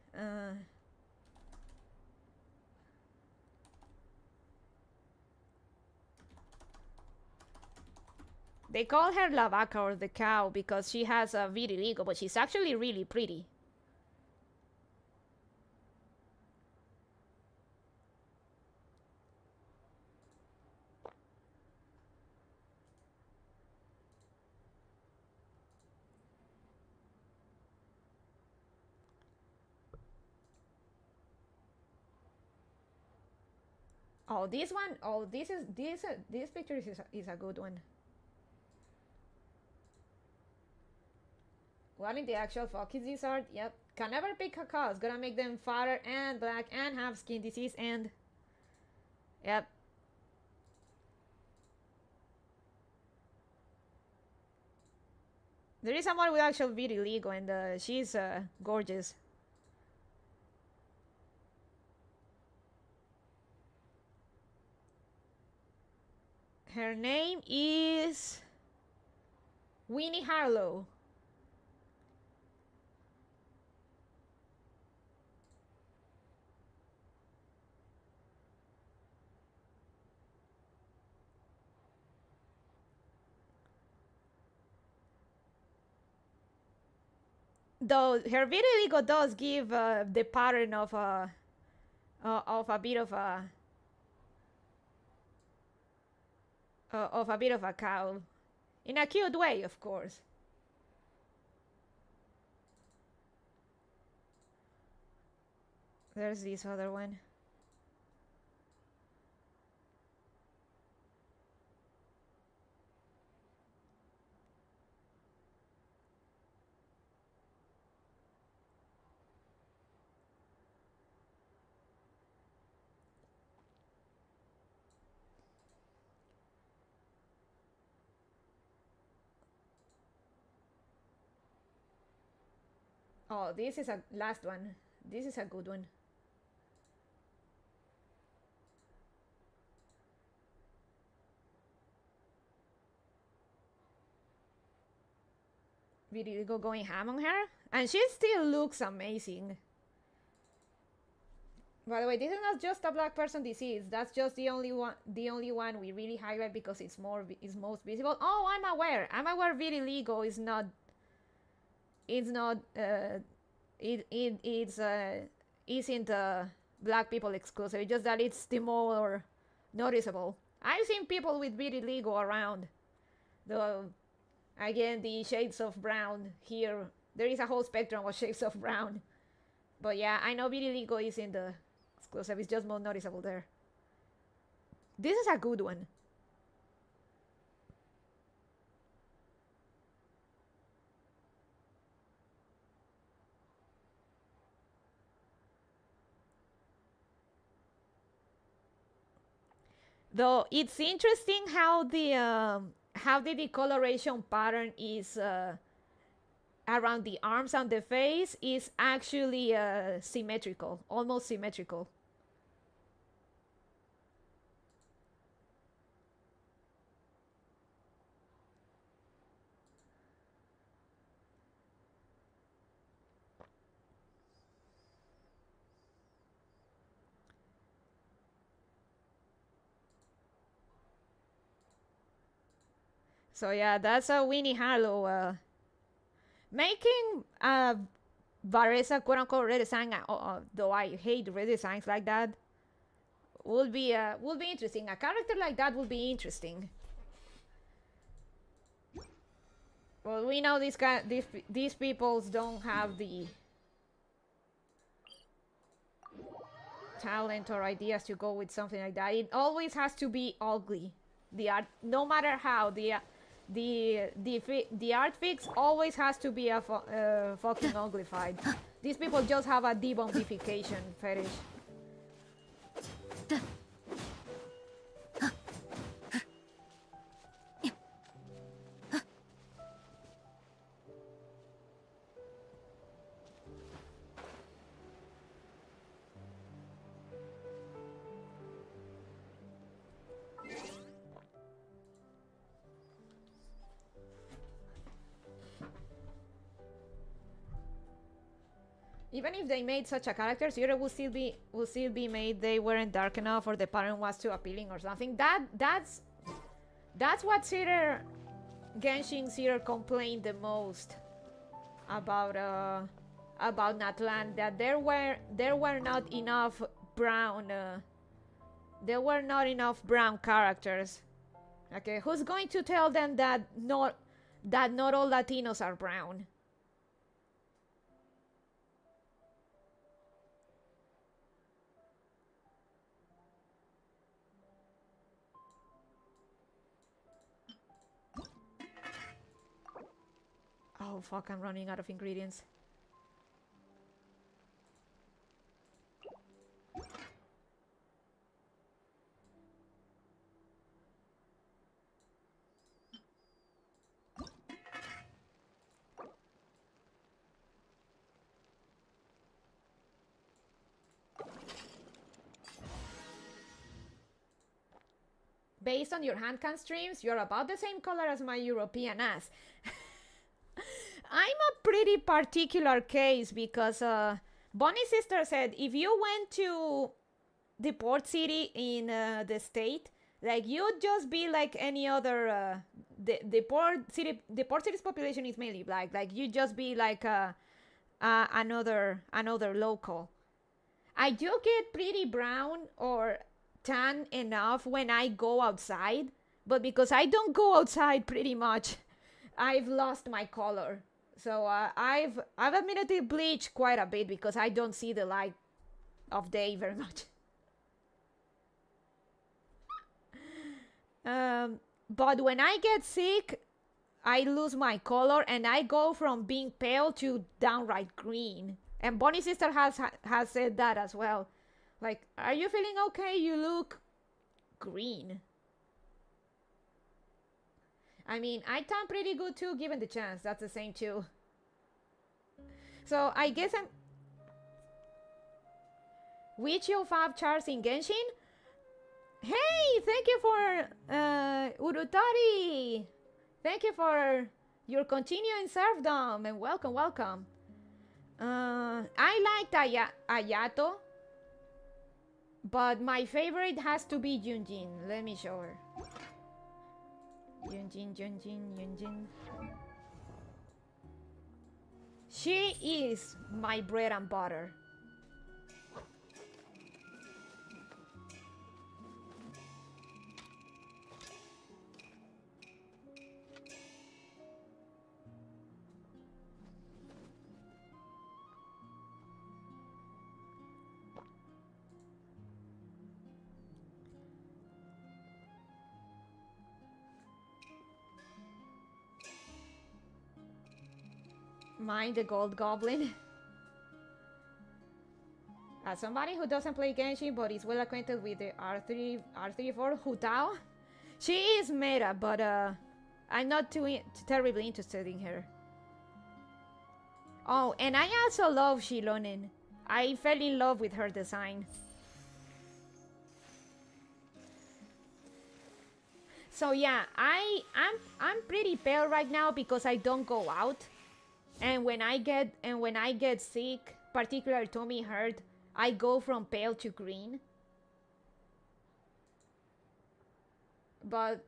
They call her La Vaca or the cow because she has a vitiligo, but she's actually really pretty. Oh, this one. Oh, this picture is a good one. What in the actual fuck is this art? Yep. Can never pick a cause. Gonna make them fatter and black and have skin disease and... Yep. There is someone with actual vitiligo and she's gorgeous. Her name is... Winnie Harlow. Though her vitiligo does give the pattern of a bit of a cow, in a cute way, of course. There's this other one. Oh, this is a last one. This is a good one. Vitiligo going ham on her, and she still looks amazing. By the way, this is not just a black person disease. That's just the only one we really highlight because it's most visible. Oh, I'm aware. Vitiligo is not. It's not. Isn't black people exclusive. It's just that it's the more noticeable. I've seen people with vitiligo around. Though, again, the shades of brown here. There is a whole spectrum of shades of brown. But yeah, I know vitiligo isn't the exclusive. It's just more noticeable there. This is a good one. Though it's interesting how the decoloration pattern is around the arms and the face is actually symmetrical, almost symmetrical. So yeah, that's a Winnie Harlow making Varesa quote unquote redesign. Though I hate redesigns like that, would be interesting. A character like that would be interesting. Well, we know these peoples don't have the talent or ideas to go with something like that. It always has to be ugly. The art, no matter how, the art fix always has to be a fucking uglified. These people just have a debombification fetish. Even if they made such a character, Zero will still be made. They weren't dark enough, or the pattern was too appealing, or something. That's what Zero Genshin Zero complained the most about Natlan. That there were not enough brown. There were not enough brown characters. Okay, who's going to tell them that not all Latinos are brown? Oh fuck, I'm running out of ingredients. Based on your handcam streams, you're about the same color as my European ass. I'm a pretty particular case because Bonnie's sister said if you went to the port city in the state, like you'd just be like any other. The port city's population is mainly black. Like you just be like another local. I do get pretty brown or tan enough when I go outside, but because I don't go outside pretty much, I've lost my color. So I've admittedly bleached quite a bit because I don't see the light of day very much. But when I get sick, I lose my color and I go from being pale to downright green. And Bonnie's sister has said that as well. Like, are you feeling okay? You look green. I mean, I tan pretty good too, given the chance. That's the same too. So I guess I'm... Which of 5 charts in Genshin? Hey, thank you for Urutari. Thank you for your continuing serfdom and welcome, welcome. I liked Ayato, but my favorite has to be Yunjin. Let me show her. Yunjin. She is my bread and butter. Mind the gold goblin. As somebody who doesn't play Genshin but is well acquainted with the R34 Hutao, she is meta, but I'm not too terribly interested in her. Oh, and I also love Shilonen. I fell in love with her design. So yeah, I'm pretty pale right now because I don't go out. And when I get sick, particularly tummy hurt, I go from pale to green. But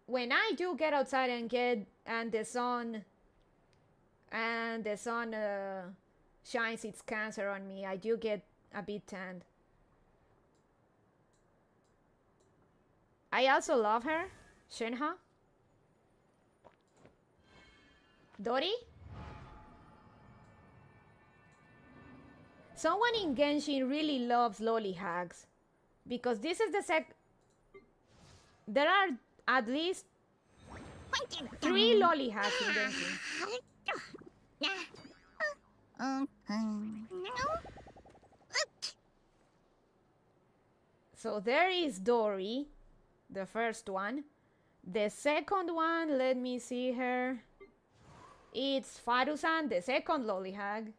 when I do get outside and the sun shines its cancer on me, I do get a bit tanned. I also love her, Shenha. Dori? Someone in Genshin really loves lolly hacks because this is the there are at least 3 lolly hacks in Genshin. So there is Dory, the first one. The second one, let me see her. It's Faru-san, the second lolly hag.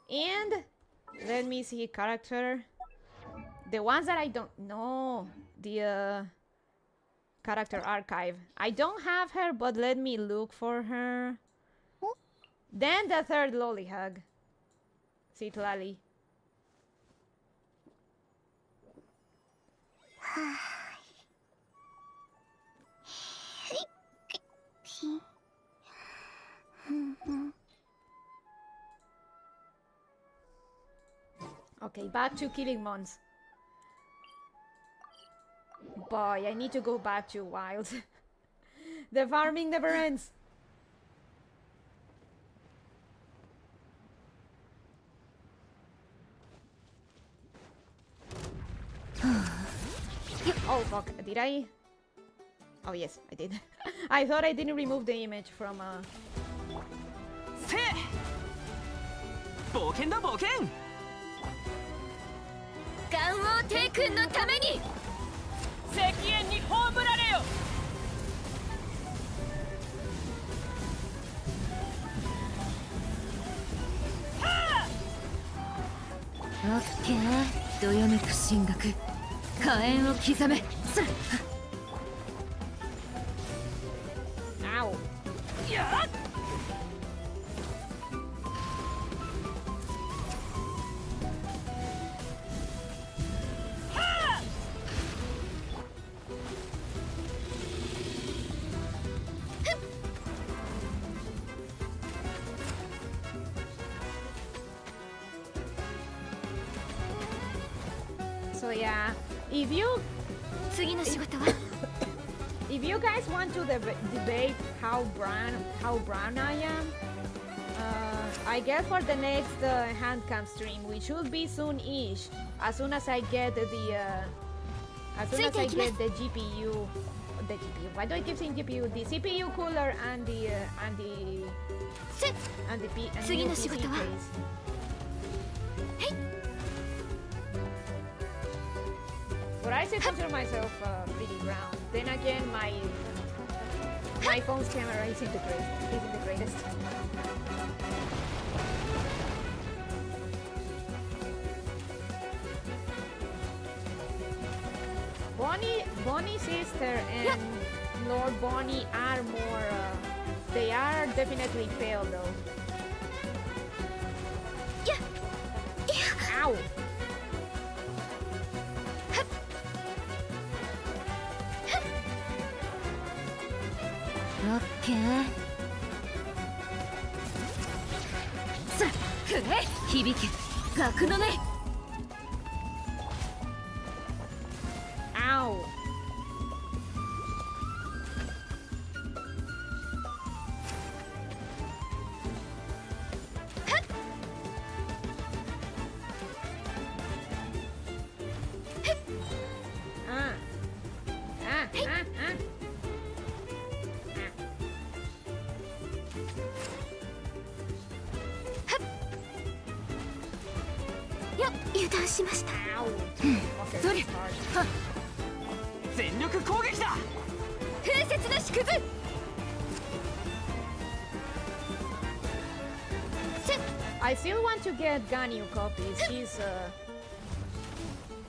And let me see character. The ones that I don't know, the character archive. I don't have her, but let me look for her. Then the third lolly hag, Citlali. Okay, back to killing mons. Boy, I need to go back to wild. The farming never ends. Oh fuck, did I? Oh yes, I did. I thought I didn't remove the image from OK どよめく神学火炎を刻めそれ Ow. So yeah, if you if you guys want to debate how brown I am, I guess for the next handcam stream, which should be soon-ish, as soon as I get the GPU, why do I keep saying GPU? The CPU cooler and the PC case. But I still consider myself pretty brown. Then again, my phone's camera isn't the greatest. Bonnie's sister and Lord Bonnie are more. They are definitely pale though. Ow! OK さあくれ響け額のね Ow! I still want to get Ganyu copies.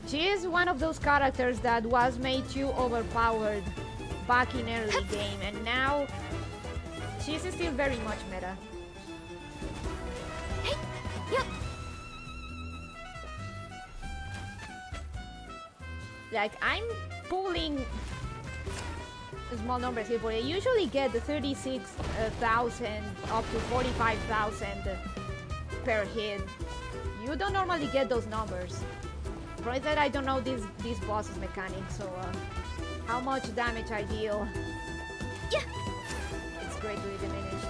She is one of those characters that was made too overpowered back in early game, and now she's still very much meta. Like, I'm pulling small numbers here, but I usually get the 36,000 up to 45,000 per hit. You don't normally get those numbers. Right, that I don't know this boss's mechanics, so how much damage I deal. Yeah, it's greatly diminished.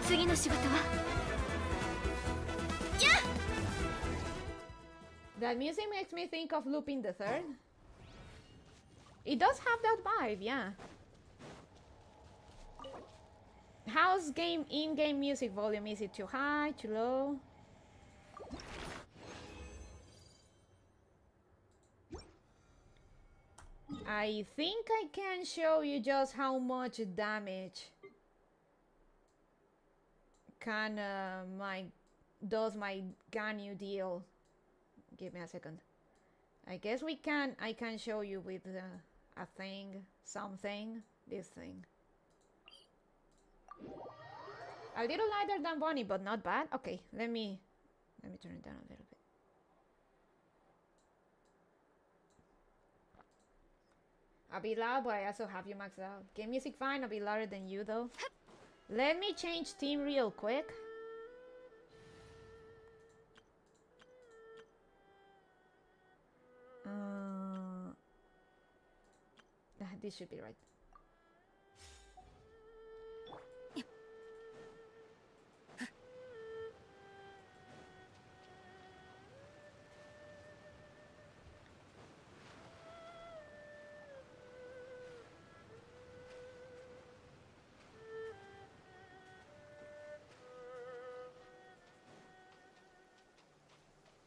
次の仕事は That music makes me think of Lupin the Third. It does have that vibe, yeah. How's in-game music volume? Is it too high, too low? I think I can show you just how much damage does my Ganyu deal. Give me a second. I guess I can show you with a thing, something, this thing. A little lighter than Bonnie, but not bad. Okay, let me turn it down a little bit. I'll be loud, but I also have you maxed out. Game music fine, I'll be louder than you though. Let me change theme real quick. This should be right.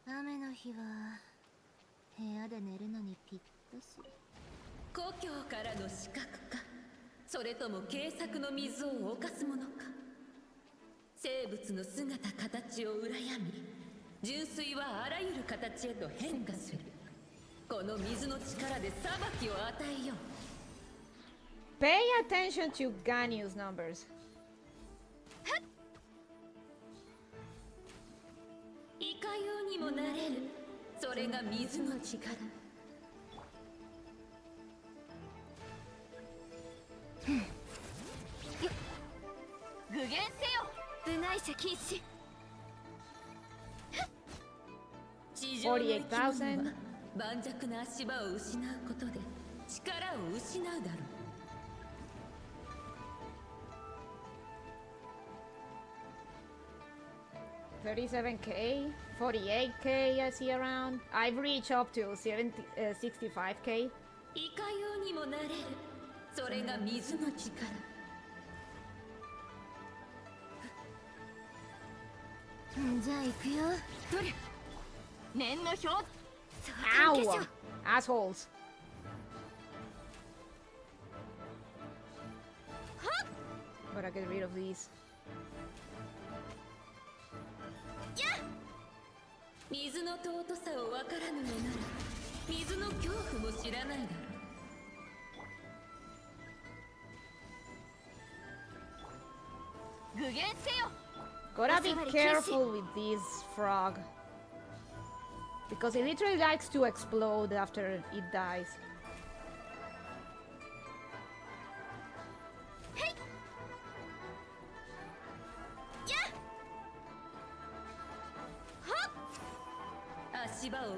雨の日は部屋で寝るのにぴったし。故郷からの死角か、それとも軽作の水を犯すものか。生物の姿形を羨み、純粋はあらゆる形へと変化する。この水の力で裁きを与えよう。Pay attention to Ganyu's numbers. いかようにもなれる。それが水の力。具現せよ。部外者禁止。地上の生き物は盤石な足場を失うことで力を失うだろう。37k, 48k I see around. I've reached up to 65k. いかようにもなれる。それが水の力。じゃあ行くよ。取る。念の表。 Ow! Assholes. Gotta get rid of these. 水の尊さを分からぬのなら水の恐怖も知らないだろう。具現せよ。 Gotta be careful with this frog. Because it literally likes to explode after it dies. Hey!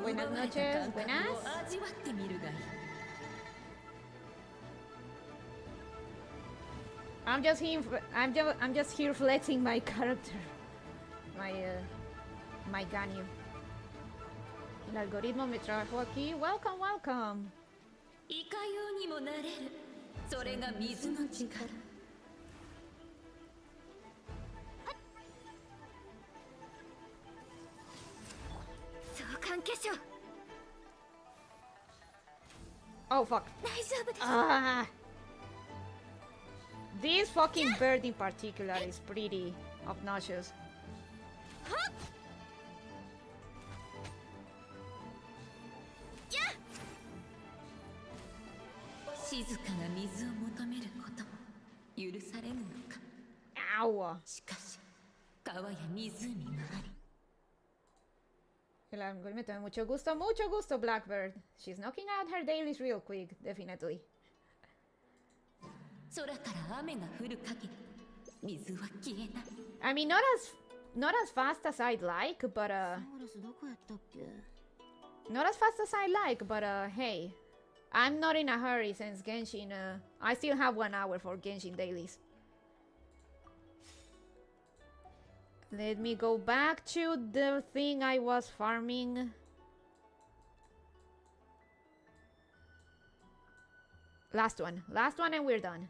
Buenas noches, buenas. I'm just here flexing my character, my Ganyu. El algoritmo me trajo aquí. Welcome, welcome. いかようにもなれる。それが水の力。Oh fuck. Ah. This fucking bird in particular is pretty obnoxious. Ow. El algoritmo tiene mucho gusto, Blackbird. She's knocking out her dailies real quick, definitely. I mean, not as fast as I'd like, but hey, I'm not in a hurry since Genshin. I still have 1 hour for Genshin dailies. Let me go back to the thing I was farming. Last one and we're done.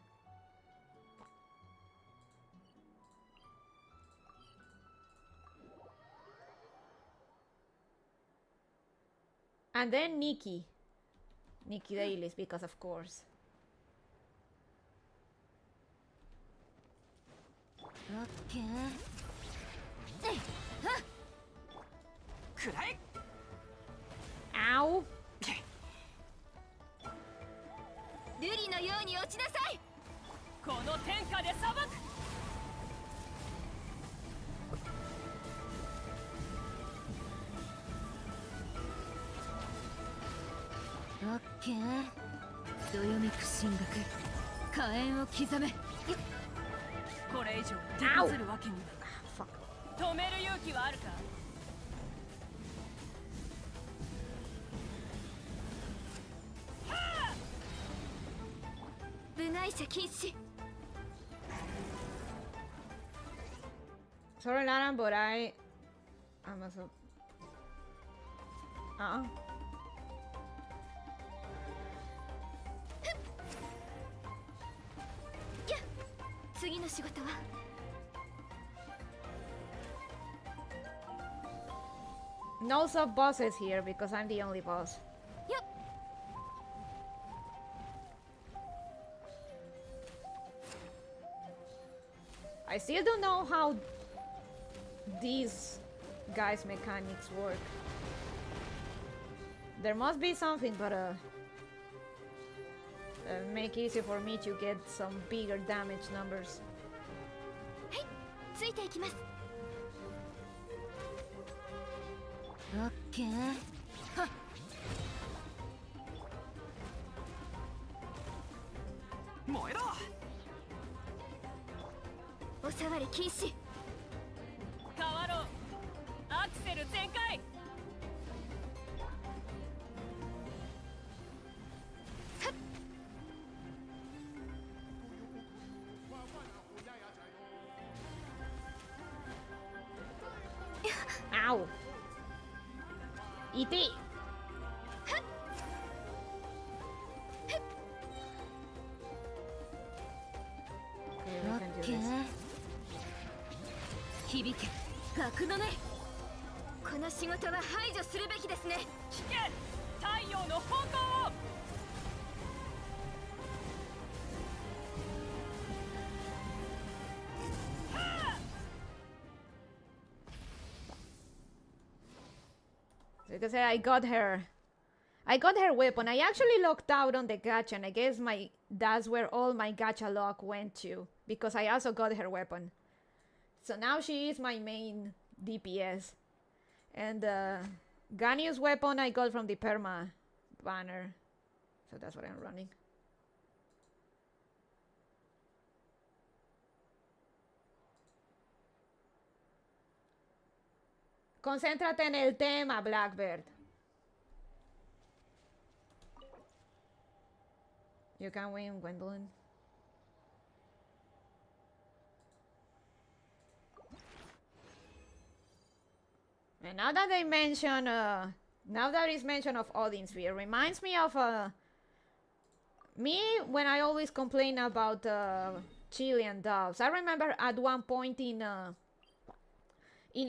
And then Nikki Dailies, because of course. Okay. Ow. 瑠璃のように落ちなさい。この天下で裁く。オッケー。どよめく神学。火炎を刻め。これ以上手こずるわけには。止める勇気はあるか。部内者禁止。 Sorry, Laran, but I'm also. Yeah. 次の仕事は No sub bosses here because I'm the only boss. Yep. I still don't know how these guys' mechanics work. There must be something, but make it easy for me to get some bigger damage numbers. はい、ついていきます。オッケー。はっ。燃えろ。おさわり禁止。変わろう。アクセル全開。Ow! ET! Okay. 響け、格のね。この仕事は排除するべきですね。聞け、太陽の方向を。Because I got her weapon. I actually locked out on the gacha, and I guess that's where all my gacha luck went to, because I also got her weapon. So now she is my main DPS. And Ganiu's weapon I got from the perma banner. So that's what I'm running. Concéntrate en el tema, Blackbird. You can win, Gwendolyn. And now that they mention, now that it's mention of Odin Sphere, reminds me of me when I always complain about Chilean doves. I remember at one point in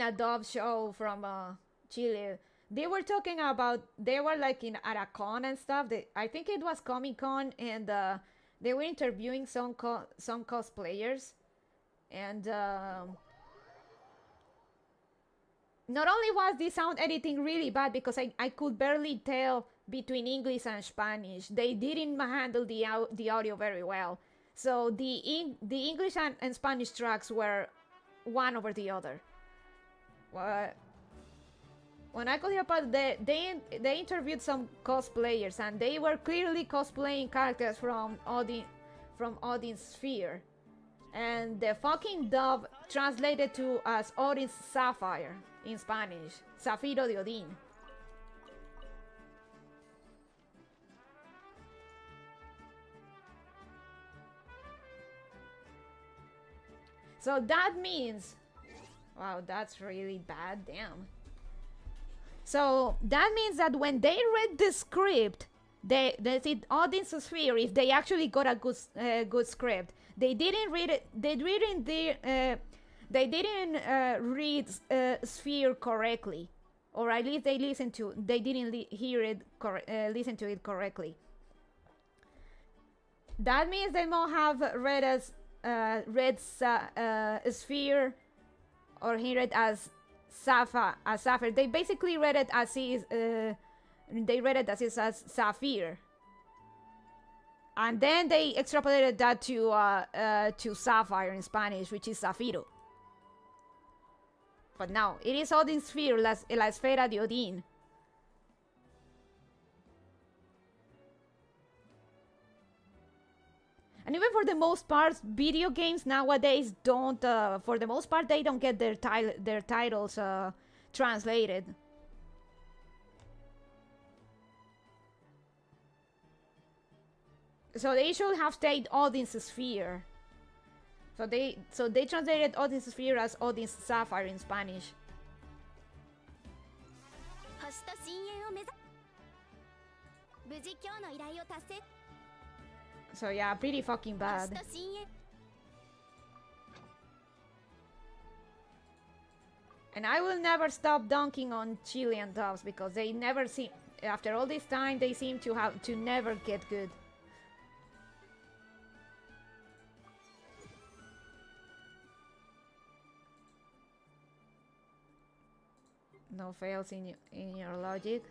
a dove show from Chile, they were talking about, they were like at a con and stuff. I think it was Comic-Con, and they were interviewing some cosplayers, and not only was the sound editing really bad, because I could barely tell between English and Spanish. They didn't handle the audio very well, so the English and Spanish tracks were one over the other. When I could hear about they interviewed some cosplayers, and they were clearly cosplaying characters from Odin's Sphere, and the fucking dub translated to as Odin's Sapphire in Spanish, Zafiro de Odín. So that means Wow, that's really bad. Damn. So that means that when they read the script, the audience sphere, if they actually got a good script, they didn't read it. They didn't read sphere correctly, or at least they listened to. They didn't hear it. Listen to it correctly. That means they might have read sphere, or hear it as sapphire. They basically read it as is. They read it as sapphire, and then they extrapolated that to sapphire in Spanish, which is zafiro. But now it is Odin sphere, la esfera de Odín. And even for the most part, video games nowadays don't. For the most part, they don't get their titles translated. So they should have stayed Odin's sphere. So they translated Odin's sphere as Odin's sapphire in Spanish. So yeah, pretty fucking bad. And I will never stop dunking on Chilean dubs because they never seem, after all this time, they seem to never get good. No fails in your logic.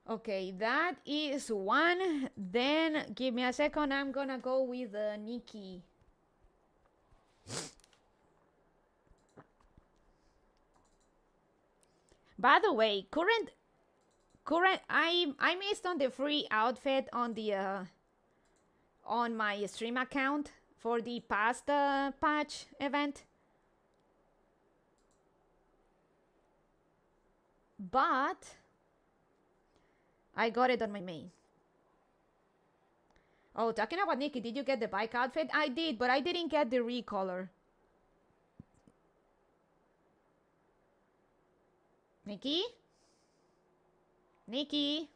Okay, that is one. Then give me a second. I'm gonna go with Nikki. By the way, current I missed on the free outfit on the on my stream account for the past patch event. But I got it on my main. Oh, talking about Nikki, did you get the bike outfit? I did, but I didn't get the recolor. Nikki? Nikki?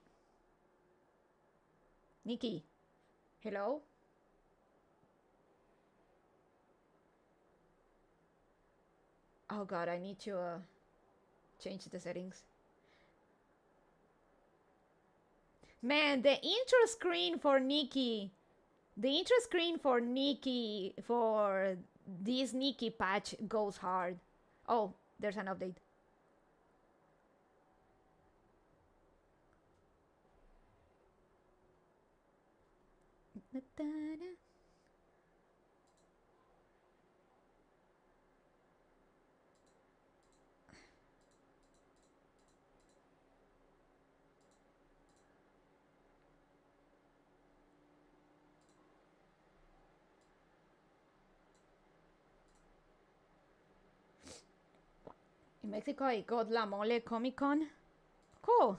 Nikki? Hello? Oh god, I need to change the settings. Man, the intro screen for Nikki, for this Nikki patch goes hard. Oh, there's an update. In Mexico, I got La Mole Comic Con. Cool.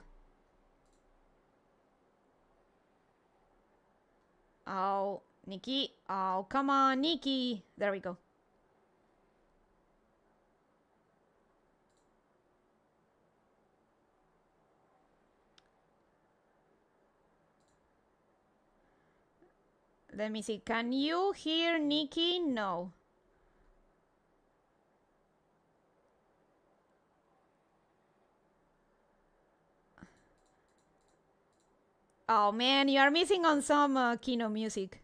Oh, Nikki. Oh, come on, Nikki. There we go. Let me see. Can you hear Nikki? No. Oh man, you are missing on some Kino music.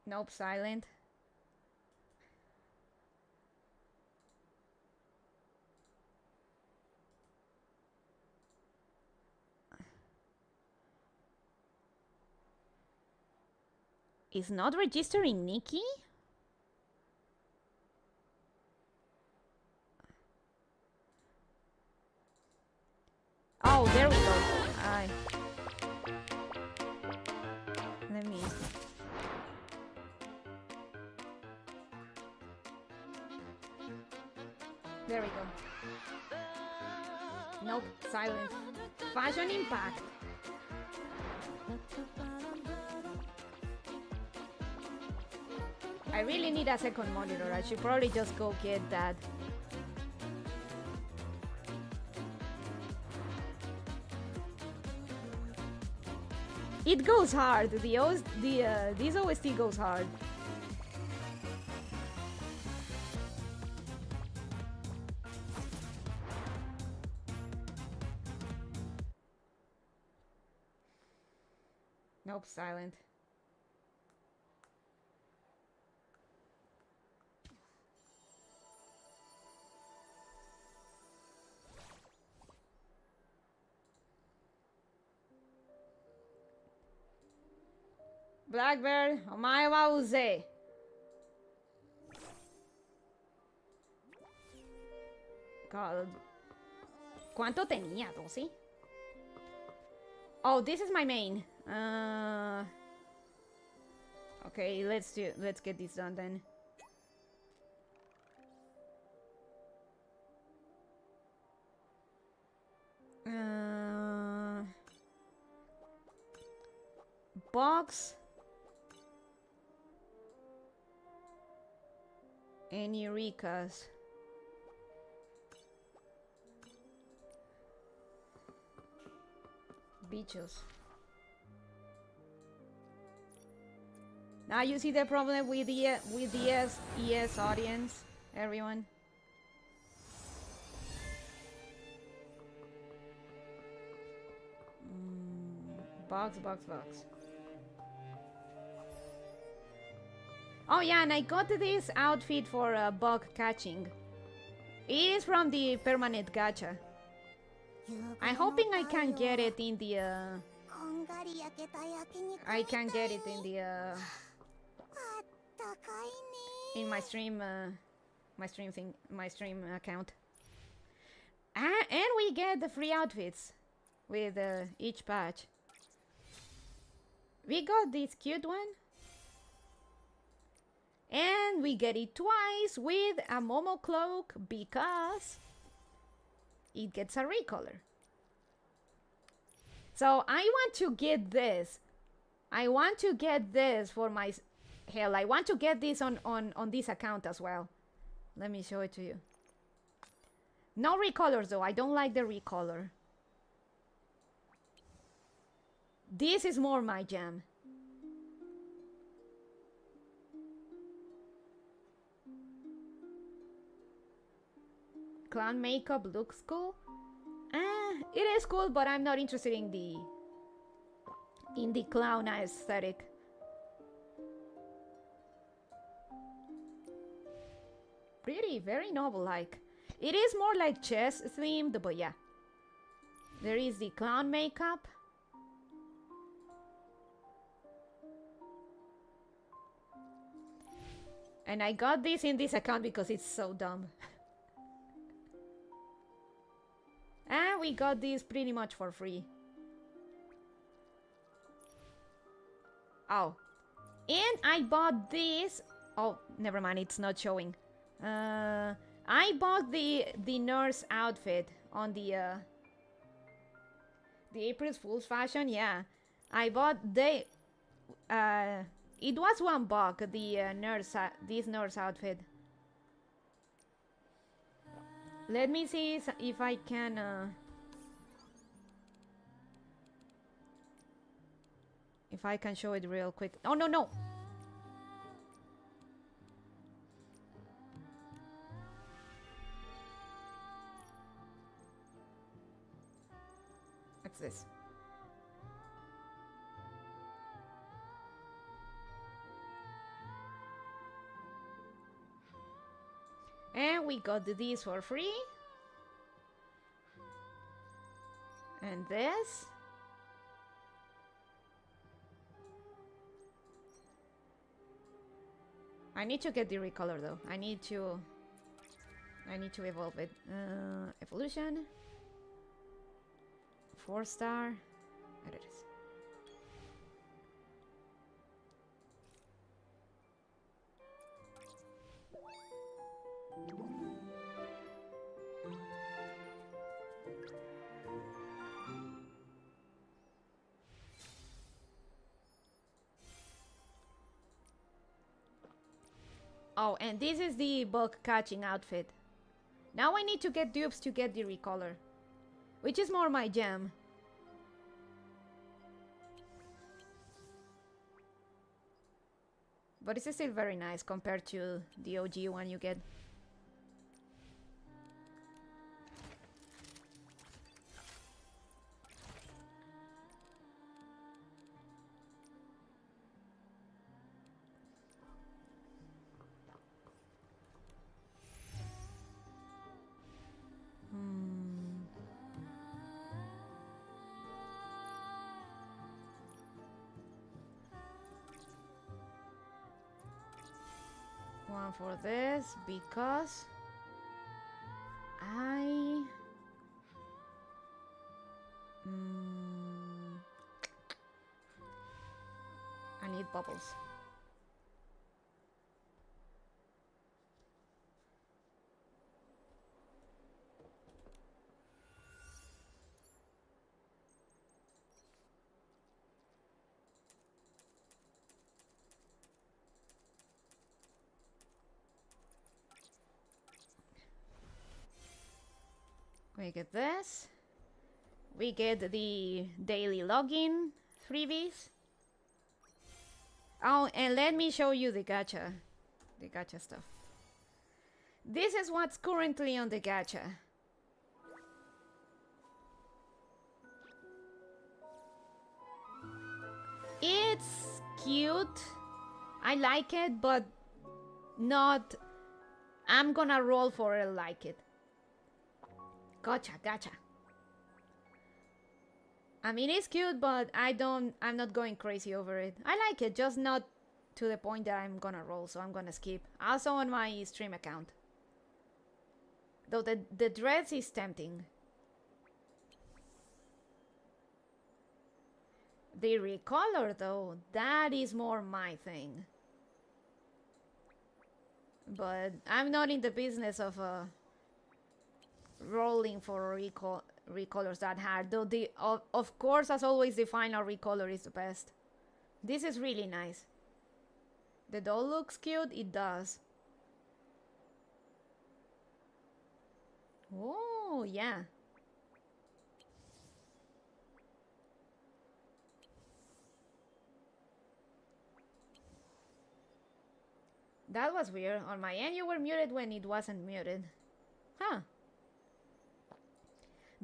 Nope, silent. Is not registering Nikki? Oh, there we go. Let me... There we go. Nope, silent. Fashion Impact. I really need a second monitor. I should probably just go get that. It goes hard. This OST goes hard. Nope, silent. Blackbird, omae wa uze. God. ¿Cuánto tenía? 12? Oh, this is my main. Okay, let's get this done then. Box and Eureka's. Bichos. Now you see the problem with the ES audience, everyone. Box. Oh yeah, and I got this outfit for bug catching. It is from the permanent gacha. I'm hoping I can get it in the in my stream account. And we get the free outfits with each patch. We got this cute one. And we get it twice with a Momo cloak because it gets a recolor. So I want to get this. I want to get this for my... Hell, I want to get this on this account as well. Let me show it to you. No recolors though. I don't like the recolor. This is more my jam. Clown makeup looks cool. It is cool, but I'm not interested in the clown aesthetic. Pretty, very novel-like. It is more like chess themed, but yeah. There is the clown makeup. And I got this in this account because it's so dumb. And we got this pretty much for free. Oh. And I bought this. Oh, never mind, it's not showing. I bought the nurse outfit on the April Fool's fashion, yeah. I bought it was $1, the this nurse outfit. Let me see if I can show it real quick. Oh no. What's this? And we got these for free. And this. I need to get the recolor though. I need to evolve it. Evolution. 4-star. There it is. Oh, and this is the bug catching outfit. Now I need to get dupes to get the recolor, which is more my jam. But it's still very nice compared to the OG one you get. One for this because I need bubbles. We get this. We get the daily login freebies. Oh, and let me show you the gacha stuff. This is what's currently on the gacha. It's cute. I like it, but not. I'm gonna roll for it like it. Gotcha. I mean, it's cute, but I'm not going crazy over it. I like it, just not to the point that I'm gonna roll, so I'm gonna skip. Also on my stream account. Though the dress is tempting. The recolor, though, that is more my thing. But I'm not in the business of rolling for recolors that hard, though of course, as always, the final recolor is the best. This is really nice. The doll looks cute, it does. Oh yeah. That was weird. On my end you were muted when it wasn't muted. Huh.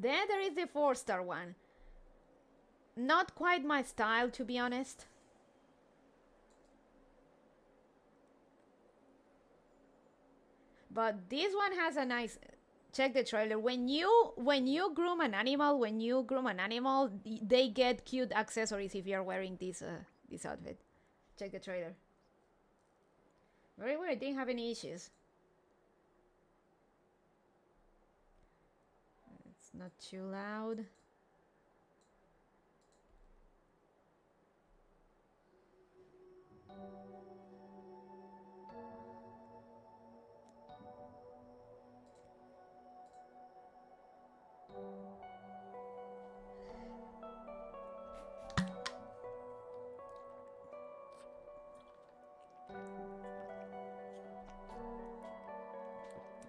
Then there is the 4-star one. Not quite my style, to be honest. But this one has a nice... Check the trailer. When you groom an animal, they get cute accessories if you're wearing this outfit. Check the trailer. Very weird. Didn't have any issues. Not too loud.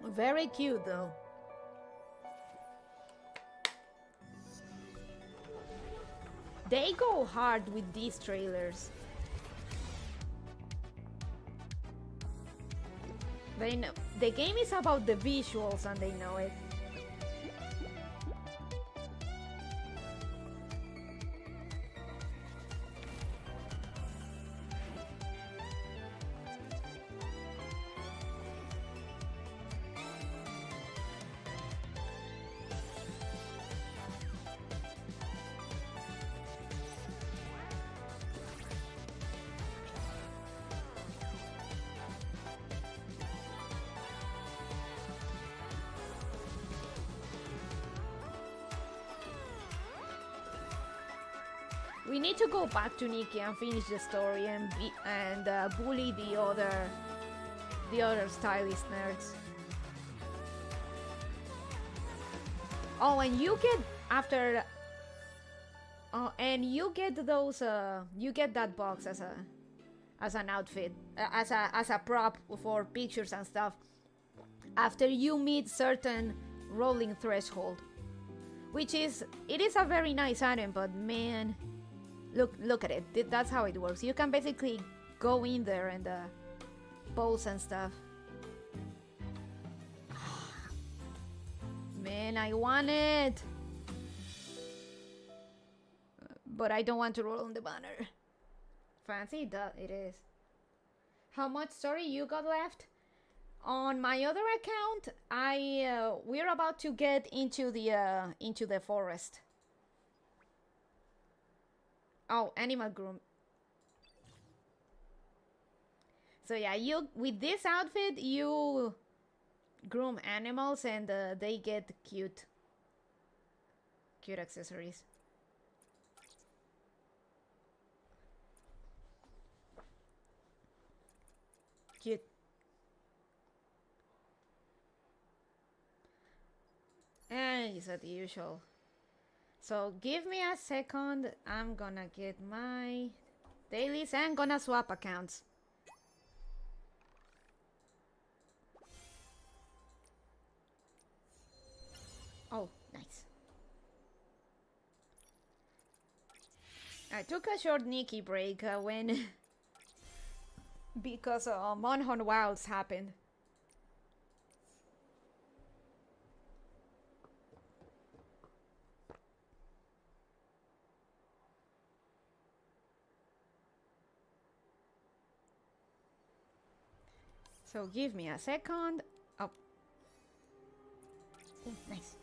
Very cute though. They go hard with these trailers. They know the game is about the visuals and they know it. We need to go back to Nikki and finish the story and bully the other stylist nerds. Oh, and you get after. Oh, and you get those. You get that box as an outfit, as a prop for pictures and stuff, after you meet certain rolling threshold, which is, it is a very nice item, but man, look at it. That's how it works. You can basically go in there and pose and stuff. Man, I want it, but I don't want to roll on the banner. Fancy that it is. How much story you got left? On my other account, we're about to get into the forest. Oh, animal groom. So yeah, you with this outfit you groom animals and they get cute accessories. Cute. And it's the usual. So give me a second. I'm gonna get my dailies and gonna swap accounts. Oh, nice. I took a short Nikki break when because Monhon Wilds happened. So give me a second. Oh, ooh, nice.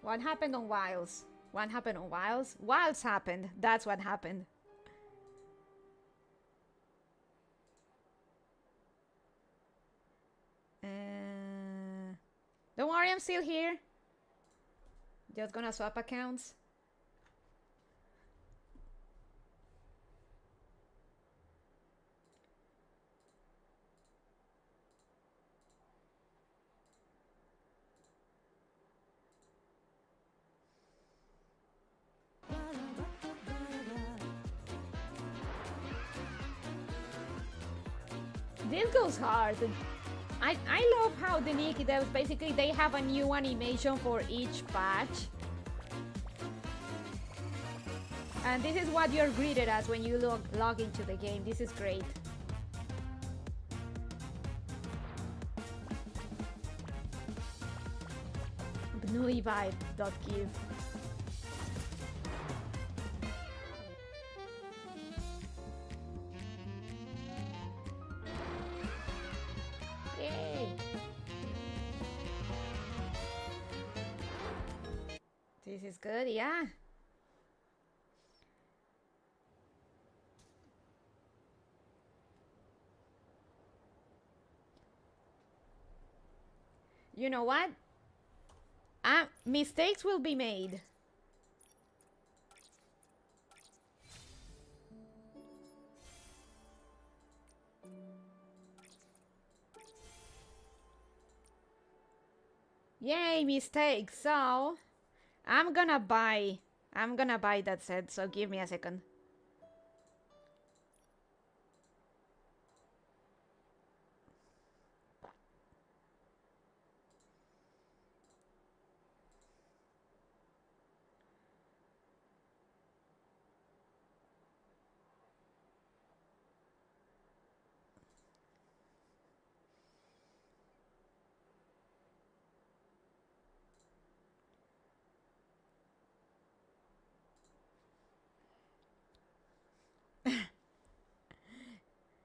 What happened on Wilds? What happened on Wilds? Wilds happened. That's what happened. Don't worry, I'm still here. Just gonna swap accounts. This goes hard. I love how the Nikki devs basically they have a new animation for each patch. And this is what you're greeted as when you log into the game. This is great. Bnuivibe.give. Yay! This is good, yeah. You know what? Mistakes will be made. Yay, mistakes. So, I'm gonna buy that set, so give me a second.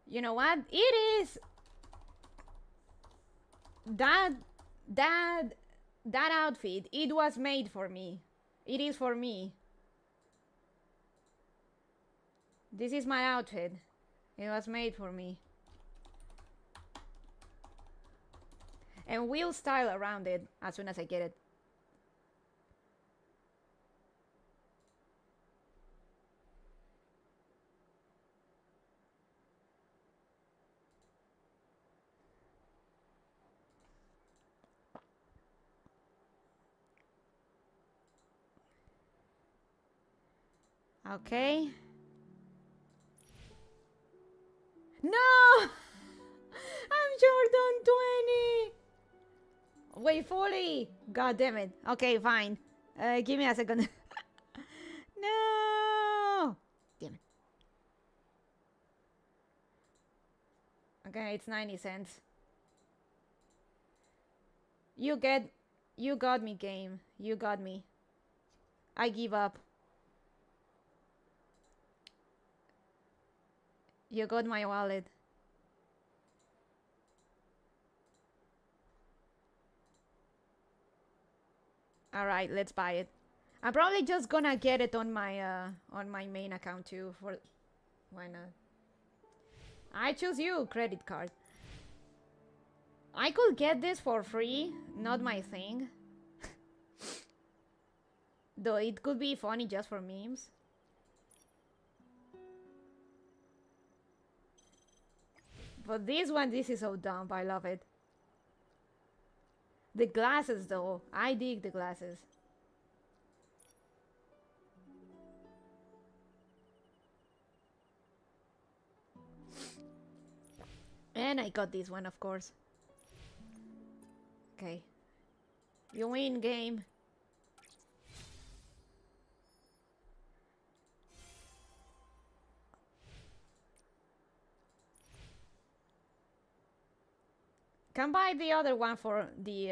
You know what? It is that outfit. It was made for me. It is for me. This is my outfit. It was made for me. And we'll style around it as soon as I get it. Okay. No! I'm short on 20! Wait, 40! God damn it. Okay, fine. Give me a second. No! Damn it. Okay, it's 90 cents. You got me, game. You got me. I give up. You got my wallet. All right, let's buy it. I'm probably just gonna get it on my main account too. For why not? I choose you, credit card. I could get this for free, not my thing. Though it could be funny just for memes. But this one, this is so dumb. I love it. The glasses though, I dig the glasses. And I got this one, of course. Okay. You win, game. Can buy the other one for the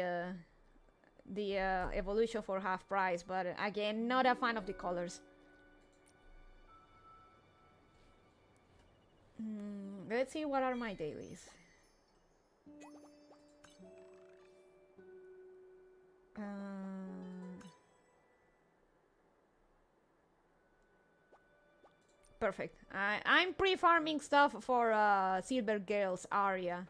evolution for half price, but again, not a fan of the colors. Let's see what are my dailies. Perfect. I'm pre-farming stuff for Silver Girls area.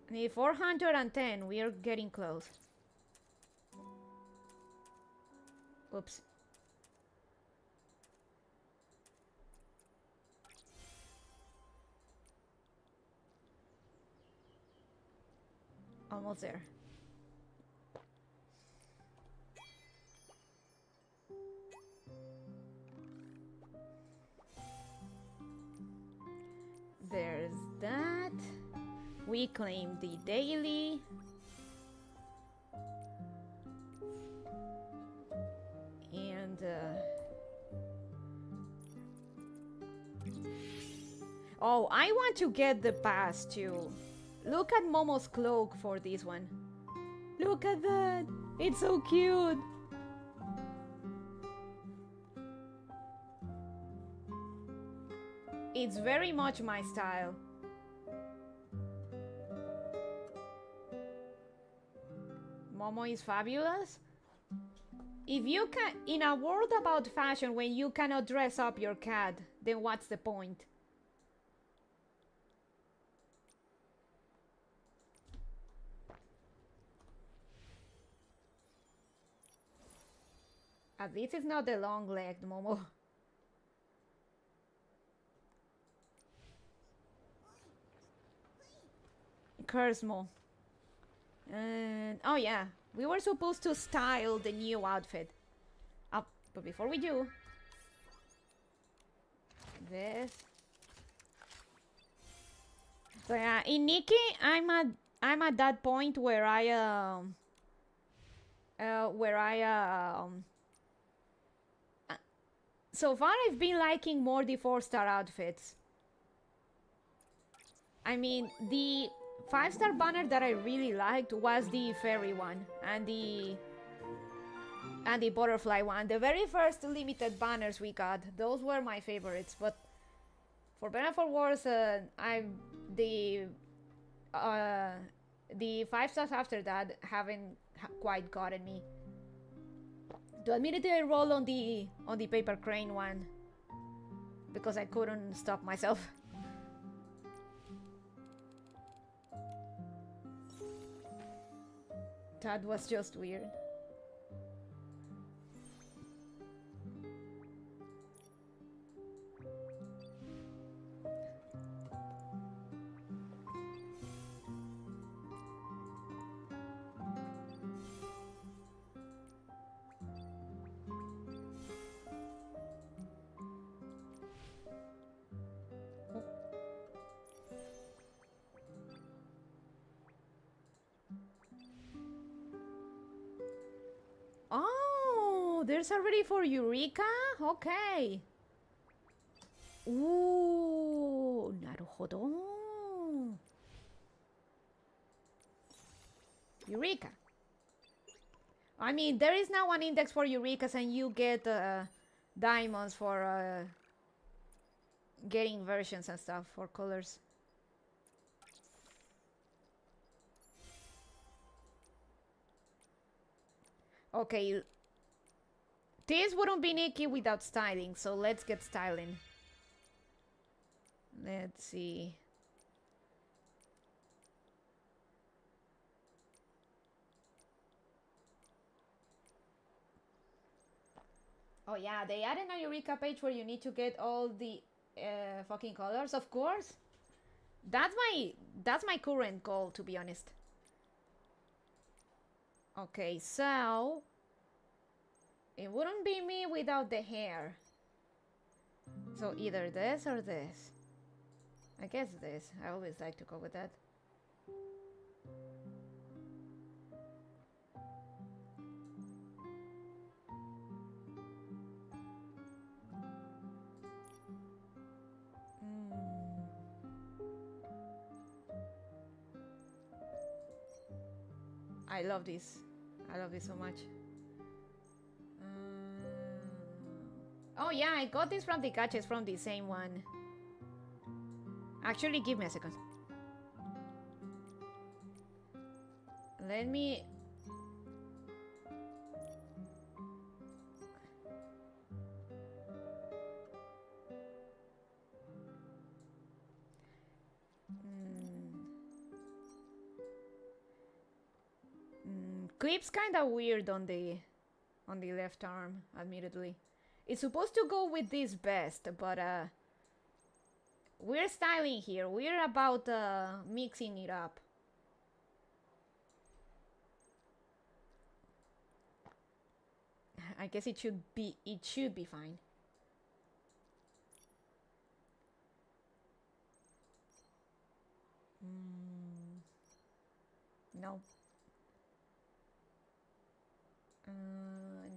Need 410. We are getting close. Oops. Almost there. There's that. We claim the daily. And oh, I want to get the pass too. Look at Momo's cloak for this one. Look at that. It's so cute. It's very much my style. Momo is fabulous. If you can, in a world about fashion, when you cannot dress up your cat, then what's the point? At least it's not the long-legged Momo. Curse Mo. And oh yeah, we were supposed to style the new outfit. But before we do, this. So yeah, in Nikki, I'm at that point where so far I've been liking more the 4-star outfits. I mean, the 5-star banner that I really liked was the fairy one and the butterfly one. The very first limited banners we got, those were my favorites. But for better or for worse, the 5 stars after that haven't quite gotten me. To admit it, I roll on the paper crane one because I couldn't stop myself. That was just weird. there's already for Eureka? Okay. Ooh, naruhodo. Eureka. I mean, there is now an index for Eurekas, and you get diamonds for getting versions and stuff for colors. Okay. This wouldn't be Nikki without styling, so let's get styling. Let's see. Oh yeah, they added a Eureka page where you need to get all the fucking colors, of course. That's my current goal, to be honest. Okay, so it wouldn't be me without the hair. So either this or this. I guess this. I always like to go with that. I love this. I love this so much. Oh yeah, I got this from the catches from the same one. Actually, give me a second. Let me... Clip's kind of weird on the left arm, admittedly. It's supposed to go with this vest, but we're styling here. We're about mixing it up. I guess it should be fine. No.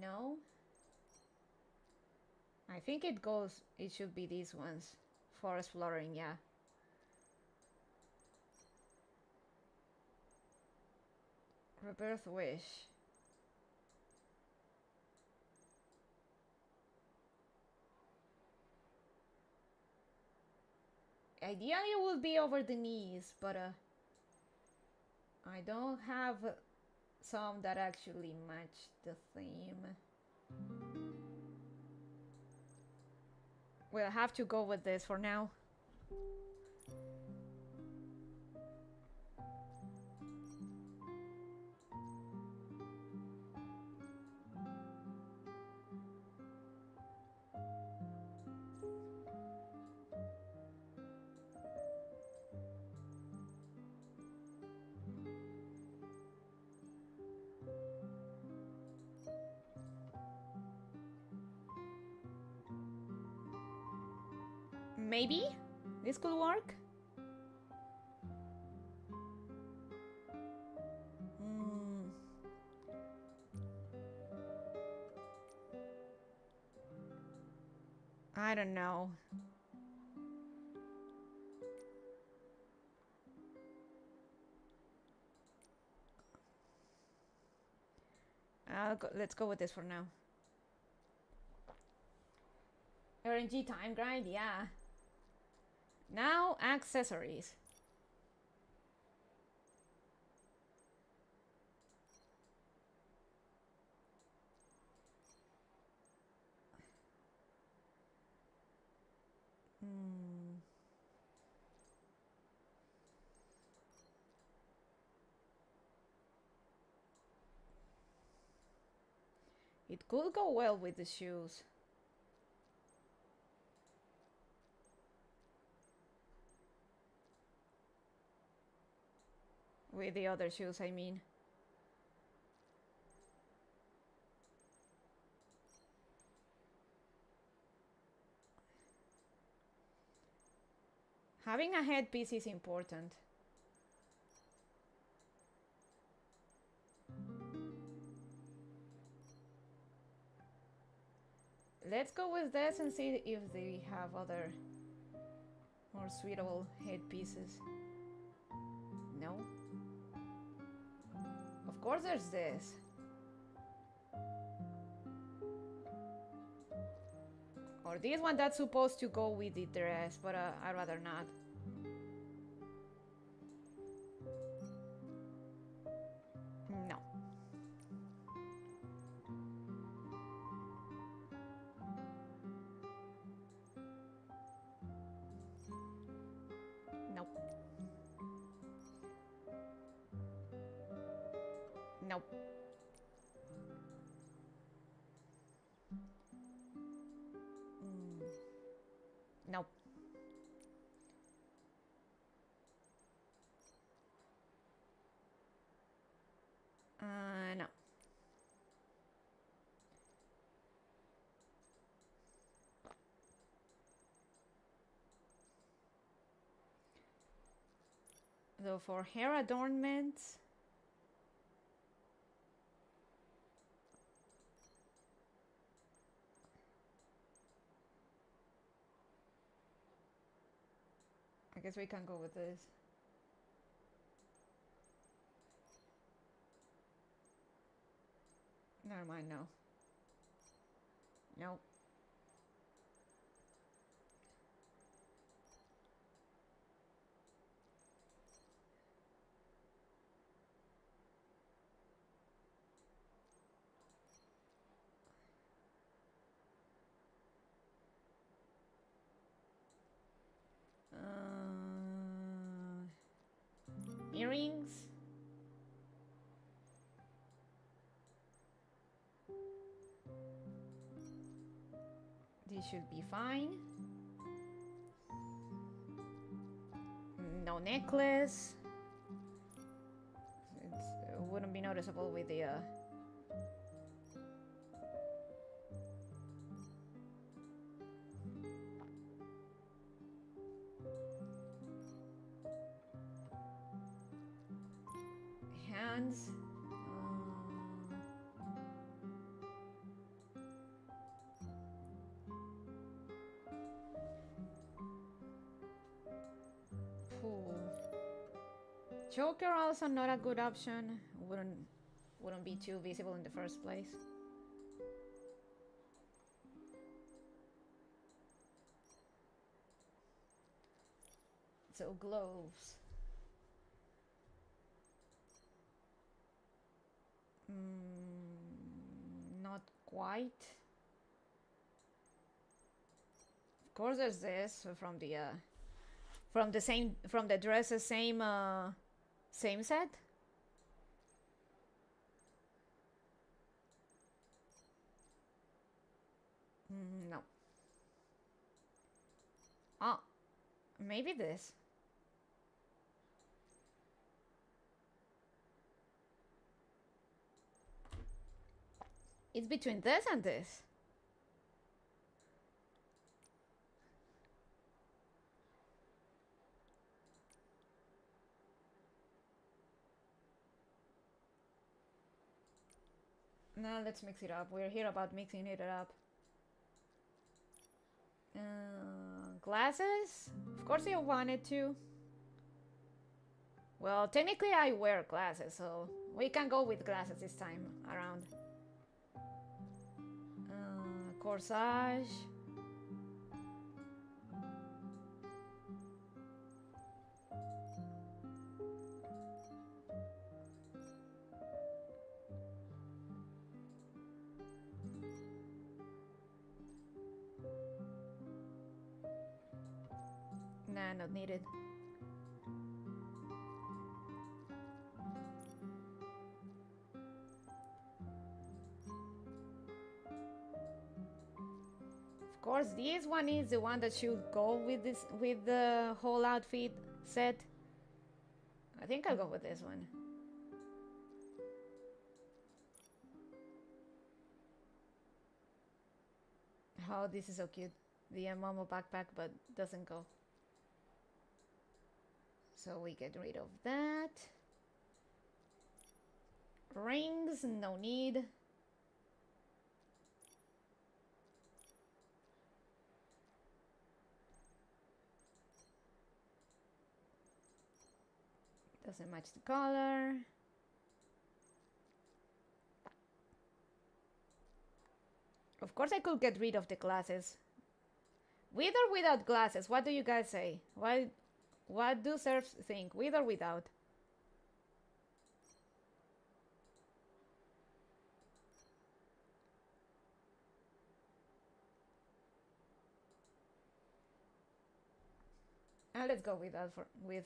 No. I think it should be these ones. For exploring, yeah. Rebirth wish. Ideally it would be over the knees, but I don't have some that actually match the theme. We'll have to go with this for now. Maybe this could work. I don't know. Let's go with this for now. RNG time grind, yeah. Now, accessories. It could go well with the shoes. With the other shoes, I mean. Having a headpiece is important. Let's go with this and see if they have other more suitable headpieces. No. Of course there's this. Or this one that's supposed to go with the dress, but I'd rather not. No. Nope. Nope. Nope. No. Though for hair adornments, I guess we can go with this. Never mind, no. Nope. Earrings. This should be fine. No necklace. It wouldn't be noticeable with the hands. Choker also not a good option. Wouldn't be too visible in the first place. So gloves. Not quite. Of course, there's this from the dresses same set. No. Oh, maybe this. It's between this and this. Now let's mix it up. We're here about mixing it up. Glasses? Of course you wanted to. Well, technically I wear glasses, so we can go with glasses this time around. Corsage. Nah, not needed. Of course, this one is the one that should go with the whole outfit set. I think I'll go with this one. Oh, this is so cute. The Momo backpack, but doesn't go. So we get rid of that. Rings, no need. Doesn't match the color. Of course I could get rid of the glasses. With or without glasses? What do you guys say? What do serfs think? With or without? Let's go with that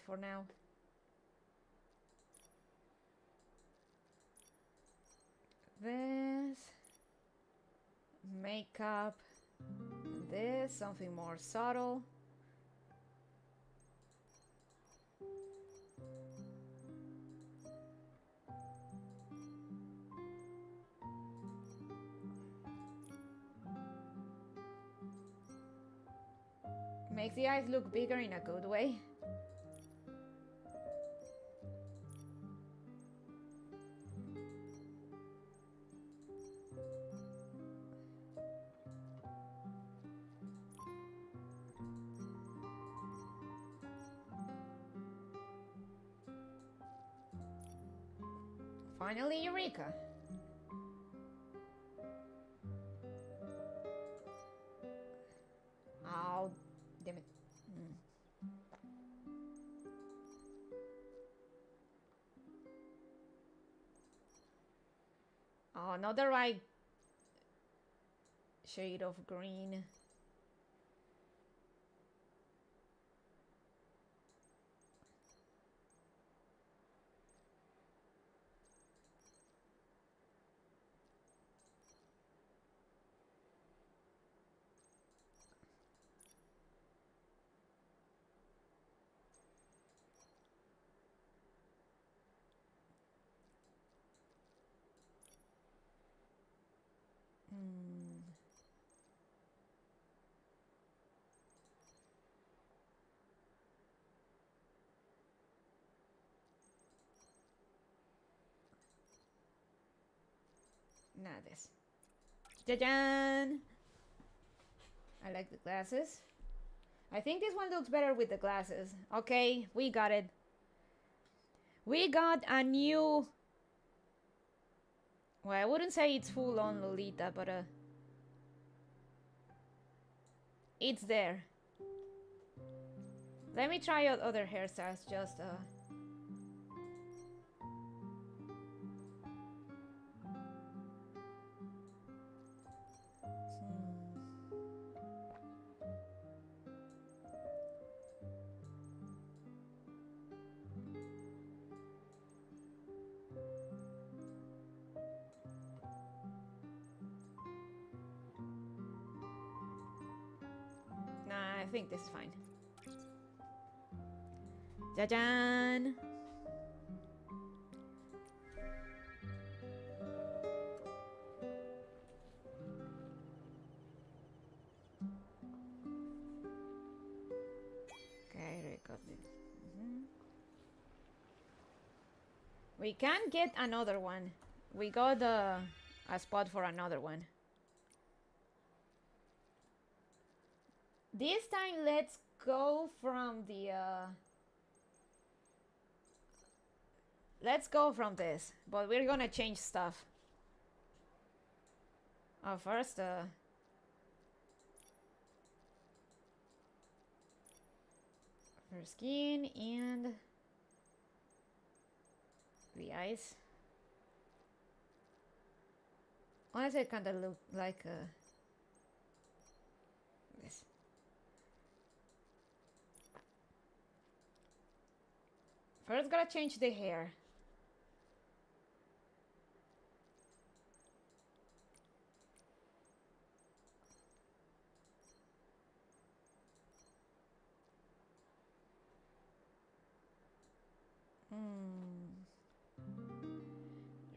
for now. This makeup, this something more subtle. Makes the eyes look bigger in a good way. Finally, Eureka! Oh, damn it. Oh, not the right shade of green. Not this. Jajan! I like the glasses. I think this one looks better with the glasses. Okay, we got it. We got a new... Well, I wouldn't say it's full-on Lolita, but it's there. Let me try out other hairstyles, just Nah, I think this is fine. Jajan! Okay, record this. We can get another one. We got a spot for another one. This time, let's go from the... Let's go from this, but we're gonna change stuff. First, her skin and the eyes. Honestly, it kinda look like this. First, gotta change the hair.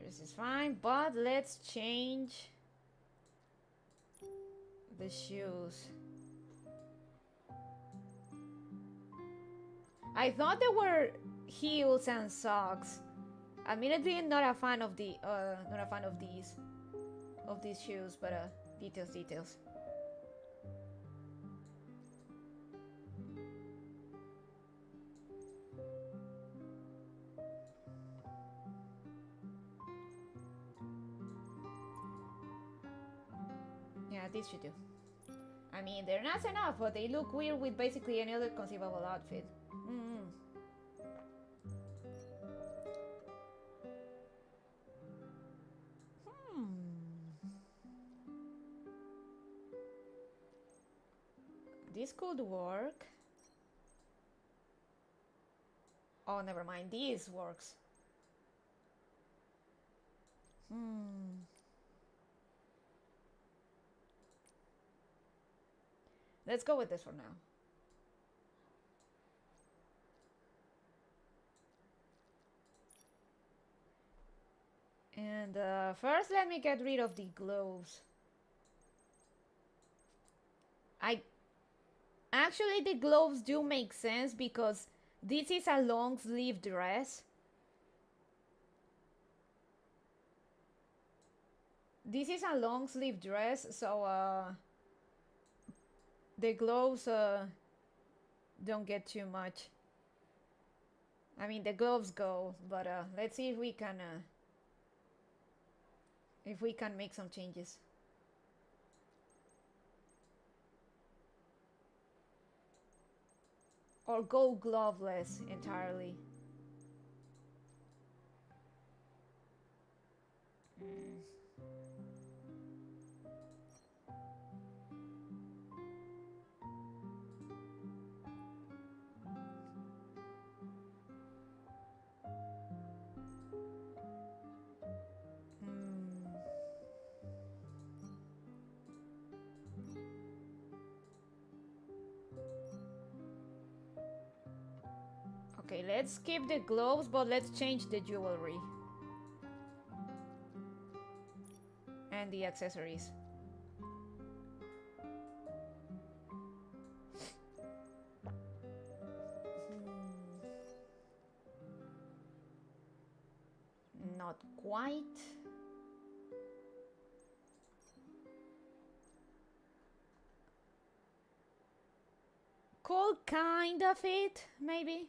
This is fine, but let's change the shoes. I thought they were heels and socks. Admittedly, not a fan of these shoes, but details. these should do. I mean, they're nice enough, but they look weird with basically any other conceivable outfit. This could work. Oh, never mind. This works. Let's go with this for now. And first, let me get rid of the gloves. Actually, the gloves do make sense because this is a long sleeve dress. This is a long sleeve dress, so the gloves don't get too much. I mean, the gloves go, but let's see if we can make some changes. Or go gloveless entirely. Okay, let's keep the gloves, but let's change the jewelry. And the accessories. Not quite. Could kind of fit, maybe.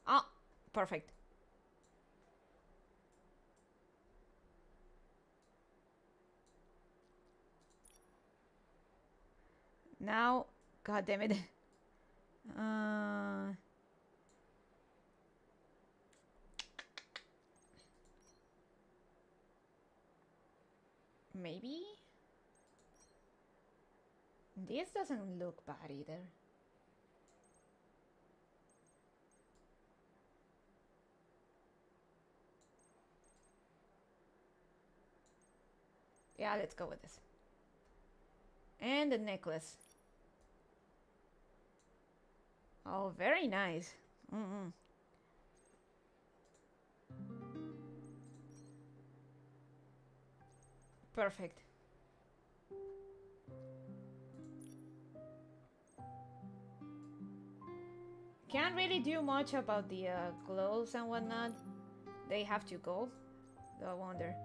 Ah, perfect. Now, god damn it. Maybe? This doesn't look bad either. Yeah, let's go with this. And the necklace. Oh, very nice. Perfect. Can't really do much about the clothes and whatnot. They have to go. I wonder.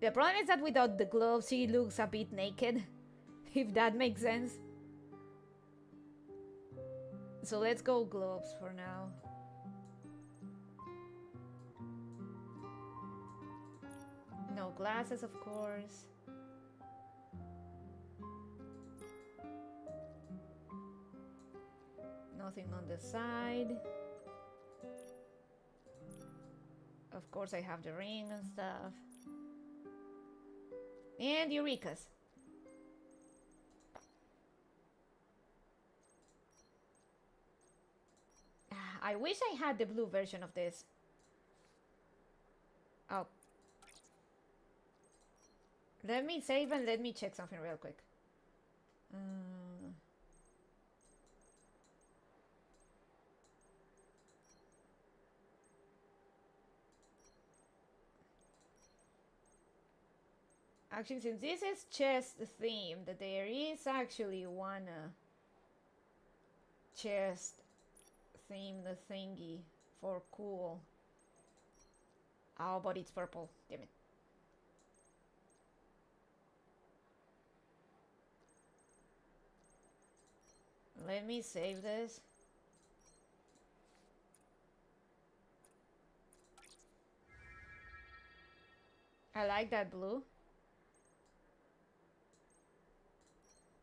The problem is that without the gloves, he looks a bit naked, if that makes sense. So let's go gloves for now. No glasses, of course. Nothing on the side. Of course, I have the ring and stuff. And Eureka's. I wish I had the blue version of this. Oh. Let me save and let me check something real quick. Actually, since this is chest themed, there is actually one chest themed thingy for cool. Oh, but it's purple. Damn it. Let me save this. I like that blue.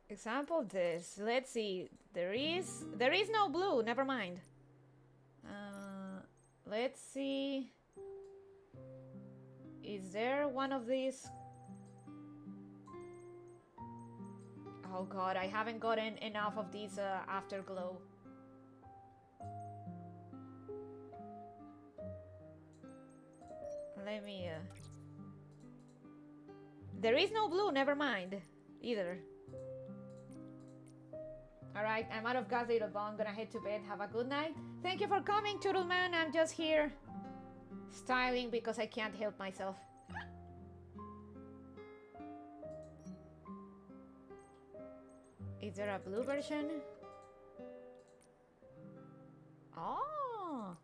Example this. Let's see. There is no blue. Never mind. Let's see. Is there one of these? Oh god, I haven't gotten enough of these afterglow. Let me there is no blue, never mind. Either. Alright, I'm out of gas later on. Gonna head to bed. Have a good night. Thank you for coming, Toodleman. I'm just here styling because I can't help myself. Is there a blue version? Oh!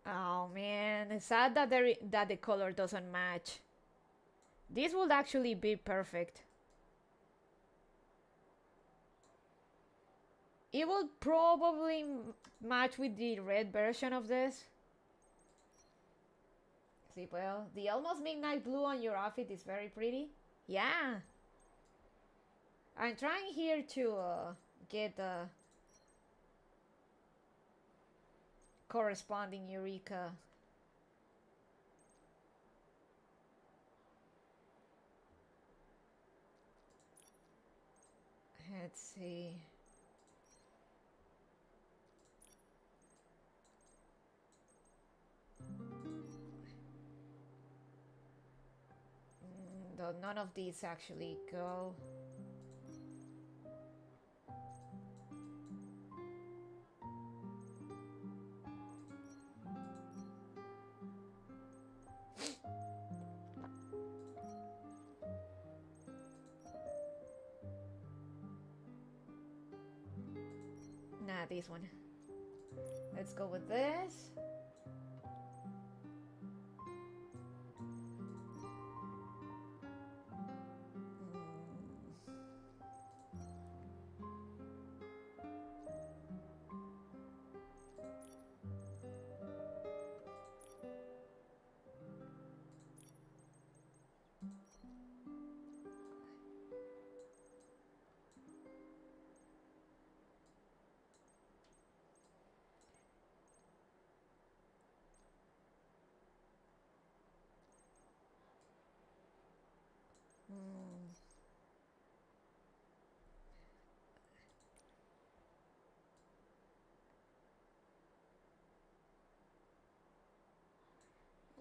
Oh man, it's sad that that the color doesn't match. This would actually be perfect. It will probably match with the red version of this. See, well, the almost midnight blue on your outfit is very pretty. Yeah. I'm trying here to get the corresponding Eureka. Let's see. Though none of these actually go. Nah, this one. Let's go with this.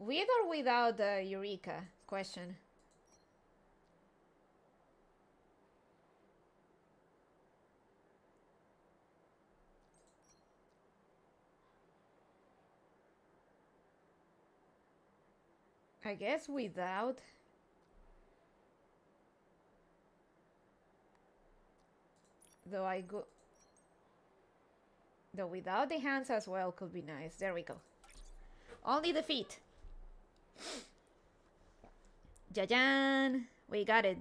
With or without the Eureka question? I guess without. Though without the hands as well could be nice. There we go. Only the feet. Jajan! We got it.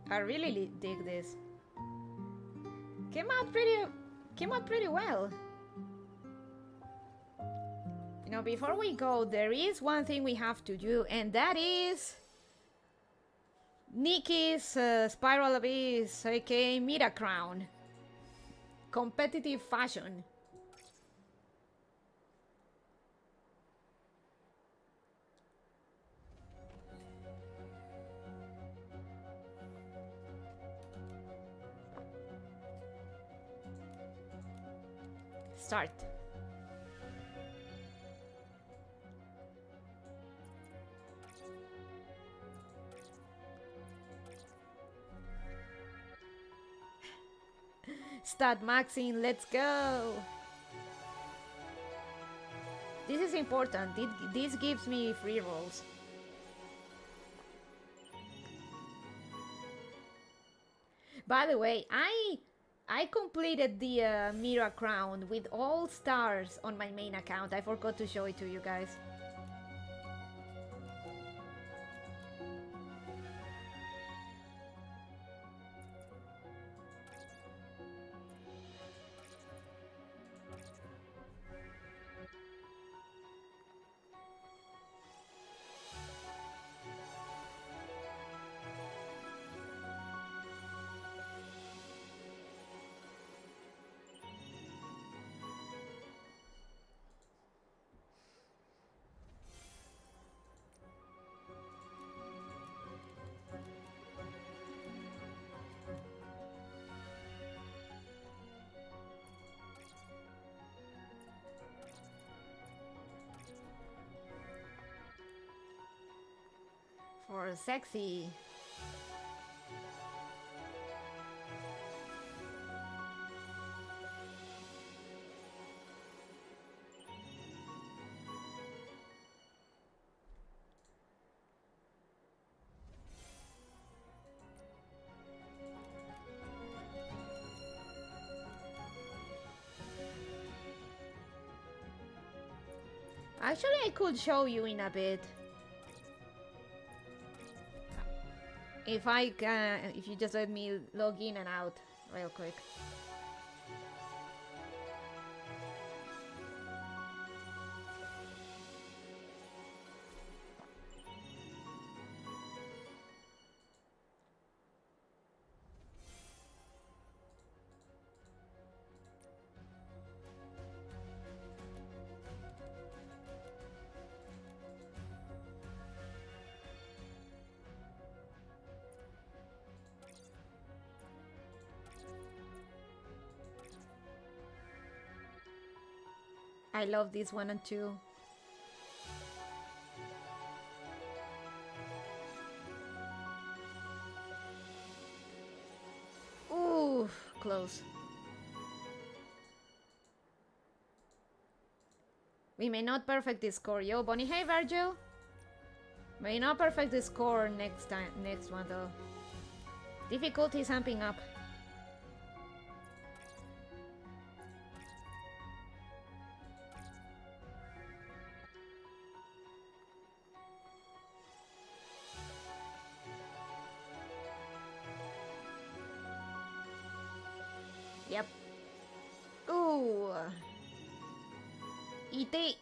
I really dig this. Came out pretty well. You know, before we go, there is one thing we have to do, and that is Nikki's Spiral Abyss, aka Mira Crown. Competitive fashion. Start. that, Maxine. Let's go. This is important. This gives me free rolls. By the way, I completed the Mira crown with all stars on my main account. I forgot to show it to you guys. For sexy. Actually, I could show you in a bit. If you just let me log in and out real quick. I love this one and two. Ooh, close. We may not perfect this score. Yo, Bonnie, hey Virgil. May not perfect the score next one though. Difficulty is amping up. Yep. Ooh. E.T.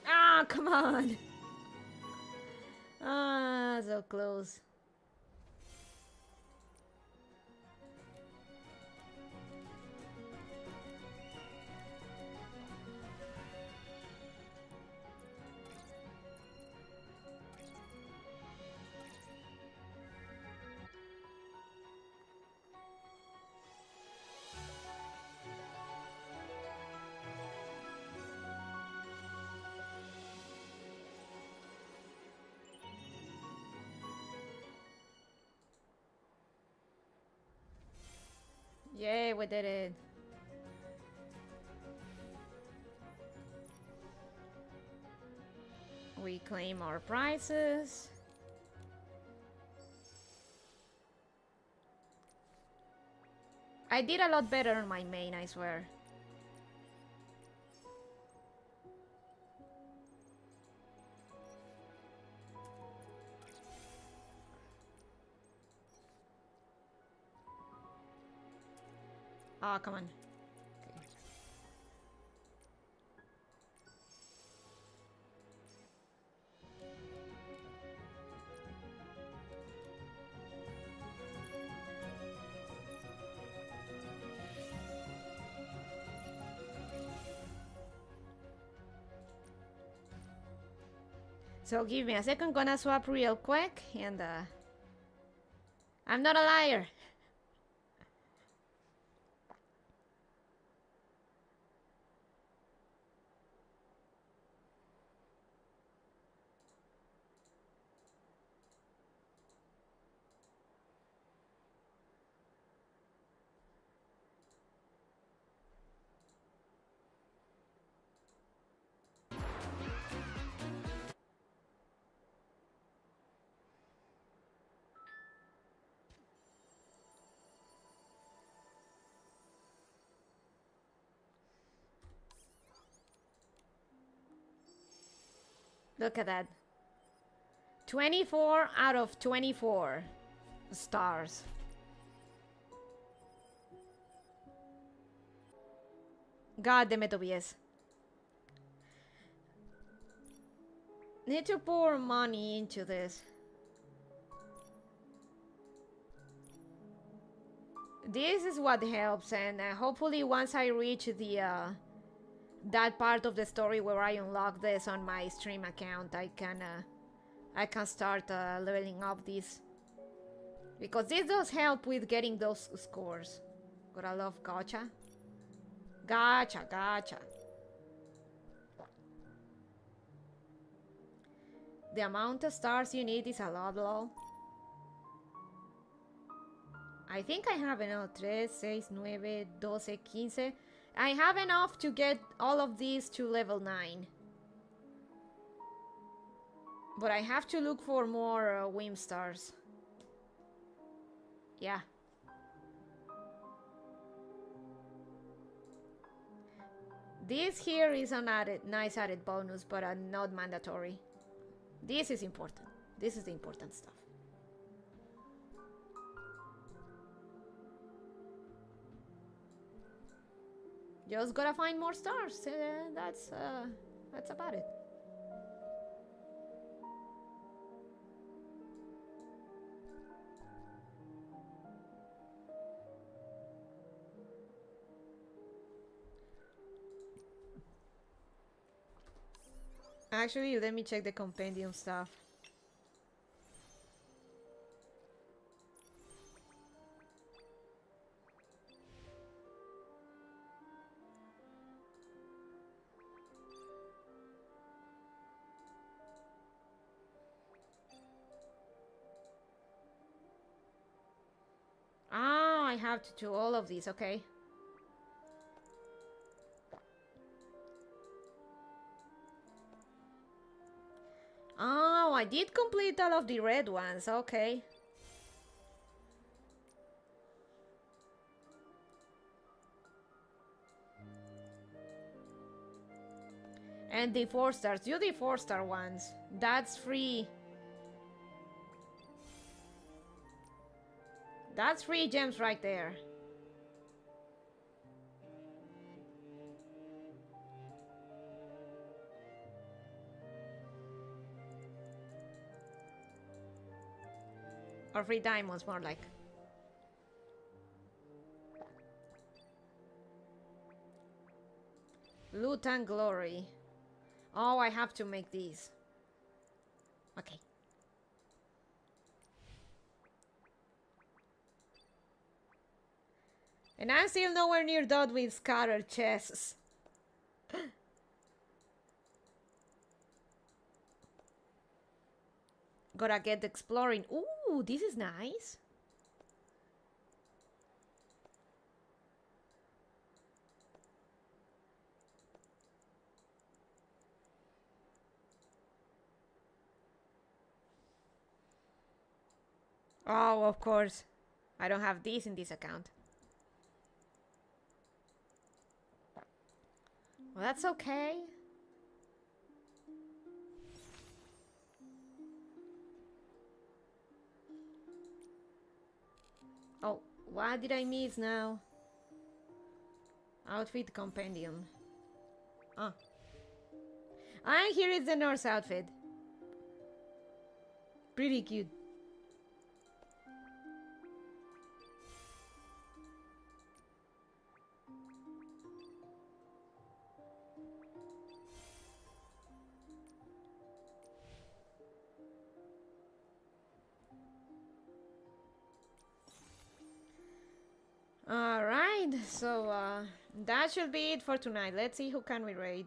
Ah, come on. Ah, so close. Yay, we did it. We claim our prizes. I did a lot better on my main, I swear. Oh, come on. Okay. So give me a second, gonna swap real quick, and I'm not a liar. Look at that. 24 out of 24 stars. God damn it, OBS. Need to pour money into this. This is what helps, and hopefully once I reach the that part of the story where I unlock this on my stream account, I can start leveling up this, because this does help with getting those scores. Gotta love gacha. Gacha. The amount of stars you need is a lot, lol. I think I have enough. 3, 6, 9, 12, 15. I have enough to get all of these to level 9. But I have to look for more whim stars. Yeah. This here is an nice added bonus, but not mandatory. This is important. This is the important stuff. Just gotta find more stars. That's about it. Actually, let me check the compendium stuff. Ah, I have to do all of these, okay. Oh, I did complete all of the red ones, okay. And the 4 stars, do the 4-star ones. That's free. That's free gems right there. Or free diamonds, more like. Loot and glory. Oh, I have to make these. Okay. And I'm still nowhere near done with scattered chests. Gotta get exploring. Ooh, this is nice. Oh, of course. I don't have this in this account. Well, that's okay. Oh, what did I miss now? Outfit compendium. Ah. And here is the nurse outfit. Pretty cute. All right, so that should be it for tonight. Let's see who can we raid.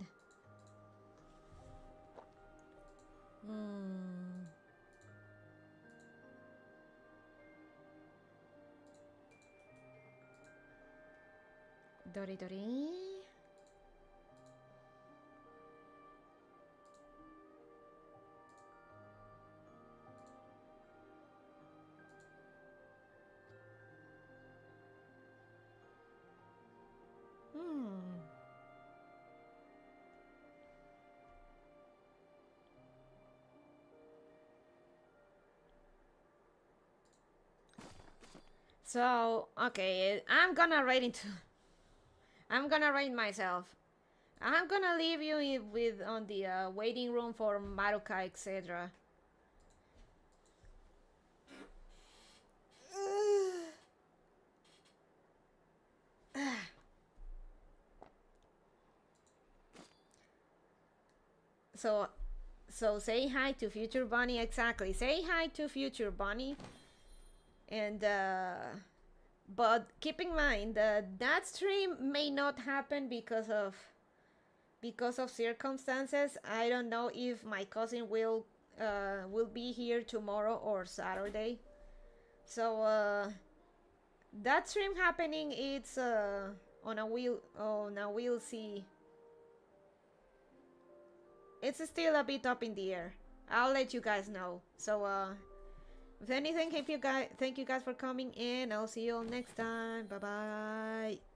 Dori Dori. So, okay, I'm gonna rate myself. I'm gonna leave you with on the waiting room for Maruka, etc. So say hi to Future Bunny. Exactly. Say hi to Future Bunny. And but keep in mind that stream may not happen because of circumstances. I don't know if my cousin will be here tomorrow or Saturday. So that stream happening, it's we'll see. It's still a bit up in the air. I'll let you guys know. So if anything, thank you guys for coming in. I'll see you all next time. Bye bye.